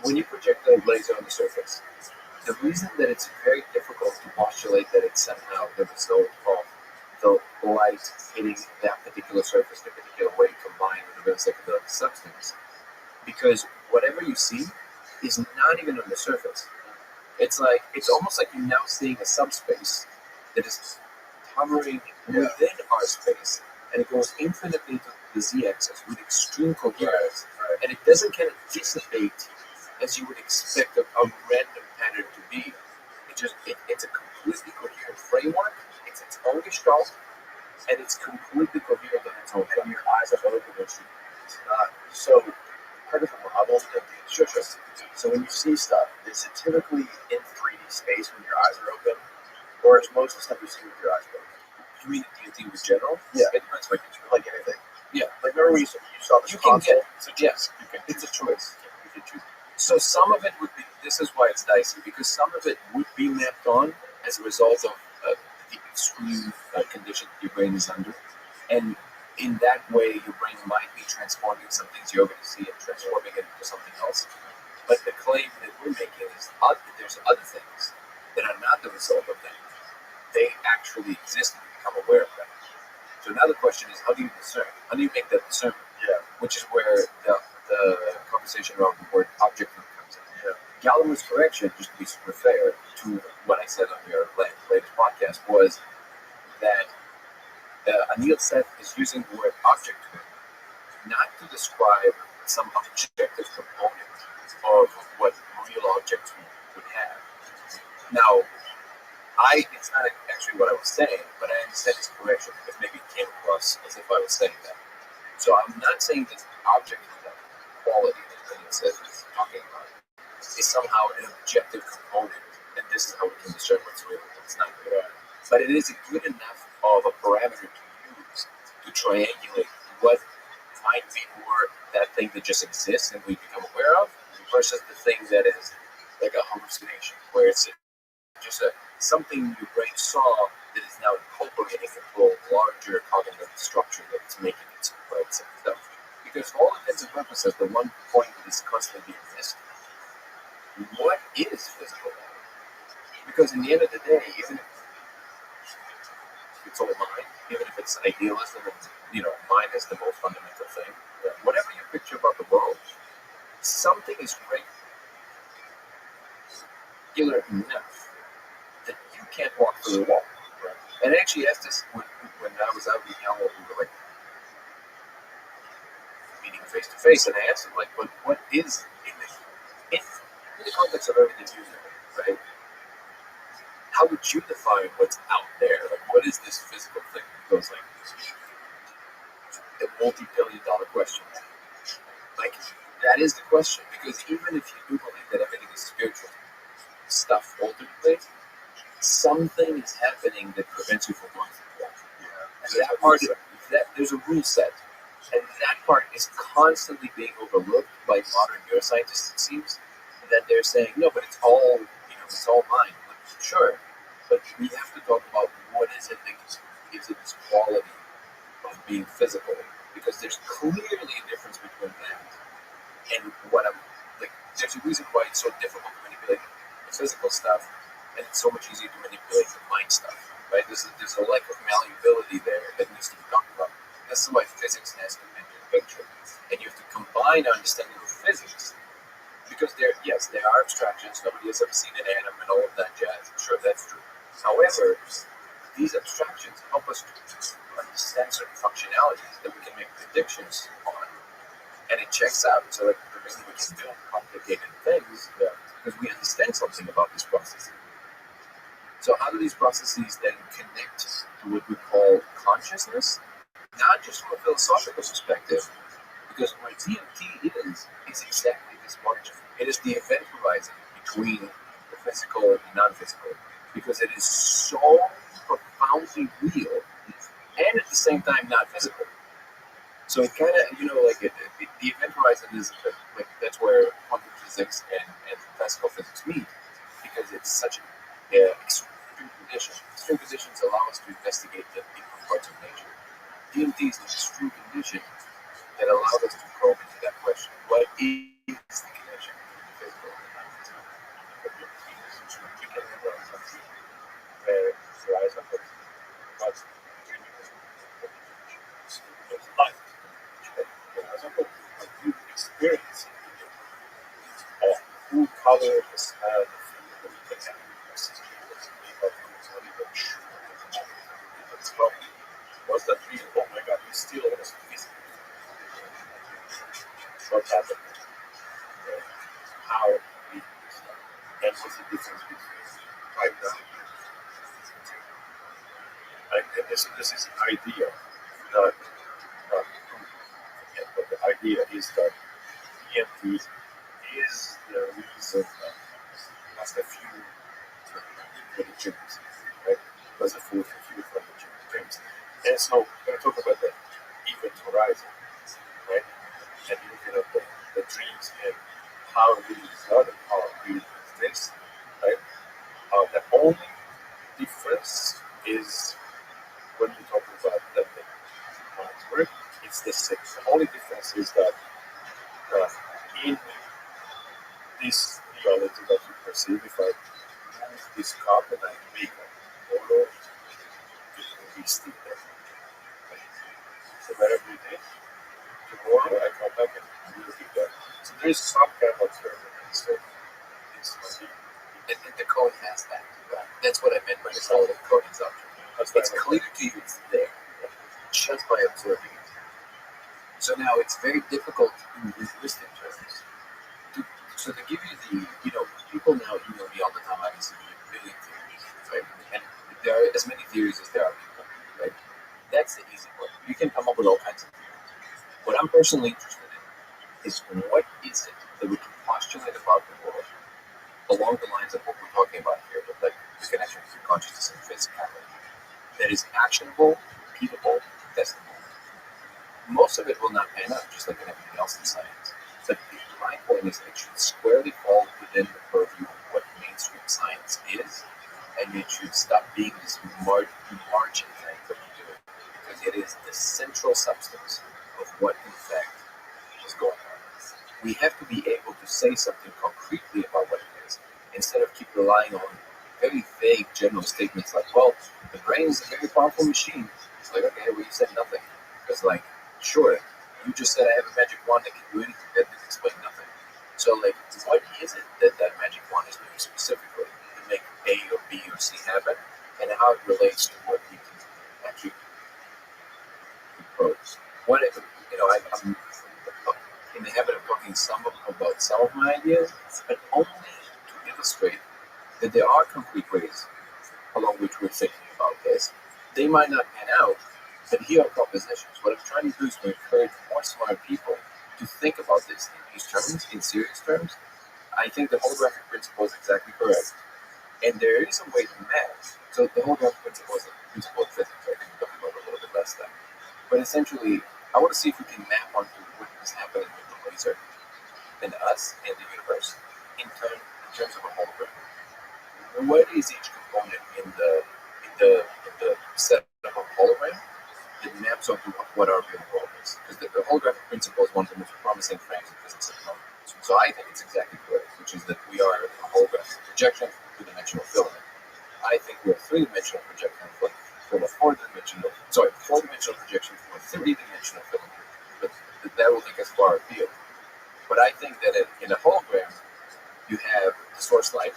When you project a laser on the surface, the reason that it's very difficult to postulate that it's somehow the result of the light hitting that particular surface in a particular way combined with a very psychedelic substance because whatever you see is not even on the surface. It's like it's almost like you're now seeing a subspace that is hovering within our space, and it goes infinitely to the z-axis with extreme coherence, and it doesn't kind of dissipate as you would expect a random pattern to be. It's a completely coherent framework. It's its own gestalt, and it's completely coherent on its own. And your eyes are open, it's not so. Part of the model, sure. So when you see stuff, is it typically in 3D space when your eyes are open, or is most of the stuff you see with your eyes closed? You mean D&D with general? Yeah. It depends what you do. Like anything. Yeah. Like remember when you saw the You can console? get, yes, you can, it's a choice. You can choose. So some of it would be, this is why it's dicey, because some of it would be mapped on as a result of the extreme condition your brain is under. And in that way, your brain might be transforming some things you're going to see and transforming it into something else. But the claim that we're making is there's other things that are not the result of that. They actually exist and you become aware of them. So now the question is, how do you discern? How do you make that discernment? Yeah. Which is where the conversation around the word object comes in. Yeah. Gallagher's correction, just to be super fair to what I said on your latest podcast, was that Anil Seth is using the word object not to describe some objective component of what real objects would have. Now, it's not actually what I was saying, but I understand his correction because maybe it came across as if I was saying that. So I'm not saying that the object quality that Anil Seth is talking about is somehow an objective component, and this is how we can discern what's real and what's not real. But it is a good enough of a parameter to use to triangulate what might be more that thing that just exists and we become aware of versus the thing that is like a hallucination, where it's just something your brain saw that is now incorporating into a larger cognitive structure that it's making its points and stuff. Because for all intents and purposes, the one point that is constantly being missed, what is physical matter? Because in the end of the day, even if it's all mind, even if it's idealism and mind is the most fundamental thing, whatever you picture about the world, something is regular enough that you can't walk through the wall. Right? And I actually asked this when I was out in Yellow, we were like meeting face to face, and I asked him like, "But what is in the context of everything you know, right? How would you define what's out there? Like, what is this physical thing?" He goes like, "The multi-billion-dollar question." Like, that is the question, because even if you do believe that everything is spiritual stuff ultimately, something is happening that prevents you from going through that. And that part, there's a rule set, and that part is constantly being overlooked by modern neuroscientists. It seems that they're saying, no, but it's all mind. Like, sure, but we have to talk about what is it that gives it this quality of being physical, because there's clearly a difference between that and what I'm like. There's a reason why it's so difficult to manipulate the physical stuff, and it's so much easier to manipulate the mind stuff, right? There's a lack of malleability there that needs to be talked about. This is why physics has to enter the picture, and you have to combine our understanding of physics, because there are abstractions. Nobody has ever seen an atom and all of that jazz. Sure, that's true. However, these abstractions help us to understand certain functionalities that we can make predictions on, and it checks out. So like the reason we can build complicated things because we understand something about these processes. So how do these processes then connect to what we call consciousness? Not just from a philosophical perspective, because what DMT is exactly this part. It is the event horizon between the physical and the non-physical, because it is so profoundly real and at the same time not physical. So it kind of, the event horizon is like that's where quantum physics and classical physics meet, because it's such an extreme condition. Extreme conditions allow us to investigate the deeper parts of nature. DMT is an extreme condition that allows us to probe into that question. What is the connection between the physical and the non-physical? You experience so this is idea, not proof yet, but the idea is that EMP is the reason that that's a few religions, right? That's a few religions. And so we're going to talk about the event horizon, right? And looking at the dreams and how really is that and how really is this, right? The only difference is when you're talking about the work, it's the six. The only difference is that in this reality that you perceive, if I move this cup and I make a photo, it will be still there. Right? So wherever it is, tomorrow I come back and it will be there. So there is some kind of observability. So it's And the code has that. That's what I meant when I called it code consumption. It's clear to you it's there, just by observing it. So now it's very difficult in linguistic terms to give you people now email me all the time, obviously, with a million theories, right? And there are as many theories as there are people, right? That's the easy part. You can come up with all kinds of theories. What I'm personally interested in is what is it that we can postulate about the world along the lines of what we're talking about here, with like the connection between consciousness and physicality, that is actionable, repeatable, testable. Most of it will not pan out, just like in everything else in science. But my point is it should squarely fall within the purview of what mainstream science is, and it should stop being this margin thing that we do, because it is the central substance of what, in fact, is going on. We have to be able to say something concretely about what it is, instead of keep relying on very vague general statements like, well, the brain is a very powerful machine. It's like, okay, well, you said nothing. Because, like, sure, you just said I have a magic wand that can do anything. That didn't explain nothing. So, like, what is it that magic wand is doing specifically to make A or B or C happen, and how it relates to what we can actually propose? What if, I'm in the habit of talking about some of my ideas, but only to illustrate that there are concrete ways along which we're thinking about this. They might not pan out, but here are propositions. What I'm trying to do is to encourage more smart people to think about this in these terms, in serious terms. I think the holographic principle is exactly correct. And there is a way to map. So the holographic principle is a principle of physics. I think we'll talk about it a little bit less then. But essentially, I want to see if we can map onto what is happening with the laser and us and the universe in terms of a hologram. What is each component in the set of a hologram that maps onto what our real world is? Because the holographic principle is one of the most promising frames of physics at the moment. So I think it's exactly correct, which is that we are a holographic projection from a two-dimensional filament. I think we're a three-dimensional projection from a four-dimensional projection from a three-dimensional filament. But that will take us far afield. But I think that in a hologram, you have the source light.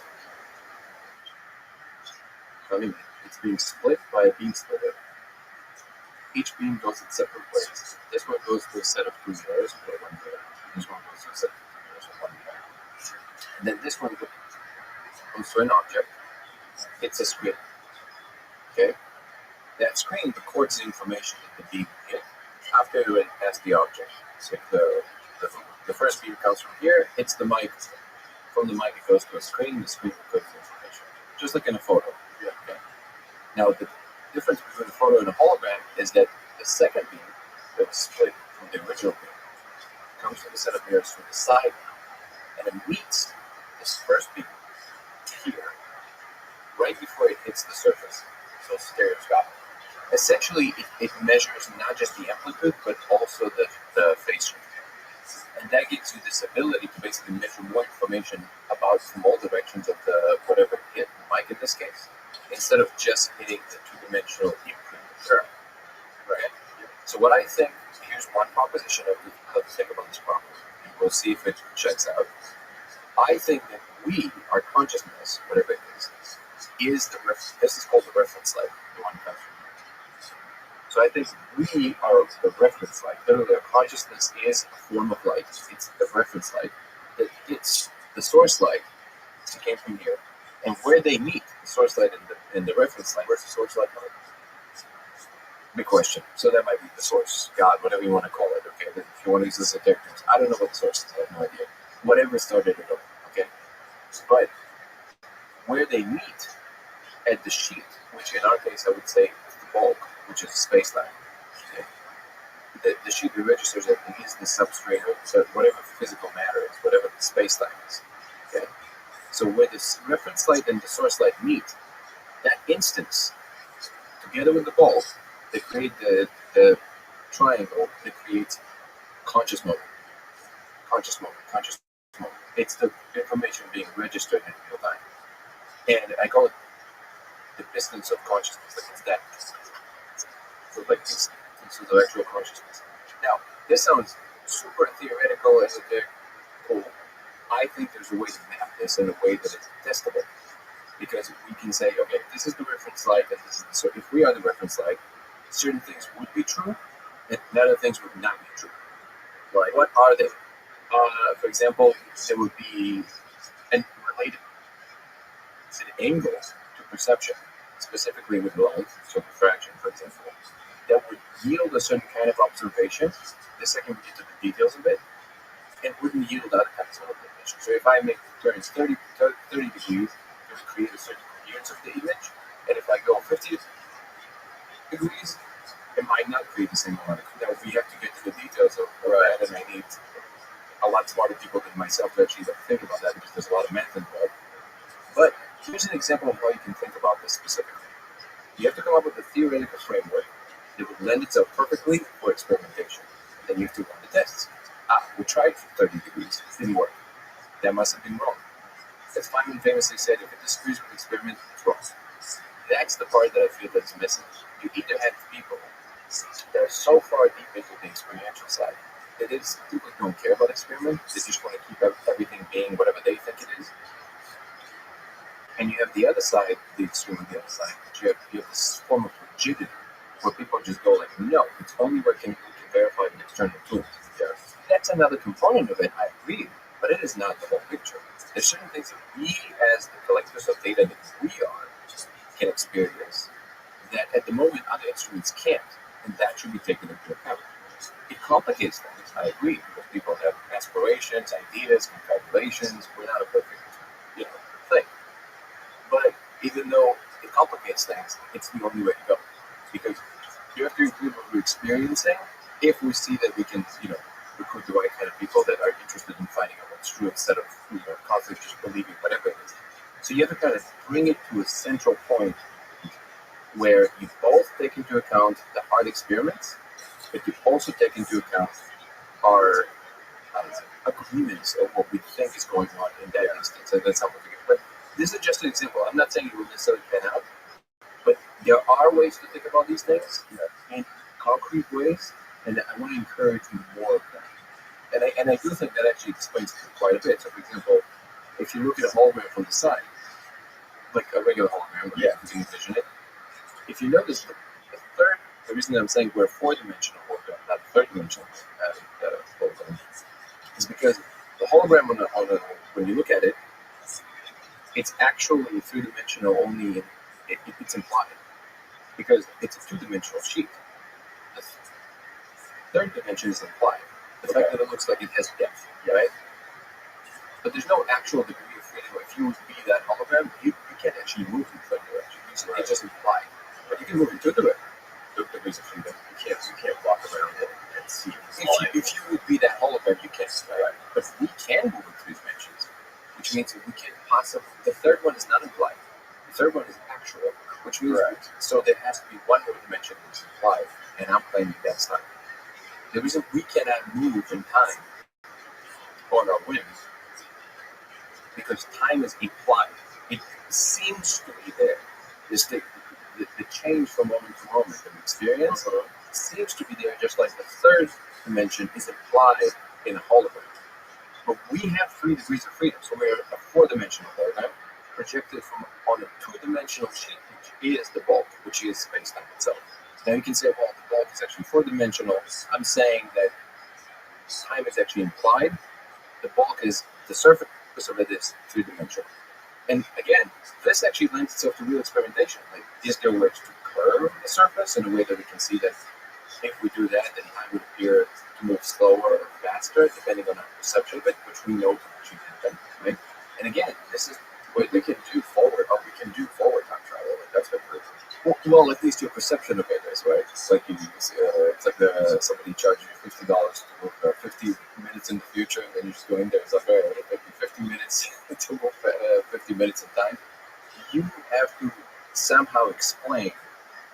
I mean, it's being split by a beam splitter. Each beam goes its separate ways. This one goes to a set of two mirrors, with one mirror. This one goes to a set of two mirrors with one mirror. And then this one goes to an object. It's a screen. Okay? That screen records the information that the beam hit after it went past the object. So if the first beam comes from here, hits the mic. From the mic, it goes to a screen. The screen records the information. Just like in a photo. Yeah. Okay? Now, the difference between a photo and a hologram is that the second beam that was split from the original beam comes from the set of mirrors from the side, and it meets this first beam here, right before it hits the surface. So stereoscopic. Essentially, it measures not just the amplitude, but also the phase shift. And that gives you this ability to basically measure more information about from all directions of the whatever hit, mic in this case, instead of just hitting the two-dimensional imprint curve. Right? So what I think, here's one proposition of how to think about this problem, and we'll see if it checks out. I think that we, our consciousness, whatever it is this is called the reference light, the one comes from here. So I think we are the reference light. Literally, our consciousness is a form of light. It's the reference light that hits the source light, which came from here. And where they meet, the source light and the reference light, where's the source light coming? big question. So that might be the source, God, whatever you want to call it. Okay, if you want to use this as a term, I don't know what the source is. I have no idea. Whatever started it all. Okay, but where they meet at the sheet, which in our case I would say is the bulk, which is space line. Okay? The sheet that registers it is the substrate or so whatever physical matter is, whatever the space line is. Okay, so where this reference light and the source light meet, that instance, together with the bulk, they create the triangle that creates conscious moment. Conscious moment. Conscious moment. It's the information being registered in real time. And I call it the distance of consciousness. Like it's that distance. So like this is the actual consciousness. Now, this sounds super theoretical, esoteric, cool. I think there's a way to map this in a way that is testable. Because we can say, okay, this is the reference light, and this is the, so if we are the reference light, certain things would be true, and other things would not be true. Like, what are they? For example, there would be and related angles to perception, specifically with light, so diffraction, for example, that would yield a certain kind of observation. The second we get to the details of it, and wouldn't yield other kinds of observation. So if I make turns 30 degrees, it would create a certain coherence of the image, and if I go 50 degrees, it might not create the same amount of. Now we have to get to the details of that, and I need a lot smarter people than myself to actually think about that because there's a lot of math involved. But here's an example of how you can think about this specifically. You have to come up with a theoretical framework that would lend itself perfectly for experimentation. Then you have to run the tests. We tried for 30 degrees, it didn't work. That must have been wrong. As Feynman famously said, if it disagrees with experiment, it's wrong. That's the part that I feel that's missing. You either have people that are so far deep into the experiential side that they simply don't care about experiment, they just want to keep everything being whatever they think it is. And you have the other side, the extreme of the other side, which you have this form of rigidity, where people just go like, no, it's only working we can verify with external tools. That's another component of it, I agree, but it is not the whole picture. There's certain things that we, as the collectors of data that we are, can experience that at the moment other instruments can't, and that should be taken into account. It complicates things, I agree, because people have aspirations, ideas, calculations. We're not a perfect, thing. But even though it complicates things, it's the only way to go. Because you have to include what we're experiencing if we see that we can, recruit the right kind of people that are interested in finding out what's true instead of, constantly just believing whatever it is. So you have to kind of bring it to a central point where you both take into account the hard experiments, but you also take into account our agreements of what we think is going on in that instance. And that's how we figure. But this is just an example. I'm not saying it will necessarily pan out, but there are ways to think about these things in concrete ways, and I want to encourage more of that. And I do think that actually explains quite a bit. So, for example, if you look at a hologram from the side, like a regular hologram, you can envision it. If you notice the reason that I'm saying we're a four-dimensional hologram, not a third-dimensional hologram, is because the hologram when you look at it, it's actually three-dimensional only it's implied, because it's a two-dimensional sheet. The third dimension is implied. The fact that it looks like it has depth, right? But there's no actual degree of freedom. If you would be that hologram, you can't actually move in the third direction. It's just implied. But you can move in two directions. Degrees of freedom. You can't walk around it and see. If you would be that hologram, you can't. Right? But we can move in three dimensions, which means that we can possibly. The third one is not implied. The third one is actual, which means so there has to be one more dimension that's implied, and I'm claiming that's not. The reason we cannot move in time on our whims, because time is implied. It seems to be there. The change from moment to moment of experience seems to be there, just like the third dimension is implied in a hologram. But we have 3 degrees of freedom, so we're a 4-dimensional hologram projected from on a 2-dimensional sheet, which is the bulk, which is space-time itself. Now you can say, well, the bulk is actually 4-dimensional. I'm saying that time is actually implied. The bulk is the surface of it is 3-dimensional. And again, this actually lends itself to real experimentation. Like, is there ways to curve of the surface in a way that we can see that if we do that, then time would appear to move slower or faster, depending on our perception of it, which we know to actually happen, right? And again, this is what we can do forward. Oh, we can do forward time travel. Like, that's what we're well, at least your perception of it is, right? It's like it's like somebody charges you $50 to move 50 minutes in the future, and then you just go in there. It's like, all right, it'll take me 50 minutes to move 50 minutes in time. You have to somehow explain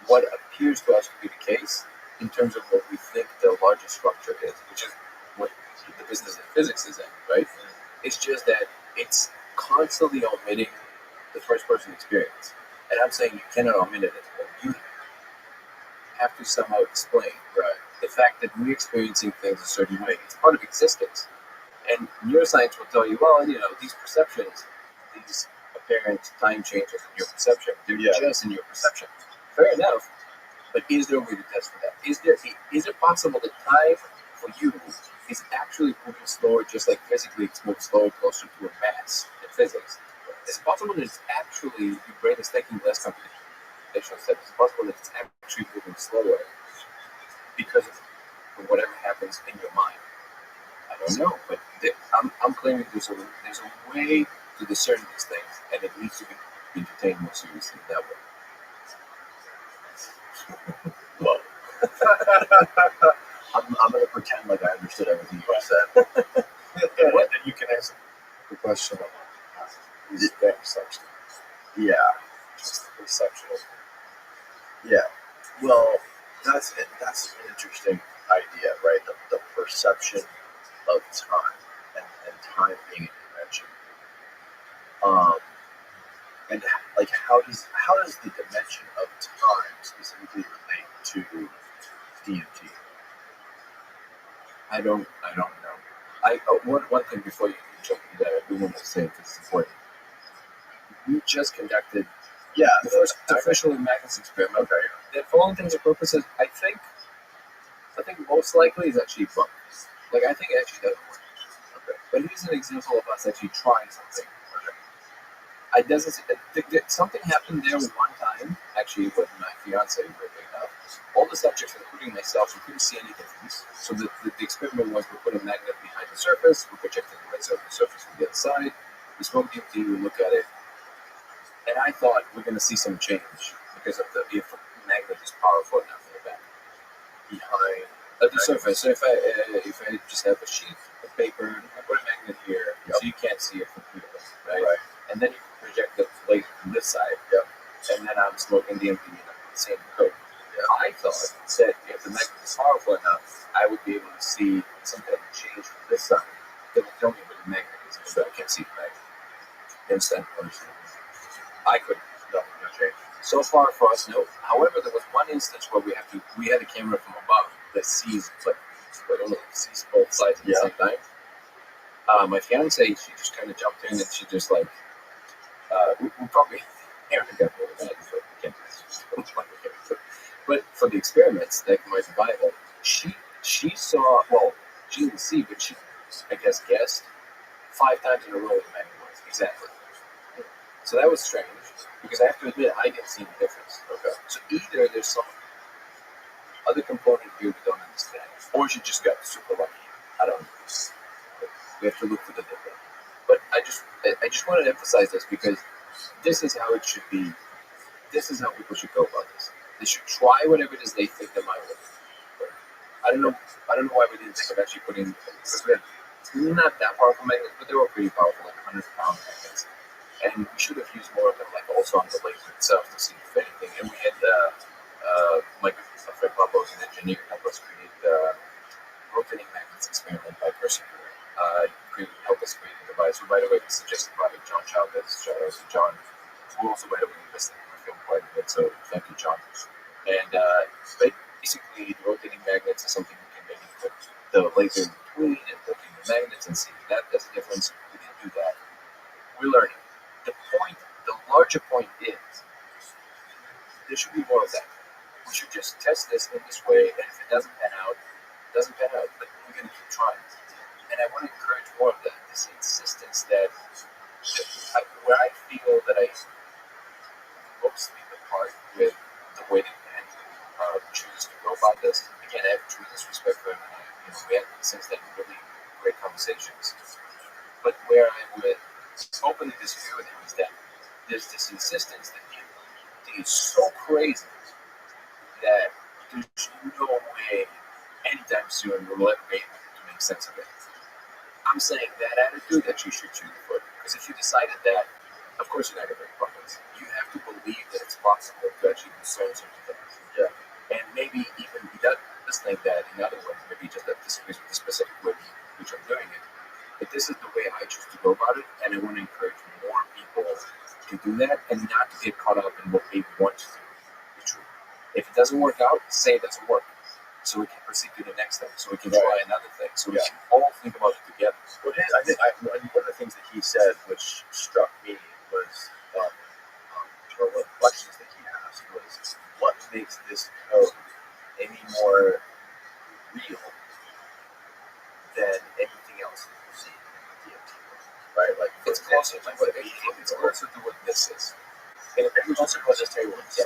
what appears to us to be the case in terms of what we think the larger structure is, which is what the business of physics is in, right? It's just that it's constantly omitting the first person experience. And I'm saying you cannot omit it. You have to somehow explain, right, the fact that we're experiencing things a certain way. It's part of existence. And neuroscience will tell you, well, these perceptions, these apparent time changes in your perception, they're just in your perception. Fair enough. But is there a way to test for that? Is it possible that time for you is actually moving slower, just like physically it's moving slower, closer to a mass in physics? It's possible that it's actually your brain is taking less computational steps. It's possible that it's actually moving slower because of whatever happens in your mind. I don't know, but I'm claiming there's a way to discern these things, and it needs to be taken more seriously that way. Well, I'm going to pretend like I understood everything you said. And then you can answer the question of is that perception? Yeah. Just the perception of Yeah. Well, that's an interesting idea, right? The perception of time and time being a dimension. And like how does the dimension of time specifically relate to DMT? I don't know. One thing before you jump into that, I do want to say this is important. We just conducted the first official magnets experiment. Okay. That for all intents and purposes, I think most likely is actually bunk. Like I think it actually doesn't work. Okay. But here's an example of us actually trying something. Something happened there one time, actually with my fiance, weirdly enough. All the subjects, including myself, we couldn't see any difference. So the experiment was we put a magnet behind the surface, we projected the right side of the surface from the other side, we smoked DMT, we look at it, and I thought we're going to see some change because of if the magnet is powerful enough in the back behind the surface. So if I just have a sheet of paper, I put a magnet here, so you can't see it completely, right? And then you project the plate from this side, and then I'm smoking DMT and I'm seeing the code. I thought that if the magnet is powerful enough, I would be able to see some kind of change from this side that would tell me where the magnet is, but I can't see the magnet. Instant person. I couldn't. No change. So far for us, no. However, there was one instance where we had a camera from above that sees sees both sides at the same time. My fiance, she just kind of jumped in and she just like we probably Aaron got more than that, but we can't do. But for the experiments that might be viable, she saw, well, she didn't see, but she, I guess, guessed 5 times in a row the magnet was exactly. So that was strange because I have to admit I didn't see any difference. Okay. So either there's some other component here we don't understand, or she just got super lucky. I don't know. We have to look for the difference. But I just wanted to emphasize this because this is how it should be. This is how people should go about this. They should try whatever it is they think they might work. I don't know why we didn't think of actually putting, because we had not that powerful magnets, but they were pretty powerful, like 100-pound magnets. And we should have used more of them, like also on the laser itself to see if anything. And we had my friend Pablo, an engineer, help us create the rotating magnets experiment by persevering. Help us create the device. So right away, we suggested by John Chavez. Shout out to John, who also right away invested in the film quite a bit. So thank you, John. And basically, the rotating magnets is something we can maybe put the laser in between and rotate the magnets and see if that does a difference. We didn't do that. We're learning. The larger point is, there should be more of that. We should just test this in this way, and if it doesn't pan out, but we're going to keep trying. And I want to encourage more of that, this insistence that where I feel that I mostly depart with the the way that men choose to go about this. Again, I have tremendous respect for him, and we had since then really great conversations. But where I would openly disagree with him is that there's this insistence that he is so crazy that there's no way anytime soon we'll ever be able to make sense of it. I'm saying that attitude that you should shoot the foot. Because if you decided that, of course you're not going to make progress. You have to believe that it's possible to actually discern certain things. Yeah. And maybe even he does think that in other ways, maybe just that disagrees with the specific way which I'm doing it. But this is the way I choose to go about it, and I want to encourage more people to do that and not to get caught up in what they want to be true. If it doesn't work out, say it doesn't work. So we can proceed to the next thing, so we can try another thing, so we can all think about it together. Well, one of the things that he said, which struck me, was or one of the questions that he asked was, what makes this code any more real than anything else that you see in DMT? Right? Like, It's closer to what this is. and also, I'll just tell you what, so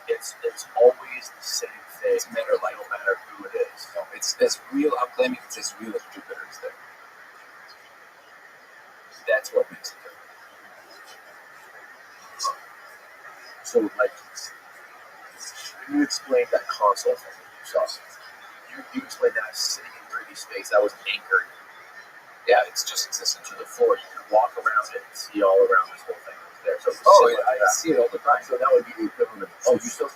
it's always the same thing. It's matter of light. No matter who it is. No, it's as real. I'm claiming it's as real as Jupiter is there. That's what makes it different. So, like, when you explained that console thing that you saw, you explained that as sitting in 3D space that was anchored. Yeah, it's just existing To the floor, you could walk around it and see all around this whole thing that's there. So it's Oh, similar to I that. see it all the time. So that would be the equivalent of, you still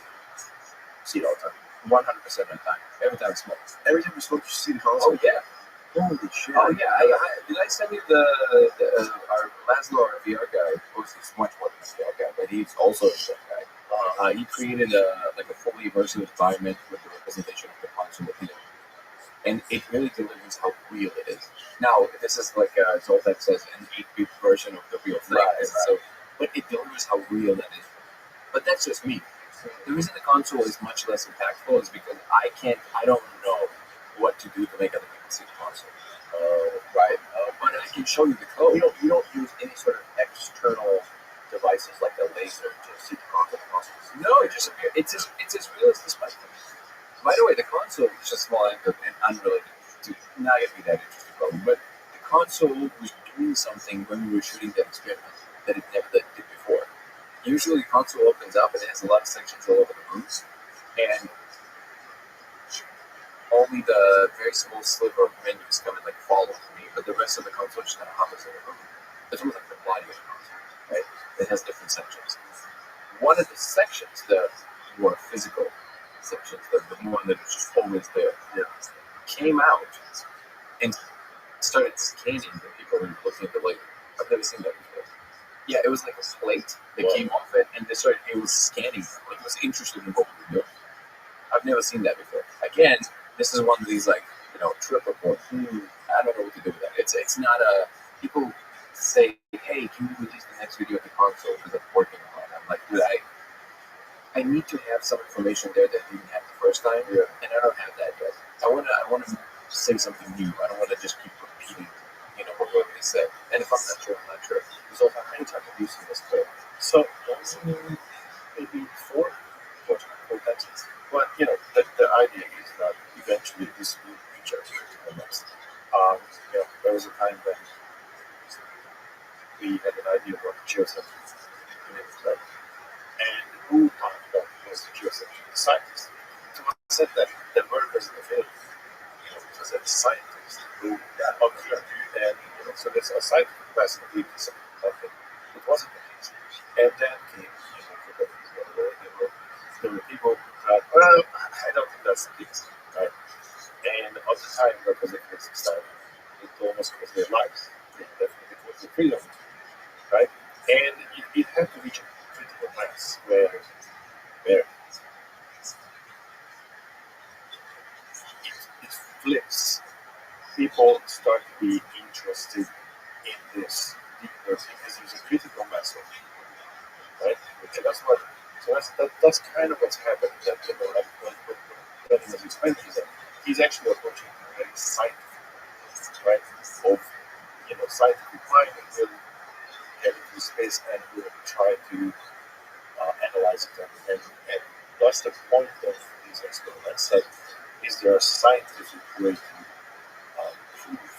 see it all the time. 100% of the time. Every time I smoke. Every time you smoke, you see the console. Oh, yeah. Holy shit. Oh, yeah. Did I send you our Laszlo, our VR guy? Of course, he's much more than a VR guy, but he's also a VR guy. He created a fully immersive environment with the representation of the console that he did. And it really delivers how real it is. Now, this is like Zoltek says, an 8-bit version of the real thing. Right. So, but it delivers how real that is. But that's just me. The reason the console is much less impactful is because I don't know what to do to make other people see the console. Right. But I can show you the code. You don't use any sort of external devices like a laser to see the console. No, it's as real as the spectrum. By the way, the console is just a small anecdote and unrelated to not going to be that interesting problem, but the console was doing something when we were shooting that experiment that it never did before. Usually the console opens up and it has a lot of sections all over the room, and only the very small sliver of menus come and like follow me, but the rest of the console just kind of hovers in the room. It's almost like the body of the console, right? It has different sections. One of the sections, the more physical sections, the one that is just always there, came out and started scanning the people who were looking at the laser. I've never seen that before. Yeah, it was like a plate that came off it, and it was scanning them. Like, it was interested in what we were doing. I've never seen that before. Again, this is one of these, like, trip reports. I don't know what to do with that. It's not a... People say, hey, can you release the next video of the console because it's working on it? I'm like, dude, I need to have some information there that I didn't have the first time, and I don't have that yet. I want to say something new. I don't want to just keep repeating, what they said. And if I'm not sure, I'm not sure. So how many times have you seen this code? So maybe four times. But the idea is that eventually this will reach out to the next. There was a time when we had an idea of what geocentric is like, and who talked about was the geocentric scientist. Someone said that the word was in the field, because a scientist who observed, and so there's a scientific capacity to do something. It wasn't the case, and then came there were people who thought, well, I don't think that's the case, right? And at the time that was the case started, it almost was their lives. Definitely it was the freedom, right? And it had to reach a critical mass where it flips. People start to be interested in this deeper because there's a critical mass of people, right? And that's what. So that's kind of what's happened. That like when Benny was explaining that he's actually approaching a very scientific, right? Of scientific mind and really get into space and really try to analyze it and what's the point of these experiments? Like, is there a scientific way to prove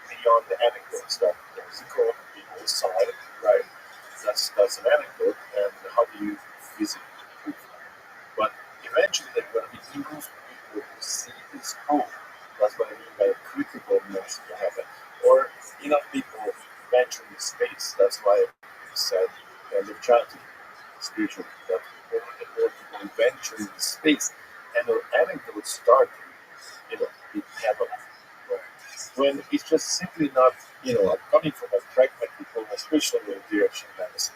beyond the anecdotes that there's a code, people saw it, right? That's an anecdote, and how do you physically prove that? But eventually, there are going to be enough people who see this code. That's what I mean by criticalness to happen. Or enough people venturing the space. That's why I said live charity, spiritual, that more and more people venturing the space, and the anecdotes start to, be prevalent. Right? When it's just simply not, I'm coming from a pragmatic or especially in the direction of medicine,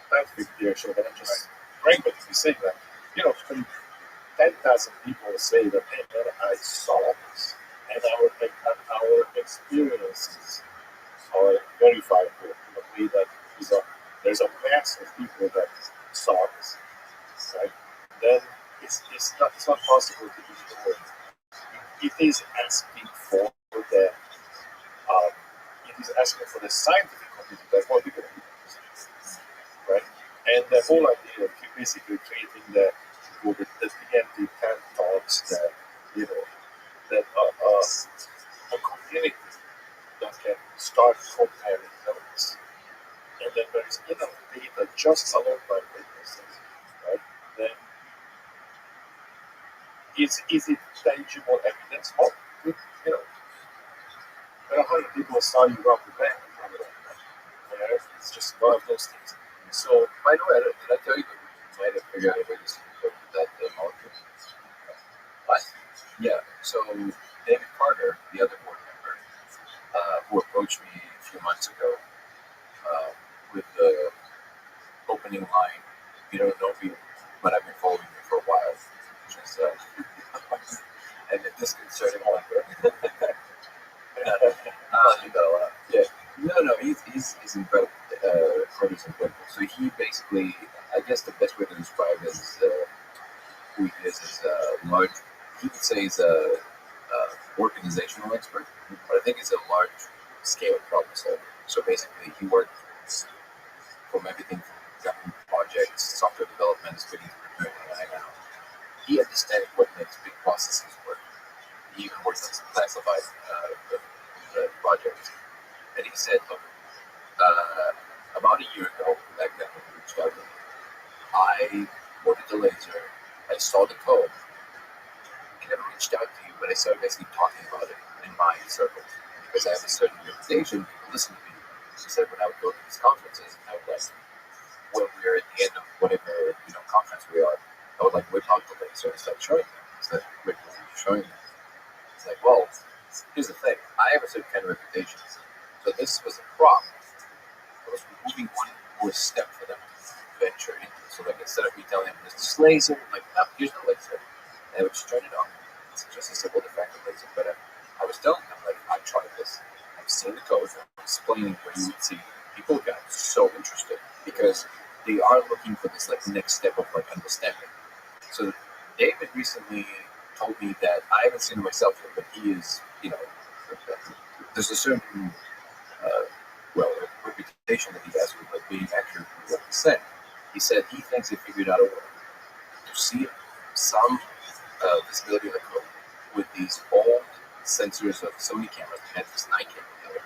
scientific direction, and I'm just pragmatically saying that, when 10,000 people say that, hey man, I saw this, and our experiences are verifiable in a way that there's a mass of people that saw this, right? Then it's not possible to ignore it. It is asking for the um, it is asking for the scientific community that what we're going to do, right? And the whole idea of basically creating the TNT TED talks that that a community that can start comparing notes, and then there is enough data just alone by witnesses, right? Then is it tangible evidence? Oh, you know, there are 100 people saw you rob the bank. It's just one of those things. So, By the way, did I tell you that we might have figured out a way to put that molecule? But, yeah, so David Carter, the other board member, who approached me a few months ago with the opening line, you don't know me, but I've been following you for a while, which is and a disconcerting one. Yeah. No, he's incredible. Carter's incredible. So he basically, I guess the best way to describe is who he is a large. He would say he's a organizational expert, but I think he's a large scale problem solver. So basically, he worked from everything from government projects, software development, speaking to preparing AI now. He understands what makes big processes work. He even worked on some classified projects. And he said, look, about a year ago, back then when we reached out to me, I ordered the laser, I saw the code, I never reached out to you, but I started basically talking about it in my circles. Because I have a certain reputation, people listen to me. He said when I would go to these conferences, I would like, when we are at the end of whatever conference we are, I would like whip out the laser and start showing them. It's like, wait, what are you showing them? It's like, well, here's the thing. I have a certain kind of reputation. So this was a problem. I was removing one more step for them to venture into. So like instead of me telling them there's this laser, like, no, here's the laser. And I would just turn it on. It's just a simple defective laser. But I was telling them, like, I tried this. I've seen the code. I'm explaining where you would see. People got so interested because they are looking for this like next step of like understanding. So David recently told me that I haven't seen it myself yet, but he is, there's a certain, reputation that he has with like being accurate with what he said. He said he thinks he figured out a way to see some visibility of the code with these old sensors of Sony cameras that had this night camera together.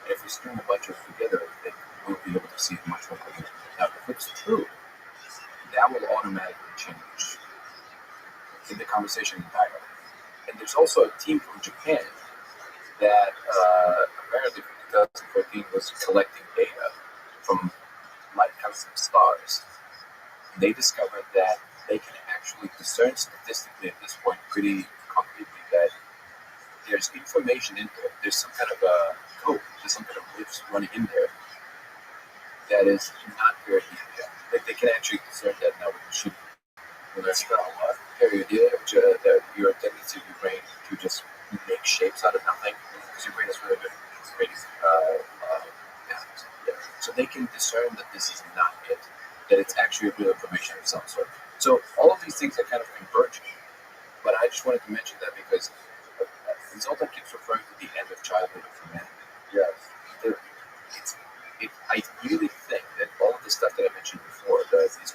And if we string a bunch of them together, then we'll be able to see it much more clearly. Now, if it's true, that will automatically change in the conversation entirely. And there's also a team from Japan that apparently from 2014 was collecting data from light comes from stars. And they discovered that they can actually discern statistically at this point pretty concretely that there's information in there. There's some kind of a code, there's some kind of lifts running in there that is not very easy. Like they can actually discern that now with machine. Well, that's not a lot. Period. Your tendency of your brain to just make shapes out of nothing because your brain is really good at creating patterns. Yeah. So they can discern that this is not it, that it's actually real information of some sort. So all of these things are kind of converging. But I just wanted to mention that because Zoltan keeps referring to the end of childhood of humanity. Yes. I really think that all of the stuff that I mentioned before, these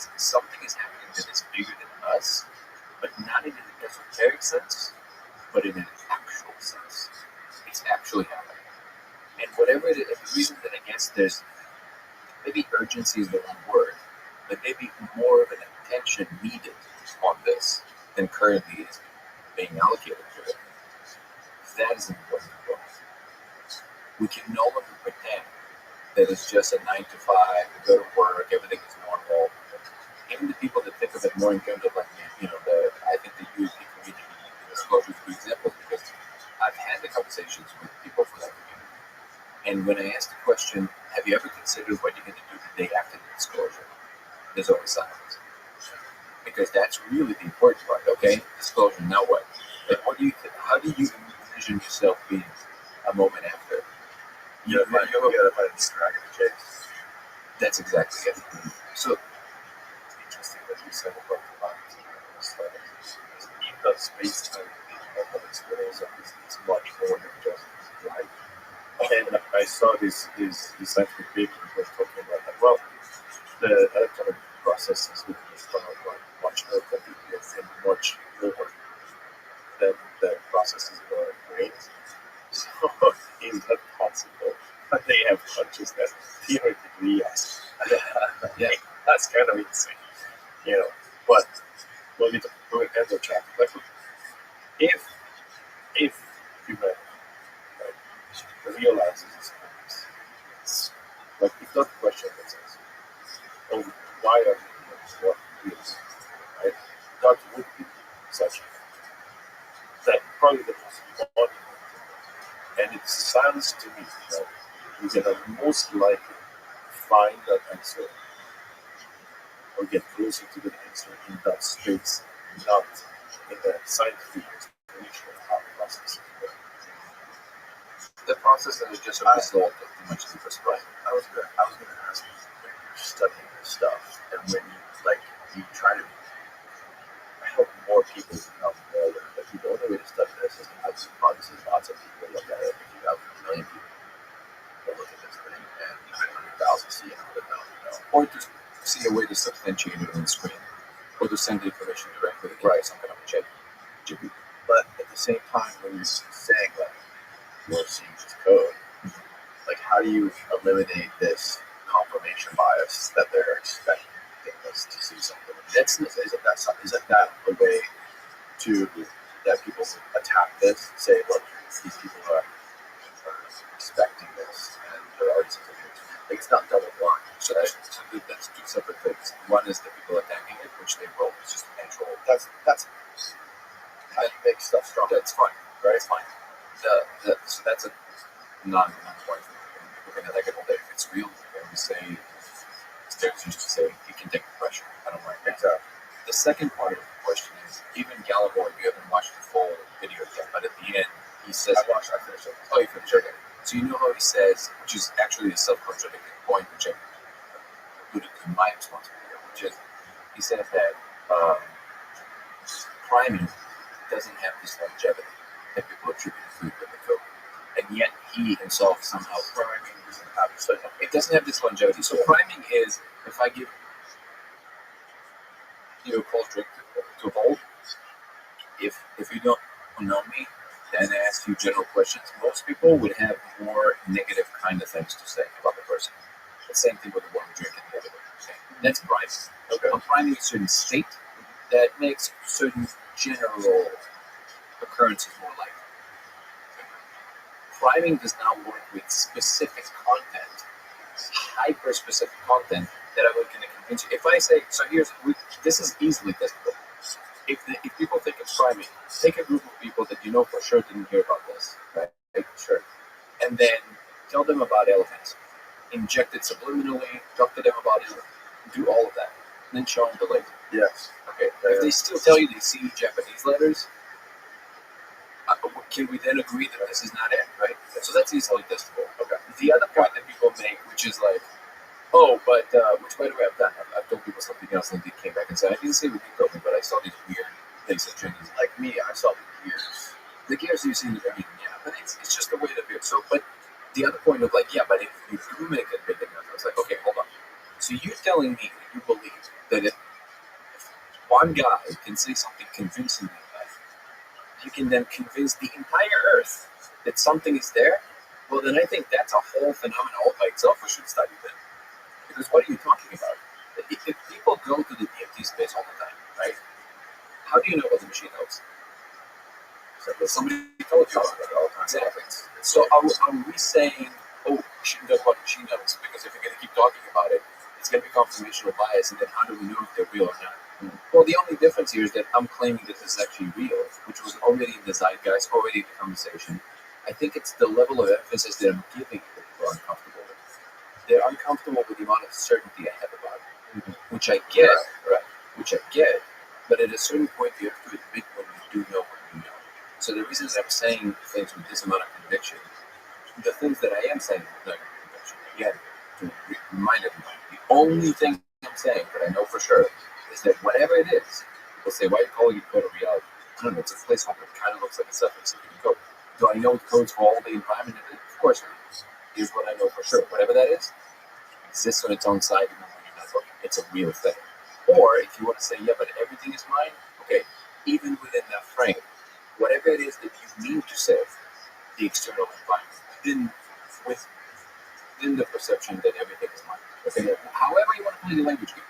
because something is happening that is bigger than us, but not in an esoteric sense, but in an actual sense. It's actually happening. And whatever it is, the reason that I guess there's maybe urgency is the wrong word, but maybe more of an attention needed on this than currently is being allocated to it. That is important. We can no longer pretend that it's just a 9 to 5, we go to work, everything is normal. Even the people that think of it more in terms of like, I think the UAP community disclosure is a good example because I've had the conversations with people from that community. And when I ask the question, have you ever considered what you're going to do the day after the disclosure? There's always silence. Because that's really the important part, okay? Disclosure, now what? Like, how do you envision yourself being a moment after? You gotta find this dragon to chase. That's exactly it. So, It's interesting that you said about the lines and stuff. In that space time, the mental experience of this is much more than just life. And I saw this scientific paper was talking about that. Well, the electronic processes within the stomach are much more complex and much lower than the processes in our brains. So is that possible that they have consciousness? Theoretically, yes. yeah. That's kind of insane, But when we end the chat, like if humanity realizes this, like if that question makes sense, of why are we what we do, right? That would be such that probably the most important. And it sounds to me that we can most likely find that answer or get closer to the answer in that space, not in the scientific explanation of how the process works. The process is just a result of too much deeper stuff. I was gonna ask you when you're studying this stuff and when you try to help more people become more aware. But the only way to study this is to have obviously lots of people look at it. If you have 1 million people that look at this thing and 900,000 see it, 100,000 Or to see a way to substantiate it on the screen. Or to send the information directly to some kind of a chat. But at the same time, when you're saying like you're seeing this code, like how do you eliminate this confirmation bias that they're expecting us to see something? Isn't that a way to that people attack this? Say, look, these people are expecting this, and they're already something. Like it's not double blind. So that's two separate things. One is the people attacking it, which they will. It's just natural. That's how you make stuff strong. That's fine, right? It's fine. So that's a non-point. People can attack it all day. If it's real, they always say, Stairs used to say, you can take the pressure. I don't mind. Exactly. The second part of the question is, even Gallimore, you haven't watched the full video yet, but at the end, he says, I finished it. Oh, you finished it. So you know how he says, which is actually a self-contradicting point, which I alluded to in my response video, which is, he says that priming doesn't have this longevity that people attribute to food with the code. And yet he himself somehow priming doesn't have this. It doesn't have this longevity. So priming is if I give you a cold drink to hold, if you don't know me, and I ask you general questions, most people would have more negative kind of things to say about the person. The same thing with the warm drink and the other way. Okay? That's priming. Okay. I'm priming a certain state that makes certain general occurrences more likely. Priming does not work with specific content, hyper-specific content that I'm going to convince you. If I say, this is easily testable. If people think it's priming, take a group of people that you know for sure didn't hear about this, right? Sure. And then tell them about elephants. Inject it subliminally, talk to them about it, do all of that. And then show them the label. Yes. Okay. If they still tell you they see Japanese letters, can we then agree that this is not it, right? So that's easily testable. Okay. The other point that people make, which is like, which by the way I've done, I've told people something else and they came back and said, I didn't say what you told me, but I saw these weird things that Chinese. Like me, I saw the gears. The gears you see in the beginning, yeah, but it's just the way that weird. So, but the other point of like, yeah, but if you do make it big enough, I was like, okay, hold on. So you're telling me that you believe that one guy can say something convincingly enough, you can then convince the entire Earth that something is there. Well, then I think that's a whole phenomenon all by itself. We should study that. Because what are you talking about? If people go to the DMT space all the time, right? How do you know what the machine knows? So somebody told you about it all the time. Exactly. So are we saying, oh, we shouldn't talk about machine notes because if you're going to keep talking about it, it's going to be confirmational bias, and then how do we know if they're real or not? Well, the only difference here is that I'm claiming that this is actually real, which was already in the zeitgeist, already in the conversation. I think it's the level of emphasis that I'm giving that people are uncomfortable with. They're uncomfortable with the amount of certainty I have about it, which I get, right? Which I get, but at a certain point you have to admit when you do know what you know. So the reason that I'm saying things with this amount of conviction, the things that I am saying with no conviction, again, to remind everyone, the only thing I'm saying that I know for sure is that whatever it is, people say, why are you calling it code of reality? I don't know, it's a placeholder. It kind of looks like a self-executing code. Do I know it codes for all the environment? Of course not. Here's what I know for sure. Whatever that is, exists on its own side even when you're not looking. It's a real thing. Or if you want to say, yeah, but everything is mine, okay, even within that frame, whatever it is that you mean to say, the external environment, within the perception that everything is mine. Okay, however you want to play the language game.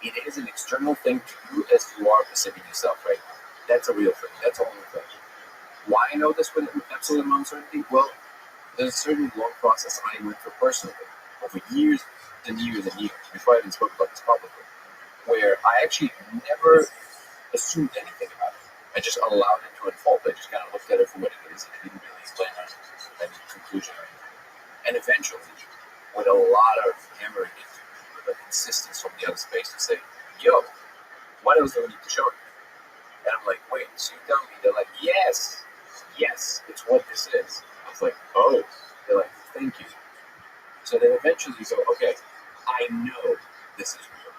It is an external thing to you as you are perceiving yourself right now. That's a real thing. That's a whole thing. Why I know this with absolute amount of certainty? Well, there's a certain long process I went through personally over years and years and years before I even spoke about this publicly, where I actually never assumed anything about it. I just allowed it to unfold. I just kind of looked at it for what it is, and I didn't really explain any conclusion or anything. And eventually, with a lot of hammering it, with an insistence from the other space to say, yo, what else do we need to show you? And I'm like, wait, so you tell me? They're like, yes, it's what this is. I was like, oh. They're like, thank you. So then eventually you go, okay, I know this is real.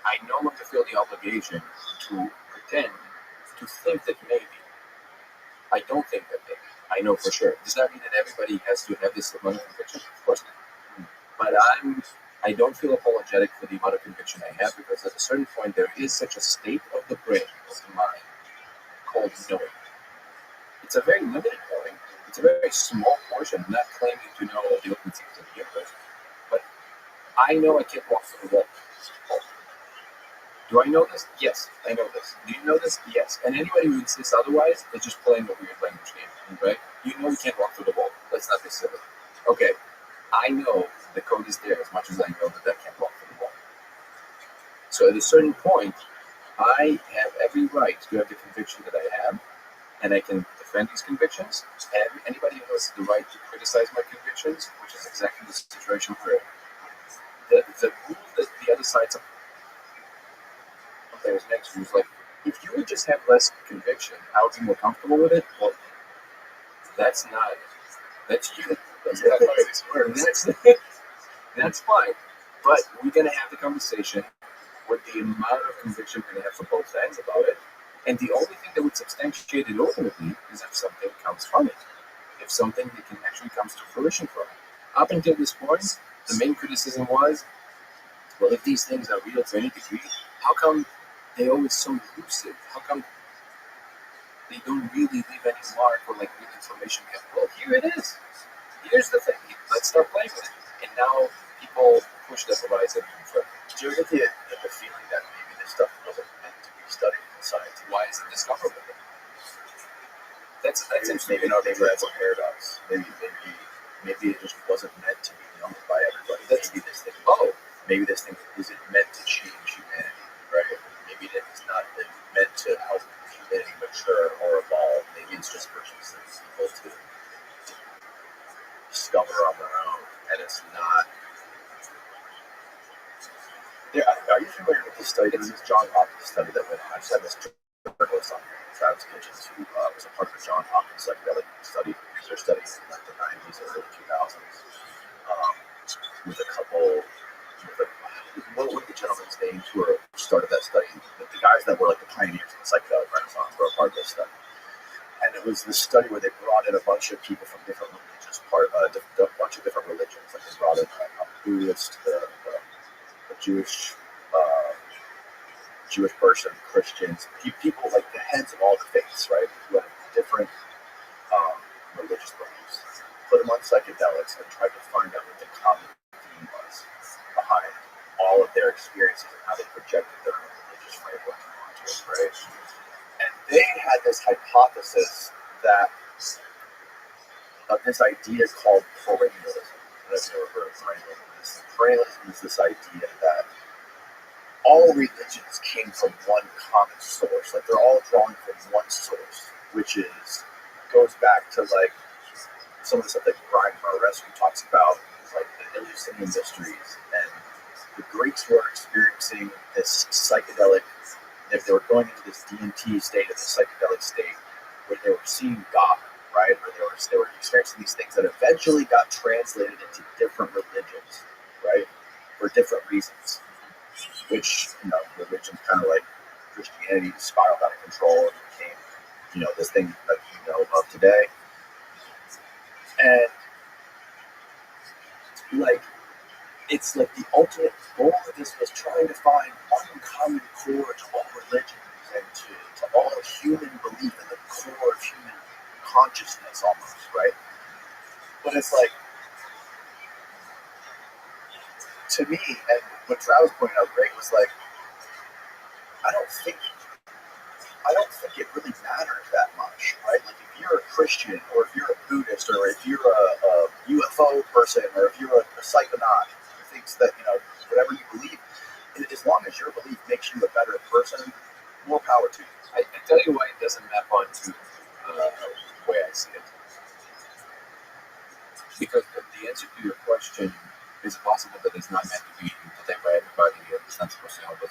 I no longer feel the obligation to pretend, to think that maybe. I don't think that maybe. I know for sure. Does that mean that everybody has to have this amount of conviction? Of course not. But I don't feel apologetic for the amount of conviction I have, because at a certain point there is such a state of the brain, of the mind, called knowing. It's a very limited knowing. It's a very small portion. I'm not claiming to know all the open secrets of the universe, but I know I can't walk through the wall. Do I know this? Yes, I know this. Do you know this? Yes. And anybody who insists otherwise is just playing a weird language game, right? You know you can't walk through the wall. Let's not be silly. Okay, I know the code is there as much as I know that I can't walk through the wall. So at a certain point, I have every right to have the conviction that I have, and I can defend these convictions. And anybody who has the right to criticize my convictions, which is exactly the situation where the rule that the other side's players next to is like, if you would just have less conviction, I would be more comfortable with it. Well, that's you. That's not how this works. That's fine. But we're gonna have the conversation with the amount of conviction we're gonna have from both sides about it. And the only thing that would substantiate it ultimately is if something comes from it. If something that can actually comes to fruition from it. Up until this point, the main criticism was, well, if these things are real to any degree, how come they're always so elusive? How come they don't really leave any mark or like real information? Well, here it is. Here's the thing. Let's start playing with it. And now people push the horizon even further. Do you get the feeling that maybe this stuff wasn't meant to be studied in science? Why is it discoverable? That's Maybe that's a paradox. Maybe it just wasn't meant to be known by everybody. Maybe this thing isn't meant to change humanity, right? Maybe it's not meant to help humanity mature or evolve. Maybe it's just for people to discover on their own, and it's not. Yeah, are you familiar with the study? It's this John Hopkins study that went on. I just had this journalist on Travis Kitchens, who was a part of the John Hopkins psychedelic study, research studies in like the 90s or early 2000s, with a couple. What were the gentlemen's names who started that study? The guys that were like the pioneers of the psychedelic renaissance were a part of this study. And it was this study where they brought in a bunch of people from different religions, a bunch of different religions. Like they brought in a Buddhist, a Jewish Jewish person, Christians, people like the heads of all the faiths, right? Who have different religious beliefs. Put them on psychedelics and tried to find out what the common theme was behind all of their experiences and how they projected their own religious framework onto it, right? And they had this hypothesis that of this idea called perennialism. And I've never heard of perennialism. Perennialism is this idea that all religions came from one common source. Like they're all drawing from one source, which goes back to like some of the stuff that Brian Marescu talks about, like the Eleusinian mysteries, and the Greeks were experiencing this psychedelic. If they were going into this DMT state, of the psychedelic state, where they were seeing God, right? Or they were experiencing these things that eventually got translated into different religions, right? For different reasons. Which, religions kind of like Christianity spiraled out of control and became, this thing that we know of today. And like, it's like the ultimate goal of this was trying to find one common core to all religions and to all human belief and the core of human consciousness almost, right? But it's like, to me, and what Travis pointed out great was like, I don't think it really matters that much, right? Like if you're a Christian or if you're a Buddhist or if you're a UFO person or if you're a psychonaut who thinks that, whatever you believe, as long as your belief makes you a better person, more power to you. I tell you why it doesn't map onto the way I see it. Because the answer to your question is possible that it's not meant to be taken by everybody and it's not supposed to help us.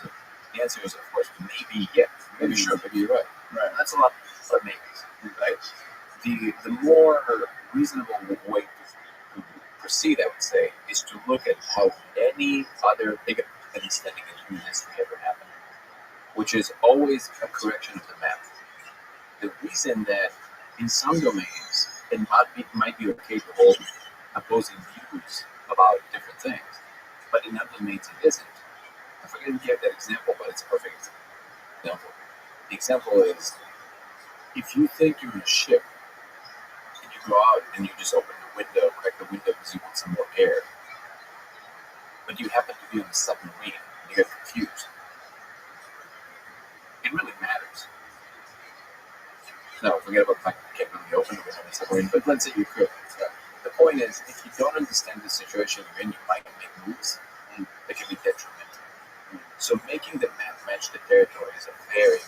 The answer is, of course, maybe yes, maybe sure, maybe you're right. Right. That's a lot of maybes, right? The more reasonable way to proceed, I would say, is to look at how any other big event standing in human history ever happened, which is always a correction of the map. The reason that in some domains it might be okay to hold opposing views about different things, but in other domains it isn't. I forget to give that example, but it's a perfect example. The example is, if you think you're in a ship and you go out and you just open the window, crack the window because you want some more air, but you happen to be on a submarine and you get confused, it really matters. No, forget about the fact that you can't really open the window on a submarine, but let's say you could. The point is, if you don't understand the situation you're in, you might make moves that can be detrimental. So making the map match the territory is a very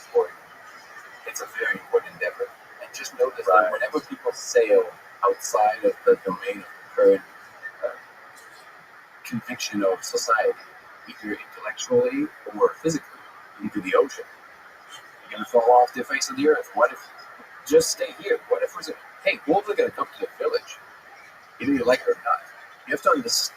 important endeavor. And just notice that whenever people sail outside of the domain of the current conviction of society, either intellectually or physically, into the ocean, you're going to fall off the face of the earth. What if, just stay here, what if hey, wolves are going to come to the village, either you like it or not. You have to understand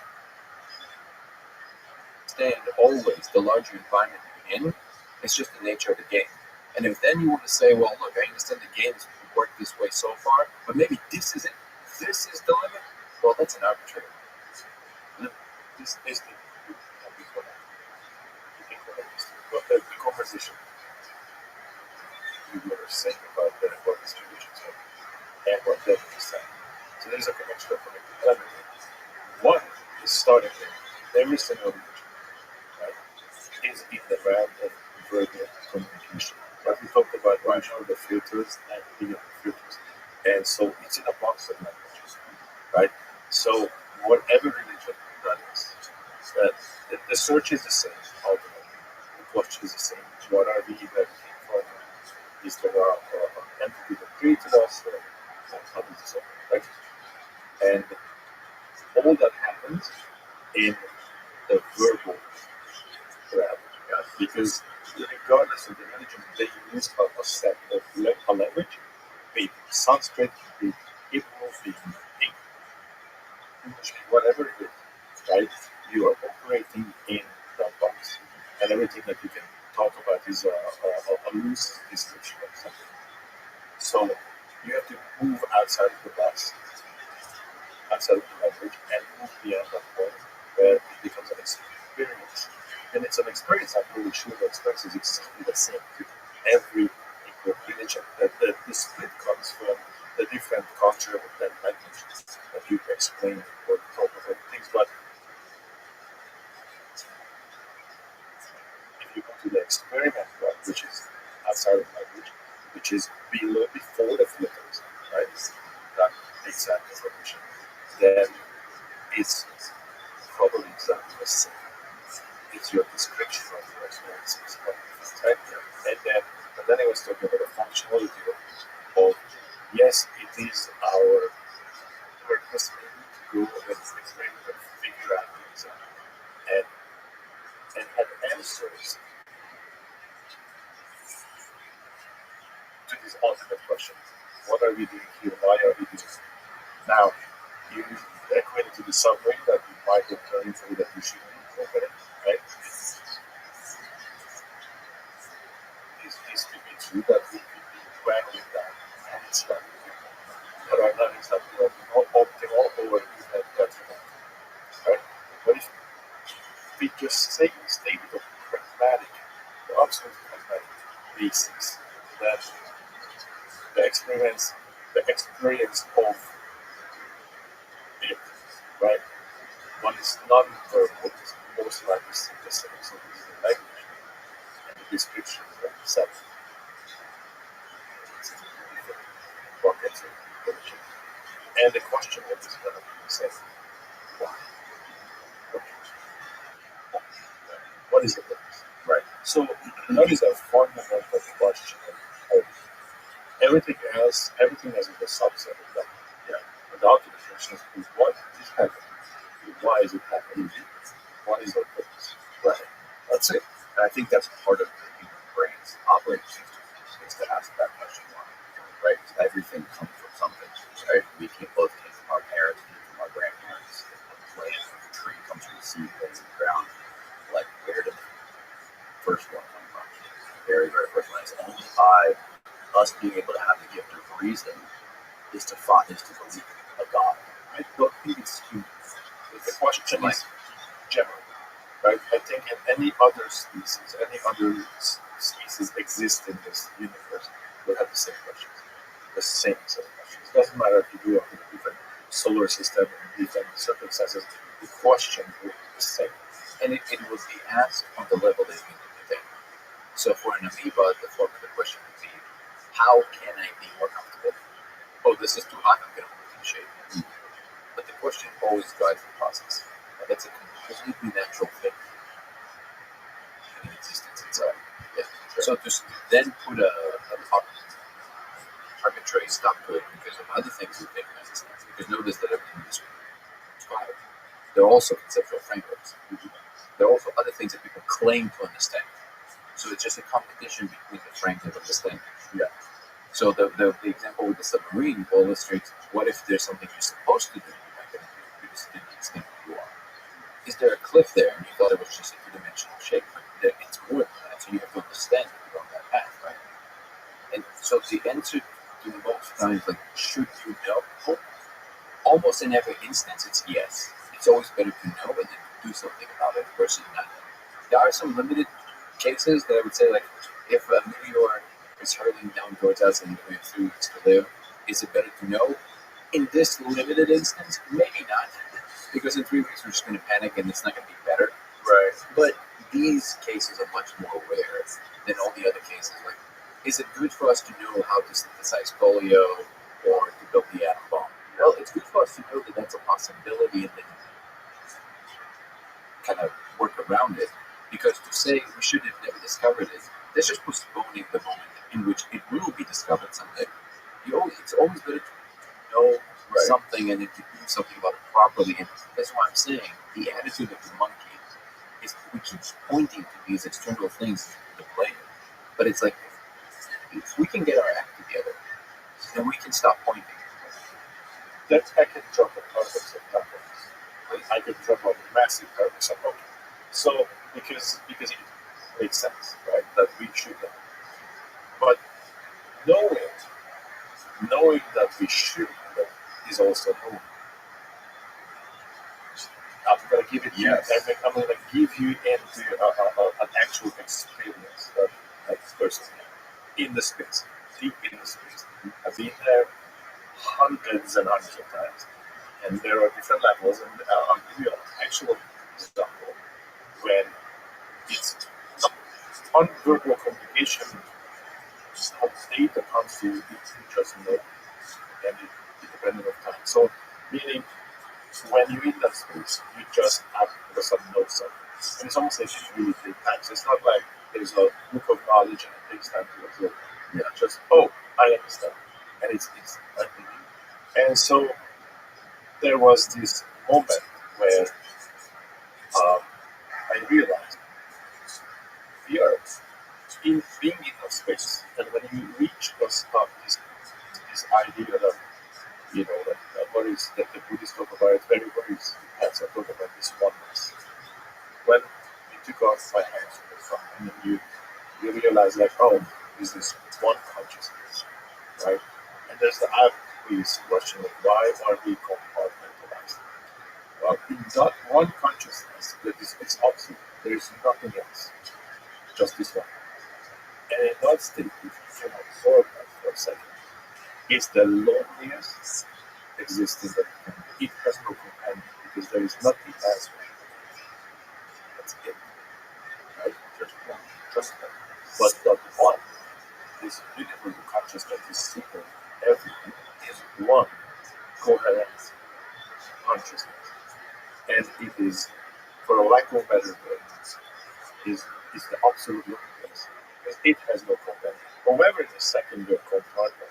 always the larger environment you're in. It's just the nature of the game. And if then you want to say, well, look, I understand the game's worked this way so far, but maybe this is it. This is the limit. Well, that's an arbitrary. This is the conversation you were saying about the distributions and what that is saying. So there's a connection of everything. One is starting with every single religion, right, is in the realm of verbal communication. Like we talked about right now, the filters and the filters. And so it's in a box of languages, right? So whatever religion that is, the search is the same, ultimately. The question is the same. What are we that came from? Is there an entity that created us? Or how does this operate, right? And all that happens in the verbal realm, because regardless of the religion, they use a set of a language, be it Sanskrit, be it Hebrew, be it English, whatever it is, right? You are operating in that box, and everything that you can talk about is a loose description of something. So you have to move outside of the box, outside of the language, and move beyond that point where it becomes an experience And it's an experience. I'm really sure the experience is exactly the same to every religion. The split comes from the different culture and languages that you explain or talk about things. But if you go to the experiment part, which is outside of language, which is before the filters, right? That exact information, then it's probably exactly the same. It's your description of your experiences, right? And then I was talking about the functionality of yes, it is our purpose maybe to go and experiment and figure out things out and have answers to these ultimate questions. What are we doing here? Why are we doing it? Now, you according to the summary that you might have turned into that you should be opening, right? Is to be true that we could be wrangling that and stuff. But our not exactly optimal or even detrimental, right? But if we just stay in a state of pragmatic, the absolute pragmatic basics, that the experience of it, right? One is non-verbal, is most likely the same, so the language and the description of the self. Buckets of information. And the question is going to be the same. Why? What is the purpose? Right. So that is a fundamental question of everything else is a subset of that. Yeah. Without the question is what is happening? Why is it happening? What is our purpose? Right. That's it. And I think that's part of the human brain's operating system is to ask that question why. Right? Everything comes from something. Right? We both came from our parents, came from our grandparents. The plant, the tree comes from the seed that's in the ground. Like, where did the first one come from? The very, very first one. It's only by us being able to have the gift of reason is to believe a God. Right? But maybe it's human. The question is general. Right? I think in any other species exist in this universe will have the same questions. The same set of questions. It doesn't matter if you grew up in a different solar system and different circumstances, the question will be the same. And it will be asked on the level that you think. So for an amoeba, the question would be, how can I be more comfortable? Oh, this is too hot, I'm going to move in shape. But the question always guides the process. And that's a completely natural thing in existence itself. Yeah. So to then put a arbitrary stop to it because of other things we think necessary. Because notice that everything is described. There are also conceptual frameworks. There are also other things that people claim to understand. So it's just a competition between the frames of understanding. Yeah. So the example with the submarine illustrates what if there's something you're supposed to do, you just didn't extent who you are. Is there a cliff there and you thought it was just a two-dimensional shape? But it's more than that, so you have to understand that you're on that path, right? And so the answer to most times, like, should you know? Almost in every instance, it's yes. It's always better to know and then do something about it versus not. There are some limited cases that I would say, like, if a meteor is hurtling down towards us and we have 3 weeks to live, is it better to know? In this limited instance, maybe not, because in 3 weeks we're just going to panic and it's not going to be better. Right. But these cases are much more rare than all the other cases. Like, is it good for us to know how to synthesize polio or to build the atom bomb? Well, it's good for us to know that that's a possibility and then kind of work around it. Because to say we should have never discovered it, that's just postponing the moment in which it will be discovered someday. It's always better to know something and then to do something about it properly. And that's why I'm saying the attitude of the monkey is we keep pointing to these external things to blame. But it's like, if we can get our act together, then we can stop pointing. That I can drop a carpets of tacos. I can drop a massive carpets of tacos. So because it makes sense, right? That we should know. But knowing that we should know is also knowing. I'm gonna give it to Yes. you. I'm gonna give you into an actual experience that this person had in the space, deep in the space. I've been there hundreds and hundreds of times, and there are different levels. And I'll give you an actual example when it's non-verbal communication. How data comes to you, you just know, and it depends on time. So, meaning when you're in that space, you just have the sudden know something. And it's almost like it really takes time. So it's not like there's a book of knowledge and it takes time to absorb. Yeah, just, oh, I understand. And it's and so there was this moment where I realized we are in being in a space, and when you reach this idea that what is that the Buddhists talk about, it's very that's I talk about this oneness. When you took off my hands from the front, and then you realize like, oh, this is one consciousness, right? And there's the obvious question of why are we compartmentalized? Well, in that one consciousness, that is it's absolute. There is nothing else, just this one. And in that state, if you can absorb that for a second, it's the loneliest existing that it has no companion because there is nothing else. That's it. Right? Just one. But that one, this beautiful consciousness that is super everything, is one coherent consciousness. And it is, for a lack of better words, is the absolute nothingness. Because it has no companion. However, the second you're compartment,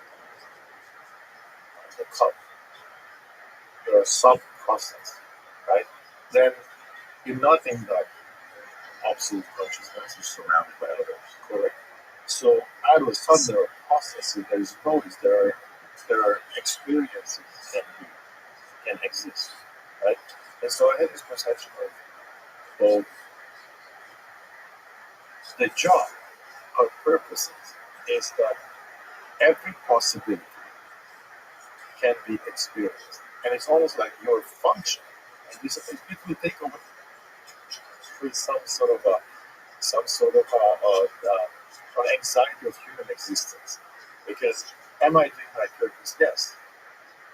the cup, there are some process, right? Then you're not in that absolute consciousness, you're surrounded by others, correct? So out of a sudden there are processes, there is noise, there are experiences that can exist, right? And so I had this perception of the job, our purposes, is that every possibility can be experienced. And it's almost like your function. And this it will take over with some sort of anxiety of human existence. Because am I doing my purpose? Yes.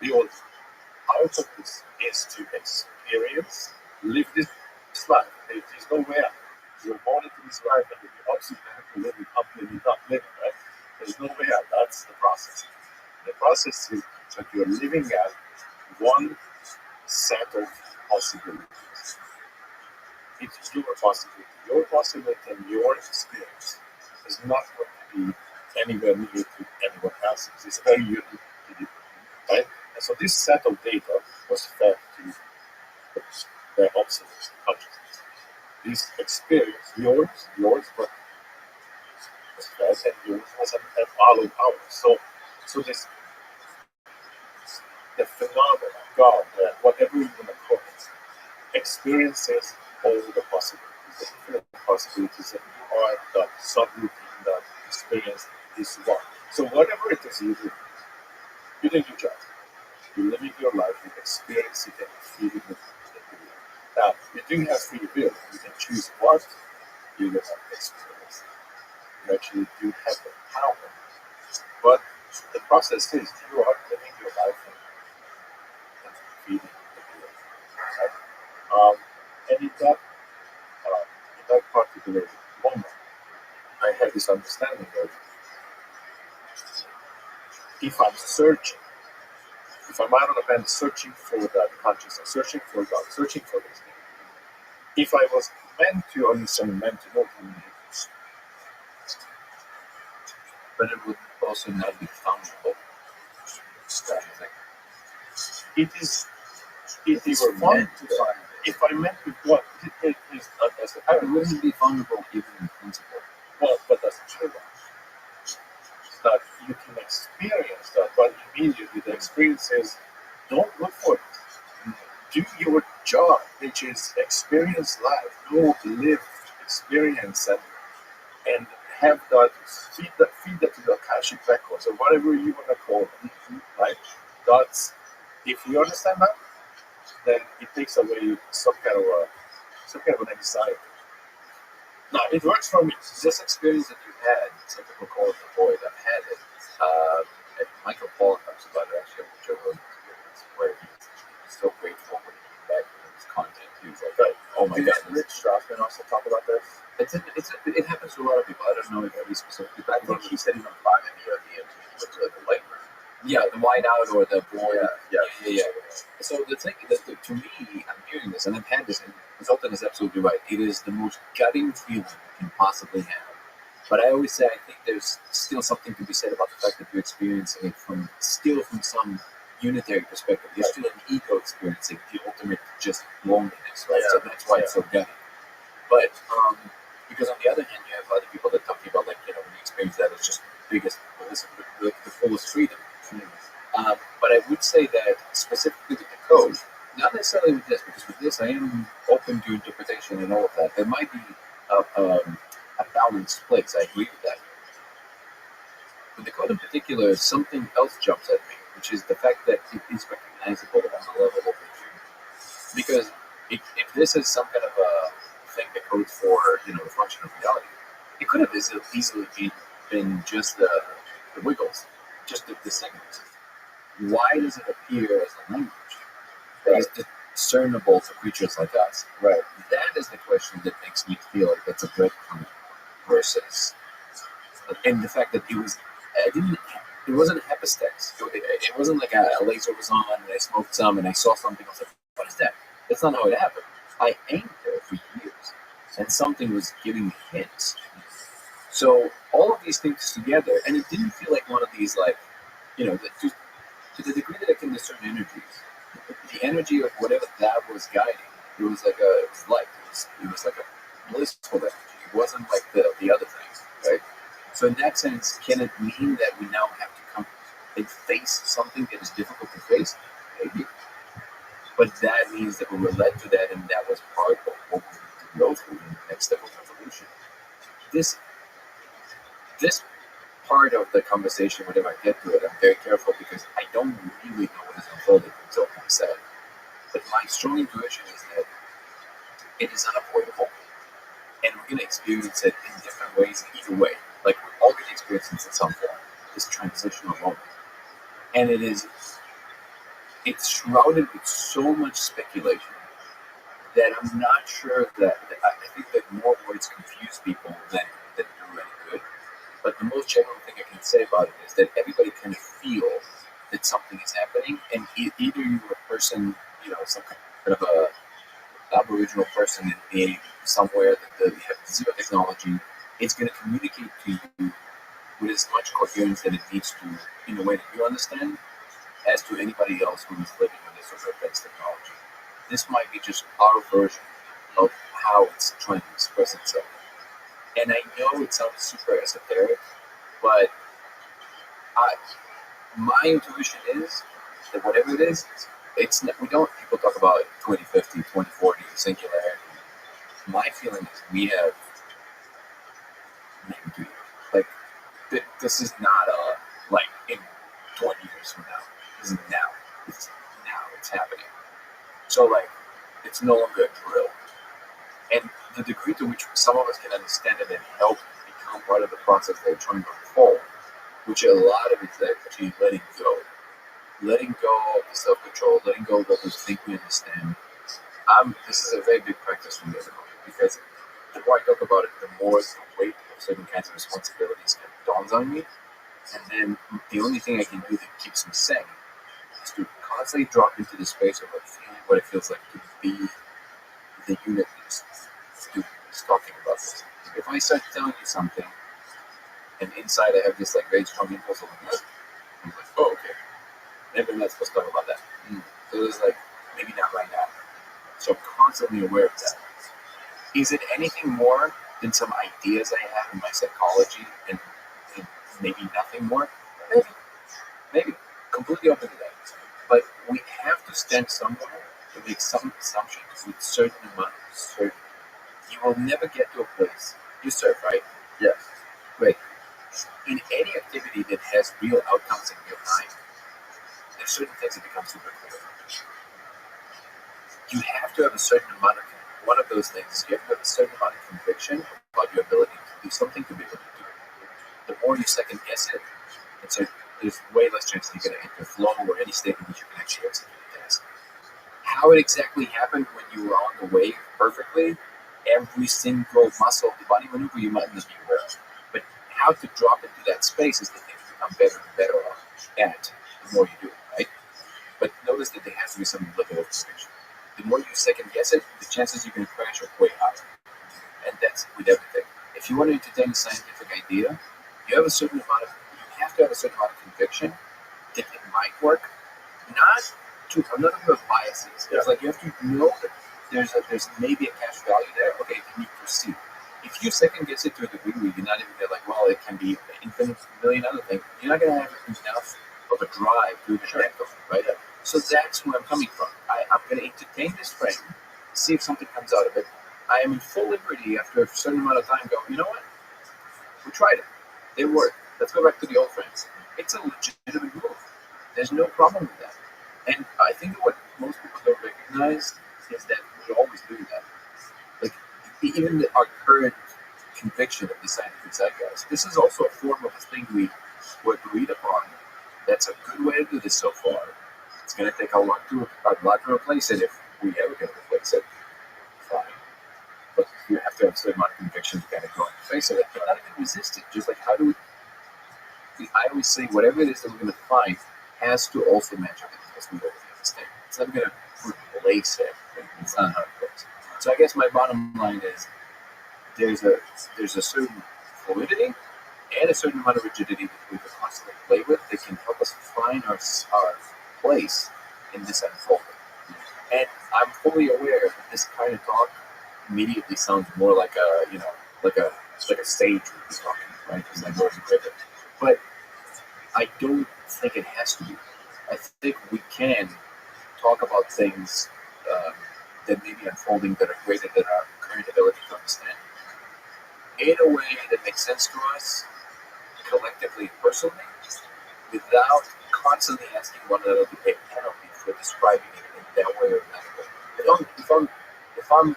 The old out of this is to experience, live this life. There's no way out. You're born into this life and you absolutely have to live it up, live it up, live it, right? There's no way out. That's the process. The process is that you're living out one set of possibilities. It's your possibility. Your possibility and your experience is not going to be anywhere near to anyone else's. It's very unique to you, right? And so this set of data was fed to the observer's consciousness. This experience, yours, but was fed and yours was an followed ours. So this the phenomenon, God, whatever you want to call it, experiences all the possibilities, the infinite possibilities, and you are that subroutine that experience this one. So whatever it is you do, you're doing your job. You're living your life, you experience it and you feel it. Now, you do have free will. You can choose what you will have to experience. You actually do have the power. But the process is you are living your life and feeling the will. Right? And in that particular moment, I had this understanding of if I'm searching, if I'm out on a band searching for that consciousness, searching for God, searching for this thing, if I was meant to understand, meant to know who But it would also not be fungible. it is fun to find. If I meant to what it is not as a It wouldn't be fungible even in principle. well, but that's true. That you can experience that, but immediately the experience is don't look for it. Do your job, which is experience life, go live experience and have that feed that to the Akashic records or whatever you want to call it, right? That's if you understand that, then it takes away some kind of an anxiety. Now it works for me. This experience that you had, some people call it the void. I've had it. And Michael Pollan talks about it actually on the Joe Rogan experience, where he's so grateful when he came back to his content. He was like, "Oh my God!" Rick Strassman also talk about this. It happens to a lot of people. I don't know if he specifically, but I think he said he went 5 MBO DMT to like the light room. yeah, the white out or the void. Yeah. So the thing that to me, I'm hearing this, and I've had this, and Zoltan is absolutely right. It is the most gutting feeling you can possibly have. But I always say I think there's still something to be said about the fact that you're experiencing it from some unitary perspective. You're still an ego experiencing the ultimate just loneliness, right? So that's why it's so gutting. But because on the other hand, you have other people that talk about, like, when you experience that, it's just the fullest freedom. But I would say that specifically with the code, not necessarily with this, because with this I am open to interpretation and all of that. There might be a balanced place. I agree with that. With the code in particular, something else jumps at me, which is the fact that it is recognizable on the level of the human. Because if this is some kind of a thing that codes for the function of reality, it could have easily been just the wiggles, just the signals. Why does it appear as a language that is discernible to creatures like us? Right. That is the question that makes me feel like that's a breadcrumb versus, and the fact that it wasn't a hepestex. It wasn't like a laser was on and I smoked some and I saw something. I was like, what is that? That's not how it happened. I aimed there for years and something was giving me hints. So all of these things together, and it didn't feel like one of these, like, to the degree that I can discern energies, the energy of whatever that was guiding, it was light. It was like a blissful energy. It wasn't like the other things, right? So in that sense, can it mean that we now have to come and face something that is difficult to face? Maybe. But that means that we were led to that, and that was part of what we need to go through in the next step of evolution. This part of the conversation, whenever I get to it, I'm very careful because I don't really know what is unfolding until I'm said. But my strong intuition is that it is unavoidable, and we're going to experience it in different ways either way. Like, we're all going to experience it in some form, this transitional moment. And it's shrouded with so much speculation that I'm not sure that I think that more words confuse people than do any good. But the most general thing I can say about it is that everybody can feel that something is happening, and either you're a person, some kind of a Aboriginal person in somewhere that have zero technology, it's going to communicate to you with as much coherence that it needs to, in a way that you understand, as to anybody else who is living with this sort of advanced technology. This might be just our version of how it's trying to express itself. And I know it sounds super esoteric, but my intuition is that whatever it is, people talk about 2050, 2040, singularity. My feeling is we have maybe 2 years. Like, this is not in 20 years from now. This is now. It's now. It's happening. So, it's no longer a drill. And the degree to which some of us can understand it and help become part of the process they're trying to unfold, which a lot of it is actually letting go. Letting go of the self-control, letting go of what we think we understand. This is a very big practice for me at the moment, because the more I talk about it, the more the weight of certain kinds of responsibilities dawns on me. And then the only thing I can do that keeps me sane is to constantly drop into the space of feeling what it feels like to be the unit that's talking about this. If I start telling you something, and inside I have this very strong impulse of I'm like, oh, okay, maybe I'm not supposed to talk about that. So there's maybe not right now. So I'm constantly aware of that. Is it anything more than some ideas I have in my psychology and maybe nothing more? Maybe. Completely open to that. But we have to stand somewhere to make some assumptions with certain amount of certainty. You will never get to a place. You surf, right? Yes. Great. In any activity that has real outcomes in real time, there's certain things that become super clear. certain amount of, one of those things is you have to have a certain amount of conviction about your ability to do something to be able to do it. The more you second guess it, and so there's way less chance that you're going to enter flow or any state in which you can actually execute the task. How it exactly happened when you were on the wave perfectly, every single muscle of the body maneuver you might not be aware of. But how to drop into that space is the thing you become better and better at the more you do it, right? But notice that there has to be some level of conviction. The more you second guess it, the chances you're going to crash are way higher. And that's with everything. If you want to entertain a scientific idea, you have a certain amount of, you have to have a certain amount of conviction that it might work. I'm not talking about biases. It's like you have to know that there's maybe a cash value there. Okay, can you proceed? If you second guess it to a degree where you're not even there, like, well, it can be an infinite million other things, you're not going to have enough of a drive to even act on it, right? So that's where I'm coming from. I'm going to entertain this frame, see if something comes out of it. I am in full liberty after a certain amount of time go, you know what? We tried it. They worked. Let's go back to the old frames. It's a legitimate move. There's no problem with that. And I think what most people don't recognize is that we're always doing that. Like, even our current conviction of the scientific zeitgeist, this is also a form of a thing we were agreed upon. That's a good way to do this so far. It's going to take a lot to replace it if we ever can replace it. Fine. But you have to have a certain amount of conviction to kind of go in the face of it, but not even resist it. Just like, how do we, I always say, whatever it is that we're going to find has to also match up as we already understand. It's never going to replace it. It's not how it works. So I guess my bottom line is there's a certain fluidity and a certain amount of rigidity that we can constantly play with that can help us find our place in this unfolding. And I'm fully aware that this kind of talk immediately sounds more like a sage would be talking, right? Because I know it's equipment. But I don't think it has to be. I think we can talk about things that may be unfolding that are greater than our current ability to understand in a way that makes sense to us collectively and personally without constantly asking one another to pay penalty for describing it in that way or another way. If I'm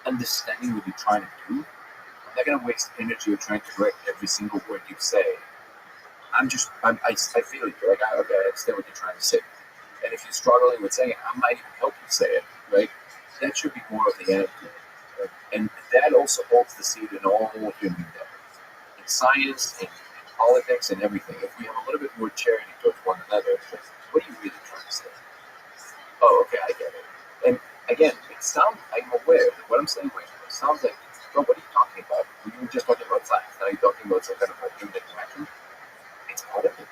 understanding what you're trying to do, I'm not going to waste energy of trying to correct every single word you say. I feel you. Like, okay, I understand what you're trying to say. And if you're struggling with saying it, I might even help you say it, right? That should be more of the attitude. Right? And that also holds the seed in all human endeavors. In science, in politics, and everything. If we have a little bit more charity towards one another, what are you really trying to say? Oh, okay, I get it. And again, I'm aware that what I'm saying right now sounds like, well, what are you talking about? We were just talking about science. Now you're talking about some kind of a human interaction. It's part of it.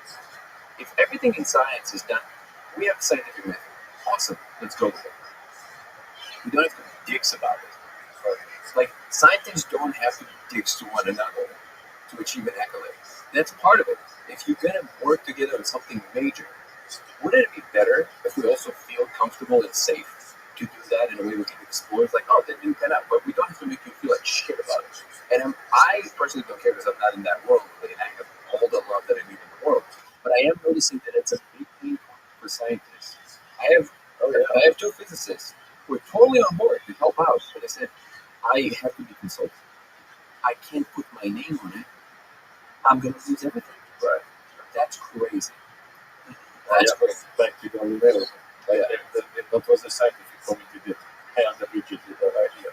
If everything in science is done, we have the scientific method. Awesome. Let's go with it. We don't have to be dicks about it. Like, scientists don't have to be dicks to one another to achieve an accolade. That's part of it. If you're going to work together on something major, wouldn't it be better if we also feel comfortable and safe to do that in a way we can explore? It's like, oh, that didn't pan out, but we don't have to make you feel like shit about it. And I personally don't care because I'm not in that world, really, and I have all the love that I need in the world. But I am noticing that it's a big pain point for scientists. I have two physicists who are totally on board to help out, but I said, I have to be consulted. I can't put my name on it. I'm going to lose everything. Right. That's crazy. That's crazy. Back to the level. That was the scientific community that held the rigidity of that idea.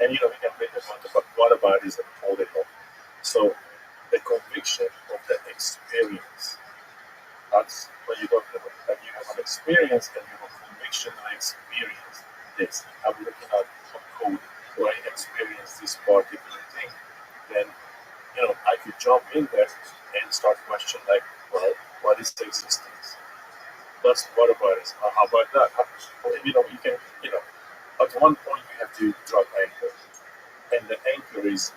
And we can make a point about what about is a political. So the conviction of the experience. That's what you're talking about. That you have an experience and you have a conviction and experience this. I'm looking at a code where I experience this particular thing. Then I could jump in there and start questioning like, well, what is existence? That's what about it? How about that? You can, at one point you have to drop anchor. And the anchor is,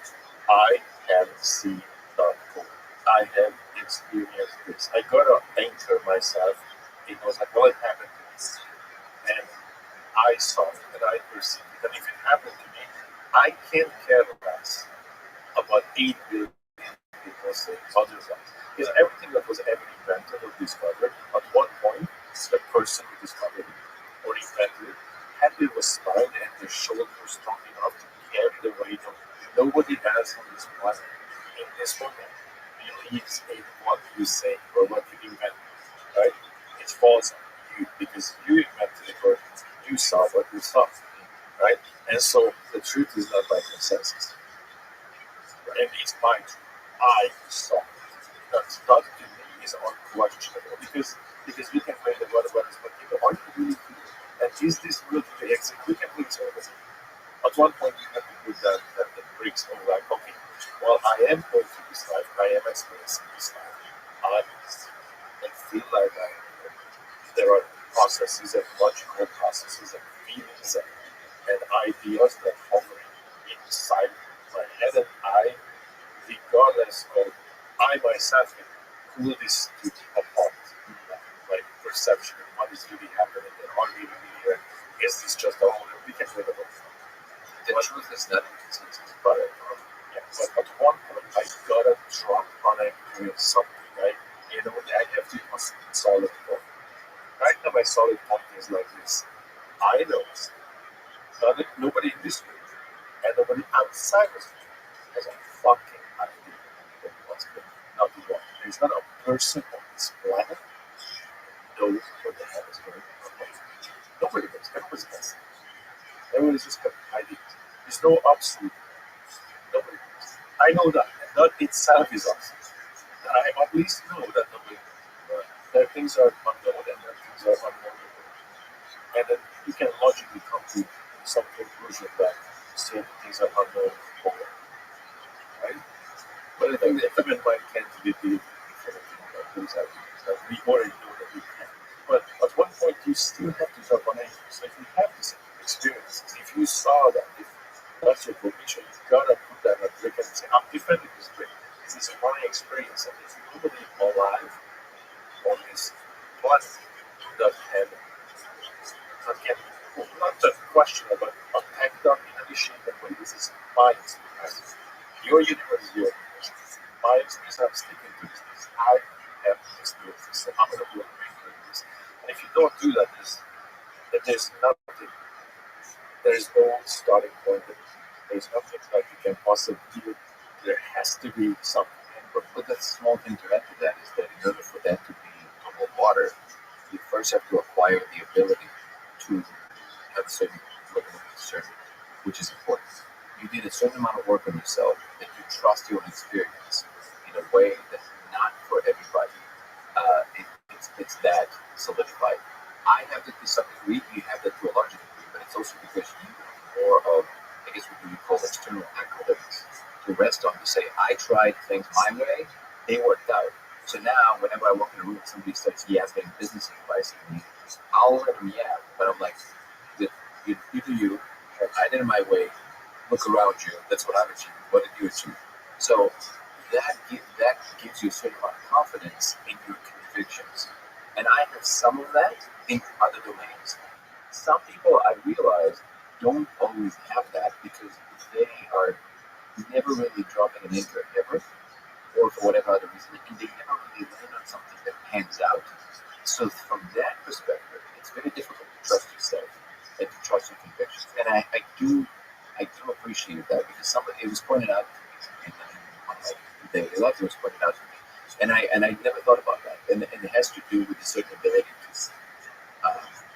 I have seen that code. I have experienced this. I got to anchor myself. It was like, well, it happened to me. And I saw it and I perceived it. And if it happened to me, I can't care less about 8 billion people say otherwise. Because everything that was ever invented or discovered, at one point, the person who discovered it or invented it had a bit of a spine and their shoulder was strong enough to carry the weight of nobody has on this planet in this moment believes in what you say or what you invent, right? It falls on you because you invented it or you saw what you saw, right? And so the truth is not by consensus, right? And it's my truth. I saw it. That's not to me is unquestionable because we can weigh the water bottles, but are you really here? And is this really the exit? We can put it over. At one point, you have to put that bricks of like, okay, well, I am going through this life, I am experiencing this life. I feel like there are processes and logical processes and feelings and ideas that hovering inside my head, and I, regardless of I myself can pull this to apart, like perception of what is really happening and are we really here? Is this just a whole we can live about? The truth is not inconsistency, but Yeah, but at one point I gotta drop on a something, right? You know, I have to have a solid point. Right now my solid point is like this. I know nobody in this room and nobody outside this room has a fucking idea of what's going on. Not one. There's not a person on this planet knows what the hell is going on. Nobody knows. Everybody's guessing. Everybody's just got ideas. There's no absolute. Nobody knows. I know that. And that itself is awesome. And I at least know that nobody knows. That things are unknown and that things are unknowable. And then you can logically come to some conclusion that certain things are unknown or right? But I think the human mind can't really for those ideas. Like we already know that we can. But at one point you still have to jump on it. So if you have this experience, if you saw that, if that's your cognition, you gotta put that on brick and say, I'm defending this brick. This is my experience and there's nobody alive on this planet that can again not a question about attack dark in any shape and way. This is my experience. Your universe is your universe. My experience, I'm sticking to this. I have experienced this, and I'm going to do this. And if you don't do that, there's nothing. There's no starting point. There's nothing that you can possibly do. There has to be something. but the small thing to add to that is that in order for that to be total water, you first have to acquire the ability to have a certain level of discernment, which is important. You did a certain amount of work on yourself that you trust your own experience in a way that's not for everybody. It's that solidified. I have that to some degree, you have that to a larger degree, but it's also because you have more of, I guess what you would call external accolades to rest on, to say, I tried things my way, they worked out. So now, whenever I walk in a room and somebody starts yapping business advice at me, I'll let them yap, but I'm like, you do you, I did it my way, look around you, that's what I've achieved, what did you achieve? So that gives you a certain amount of confidence in your convictions. And I have some of that in other domains. Some people, I realize, don't always have that because they are never really dropping an anchor ever, or for whatever other reason, and they never really land on something that pans out. So from that perspective, it's very difficult to trust yourself and to trust your convictions. And I do appreciate that because it was pointed out to me on my daily life. It was pointed out to me, and I never thought about that. And it has to do with a certain ability to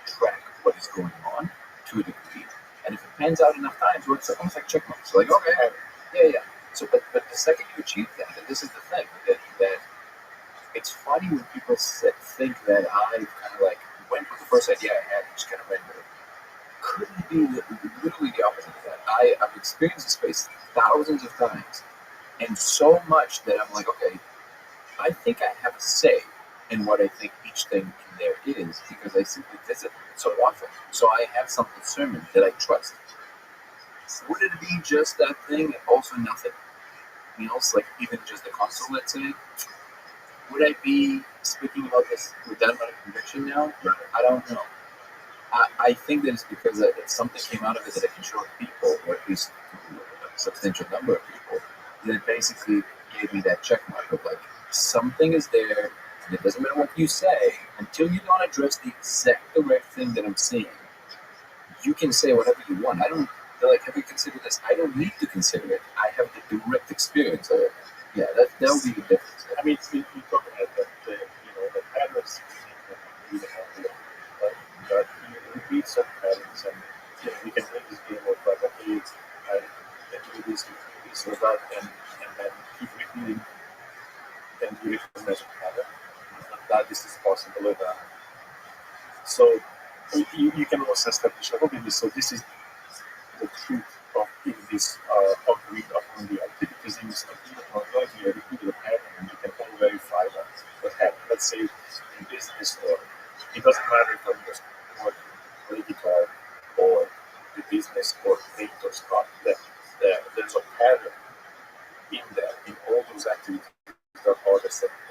track what is going on to a degree. And if it pans out enough times, well, it's almost like check marks. So like, okay, yeah. So, but the second you achieve that, and this is the thing that it's funny when people think that I kind of like went with the first idea I had and just kind of ran with it. Couldn't be literally the opposite of that. I've experienced the space thousands of times, and so much that I'm like, okay, I think I have a say in what I think each thing in there is because I simply visit it so often. So I have some discernment that I trust. Would it be just that thing and also nothing else, like even just the console, let's say? Would I be speaking about this with that amount of conviction now? I don't know. I think that it's because something came out of it that I can show people, or at least a substantial number of people, that basically gave me that check mark of like, something is there, and it doesn't matter what you say, until you don't address the exact direct thing that I'm seeing, you can say whatever you want. I don't. They're like, have you considered this? I don't need to consider it. I have the direct experience of it. Yeah, that would be the difference. I mean, we talk about that, the patterns that we have here, but you repeat some patterns, and we can play this game of like, okay, I do this, or that, and then keep repeating, and you recognize a pattern, and that this is possible with that. So you can also establish, okay, so this is the truth of in this agreed upon reality, because in this agreed upon reality, you repeat the pattern, and you can all verify that what happened. Let's say in business, or it doesn't matter if I'm just play guitar or the business or paint or stuff, that there's a pattern in there, in all those activities that are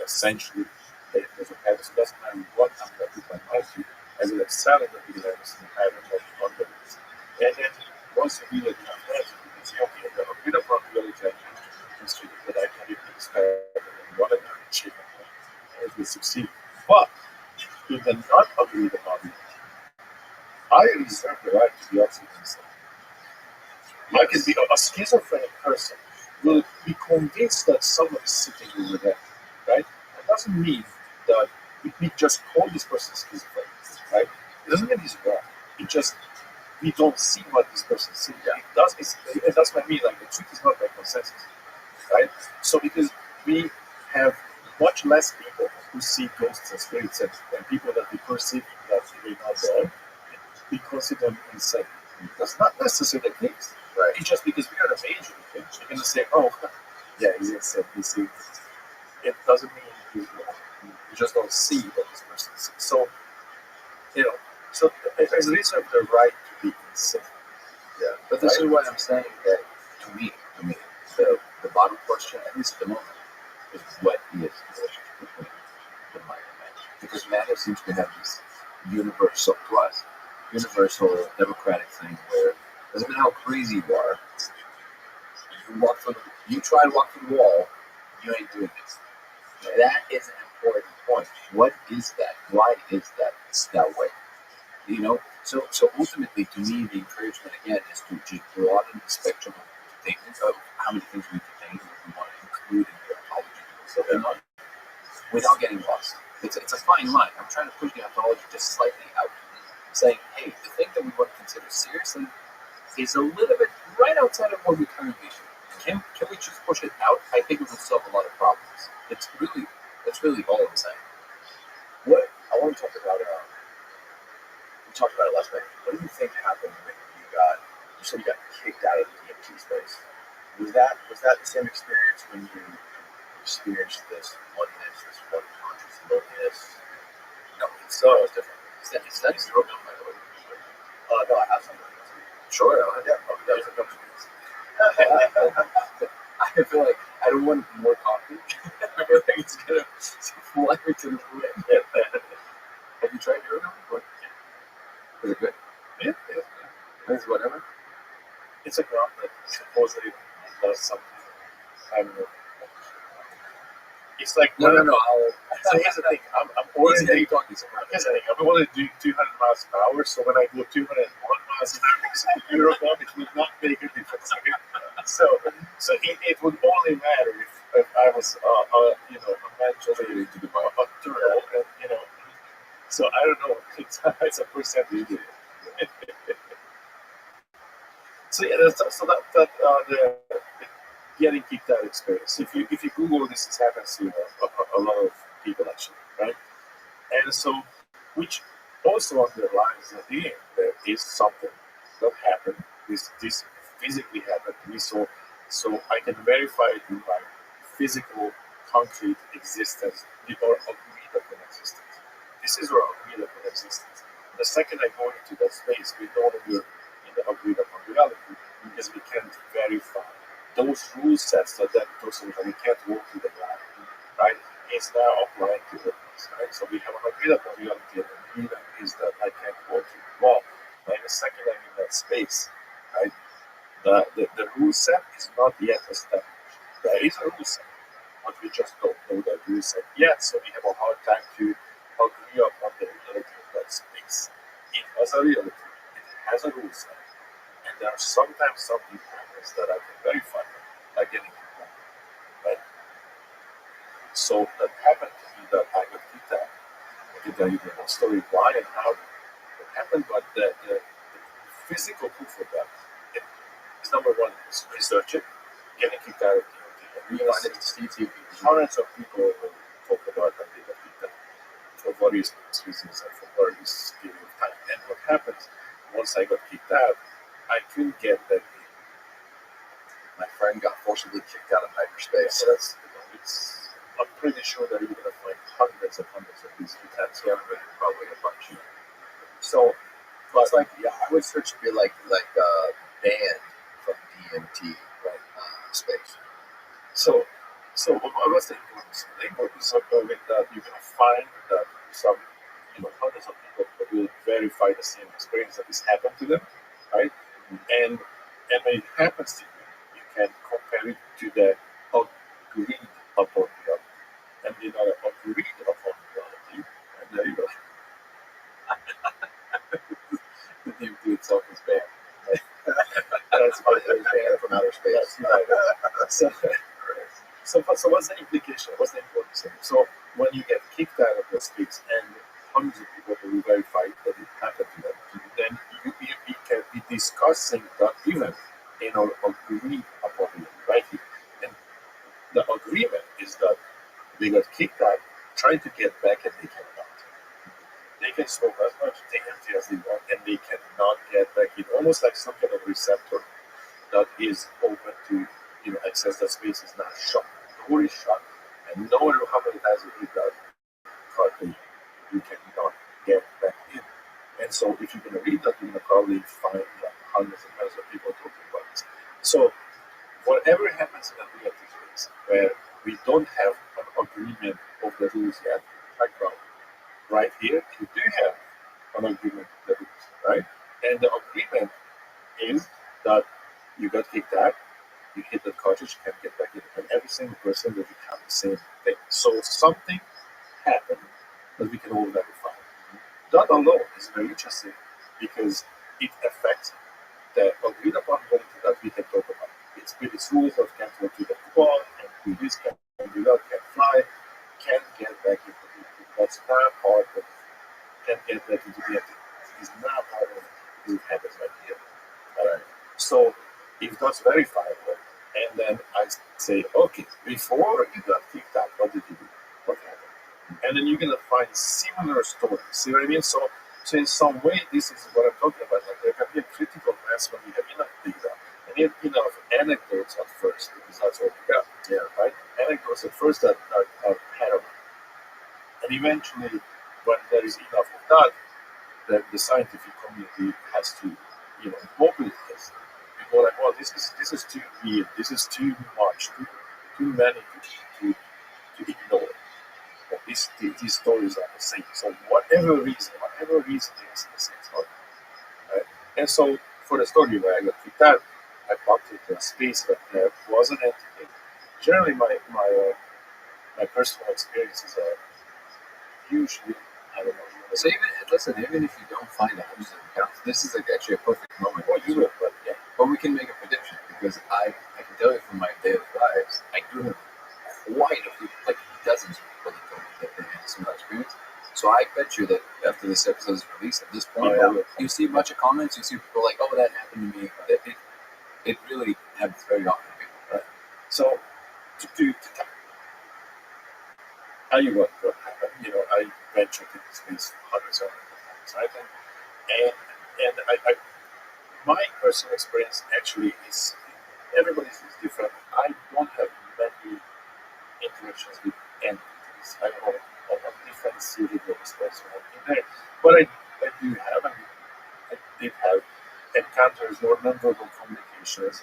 essentially there's a pattern. So it doesn't matter what I'm going to put my mind to, as an excel in the beginners, the pattern of underneath. And then once you really have that, you can say, okay, I have a bit of probability I can demonstrate that I can repeat this pattern and whatever I achieve, and it will succeed. But in the not agreed upon reality, I reserve the right to be absolutely insane. I can be a schizophrenic person will be convinced that someone is sitting over there, right? That doesn't mean that we just call this person schizophrenic, right? It doesn't mean he's wrong. It just we don't see what this person sees. Yeah. It does what I mean. Like the truth is not by consensus, right? So because we have much less people who see ghosts and spirits, and people that we perceive that they're not there, we consider them insane. That's not necessarily the case. Right. It's just because we are the major thing. You're going to say, oh, yeah, he's insane. It doesn't mean he's wrong. You just don't see what this person sees. So, so there's a reason for the right to be insane. Yeah, but this is what I'm saying, that to me, the bottom question, at least at the moment, is what is the relationship between the mind and man? Because man seems to have this universal democratic thing where it doesn't matter how crazy you are, you try to walk through the wall, you ain't doing this. That is an important point. What is that? Why is that way? So ultimately, to me, the encouragement again is to just broaden the spectrum of things, of how many things we contain, what we want to include in the ontology, without getting lost. It's a fine line. I'm trying to push the ontology just slightly out, saying, hey, the thing that we want to consider seriously is a little bit right outside of what we currently do. Can we just push it out? I think it will solve a lot of problems. That's really all I'm saying. What I want to talk about, we talked about it last night. What do you think happened when you said you got kicked out of the EMT space? Was that the same experience when you experienced this oneness, this one conscious loneliness? No, it's different. It's not zero gum, by the way. No, I have something. Sure, yeah, that was a gum. I feel like I don't want more coffee. I feel like it's gonna fly me to the moon. Have you tried your gum before? Is it good? Yeah. It's whatever. It's a gum that supposedly does something. I don't know. It's like No. So here's the thing. I'm Here's the thing. I'm only do 200 miles an hour. So when I go 201 miles an hour next to the Eurogum, it would not make a difference. Okay? So it would only matter if I was mentally To the a turtle, and So I don't know. It's a percentage. So yeah, the getting kicked out experience. If you Google this, it happens to a lot of people actually, right? And so, which also underlines that there is something that happened. This physically happened to me. So I can verify it in my physical, concrete existence or agreed upon existence. This is our agreed upon existence. The second I go into that space, we no longer in the agreed upon reality because we can't verify those rule sets that person that we can't walk through the ground, right? It's now applying to us, right? So we have an agreed upon reality, and the agreement is that I can't walk through the wall. But in the second I'm in that space, right? The rule set is not yet established. There is a rule set, but we just don't know that rule set yet, so we have a hard time to agree upon the reality of that space. It has a reality. It has a rule set, and there are sometimes something happens that I can verify, like getting kicked out, right? So that happened to me that I got kicked out. I can tell you the whole story why and how it happened, but the physical proof of that is number one, is research it, getting kicked out of DMT. And You find it distinctive. hundreds of people will talk about that they got kicked out for various reasons and for various period of time. And what happens once I got kicked out, I couldn't get back in. My friend got forcibly kicked out of hyperspace. So that's, I'm pretty sure that you're going to find hundreds and hundreds of these attempts. Yeah, but probably a bunch. So, but It's like, yeah, I would search to be like banned from DMT space. So what's the importance? The importance of it that you're going to find that some, hundreds of people will verify the same experience that this happened to them, right? And when it happens to you, you can compare it to the agreed upon reality. And agreed upon reality, and there you go. The DMT itself is banned. That's But it's banned from outer space. So what's the implication? What's the importance of it? So when you get kicked out of the space and hundreds of people will verify that it happened to them, then you can be discussing that event in our agreed upon it, right here. And the agreement is that they got kicked out, trying to get back, and they cannot. They can smoke as much DMT as they want, and they cannot get back in. Almost like some kind of receptor that is open to access that space is not shut. The door is shut, and no matter how many times you hit that button, you cannot get back in. And so, if you're going to read that, you're going to probably find hundreds and hundreds of people talking about this. So, whatever happens in the reality space where we don't have an agreement of the rules yet, like now, right here, you do have an agreement of the rules, right? And the agreement is that you got kicked out, you hit the cartridge, you can't get back in, and every single person will become the same thing. So something happened that we can all verify. That alone is very interesting because it affects the agreed upon reality that we can talk about. It's with its rules of can't go to the football, can't do this, can't do that, can't fly, can't get back into the that's not part of can't get back into the it is not part of it happens right here. So if that's verifiable, and then I say, okay, before you got kicked out, what did you do? What happened? And then you're gonna find similar stories. See what I mean? So in some way, this is what I'm talking about. Like there can be a critical mass when you have enough data and you have enough anecdotes at first, because that's what you got. Yeah, right? Anecdotes at first that are paramount. And eventually, when there is enough of that, the scientific community has to, mobilize this. And go like, well, this is too weird. This is too much, too many to ignore. But these stories are the same. So whatever reason is the same story. Right? And so for the story where I got kicked out, I popped into a space that there was an entity. Generally, my personal experiences are usually, I don't know. So even if you don't find hundreds of accounts, this is actually a perfect moment. Well, you will, but yeah. But we can make a prediction because I can tell you from my daily lives, I do have quite a few, like dozens of people that told me that they had a similar experience. So I bet you that after this episode is released, at this point, you see a bunch of comments, you see people like, oh, that happened to me. It really happens very often. Right? So to tell you what happened, I ventured into space hundreds of times, right? And I my personal experience actually is everybody's is different. I don't have many interactions with entities. I don't know of differentiated express in there, but I do have, and I did have encounters or nonverbal communications.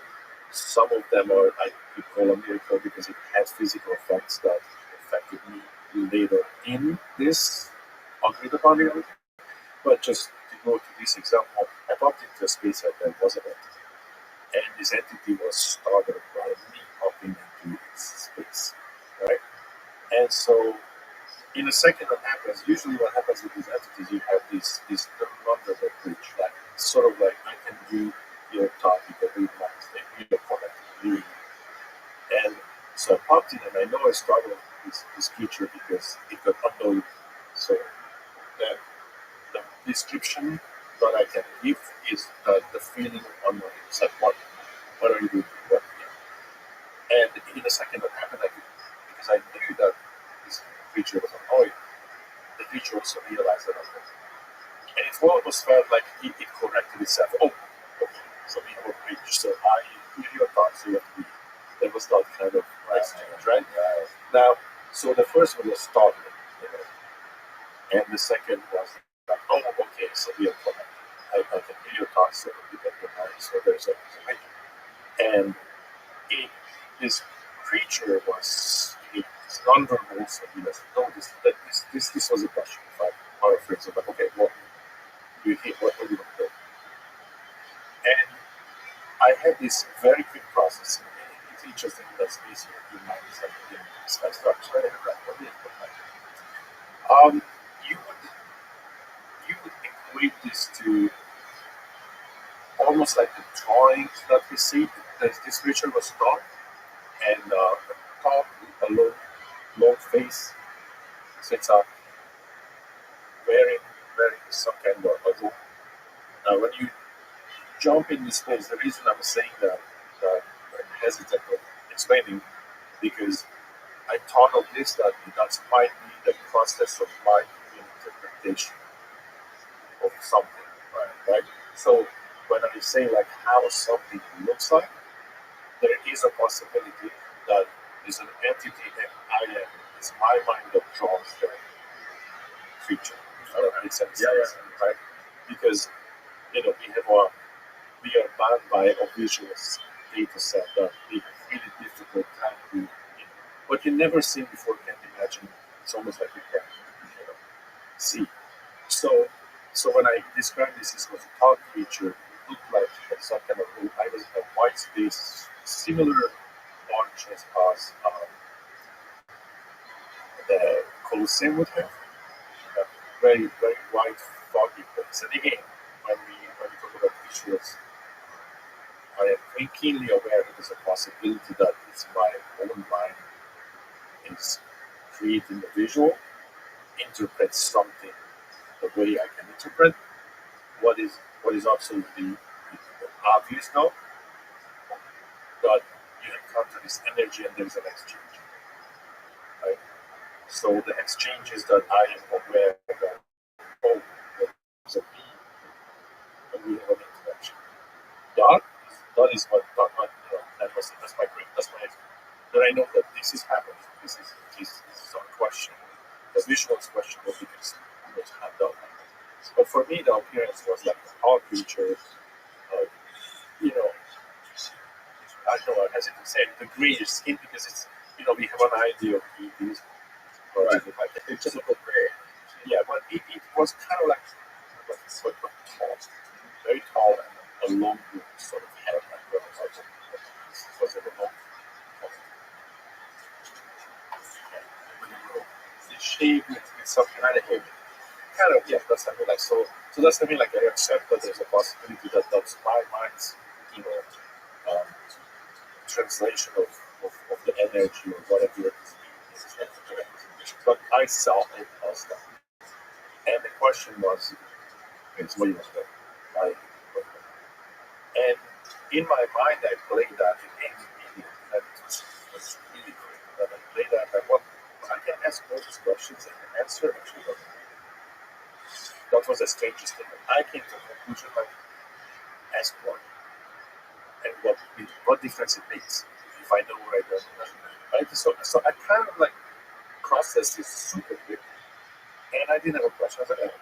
Some of them are I could call a miracle because it has physical effects that affected me later in this agreed upon reality. But just to go to this example, I popped into a space that there was an entity. And this entity was started by me popping into its space. Right? And so in a second that happens, usually what happens with these entities, you have this nonverbal bridge, like sort of like in, and I know I struggle with this creature because it got unbelievable. So the description that I can give is the feeling on my it's like what are you doing? What? And in the second that happened, because I knew that this creature was annoyed, the creature also realized that. And it almost felt like it corrected itself. Oh, okay. So we have a bridge. So I hear your thoughts. So you have to be. There was that kind of exchange, right? Now, so the first one was startling, and the second was like, oh, okay. So we are connected. I can hear your thoughts. So you get your mind. So there's a bridge. And this creature was nonverbal. So he doesn't know this was a question. If I paraphrase it, like, okay, well. You hit what do you want to do? And I had this very quick process. It's interesting that's easier in my structure. You would equate this to almost like the drawings that we see. This creature was tall and tall with a long face, sits up, wearing some kind of a robe. Now, when you jump in this space, the reason I'm saying that I'm hesitant of explaining because I thought of this that might be the process of my interpretation of something, right? So when I say like how something looks like, there is a possibility that is an entity and I am. It's my mind that draws the creature. If that makes sense, right? Because we are bound by a visual data set that we have really difficult time to, what you never seen before can't imagine. It's almost like you can't, see. So when I describe this as a tall creature, it looked like some kind of I was in a white space, similar arches as the Colosseum would have. A very, very white, foggy place. And again, when we talk about visuals, I am keenly aware that there's a possibility that it's my own mind is creating the visual, interprets something the way I can interpret. What is absolutely obvious now that you encounter this energy and there's an exchange. Right? So the exchange is that I am aware that oh, there's a me and we have an interaction. That is what that's my brain, that's my that I know that this is happening. This is a question. The visual question will be hand up. But for me, the appearance was like a tall creature. You know, I don't know. I hesitate to say it, the grayish skin because it's we have an idea of ETs. Right. Like a typical gray. Yeah, but it was kind of like but tall, very tall and a long sort of head. Like was it a long? The shape with some kind of heavy. Kind of, yeah, that's something like so. So that's something like I accept that there's a possibility that that's my mind's, um, translation of the energy or whatever it is. But I saw it as that. And the question was, what do you want to do? And in my mind, I played that in any medium. And it was really great. That I played that. And I can ask all these questions and the answer actually was. That was the strangest thing. I came to the conclusion like, ask one. And what difference it makes if I know where I don't know. Right? So I kind of like processed this super quick. And I didn't have a question. I was like, I don't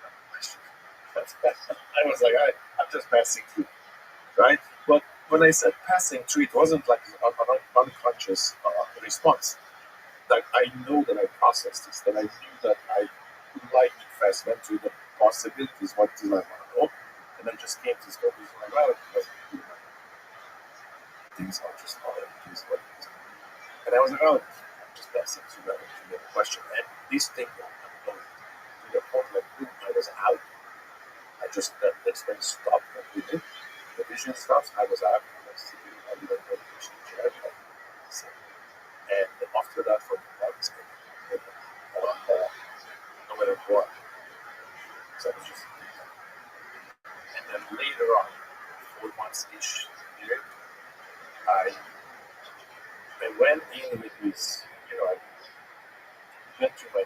have a question. I was like, I'm just passing through. Right? But when I said passing through, it wasn't like an unconscious response. Like I know that I processed this, that I knew that I like fast went through the possibilities, what do I want to know, and I just came to this conclusion like, well, things are just not things what it is. And I was like, oh, I'm just passing through that into the question. And this thing, I'm going to the point like, boom, I was out. I just, the experience stopped completely. The vision stops, I was out. I didn't know the vision chair. And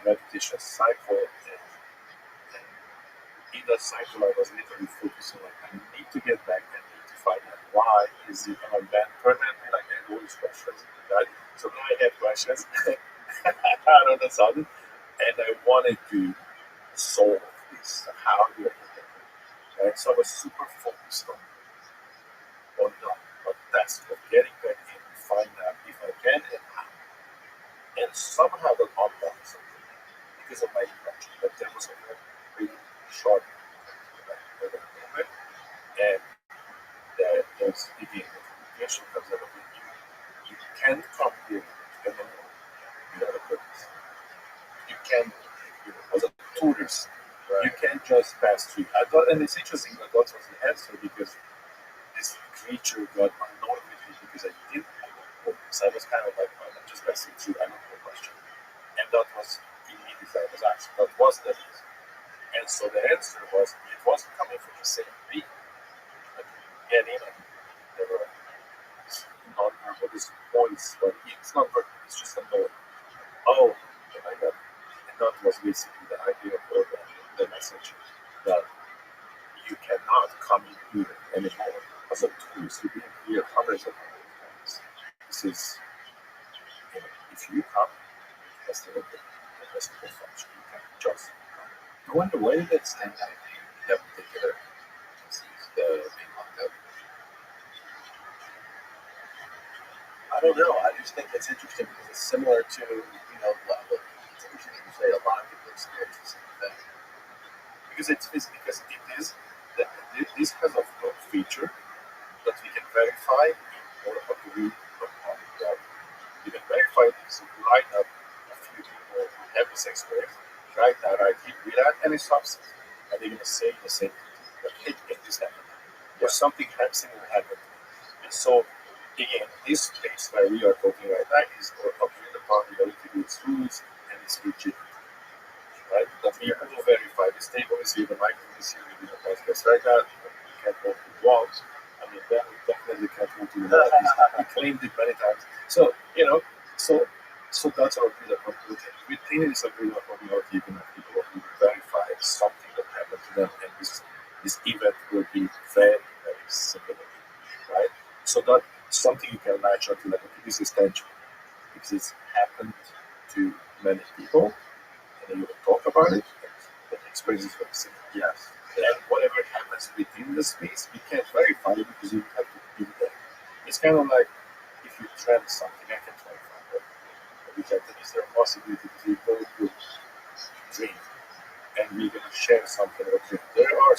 meditation cycle, and in that cycle, I was literally focusing like, I need to get back, I need to find out why is it on that permanently, like I have all these questions, right? So now I had questions out of the sudden, and I wanted to solve this. How do I get it? Right? So I was super focused on task of getting back in, find out if I can and how. And somehow that unlocked something because of my intention. But there was a really short moment, and there's again the communication comes out of it. You can't come here anymore without a purpose. You can, as a tourist, you can't just pass through. I thought, and it's interesting that God was the answer because this creature got annoyed with me because I didn't have a purpose. I was kind of like, well, I'm just passing through. I don't have a question. And that was immediately I was asked, what was the reason? And so the answer was, it wasn't coming from the same reason. Like, get in, and there were non-verbal points, but it's not verbal, it's just a note. Oh, and I got, and that was basically the idea or the message that you cannot come in here anymore as a tourist. You've been here hundreds of times. This is, if you come, that's the function. You can just come. I wonder why did that stand out in that particular instance, the being locked up? I don't know. I just think it's interesting because it's similar to, it's interesting that you say a lot of people experience the same thing. Because it is this has a feature that we can verify in order to read on the web. You can verify this, line up a few people who have this experience, right now, right here, without any substance. And they're going to say the same thing. That, hey, this happened. Or something similar happened. And so, again, this space where we are talking right now is agreed upon reality with rules and it's rigid. Right? That we will verify. This table is here, the microphone is here, we do the podcast right now. We can't go to the walls. I mean, that we definitely can't go to the walls. We claimed it many times. So, so that's our agreed upon reality. We think it's agreed upon reality, even if people who verify something that happened to them, and this event will be very, very similar. Right? So that something you can latch onto, like, okay, this is tangible because it's happened to many people, and then you will talk about it, and the experience is very similar. Yes. And whatever happens within the space, we can't verify it because you have to be there. It's kind of like if you trend something, I can verify it. Is there a possibility that we both will dream and we're going to share something about dream? There are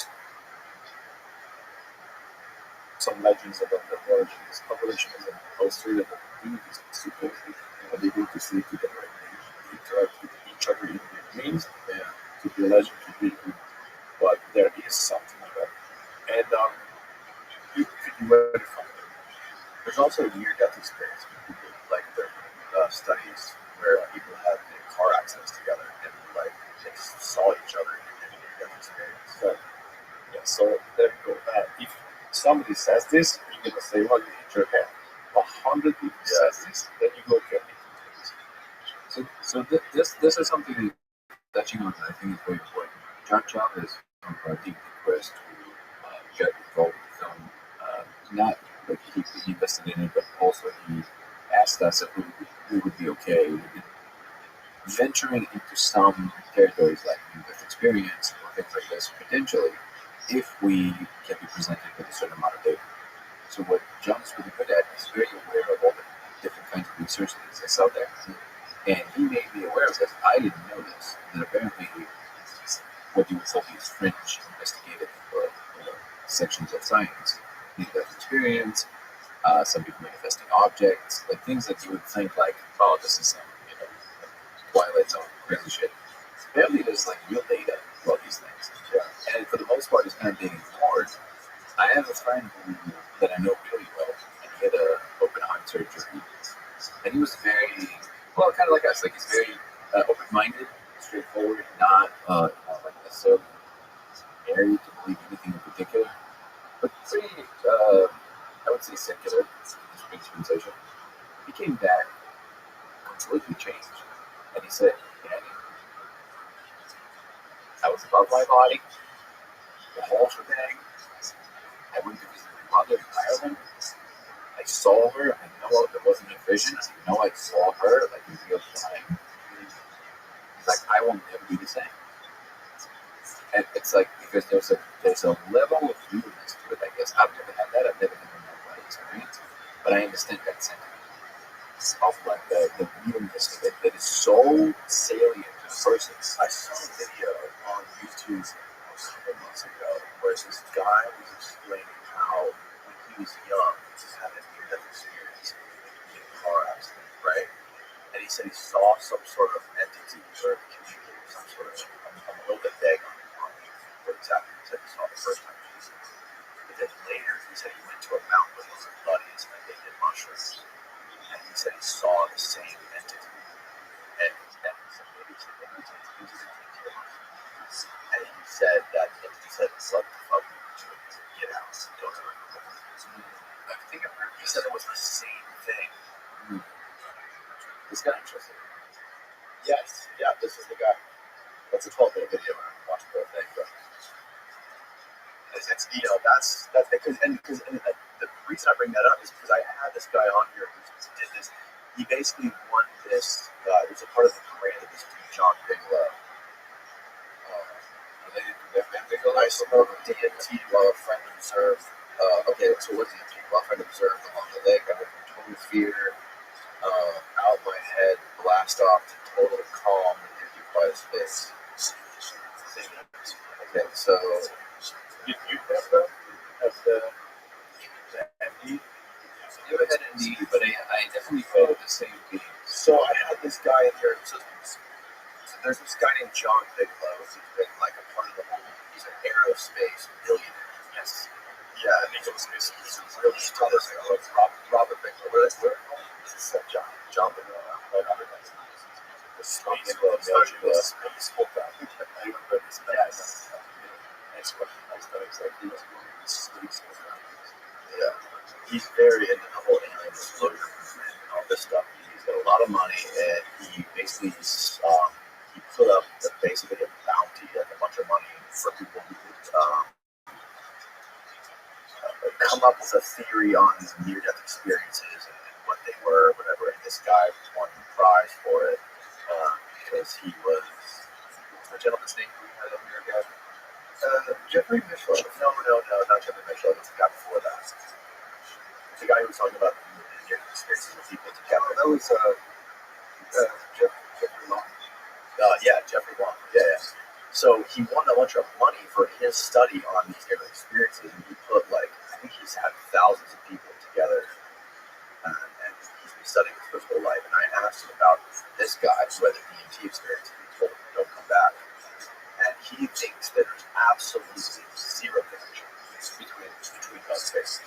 some legends about the origins. Aborigines in Australia that do this supposedly, and they go to sleep together and they interact with each other in their dreams. Yeah, to be a legend, to be good. But there is something like that. And you could verify it. There's also a near-death experience with people, like there are studies where people have car accidents together and like they saw each other in a near-death experience. So there you go. If somebody says this, you're gonna say, "Well, you hit your head." 100 people says this, then you go, "Okay." So this is something that touching on that I think is very important. John Chavez, I think, request to get involved with film, not like he invested in it, but also he asked us if we would be okay with venturing into some territories like near-death experience or things like this potentially, if we can be presented with a certain amount of data. So what John's really good at is very aware of all the different kinds of research that exists out there. And he made me aware of this. I didn't know this. That apparently what you would call these fringe investigative sections of science, near-death experience, some people manifesting objects, like things that you would think like, oh, this is some, Twilight Zone, crazy shit. Apparently there's like real data about these things. Yeah. And for the most part it's kind of being ignored. I have a friend that I know really well, and he had an open heart surgery. And he was very, well, kind of like us, like he's very open-minded, straightforward, not like necessarily married to believe anything in particular, but pretty, I would say secular in his dispensation. He came back completely changed, and he said, "Danny, was above my body, the whole shebang. I went to visit my mother in Ireland. I saw her. I know there wasn't a vision. I know I saw her like in real time. It's like I will never be the same. And it's like because there's a level of humanness to it. I guess I've never had that. I've never had that experience, but I understand that sentiment of like the realness of it that is so salient to the person. I saw a video on YouTube a couple months ago where this guy was explaining how when he was young, he had a near-death experience in a car accident, right? And he said he saw some sort of entity or communicator, some sort of, I'm a little bit vague on what exactly he said he saw the first time. But then later, he said he went to a mountain with his buddies and they did mushrooms. And he said he saw the same entity. And he said, maybe it's the entity and he said that entity said, fuck you, get out, don't ever come back. I think I've heard he said it was the same thing. This got interesting. Yes, yeah, this is the guy. That's a 12-minute video. I watched the whole thing, but it's because the reason I bring that up is because I had this guy on here who did this. He basically won this. It was a part of the grant of this dude, John Bigelow. Related to their family goal. I smoked DMT while a friend observed. Okay, so what's DMT? While a friend observed along the lake, I went from total fear, out my head, blast off to total calm and empty quiet space. Okay, so Did you have the MD? never had ND, But I definitely felt the same thing. so I had this guy in here. So there's this guy named John Bigelow who's been like a part of the whole. He's an aerospace billionaire. Yes. Yeah, I think it was he's a really stellar singer, like Robert Bigelow. Where this is John Bigelow. Right under that. The space Bigelow, space program. I remember this. Yes. That's what I thought exactly was going to be space program. Yeah. He's very into the whole alien disclosure movement and all this stuff. He's got a lot of money, and he basically he put up basically a bounty, like a bunch of money for people who could come up with a theory on these near-death experiences and what they were, whatever. And this guy won the prize for it because he was. What's the gentleman's name we had over here again? Jeffrey Mitchell. No, not Jeffrey Mitchell. It's the guy before that. The guy who was talking about the experiences with people together. That was Jeffrey Long. Yeah, Jeffrey Long. Yeah. So he won a bunch of money for his study on these different experiences, and he put I think he's had thousands of people together, and he's been studying this for his whole life. And I asked him about this guy who had a DMT experience, and he told him don't come back. And he thinks that there's absolutely zero connection between those spaces.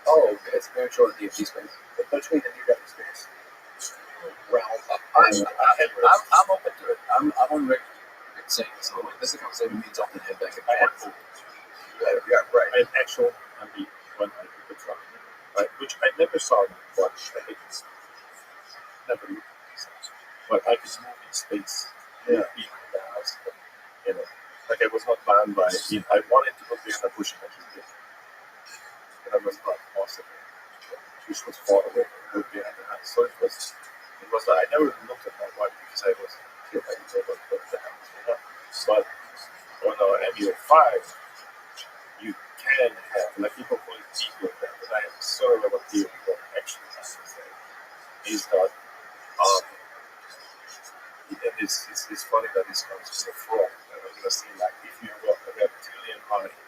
Oh, okay. Spiritual and DMT space. But between the near-death experience realm, I'm open to it. I'm on record saying this. This is a conversation means off the head back and forth. yeah, right. I had actual MD when I took the truck, right? Which I never saw much. I think it's never looked at these things. But I could move in space behind the house. Like I was not bound by it. I wanted to go behind the bush and I just did. And I was not awesome. Which was far away from behind the house. So it was I never looked at my wife because I was killed. I didn't know what the hell was going on. But on our MU5, you can have, people call it deep with that, but I have sort of a theory what actually happens there. Is that, and it's funny that this comes from a frog. I'm going to say, if you have a reptilian mind,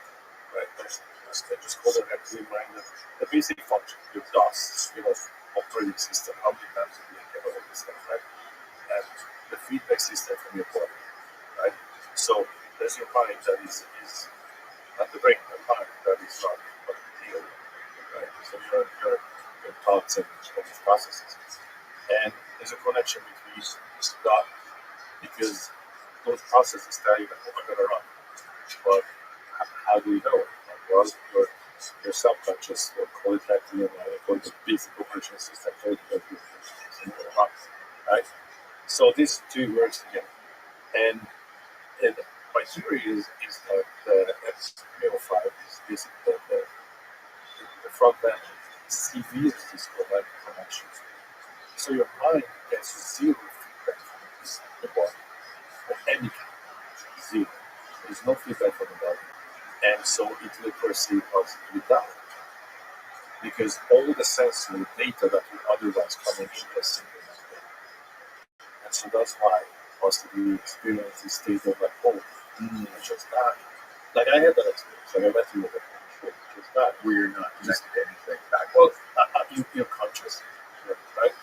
right, I just call it reptilian mind, the basic function, your DOS, operating system, how many times you blink and all this stuff, right? And the feedback system from your body, right? So there's your mind that is not the brain, the mind that is not what you deal with, right? So your thoughts and all these processes. And there's a connection between that because those processes tell you that we're going to run. But how do we know it? Well, your subconscious, or call it reptilian mind, or the basic operational system, told you that you're going to run, right? So these two works together. And my theory is that the XPO5 is basically the front end severes these covalent connections. So your mind gets zero feedback from the body of any kind. Zero. There's no feedback from the body. And so it will perceive us without. Because all the sensory data that would otherwise coming in is synchronized. And so that's why possibly experience this state of like, oh, just that. Like I had that experience, like I met you with a trip, just that. Where you're not connected to anything back. Well, you're conscious, right?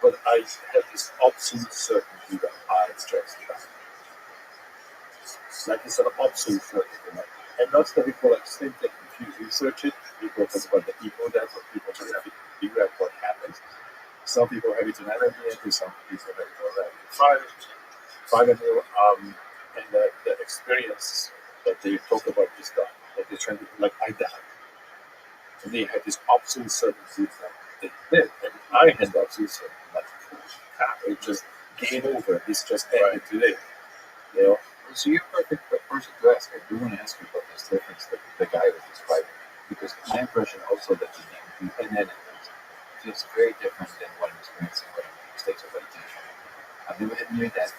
But I had this absolute certainty that I just that. Like it's an absolute certainty. Like, and that's the people like same thing. If you research it, people talk about the ego death, or people just have to figure out what happens. Some people have it in NMDA, some people have it on five and the experience that they talk about is that they're trying to like I died. And they had this absolute certainty that they did, and I had absolute certainty like it just game over. This just ended today. You know. So you're a perfect person to ask. I do want to ask you about this difference that the guy was describing, because my impression also that the and then it feels very different than what I'm experiencing when I'm in states of meditation. I've never had near that,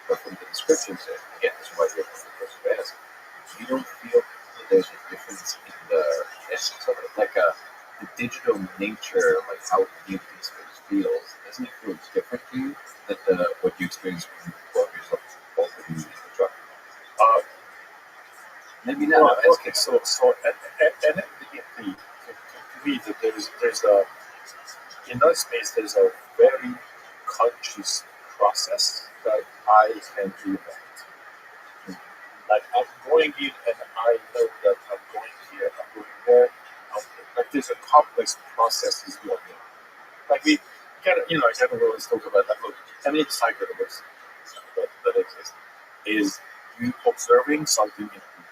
but from the descriptions, again, this is why you're a perfect person to ask. You don't feel that there's a difference in the essence of it, like the digital nature, like how deep these space feels. Doesn't it feel different to you than what you experience when you brought yourself over in the truck? Maybe not. Well, okay, so and to me, that there's a in that space there's a very conscious process that I can do that. Like I'm going in and I know that I'm going here, I'm going there. Like there's a complex process is going on. Like we kind of, I kind of always talk about that. Look, any psychedelics that exist is you observing something in people,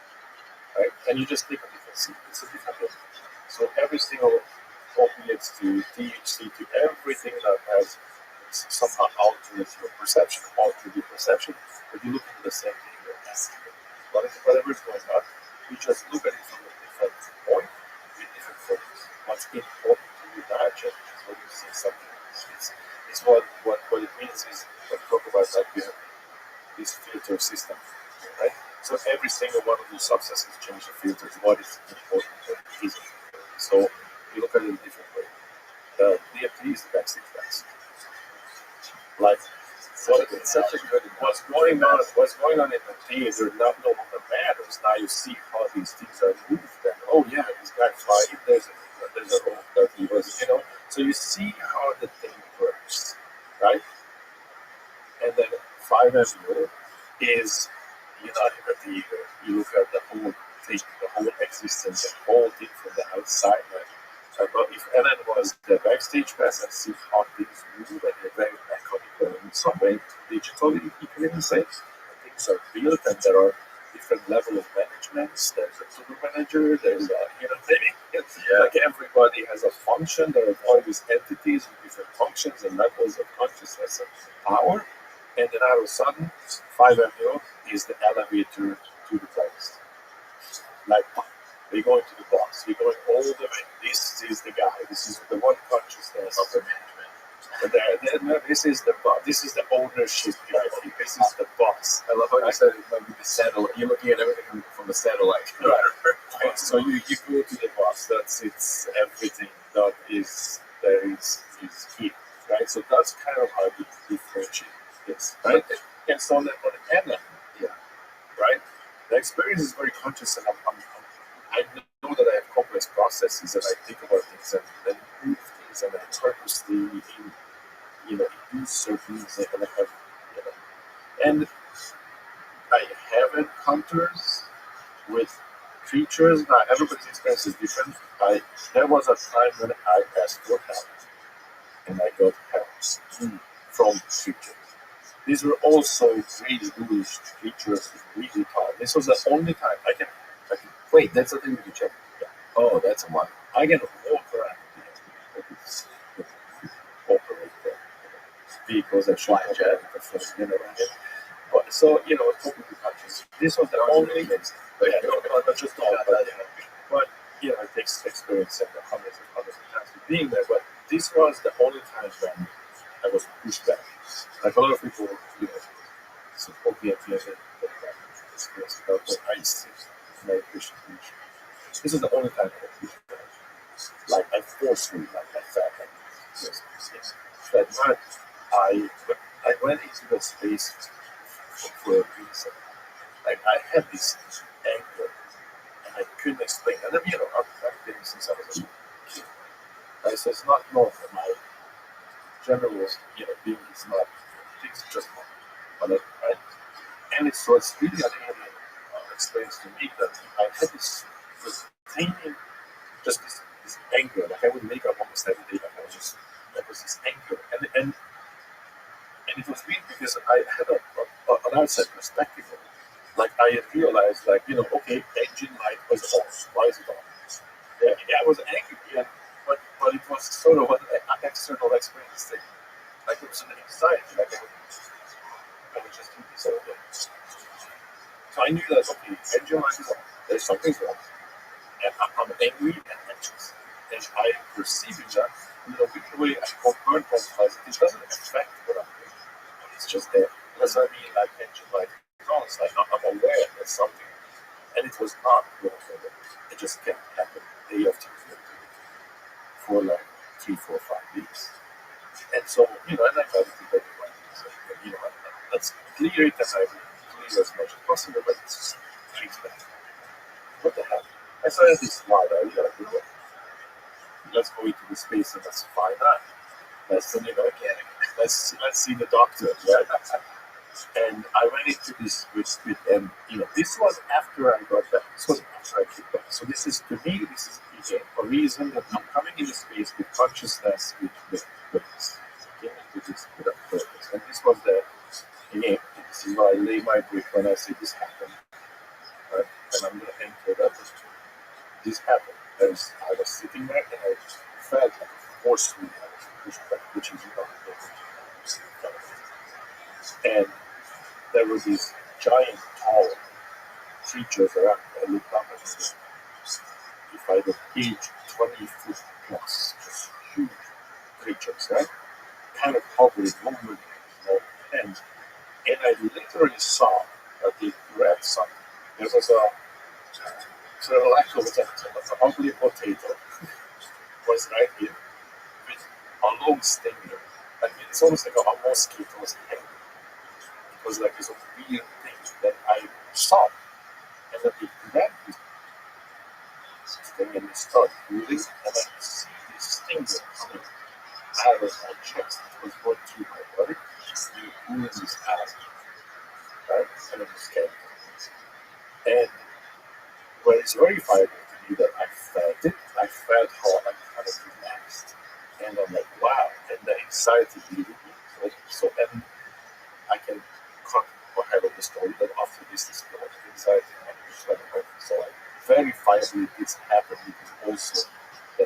right? And you just take a different seat. It's a different thing. So every single opiates to THC to everything that has somehow altered your perception, altered your perception, but you look at the same thing. Whatever is going on, you just look at it from a different point with different focus. What's important to you that changes when you see something. It's what it means is what we talk about like this filter system, right? So every single one of those substances change the filters. What is important and isn't. So you look at it in a different way. The DFT is the backstage pass. Like what's going on in the theater not no longer matters. Now you see how these things are moved and oh yeah, this guy fighting, there's a role that he was, so you see how the thing works, right? And then 5MU is you're not in the theater, you look at the whole thing, the whole existence, the whole thing from the outside, right? But if Ellen was the backstage pass and see how things move and they're very mechanical in some way, digitally, you can even say things are built and there are different levels of management. There's a super manager, there's like everybody has a function, there are all these entities with different functions and levels of consciousness and power, and then all of a sudden, 5MU is the elevator to the place. Like, we're going to the boss. We're going all the way. This is the guy. This is the one consciousness of the management. But this is the boss. This is the ownership guy. This is the boss. I love how you said it might be the satellite. You're looking at everything from the satellite. Right. So you go to the boss. It's everything that is there is here. Right. So that's kind of how you differentiate this. Right. And so on the end, right. The experience is very conscious, and I know that I have complex processes, and I think about things and then move things, and I purposely, do certain things, and I have, and I have encounters with creatures. Now, everybody's experience is different. There was a time when I asked for help, and I got help from creatures. These were also really ghoulish creatures, really tall. This was the only time I can. Wait, that's the thing we can check. Yeah. Oh, that's a lot. I can walk around operate the vehicles that fly jet, But so completely conscious. This was the only. Not just all, but it takes experience and hundreds of times of being there. But this was the only time when I was pushed back. Like a lot of people, support the ideas and experience about what I see meditation. This is the only time I was pushed back. Like I forcefully, like I felt like yes. That not I went into the space for a reason. Like I had this anger and I couldn't explain. And then I've been since I was a kid. Right? So it's not normal. My general being is not things just normal. Right? And it's really an alien experience to me that I had this tiny just this anger. Like I would make up almost every day. Like there was this anger, and it was weird because I had an outside perspective of it. Like I realized, okay, engine light was off. Why is it on? Yeah, I was angry, but it was sort of an external experience thing. Like it was an anxiety. Like I would just do this all day. So I knew that okay, engine light is on. There's something wrong, and I'm angry and anxious, and I perceive that. With the way I compartmentalize it, it doesn't affect what I'm doing. It's just there. That's what I mean, like engine light. It's like I'm aware that something, and it was not wrong for them. It just kept happening day after day for like 3, 4, 5 weeks. And so, and I tried to do everyone. So, let's clear it as I clear as much as possible, but it's just treat that. What the hell? I started this smart idea. Let's go into the space and let's find out. Let's let's see the doctor, right? And I went into this with and this was after I got back. This was after I came back. So this is to me, this is again a reason that I'm coming into space with consciousness, with purpose. Came into this with a purpose. And this was again, this is why I lay my brick when I say this happened. Right? And I'm gonna enter that this happened. I was sitting there and I felt like a force me I was pushed back, which is not and there was these giant tall creatures around. I looked up and said, if I would age 20 foot plus, just huge creatures, right? Kind of hovering over me, and I literally saw that they grabbed something. There was an ugly potato was right here with a long stinger. I mean, it's almost like a mosquito's head. It was like this weird thing that I saw. And then they grabbed this thing and they started moving, and I could see this stinger coming out of my chest. It was going through my body, moving this out. Right? And it was scary. And when it's verified to me that I felt it, I felt how I kind of relaxed. And I'm like, wow. And the anxiety leaving me. So and I can cut or have the story that after this is the anxiety and just let it go. So verifiably this happened because also the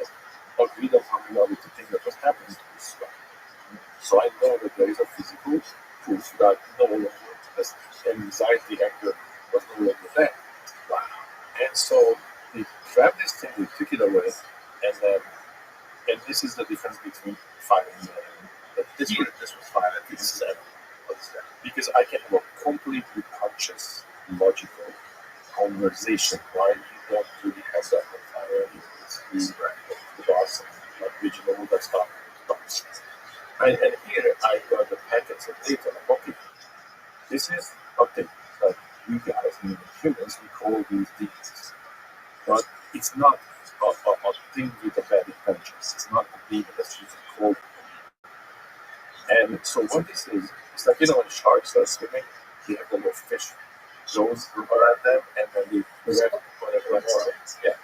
agreed upon reality thing that was happening to this guy. So I know that there is a physical proof that no longer this anxiety anger was no longer there. Wow. And so they grabbed this thing, they took it away, and this is the difference between 5 and 11. This was 5 and this is 7. Because I can have a completely conscious, logical conversation while you don't really have that entirely. It's the boss and like regional, all that stuff. And here I got the packets of data. Like, okay, this is a thing that you guys, meaning humans, we call these demons. But it's not a thing with a bad intentions. It's not a demon that's just called. And so what this is, it's like, when sharks are swimming, they have the little fish. Those around them, and then they grab whatever. Yeah.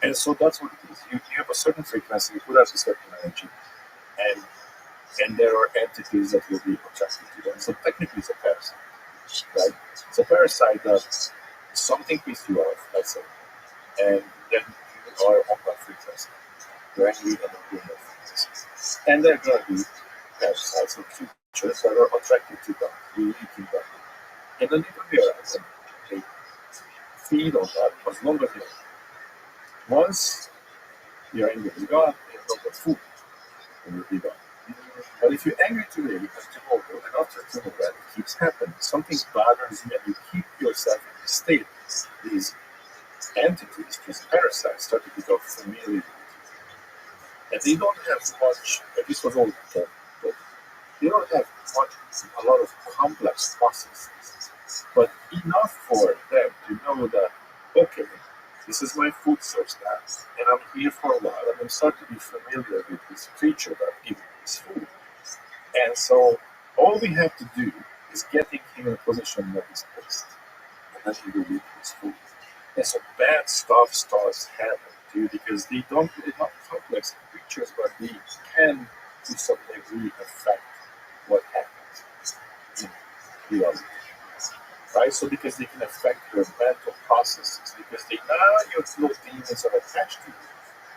And so that's what it is. You have a certain frequency, you put out a certain energy, and there are entities that will be attracted to them. So technically it's a parasite. Right? It's a parasite that something pisses you off, let's say, and then you are on that frequency. You're angry and you're doing that frequency. And they're going to be parasites or cute creatures that are attracted to God, unique in God. And then you can realize that they feed on that as long as you once you're angry with God, there's no more food when you feed on. But if you're angry today and tomorrow, and after tomorrow, that it keeps happening, something bothers you, and you keep yourself in this state, these entities, these parasites, start to become familiar with you. And they don't have much, and this was all told, but they don't have much, a lot of complex processes, but enough for them to know that, okay, this is my food source now, and I'm here for a while, and I'm starting to be familiar with this creature that gives me this food. And so all we have to do is getting him in a position that is placed, and then he will eat his food. And so bad stuff starts happening too, because they don't really have complex creatures, but they can to some degree affect what happens in reality. Right? So because they can affect your mental processes, because they now your little demons are attached to you.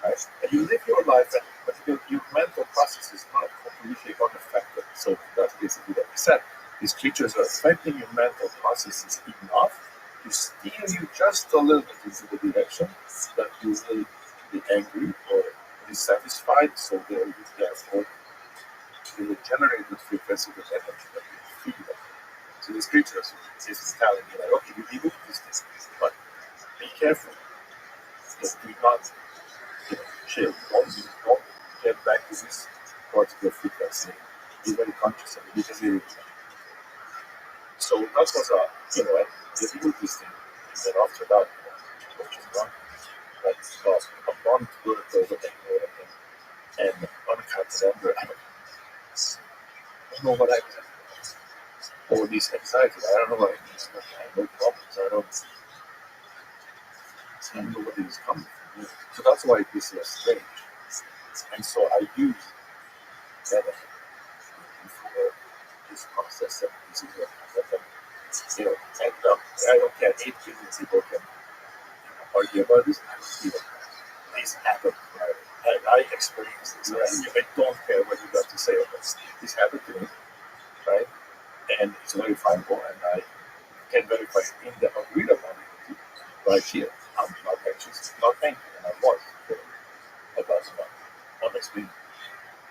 Right? And you live your life, and but your mental process is not completely unaffected. So that's basically what we said. These creatures are affecting your mental processes enough to steer you just a little bit into the direction that you will be angry or dissatisfied. So therefore, they will generate the frequency of energy that you feel. So these creatures is telling you like, okay, you need to do this, but be careful. Just do not chill. Don't get back to this particular frequency. Be very conscious of it because it is. So that was the evil thing. And then after that, which is gone, that's a month worth of anger and uncapped anger. I don't know what I was at. Or this anxiety. I don't know what it is. I have no problems. I don't know what it is coming from. So that's why this is strange. And so I use that for this process and this is what and I don't care 8 billion people can argue about this. This happened. Right? I experienced this. Right? I don't care what you got to say about this. This happened to me, right? And it's verifiable, and I can verify it in the agreed upon entity right here. I'm not anxious, not angry, and I was about unexplained.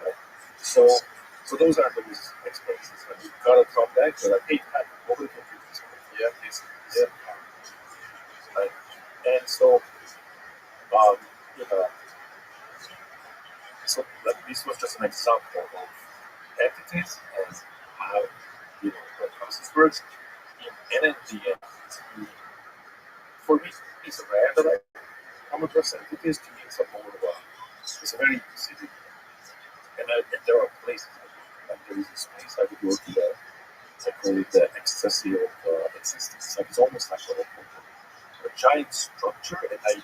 Right? So those are those experiences. When you got it from that, you're like, hey, nobody can do this. Yeah, this, yeah, right. And so, you know, so this was just an example of entities and how the process works. And in the end, for me, it's rare that I come across entities. To me, it's a more of a, it's a very specific, and there are places, like there is a space I would go to there. I call it the ecstasy of existence. Like it's almost like a giant structure, and I'm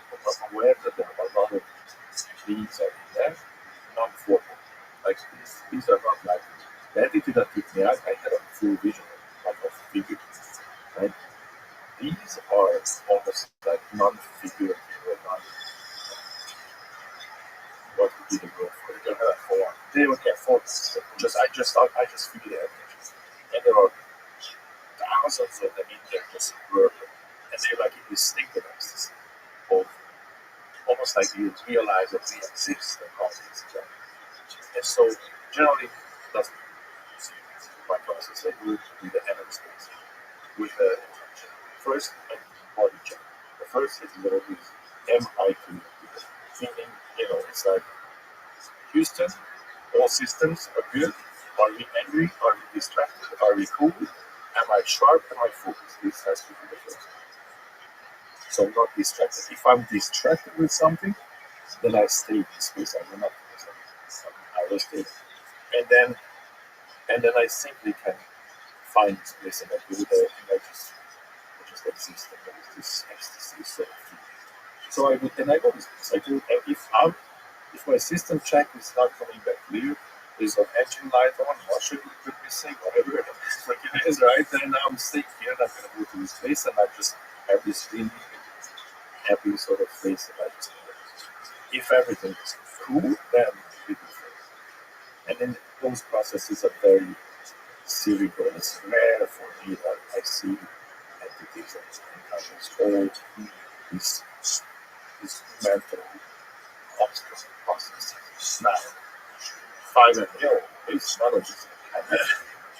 aware that there are a lot of beings are in there, non-formal. Like these are not like the entity that took me out. I had a full vision, like of figure, right? These are almost like non-figurative or non. What would be the word for it? They don't have form. They don't have forms. I just feel the energy, and there are thousands of them in there just working, and they're like in this state of ecstasy, of almost like you realize that we exist and all this. And so generally, that's my process. I do with the energy space, with the intention. First, a body check. The first is literally, am I clear? Meaning, it's like, Houston, all systems are good. Are we angry? Are we distracted? Are we cool? Am I sharp? Am I focused? This has to be the first. So I'm not distracted. If I'm distracted with something, then I stay in this space. I will not do something. I will stay. And then I simply can find this place and I do there and I just exist and there is this ecstasy sort of thing. So I go this place. I do if my system check is not coming back clear, there's an engine light on, washer could be missing, whatever it freaking is, right? Then I'm staying here and I'm gonna go to this place and I just have this really happy sort of face that I just if everything is cool, then we do first. And then those processes are very cerebral. It's rare for me that I see entities and encounters all these mental obstacles and processes. Now, 5 and it's not a just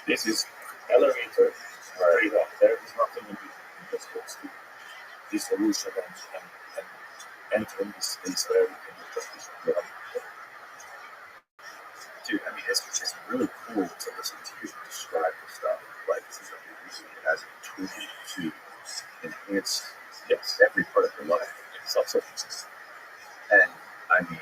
this is elevator right up. There is nothing in between. It just goes to dissolution and entering this space where everything is just dissolved. Dude, I mean, it's really cool to listen to you describe the stuff. Like, you know, you're using it as a tool to enhance every part of your life. It's also, and I mean,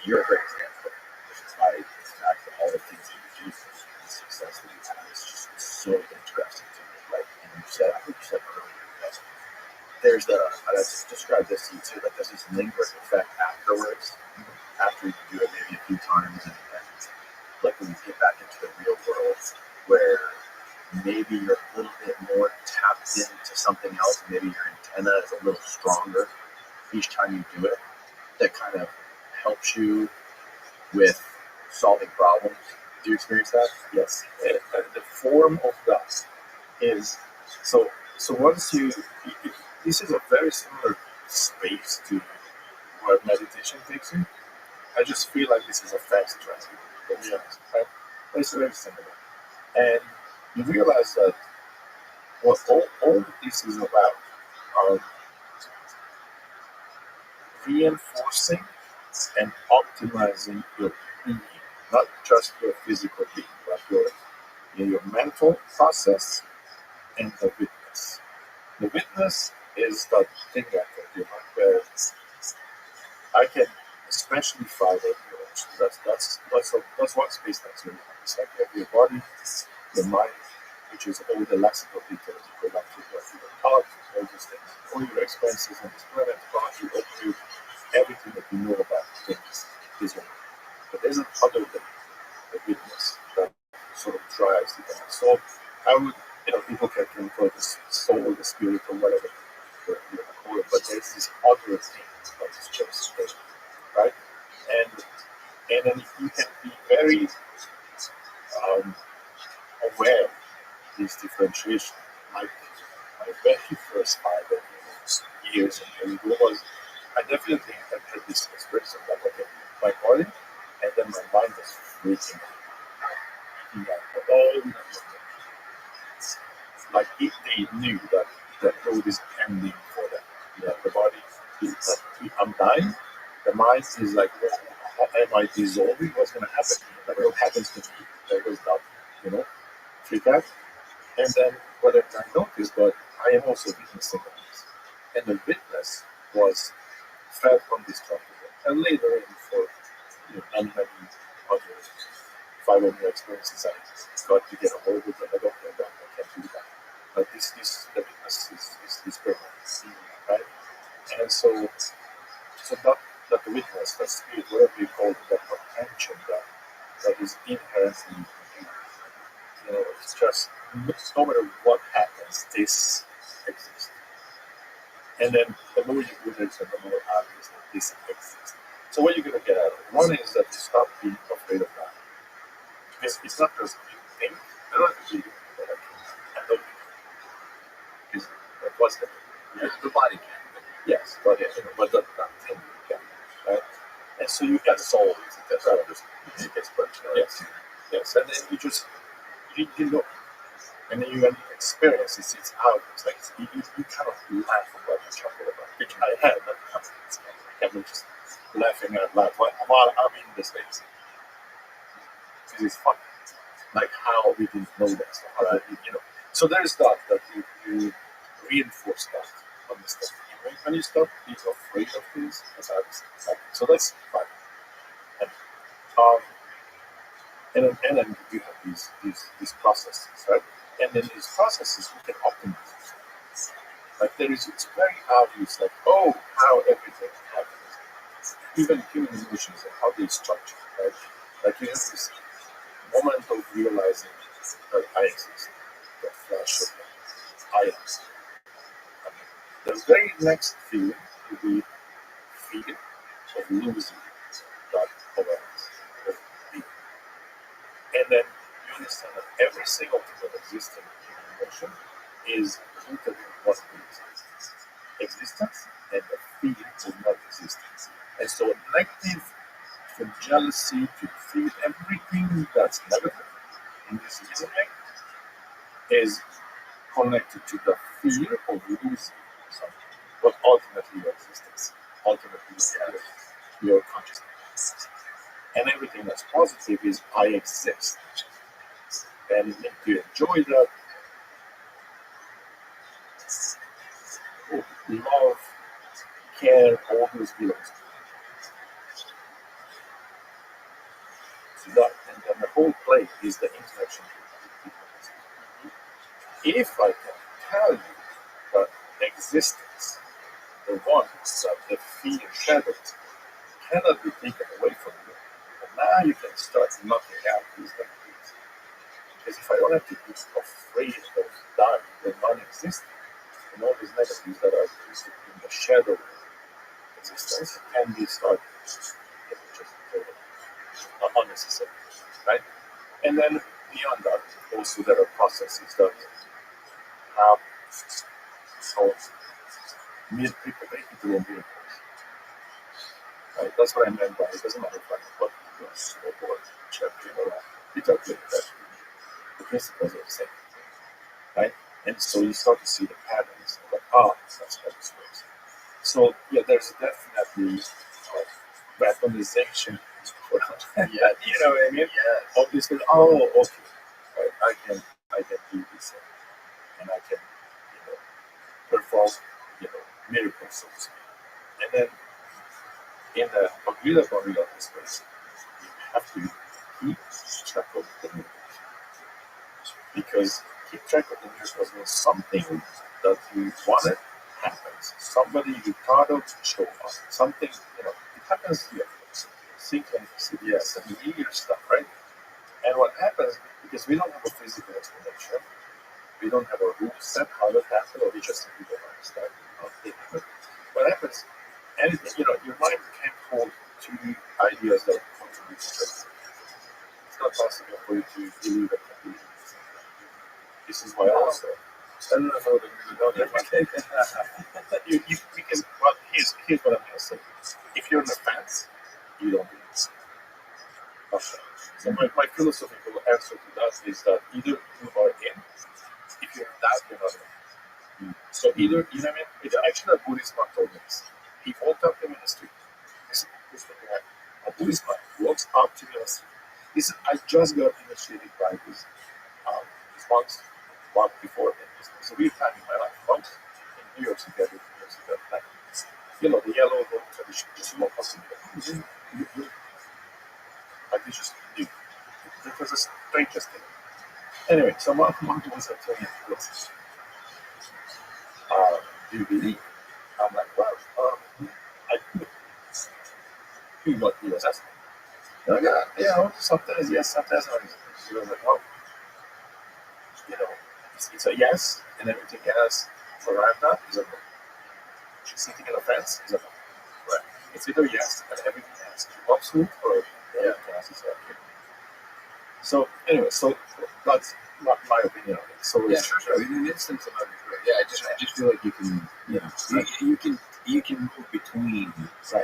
you're a great example, which is why it's back to all the things that you do, the success that you have. It's just so interesting to me. Like, and you said, I think you said earlier that there's I just described this to you too, like there's this lingering effect afterwards, after you do it maybe a few times, and like when you get back into the real world, where maybe you're a little bit more tapped into something else, maybe your antenna is a little stronger each time you do it, that kind of helps you with solving problems. Do you experience that? Yes. The form of that is so once this is a very similar space to where meditation takes you. I just feel like this is a fast track, to be honest, right? It's very similar. And you realize that what all this is about are reinforcing and optimizing your being, not just your physical being, but your mental process and the witness. The witness is that thing that you have where I can especially follow neurons. That's one space that's really hard. It's like you have your body, your mind, which is all the lexical details you go back to what you were taught, all those things, all your experiences on this planet, taught you up to everything that you know about things is one. But there's another thing, the witness, that sort of drives the thing. So I would, people can call it the soul, the spirit, or whatever you want to call it, but there's this other thing that is just there, right? And then you can be very aware of these differentiations. My very first 5 years in Hollywood was, I definitely had this experience of like, okay, my body and then my mind was freaking out. All the like they knew that the road is ending for them. Yeah, the body is like, I'm dying. The mind is like, am I dissolving? What's going to happen? Like, what happens to me? There goes that, freak out. And then what I noticed, but I am also witnessing this. And the witness was fed from this topic. And later in for many other 500 experiences, I got to get a hold of it. I can't do that. But the witness is permanent, right? And so that the witness, that spirit, whatever you call it, that attention that is inherently it's just no matter what happens, this exists. And then the more you do this, the more obvious that this exists. So what you're going to get out of it? One is that you stop being afraid of that. Because it's not just you think, I don't have to be that I can handle it. Because what's the thing? The body can. Yes, but that thing can. Right? And so you get soul. That's how it gets put. Yes. And then you just, you know. And then you experience it, it's out. It's like you kind of laugh about the chuckle about it, which I had. I'm just laughing out loud while I'm in the space. Because it's fun. Like how we didn't know that stuff. Right? So there's that you reinforce that on the stuff. When you stop being afraid of things, so that's fun. And then you have these processes, right? And then these processes we can optimize. Like it's very obvious, like how everything happens, even human emotions and how they structure, right? Like you have this moment of realizing that I exist, that flash of I exist. The very next feeling will be feeling of losing that awareness of being. And then you you understand that every single thing that exists in human emotion is rooted in what is existence and the feeling of not existence. And so negative from jealousy to feel everything that's negative in this reasoning is connected to the fear of losing something, but ultimately your existence, ultimately your consciousness. And everything that's positive is I exist. And if you enjoy that, love, care, all those feelings. So that, and then the whole play is the interaction with people. If I can tell you that existence, the ones that the fear shadows, cannot be taken away from you, and now you can start knocking out these negatives. Because if I don't have to be afraid of dying, the non-existent, and all these negatives that are existing in the shadow of existence can be started just unnecessary, right? And then beyond that, also there are processes that have so people make it real miracles. Right? That's what I meant by it doesn't matter what you know, or champion or little bit that the principles are the same, right? And so you start to see the patterns of like, that's how this works. So yeah, there's definitely weaponization for Yeah, you know what I mean? yes. Obviously, okay, right, I can do this and I can, perform, miracles, so to speak. And then in the agreeable reality space, you have to keep track of the miracles. Because keep track of the miracles means something that you wanted happens. Somebody you thought of show up. Something, it happens here. Synchronicity, and weird stuff, right? And what happens, because we don't have a physical explanation, we don't have a rule set how that happened, or we just simply don't understand how it happened. What happens, anything, your mind can't hold two ideas that contradict each other. It's not possible for you to believe it and believe it. This is why also. I don't know how to really know that. Because, well, here's what I'm going to say. If you're on the fence, you don't believe it. Okay. So my philosophical answer to that is that either you are in, if you're not, you're not in. So either, you know what I mean? It's actually a Buddhist monk told me this. He walked up to me in the street. This is what he had. A Buddhist monk walks up to me in the street. He said, I just got initiated by these monks month before. It's a weird time in my life. Monks in New York City, like, the yellow tradition, just walk up to me. Like, this just, it was the strangest thing. Anyway, so one monk was telling me, do you believe? I'm like, well, I do what he was asking. They're like, yeah, sometimes yes, sometimes no. He was like, oh, it's a yes, and everything else around that is a no. Sitting in a fence is a no. Right? It's either yes, and everything else is absolute, or everything else is okay. So anyway, so that's my opinion on it. So yeah, sure. In an instance of I just feel like you can, you can move between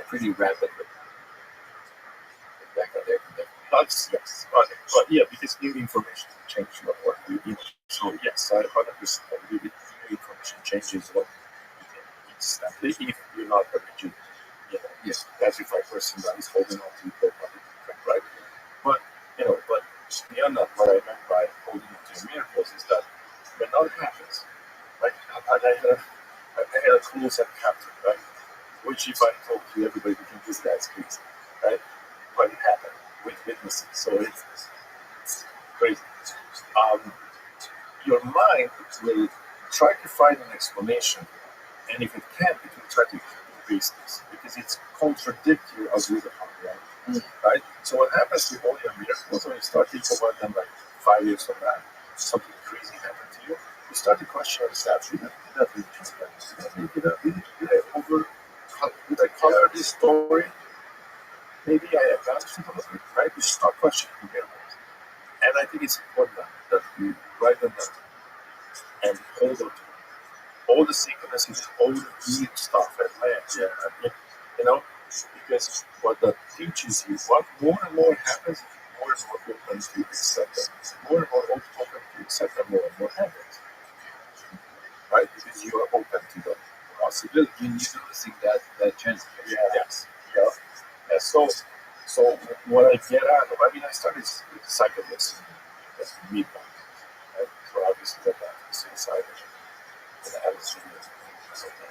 pretty rapidly. Back up there. That's yes, but yeah, because new information changes what you know. So yes, I 100% agree with new information changes what you can instantly if you're not a rigid, petrified person that is holding on to the right? But but beyond that, what I meant by holding on to miracles is that when that happens, like I had a close encounter, right? Which if I told to everybody, would think this guy's crazy, right? But it happened with witnesses, so it's crazy. Your mind will try to find an explanation, and if it can't, it will try to erase this because it's contradictory as with the reality, right? So what happens with all your miracles when you start thinking about them like 5 years from now, something crazy happened to you, you start to question yourself: did that really happen? Did I color this story? Maybe I advanced it a little bit, right? You start questioning miracles. And I think it's important that we write them down and hold on to them. All the synchronicities, all the weird stuff and you know, because what that teaches you, what more and more happens, more and more open to accept them. More and more open to accept them, more and more happens. Right? Because you are open to the possibility. You need to receive that chance. Yes. Yeah. Yeah. So what I get out of, I mean, I started with psychedelics in midnight. Right? So obviously that was suicide. And I was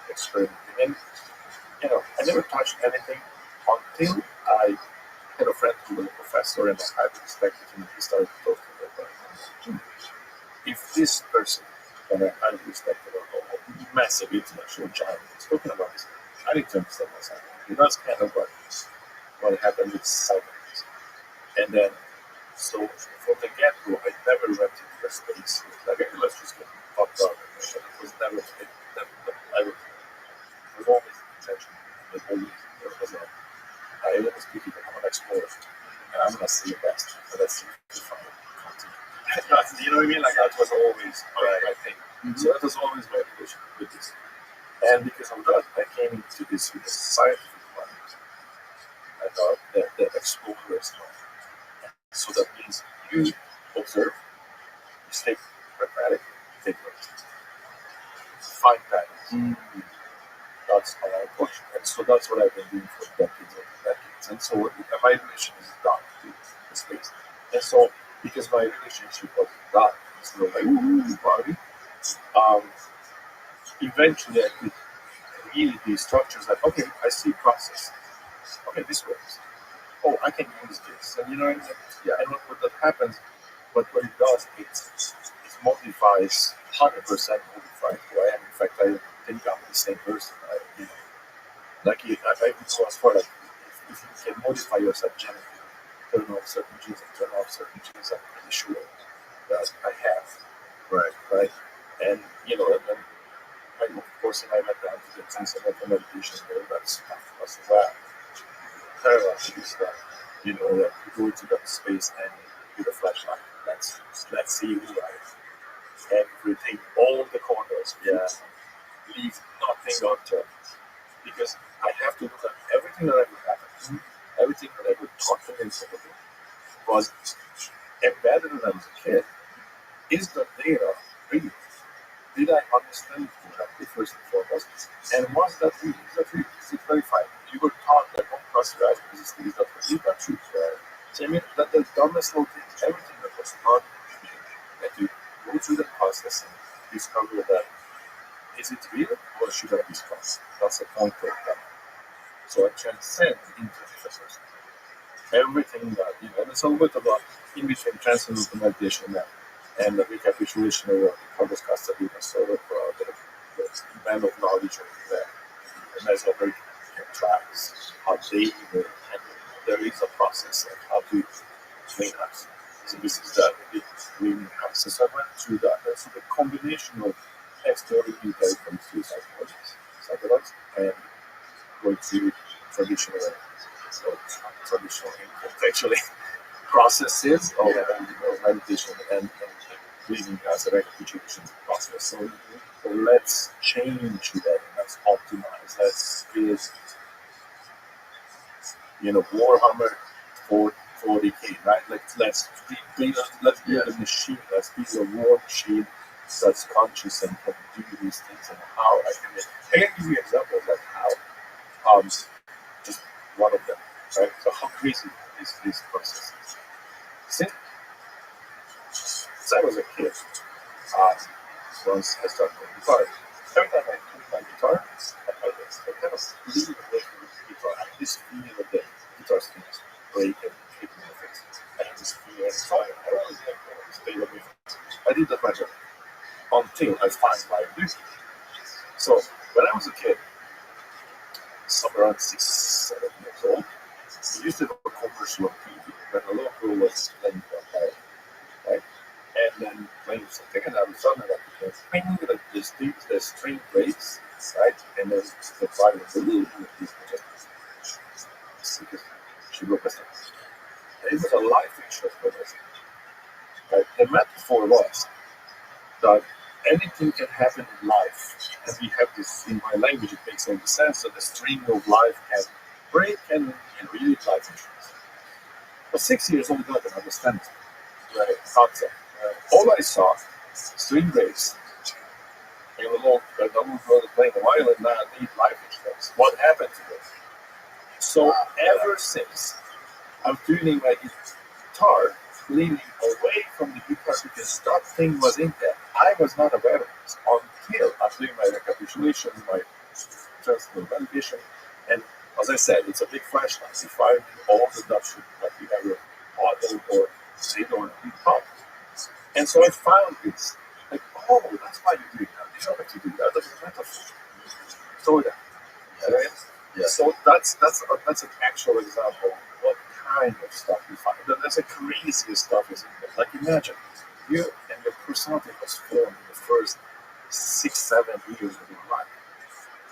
experimenting. And, you know, I never touched anything until I had a friend who was a professor and I respected him. He started to talk to me about if this person, and I respected a massive intellectual giant, is talking about this, I need to understand what's happening. That's kind of what happened with psychedelics. And then, so from the get-go, I never went into the space. Like, okay, let's just get fucked up. It was never, I was always intentional. It always, there was a, I always speaking of I'm an explorer. And I'm going to see the best. But let's see if I can continue. You know what I mean? Like, that was always my thing. Mm-hmm. So that was always my approach with this. And because of that, I came into this with a scientific mind. I thought that the explorer is mind. So that means you observe, you stay pragmatic, take notes, find patterns. Mm-hmm. That's how I approach it. And so that's what I've been doing for decades and decades. And so my relation is dark to the space. And so, because my relationship was dark, it's not like, ooh, party, eventually I could create these structures that, okay, I see process. Okay, this works. Oh, I can use this. And you know, and what that happens, but what it does, it modifies, 100% modifies who I am. In fact, I think I'm the same person. Like, I would go as far like, if you can modify yourself genetically, turn off certain genes and turn off certain genes, I'm pretty sure that I have. Right? And, you know, and then, of course, I went down to get some of the meditation there, that's stuff as well. Parallel to this stuff, you know, that you go into that space and with a flashlight, let's see who I am. Everything, all the corners, leave nothing unturned. Because I have to look at everything that ever happened, everything that ever taught me in something was embedded when I was a kid. Is the data real? Did I understand it correctly, first and foremost? And was that real? Is that real? Is it verified? You were taught that don't cross your eyes because it's not believe that truth. So I mean, that the dumbest little thing, everything that was taught me, that you go through the process and discover that is it real or should I discuss? That's the point of that. So I transcend into differences. Everything that, you know, and it's a little bit about in between transcendental meditation and the recapitulation of how discussed the sort of the band of knowledge over there. And there's a very tracks how they even handle. There is a process of how to train us. So this is that we have. So I went through that. And so the combination of exploring new territories through psychedelics and going through traditional actually processes of meditation and breathing as a recapitulation process. So let's change that. Let's optimize. Let's build, you know, Warhammer 40K, right? Let's build a machine. Let's build a war machine that's conscious and can do these things. And how I can give you examples like how just one of them, right? So how crazy is this process? Since I was a kid, once I started playing guitar, every time I took my guitar, I kind of lean away from the guitar. I had this feeling of the guitar strings break and hit me in the face. I had this feeling of fire. I always had this feeling of it. I did that myself until I find my music. So when I was a kid, somewhere around 6, 7 years old, we used to have a commercial on TV when a little girl was playing guitar, right? And then playing something, and all of a sudden that became ping, like the string breaks, right? And then the violin was a little bit just she broke us down. And it was a live feature for us. Right? The metaphor was that anything can happen in life, and we have this in my language. It makes any sense that the string of life can break, and you need life insurance. But 6 years old, I didn't understand the concept. All I saw, string breaks, and a little girl playing the violin, now I need life insurance. What happened to it? So ever since, I'm tuning my guitar, leaning away from the guitar because that thing was in there. I was not aware of this until I'm doing my recapitulation, my transcendental validation, and as I said, it's a big flashlight. If I do all the Dutch that we ever modeled or did or we taught. And so I found this, like, oh, that's why you do that. You know what to do that. That's a metaphor. So that, right? Yeah. So that's an actual example of what kind of stuff you find. That's the craziest stuff is in there. Like imagine you and your personality was formed in the first 6-7 years of your life.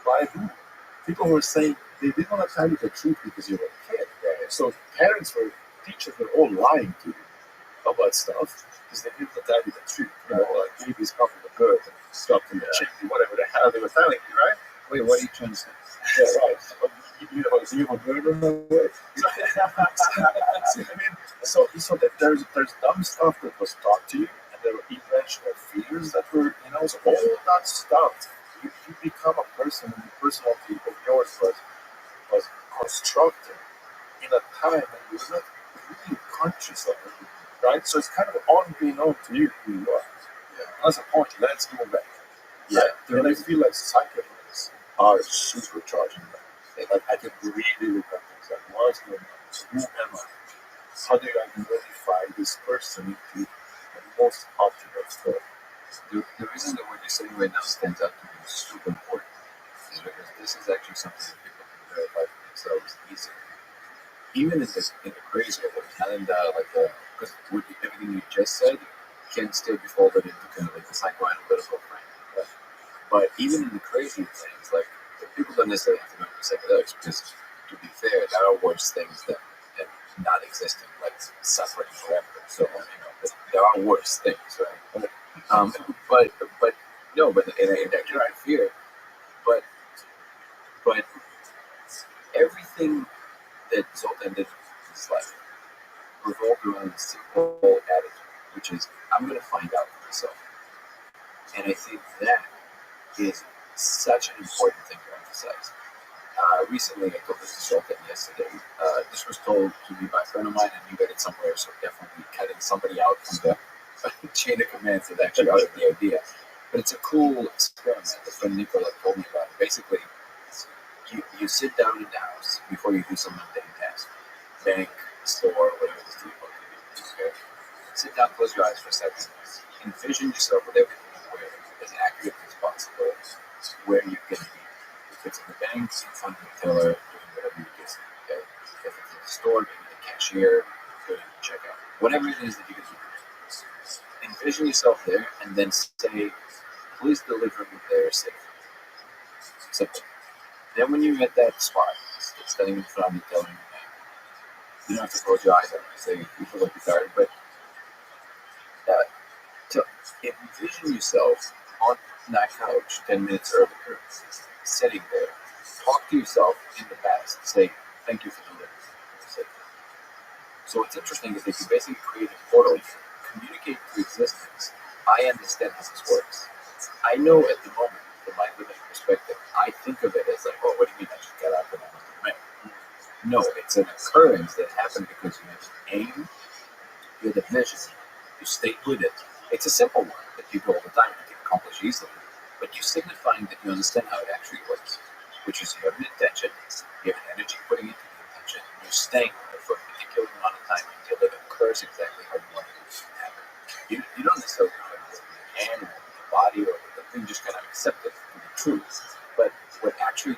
By who? People were saying they didn't want to tell you the truth because you were a kid. Right? So teachers were all lying to you about stuff because they didn't tell you the truth. You know, like babies come from the birth and stuff in the chicken, whatever the hell they were telling you, right? Wait, what are you trying to say? Yeah, right. You have a bird on the way. So that there's dumb stuff that was taught to you, and there were irrational fears that were, so all that stuff, you become a person, and the personality of yours was constructed in a time when you were not really conscious of it, right? So it's kind of unbeknown to you who you are. Yeah. That's the point. Let's go back. Yeah. And I feel like psychedelics are supercharging that. Like I can really look at things like what's going on? Who am I? How do I modify this person into the most optimal form? The reason that what you're saying right now stands out to me is super important is because this is actually something that people can verify for themselves easily. Even in the crazy of it, and because everything you just said can still be folded into kind of like the psychoanalytical frame. But even in the crazy things, like people don't necessarily have to go to psychedelics because, to be fair, there are worse things than not existing, like suffering forever. So but there are worse things, right? But no, but and actually I fear, but everything that Zoltan did in his life revolved around this simple attitude, which is I'm going to find out for myself, and I think that is such an important thing to emphasize. Recently, I told this to Zoltan yesterday. This was told to me by a friend of mine, and you got it somewhere, so definitely cutting somebody out from the chain of commands that actually out of the idea. But it's a cool experiment. The friend Nicola told me about it. Basically, you sit down in the house before you do some mundane task, bank, store, whatever it is you want to do. Okay? Sit down, close your eyes for a second. Envision yourself with everything you're wearing as accurately as possible, where you can be. If it's in the bank, in front of the teller, doing whatever you do. Okay? If it's in the store, maybe the cashier, doing the checkout. Whatever it is that you can do. Envision yourself there and then say, please deliver me there safely. Simple. Then when you're at that spot, standing in front of the teller, you don't have to close your eyes and say you feel like you're tired, but to envision yourself on that couch 10 minutes earlier, sitting there, talk to yourself in the past, say, thank you for delivering. So what's interesting is that you basically create a portal, communicate to existence. I understand how this works. I know at the moment, from my limited perspective, I think of it as like, oh, what do you mean I just got up and I was doing it? No, it's an occurrence that happened because you had an aim, you had a vision, you stayed with it. It's a simple one that you do all the time, you can accomplish easily, but you're signifying that you understand how it actually works, which is you have an intention, you have an energy putting into the intention, and you're staying with it for a particular amount of time until it occurs exactly how you want it to happen. You don't necessarily know it with your hand or with your body or with the thing, just kind of accept it to be true. But what actually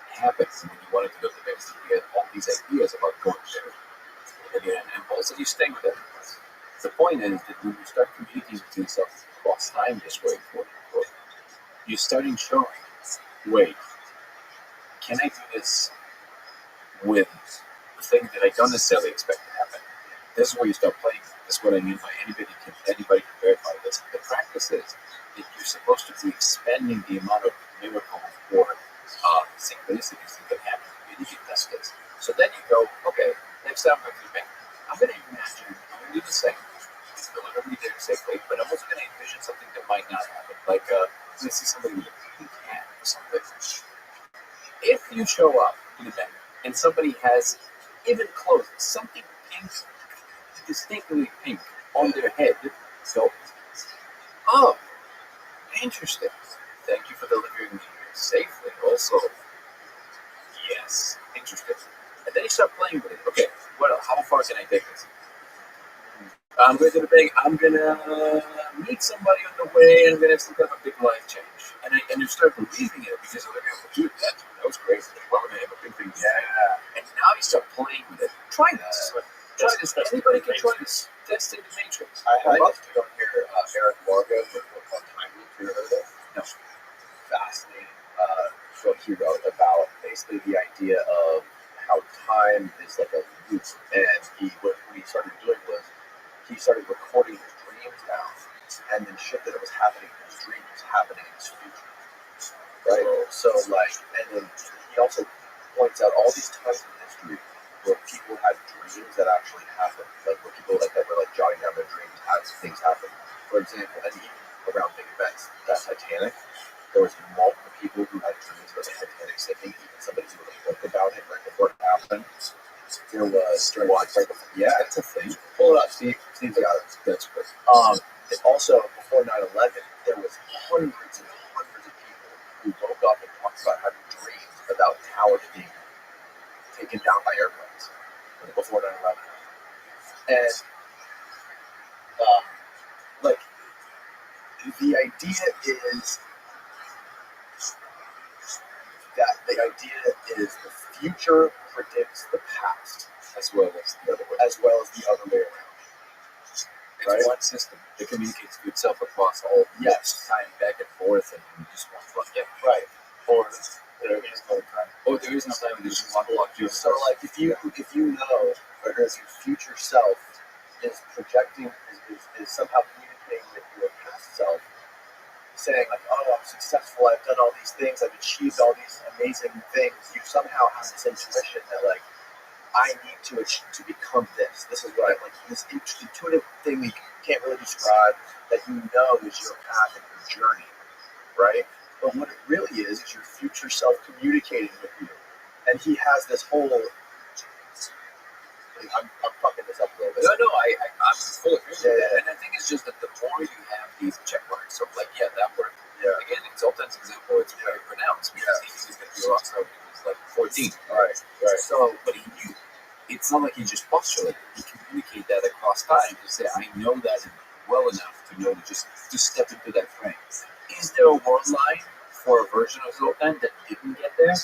happens when you want to do the next, you get all these ideas about going there, and you get an impulse, and you stay with it. The point is that when you start communicating to yourself across time this way, you're starting showing, wait, can I do this with the thing that I don't necessarily expect to happen? This is where you start playing. That's what I mean by anybody can verify this. The practice is that you're supposed to be expanding the amount of miracles or synchronicities that can happen when you test this. So then you go, okay, next time I'm going to imagine, I'm going to do the same. It's deliver me there safely, but I'm also going to envision something that might not happen. Like, let's see somebody with a pink hat or something. If you show up in an event and somebody has even clothes, something pink, distinctly pink on their head, so, oh, interesting. Thank you for delivering me here safely. Also, yes, interesting. And then you start playing with it. Okay, what else? How far can I take this? I'm going to the bank. I'm going to meet somebody on the way, and I'm going to have some kind of a big life change. And you start believing it because you're like, dude, that was crazy. Why would I have a big thing? Yeah. And now you start playing with it. Try this. Try this. Anybody can try this. Testing the matrix. I love to go hear Eric Morgan with one time loop. You heard of it? No. Fascinating book he wrote about basically the idea of how time is like a loop. And what he started doing was he started recording his dreams down, and then shit that was happening in his dreams was happening in his future. Right? So like, and then he also points out all these times in history where people had dreams that actually happened, like where people like that were like jotting down their dreams as things happen. For example, and even around big events, that Titanic, there was multiple people who had dreams about the Titanic sinking. Even somebody who wrote a book about it right before it happened. There was during right before, yeah, that's a thing. Pull it up, Steve. Steve's got it. That's good. And also before 9/11, there was hundreds and hundreds of people who woke up and talked about having dreams about towers being taken down by airplanes before 9/11. And like the idea is that the future predicts the past as well as the other way around. It's Right? one system that communicates to itself across all time back and forth, and you just want to block it. Right. Or there is no time. Oh, there is no time, and you just want to block you. So like if you know, or as your future self is projecting, is somehow communicating with your past self, saying like, oh, I'm successful, I've done all these things, I've achieved all these amazing things, you somehow have this intuition that like, I need to become this. This is what I like. This intuitive thing that you can't really describe, that you know is your path and your journey, right? But what it really is your future self communicating with you, and he has this whole. I'm fucking this up a little bit. No, I'm full of agreement with that. And I think it's just that the more you have these check marks, so like, yeah, that worked. Yeah. Again, in Zoltan's example, it's very pronounced because he was going to be a rock star when he was like 14. Right. So, but he knew. It's not like he just postulated. He communicated that across time to say, I know that well enough to know to step into that frame. Is there a word line for a version of Zoltan that didn't get there?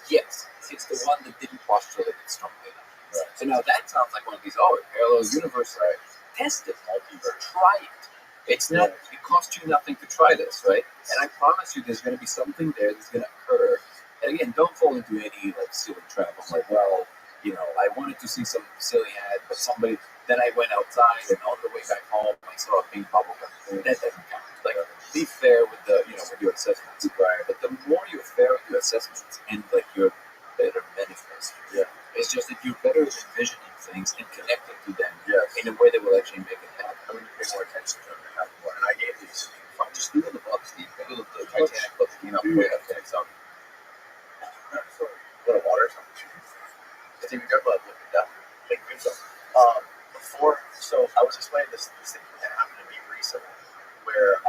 Yes. It's the one that didn't postulate it strongly enough. Right. So now that sounds like one of these, parallel universe, right? Test it, multiverse, try it. It's not, it costs you nothing to try this, right? And I promise you there's going to be something there that's going to occur. And again, don't fall into any like silly trap. I'm like, well, I wanted to see some silly ad, but then I went outside and on the way back home, I saw a pink bubble gum. That doesn't count. Like, be fair with with your assessments. Right? But the more you're fair with your assessments and like you're better manifest. Yeah. It's just that you're better at envisioning things and connecting to them in a way that will actually make it happen. I'm going to pay more attention to them and have more. And I gave these. Just Google the book, Steve. Google the Titanic book. You know, Titanic song. A little water or something. Steve, you're good, yeah. Big green song. So I was explaining this thing that happened to me recently, where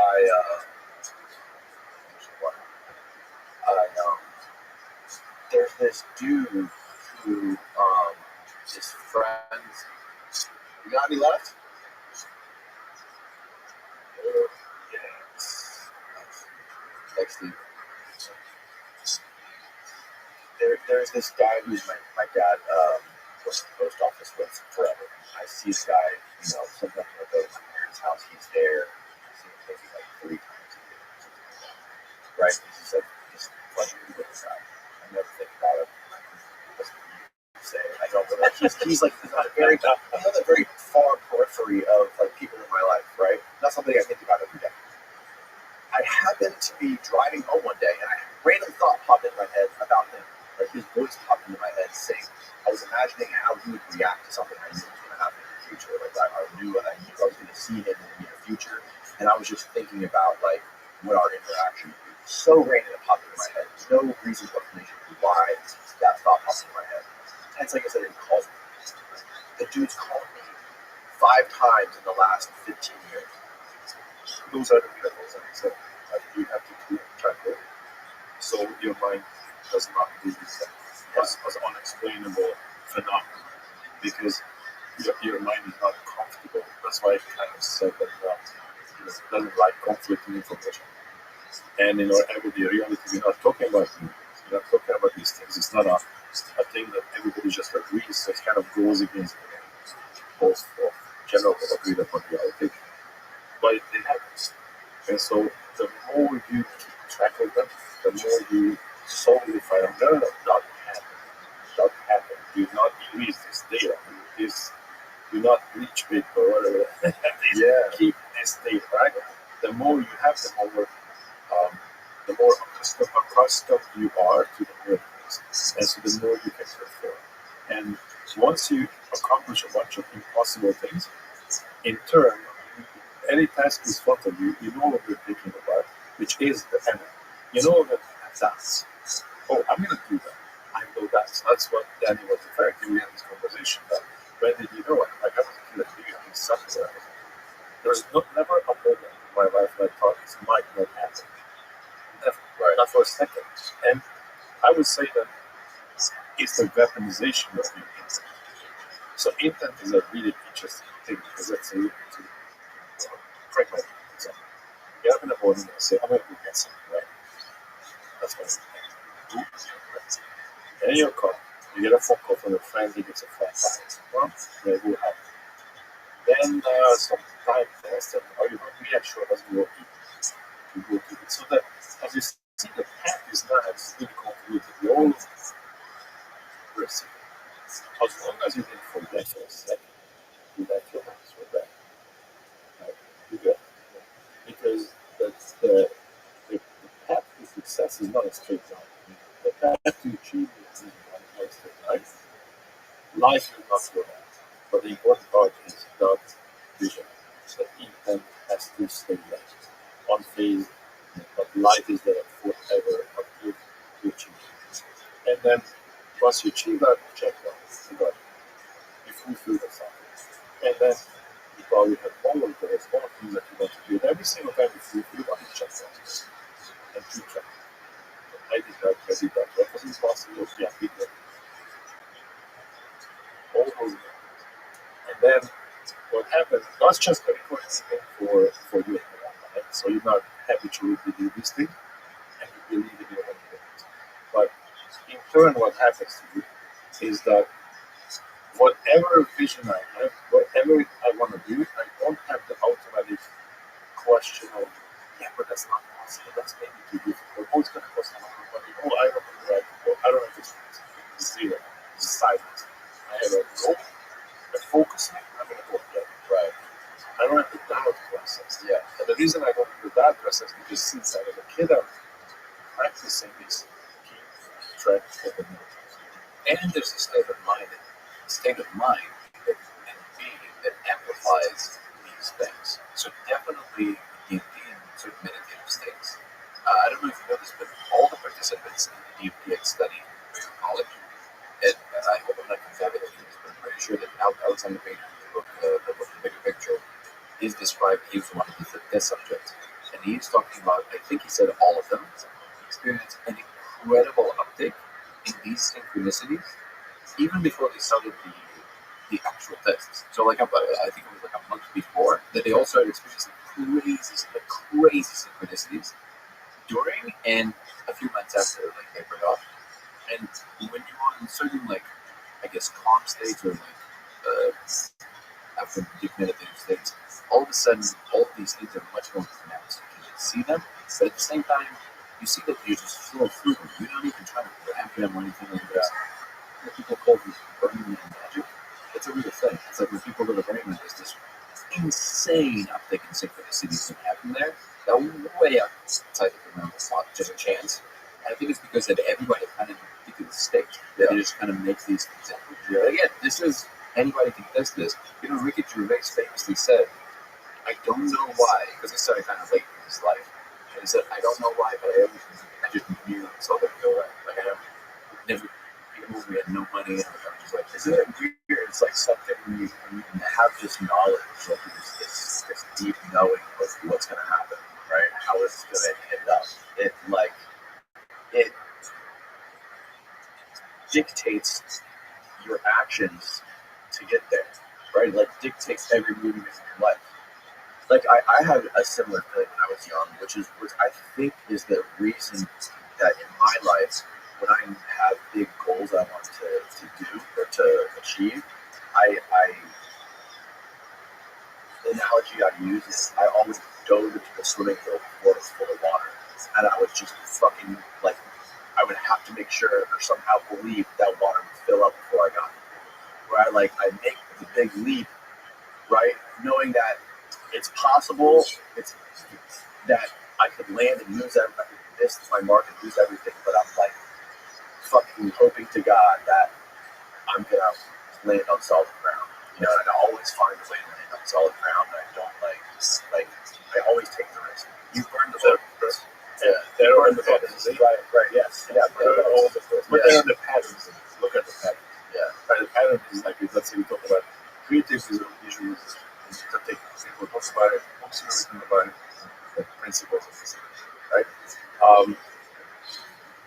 there's this dude who his friends. You got any left? Thanks, Steve. There's this guy who's my dad was at the post office with forever. I see this guy, sometimes when I go to my parents' house, he's there. I see him maybe like 3 times a year. Right? He's just like, just funny to this guy. I never think about it. He doesn't say it. I He's like on the very far periphery of like people in my life, right? Not something I think about every day. I happened to be driving home one day, and a random thought popped into my head about him. Like his voice popped into my head, saying, I was imagining how he would react to something I knew was going to happen in the future. Like I knew that I was going to see him in the near future, and I was just thinking about like what our interaction would be. So random, it popped into my head. There's no reason or explanation for why that thought popped into my head. 10 seconds later, he calls me. The dude's called me 5 times in the last 15 years. Those are the miracles, and so you have to keep track of it. So your mind does not do this as unexplainable phenomenon, because your mind is not comfortable. That's why it kind of said that it doesn't like conflicting information. And in our everyday reality, we're not talking about things. We're not talking about these things. It's not a thing that everybody just agrees. So it kind of goes against most of general agreed upon reality. But it happens. And so the more you keep track of them, the more you solidify them. No, not happen. Not happen. Do not erase this data. Do not reach it or whatever. Keep this data, right? The more you have, the more accustomed you are to the miracles, and so the more you can perform. And once you accomplish a bunch of impossible things, in turn, any task is front of you, you know what you're thinking about, which is the end. You know that that's, oh, I'm going to do that. I know that's what Danny was referring to. We had this conversation that when did you know it? Like I was a kid, I figured things sucked. There's never a moment in my life that I thought this might not happen. Never, right? Not for a second. And I would say that it's the weaponization of your intent. So intent is a really interesting thing, because let's say you pragmatic example. Get up in the morning and say, I'm going to go get something, right? That's what I'm saying. And in your car, you get a phone call from a friend, he gets a flat tire. Well, that will happen. Then some time passed, and are you hungry? Yeah, sure, let's go eat. You go to it. So that, as you see, the path is not as really convoluted. We all risk. As long as you didn't forget for a second, you left your house for that. Right? You got it. Because the path to success is not a straight line. The path to achieve is not a straight line. Life is not your path. But the important part is that vision. The intent has to stay there. One phase, but life is there forever until you achieve it. And then once you achieve that, check that. You got it. You fulfill the cycle. And then you probably have all of those small things that you want to do. And every single time you fulfill one, you check that. And keep checking. I did that, I did that. That was impossible. Yeah, we did. All those. And then what happens, not just the recording for you, right? So you're not habitually do this thing, and you believe in your own ability. But in turn, what happens to you is that whatever vision I have, whatever I want to do, I don't have the automatic question of, yeah, but that's not possible, that's maybe too difficult, oh, it's going to cost a lot of money, oh, I don't know, right? Oh, I don't have this zero, silent. I have a goal, I focus on it, I'm going to go get it, right? I don't have the doubt process. Yeah. And the reason I don't have the doubt process is because since I was a kid, I'm practicing this keep track of the miracles. And there's a state of mind that, and being that amplifies these things. So definitely in certain meditative states. I don't know if you know this, but all the participants in the EFTX study in college, and I hope I'm not confabulating this, but I'm pretty sure that Alexander Payne, the book The Bigger Picture, is described, he was one of the test subjects, and he's talking about, I think he said all of them, experienced an incredible uptake in these synchronicities, even before they started the actual tests. So like I think it was like a month before that they all started experiencing crazy synchronicities during and a few months after like they were off. And when you're in certain like I guess calm states or like after deep meditative states, all of a sudden all of these things are much more pronounced. You can see them, but at the same time you see that you just flow through them. You're not even trying to grab them or anything like that. what people call this Burning Man magic. It's a real thing. It's like when people go to Burning Man, there's this insane uptake in synchronicities that happen there. They're way outside of the realm of thought, just a chance. And I think it's because that everybody kind of into the state. They just kind of make these things happen. But again, this is anybody can test this. Ricky Gervais famously said, "I don't know why," because he started kind of late in his life. And he said, "I don't know why, but I just knew it's all going to go right. Like I never, we had no money, and I was just like, isn't it weird? It's like something when you have this knowledge, like this deep knowing of what's going to happen, right? How it's going to end up. It dictates your actions to get there, right? Like dictates every movement in your life. Like I had a similar feeling when I was young, which I think is the reason that in my life, when I have big goals I want to do or to achieve, the analogy I use is I always dove into the swimming pool before it was full of water, and I was just fucking like I would have to make sure or somehow believe that water would fill up before I got there. Where I make the big leap, right, knowing that it's possible, it's that I could land and lose everything, miss my mark and lose everything, but I'm like fucking hoping to God that I'm gonna land on solid ground. And I always find a way to land on solid ground. And I don't like I always take the risk. You burn the boat. Yeah, they're on the patterns. Right, yes. Yeah, But they're on the patterns. Look at the patterns. Yeah. Right, the pattern is like, let's say we talk about creativity, usually to take people talk about it, books written about it, the principles of this, right?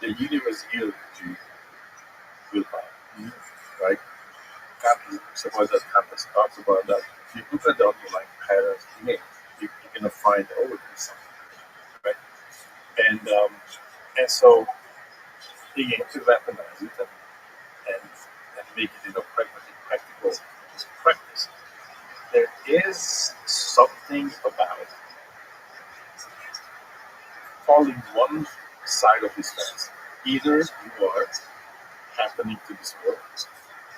The universe yields to willpower, right? Someone that Campus talks about that. If you look at the underlying patterns, you're gonna find there's something, right? And so again, to weaponize it and make it practical practice. There is something about following one side of this fence. Either you are happening to this world,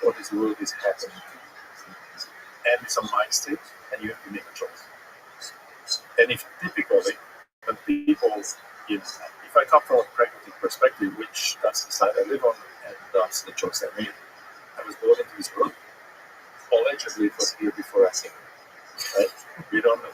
or this world is happening to you. And it's a mind state, and you have to make a choice. And if typically, when people, if I come from a pragmatic perspective, which that's the side I live on, and that's the choice I made, I was born into this world. Allegedly, it was here before I came, right? We don't know,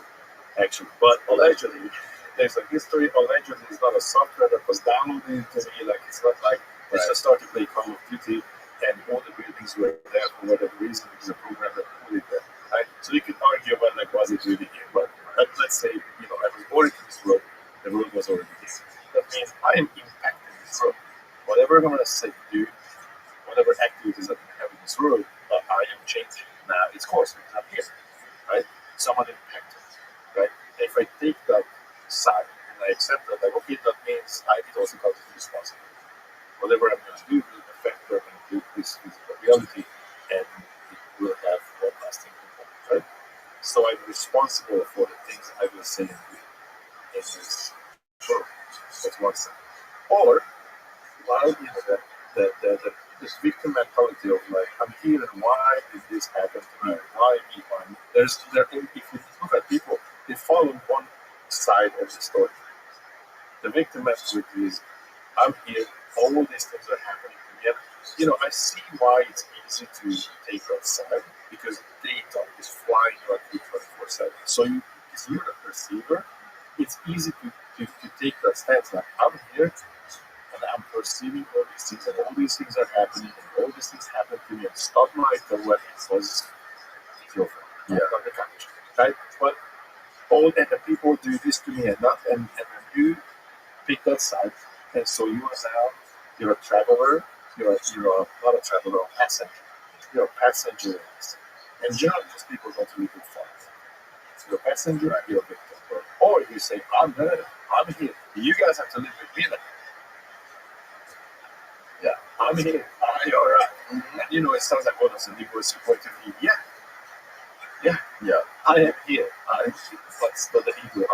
actually. But allegedly, there's a history. Allegedly, it's not a software that was downloaded to me. Like, it's not like it's just started to play Call of Duty, and all the buildings were there for whatever reason because a program that put it there, right? So you could argue about, like, was it really here? But let's say, I was born into this world. The world was already here. That means I am impacting this world. Whatever I'm going to say, do, whatever activities that I have in this world, I am changing. Now, it's course because I'm here, right? Someone impacted, right? If I take that side and I accept that, like, okay, that means I need also got to be responsible. Whatever I'm going to do will affect what I'm going to do, this physical reality, and it will have one lasting impact, right? So I'm responsible for the things I will say and do in this world. That's one side. Or, while this victim mentality of, like, I'm here and why did this happen to me? Why me? If you look at people, they follow one side of the story. The victim mentality is, I'm here, all these things are happening to me. I see why it's easy to take that side, because data is flying around you 24/7. So if you're a perceiver, it's easy to take that stance, like, I'm here, and I'm perceiving all these things, and all these things are happening, and all these things happen to me, and stop my when it was your friend, not the country, right? But and the people do this to me, and when you pick that side, and so you're a traveler, you're not a traveler, a passenger. You're a passenger, and generally, most people don't really good fun. You're a passenger, you're a victim, or you say, I'm here. You guys have to live with me then. Yeah, I'm here. You're right. Mm-hmm. And it sounds like, well, that's a negotiation point of view. Yeah. I am here. What's the ego?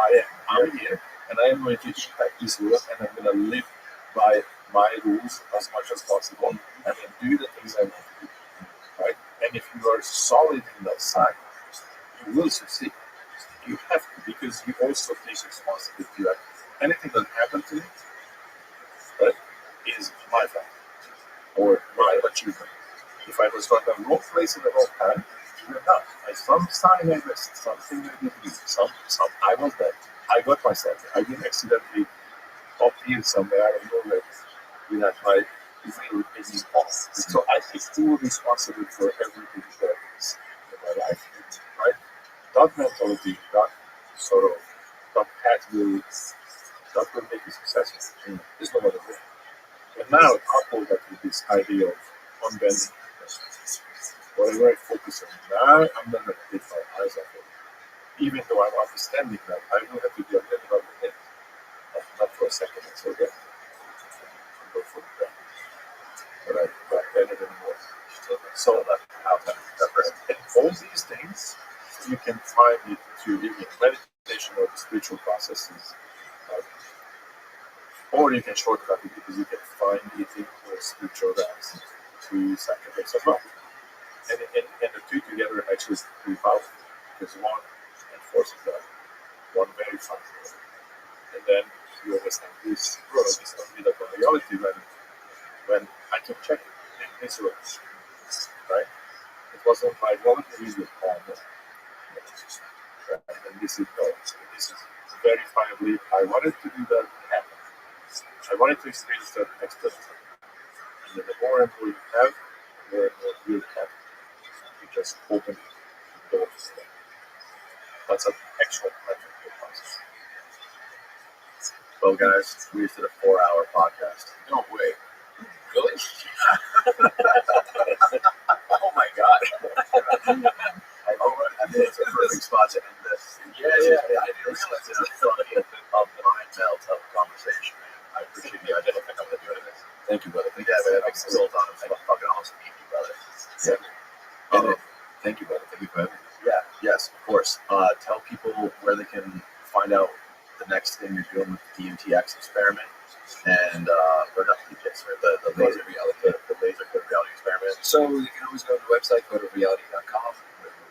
I'm here, and I am going to impact this world, and I'm going to live by my rules as much as possible, and then do the things I want to do, right? And if you are solid in that side, you will succeed. You have to, because you also take responsibility. Like anything that happened to you, right, is my fault or my achievement. If I was at the wrong place at the wrong time, you're not. Some sign I missed, something I didn't do, some I was there. I got myself there. I didn't accidentally pop in somewhere out of nowhere without my real opinion off. So I take full responsibility for everything that is in my life, right? That mentality, that sort of, that path will make you successful. There's no other way. And now couple that with this idea of unbending, whatever I focus on now, I'm not going to take my eyes off it. Even though I'm understanding that I will have to be unbending on the thing. Not for a second, it's okay. Go for the ground. But I bend it anymore. So that how that and all these things you can find it through the meditation or the spiritual processes. Or you can shortcut it because you can find it in the spiritual dance through psychedelics as well. And the two together actually is pretty powerful because one enforces that, one verifies it. And then you always have this world, this unreadable reality when I can check it in this way, right? It wasn't my voluntary will call me. Right? And this is verifiably, I wanted to do that, it happened. I wanted to experience that experience. And then the more and more you have, the more and more you have. You just open the doors. That's an actual mental process. Well, guys, we did a 4-hour podcast. No way. Really? Oh my God. I think it's a perfect spot to end this. Yeah. I didn't realize It's a funny, mind melt of conversation, man. I appreciate you. I didn't think I would do this. Thank you, brother. Yeah, man. I'm still on it. Fucking awesome meeting you, brother. Yeah. Thank you, brother. Thank you for having me. Yeah, yes, of course. Tell people where they can find out the next thing you're doing with the DMTX experiment and or not DMTX, right? The laser reality, the laser code reality experiment. So you can always go to the website, go to reality.com.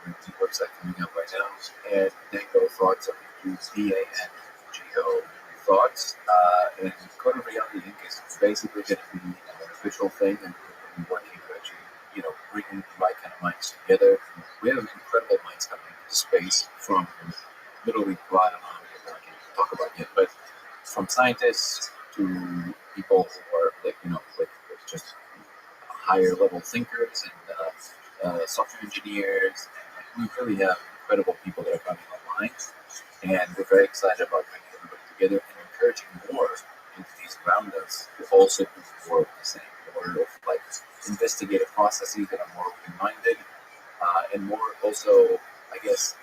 The website coming up right now, and Dango Thoughts, DANGO Thoughts, and Code of Reality Inc. is basically going to be an official thing, and we're working to actually, bring the right kind of minds together. We have incredible minds coming into space from literally, well, I don't know how many I can talk about yet, but from scientists to people who are with just higher level thinkers and software engineers. We really have incredible people that are coming online, and we're very excited about bringing everybody together and encouraging more entities around us to also do more of the same, more of investigative processes that are more open-minded and more also, I guess,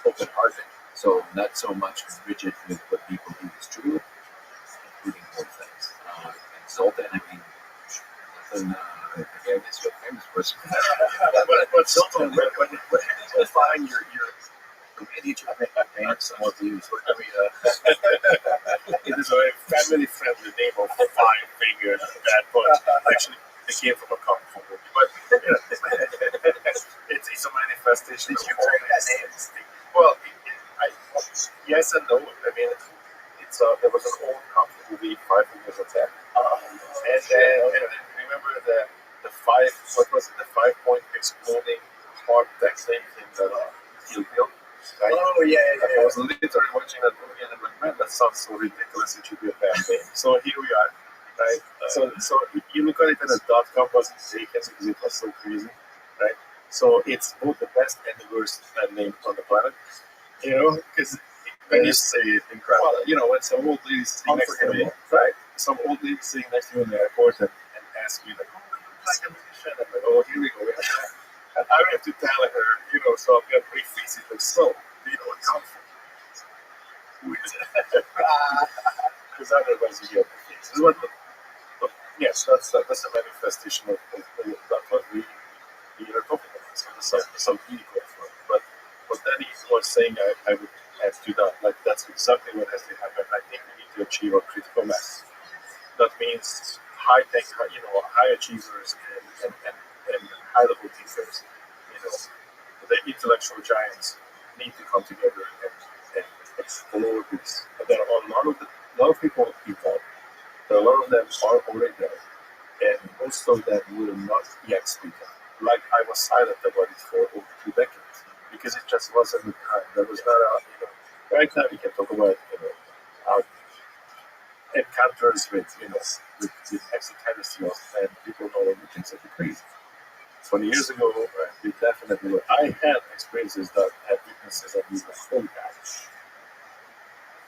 open-hearted. So not so much rigid with what people do is true, including more things. And Zoltan, I mean, nothing. I guess you're a famous person. But Zoltan, when you find your community to have some more views, I mean, it is a very family-friendly name of 5 fingers and bad punch. Actually, it came from a kung fu movie, but it's a manifestation. Did you create that name? Well, yes and no. I mean, there was an old kung fu movie, 5 Fingers Attack, and then remember the 5. What was it? The 5-point exploding heart that thing in the Kill Bill. Right? Oh, yeah. I was literally watching that movie and I'm like, man, that sounds so ridiculous. It should be a bad name. So here we are, right? So you look at it and the .com wasn't taken because it was so crazy, right? So it's both the best and the worst name on the planet, because when you say it, incredible. Well, when some old lady sitting next to me, right? Some old lady sitting next to me in the airport and ask me, like, oh, you like a musician? I'm like, oh, here we go. And I have to tell her, so I've got great faces, like, so, do you know what kung fu? Because otherwise you get the faces. But yes, that's a manifestation of what we are talking about. So there's some equal for it. But what Danny was saying, I would add to that, that's exactly what has to happen. I think we need to achieve a critical mass. That means high-tech, high achievers and high-level thinkers, the intellectual giants need to come together and explore this. And there are a lot of people involved. A lot of them are already there, and most of them will not yet speak up. Like I was silent about it for over 2 decades because it just wasn't the time. There was not right now we can talk about our encounters with extraterrestrials, and people no longer think that we're crazy. 20 years ago, we definitely were. I had experiences that had witnesses of me. Holy God,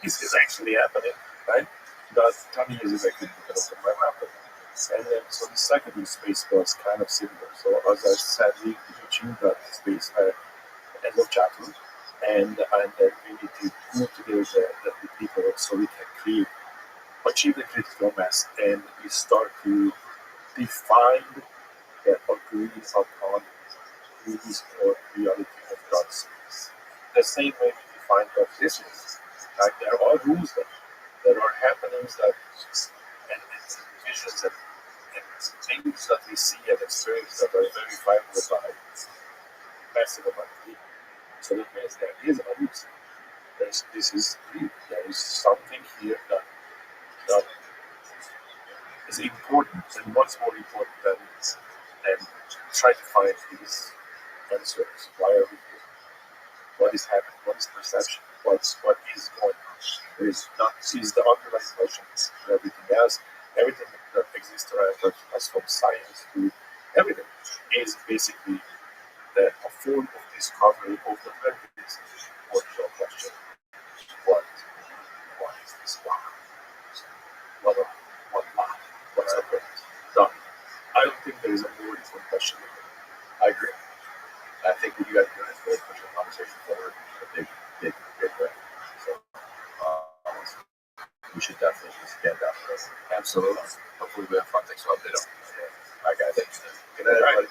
this is actually happening, right? That 20 years ago I couldn't look it up in my mouth. And then, so the second space was kind of similar. So as I said, we achieved that space end of chapter, and then we need to move together the people so we can achieve the critical mass, and we start to define and agree upon rules or reality of God's space. The same way we define God's existence. Like there are rules there are happenings and visions and things that we see and experience that are verifiable by massive amount of people. So that means there is an illusion. This is real. There is something here that is important and much more important than try to find these answers. Why are we here? What is happening? What is perception? What is going on? There is not is the underlying questions and everything else. Everything that exists around us, from science to everything, is basically a form of discovery of the very basic original question. What is this? What not? What's the point? Done. I don't think there is a more important question than that. I agree. I think what you guys are doing is really pushing the conversation forward in a big way. So we should definitely just get down to this. Absolutely. Hopefully we have fun things to update on. All right, guys. Thanks. Good night, everybody.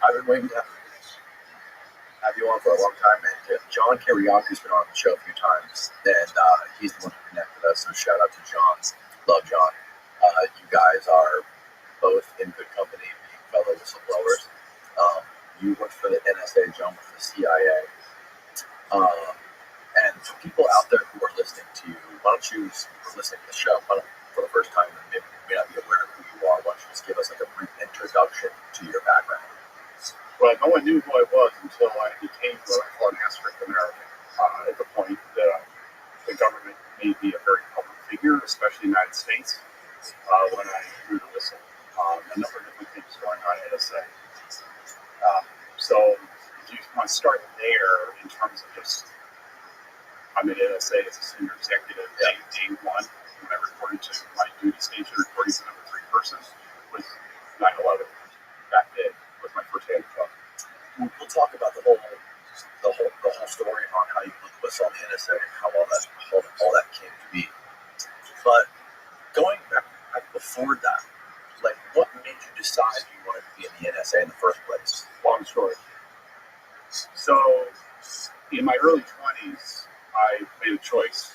I've been waiting to have you on for a long time, man. John Kiriaki's been on the show a few times, and he's the one who connected us, so shout out to John. Love John. You guys are both in good company, being fellow whistleblowers. You worked for the NSA, John with the CIA. And for people out there who are listening to you, why don't you, for listening to the show for the first time, and maybe may not be aware of who you are, why don't you just give us like a brief introduction to your background? Well, no one knew who I was until I became what I call an African American. At the point that the government made me a very public figure, especially in the United States, when I blew the whistle. A number of different things going on at NSA. So if you want to start there in terms of just, I'm at NSA as a senior executive. Day one, when I reported to my duty station, reporting to number 3 person, was 9/11. That day was my first day of the job. We'll talk about the whole story on how you blew the whistle on the NSA and how all that came to be. But going back before that, like what made you decide you wanted to be in the NSA in the first place? Long story. So, in my early 20s, I made a choice.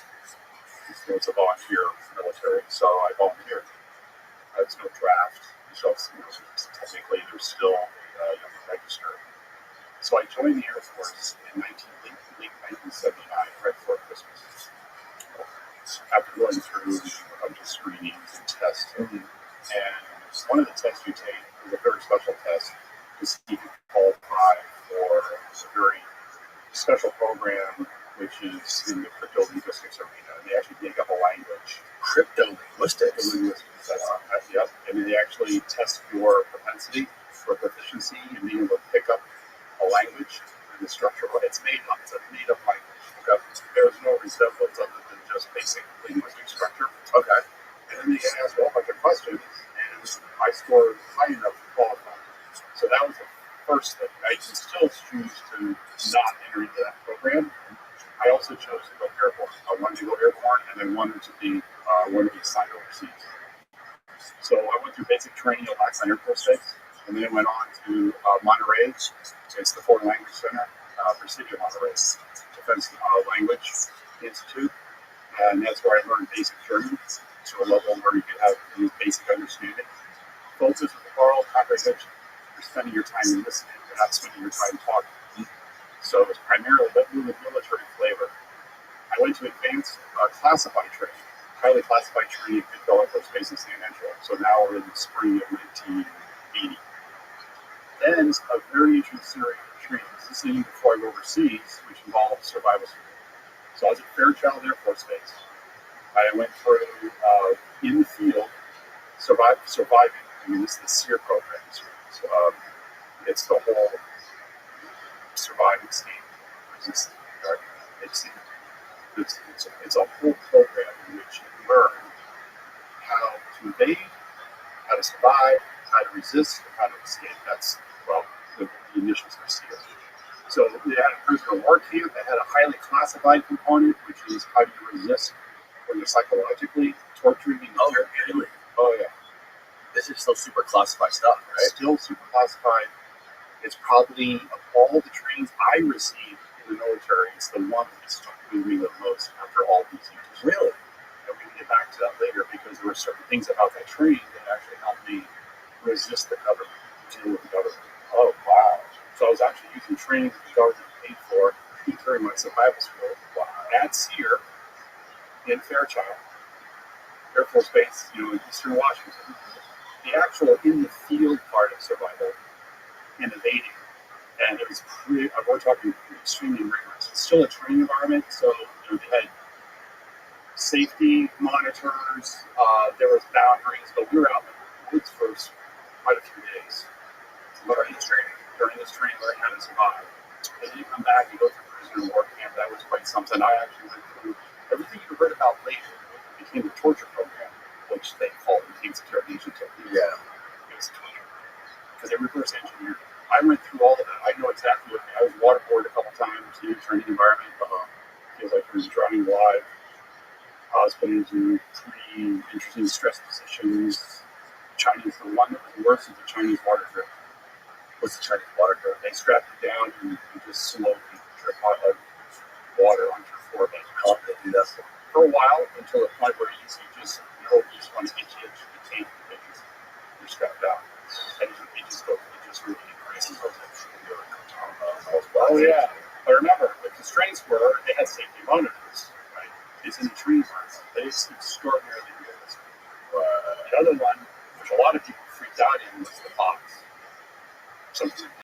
It's a volunteer military, so I volunteered. It's no draft, so technically there's still you have to register. So I joined the Air Force in late 1979, right before Christmas. After going through a bunch of screenings and tests, and one of the tests you take is a very special test to see if you qualify for a very special program, which is in the crypto-linguistics arena. They actually dig up a language. Crypto-linguistics? Yep. And they actually test your propensity for proficiency in being able to pick up a language and the structure. But it's made up. It's a made-up language. Okay. There's no resemblance other than just basic linguistic structure. Okay. And then they ask a whole bunch of questions, and I scored high enough to qualify. So that was the first thing. I can still choose to not enter into that program. I also chose to go airborne. I wanted to go airborne, and I wanted to be assigned overseas. So I went through basic training at Laxon Air Force Base, and then went on to Monterey. It's the Foreign Language Center, Presidio Monterey Defense Language Institute, and that's where I learned basic German to a level where you could have a basic understanding. Focus with oral comprehension. You're spending your time listening. You're not spending your time talking. So it's primarily with military flavor. I went to advanced classified training, highly classified training at Goodfellow Air Force Base in San Angelo. So now we're in the spring of 1980. Then a very interesting training. This is even before I go overseas, which involved survival skills. So I was at Fairchild Air Force Base. I went through in the field surviving. I mean, this is the SEER program. So, it's the whole surviving scheme. It's a whole program in which you learn how to evade, how to survive, how to resist, and how to escape. That's, well, the initials for SEER. So they had a prisoner of war camp that had a highly classified component, which is how do you resist when you're psychologically torturing and Really? Oh, yeah. This is still super classified stuff, right? Still super classified. It's probably, of all the trainings I received in the military, it's the one that stuck with me the most after all these years. Really? And we can get back to that later because there were certain things about that training that actually helped me resist the government, deal with the government. Oh, wow. So I was actually using training that the government paid for during my survival school at SEER in Fairchild Air Force Base, in Eastern Washington. The actual in the field part of survival and evading, and it was we're talking extremely rigorous. It's still a training environment, so they had safety monitors, there was boundaries, but we were out in the woods for quite a few days. During this training, learning how to survive. And then you come back and go through prisoner of war camp. That was quite something. I actually went through everything you heard about later. It became a torture program, which they called enhanced interrogation technique. Yeah. It was torture because they reverse engineered. I went through all of that. I know exactly what I was waterboarded a couple times in a training environment. Feels like I was drowning live. I was put into pretty interesting stress positions. Chinese, the one that was worse is the Chinese water drip. What's the Chinese water drip? They strapped you down and you just slowly drip out of water onto your forehead. How long did they do that for? For a while, until the point where you just want to itch, you can't, you're strapped out. And it just really crazy. Oh, yeah. But remember, the constraints were they had safety monitors, right? It's in the tree parts. They just extraordinarily realistic. The other one, which a lot of people freaked out in, was the box. Something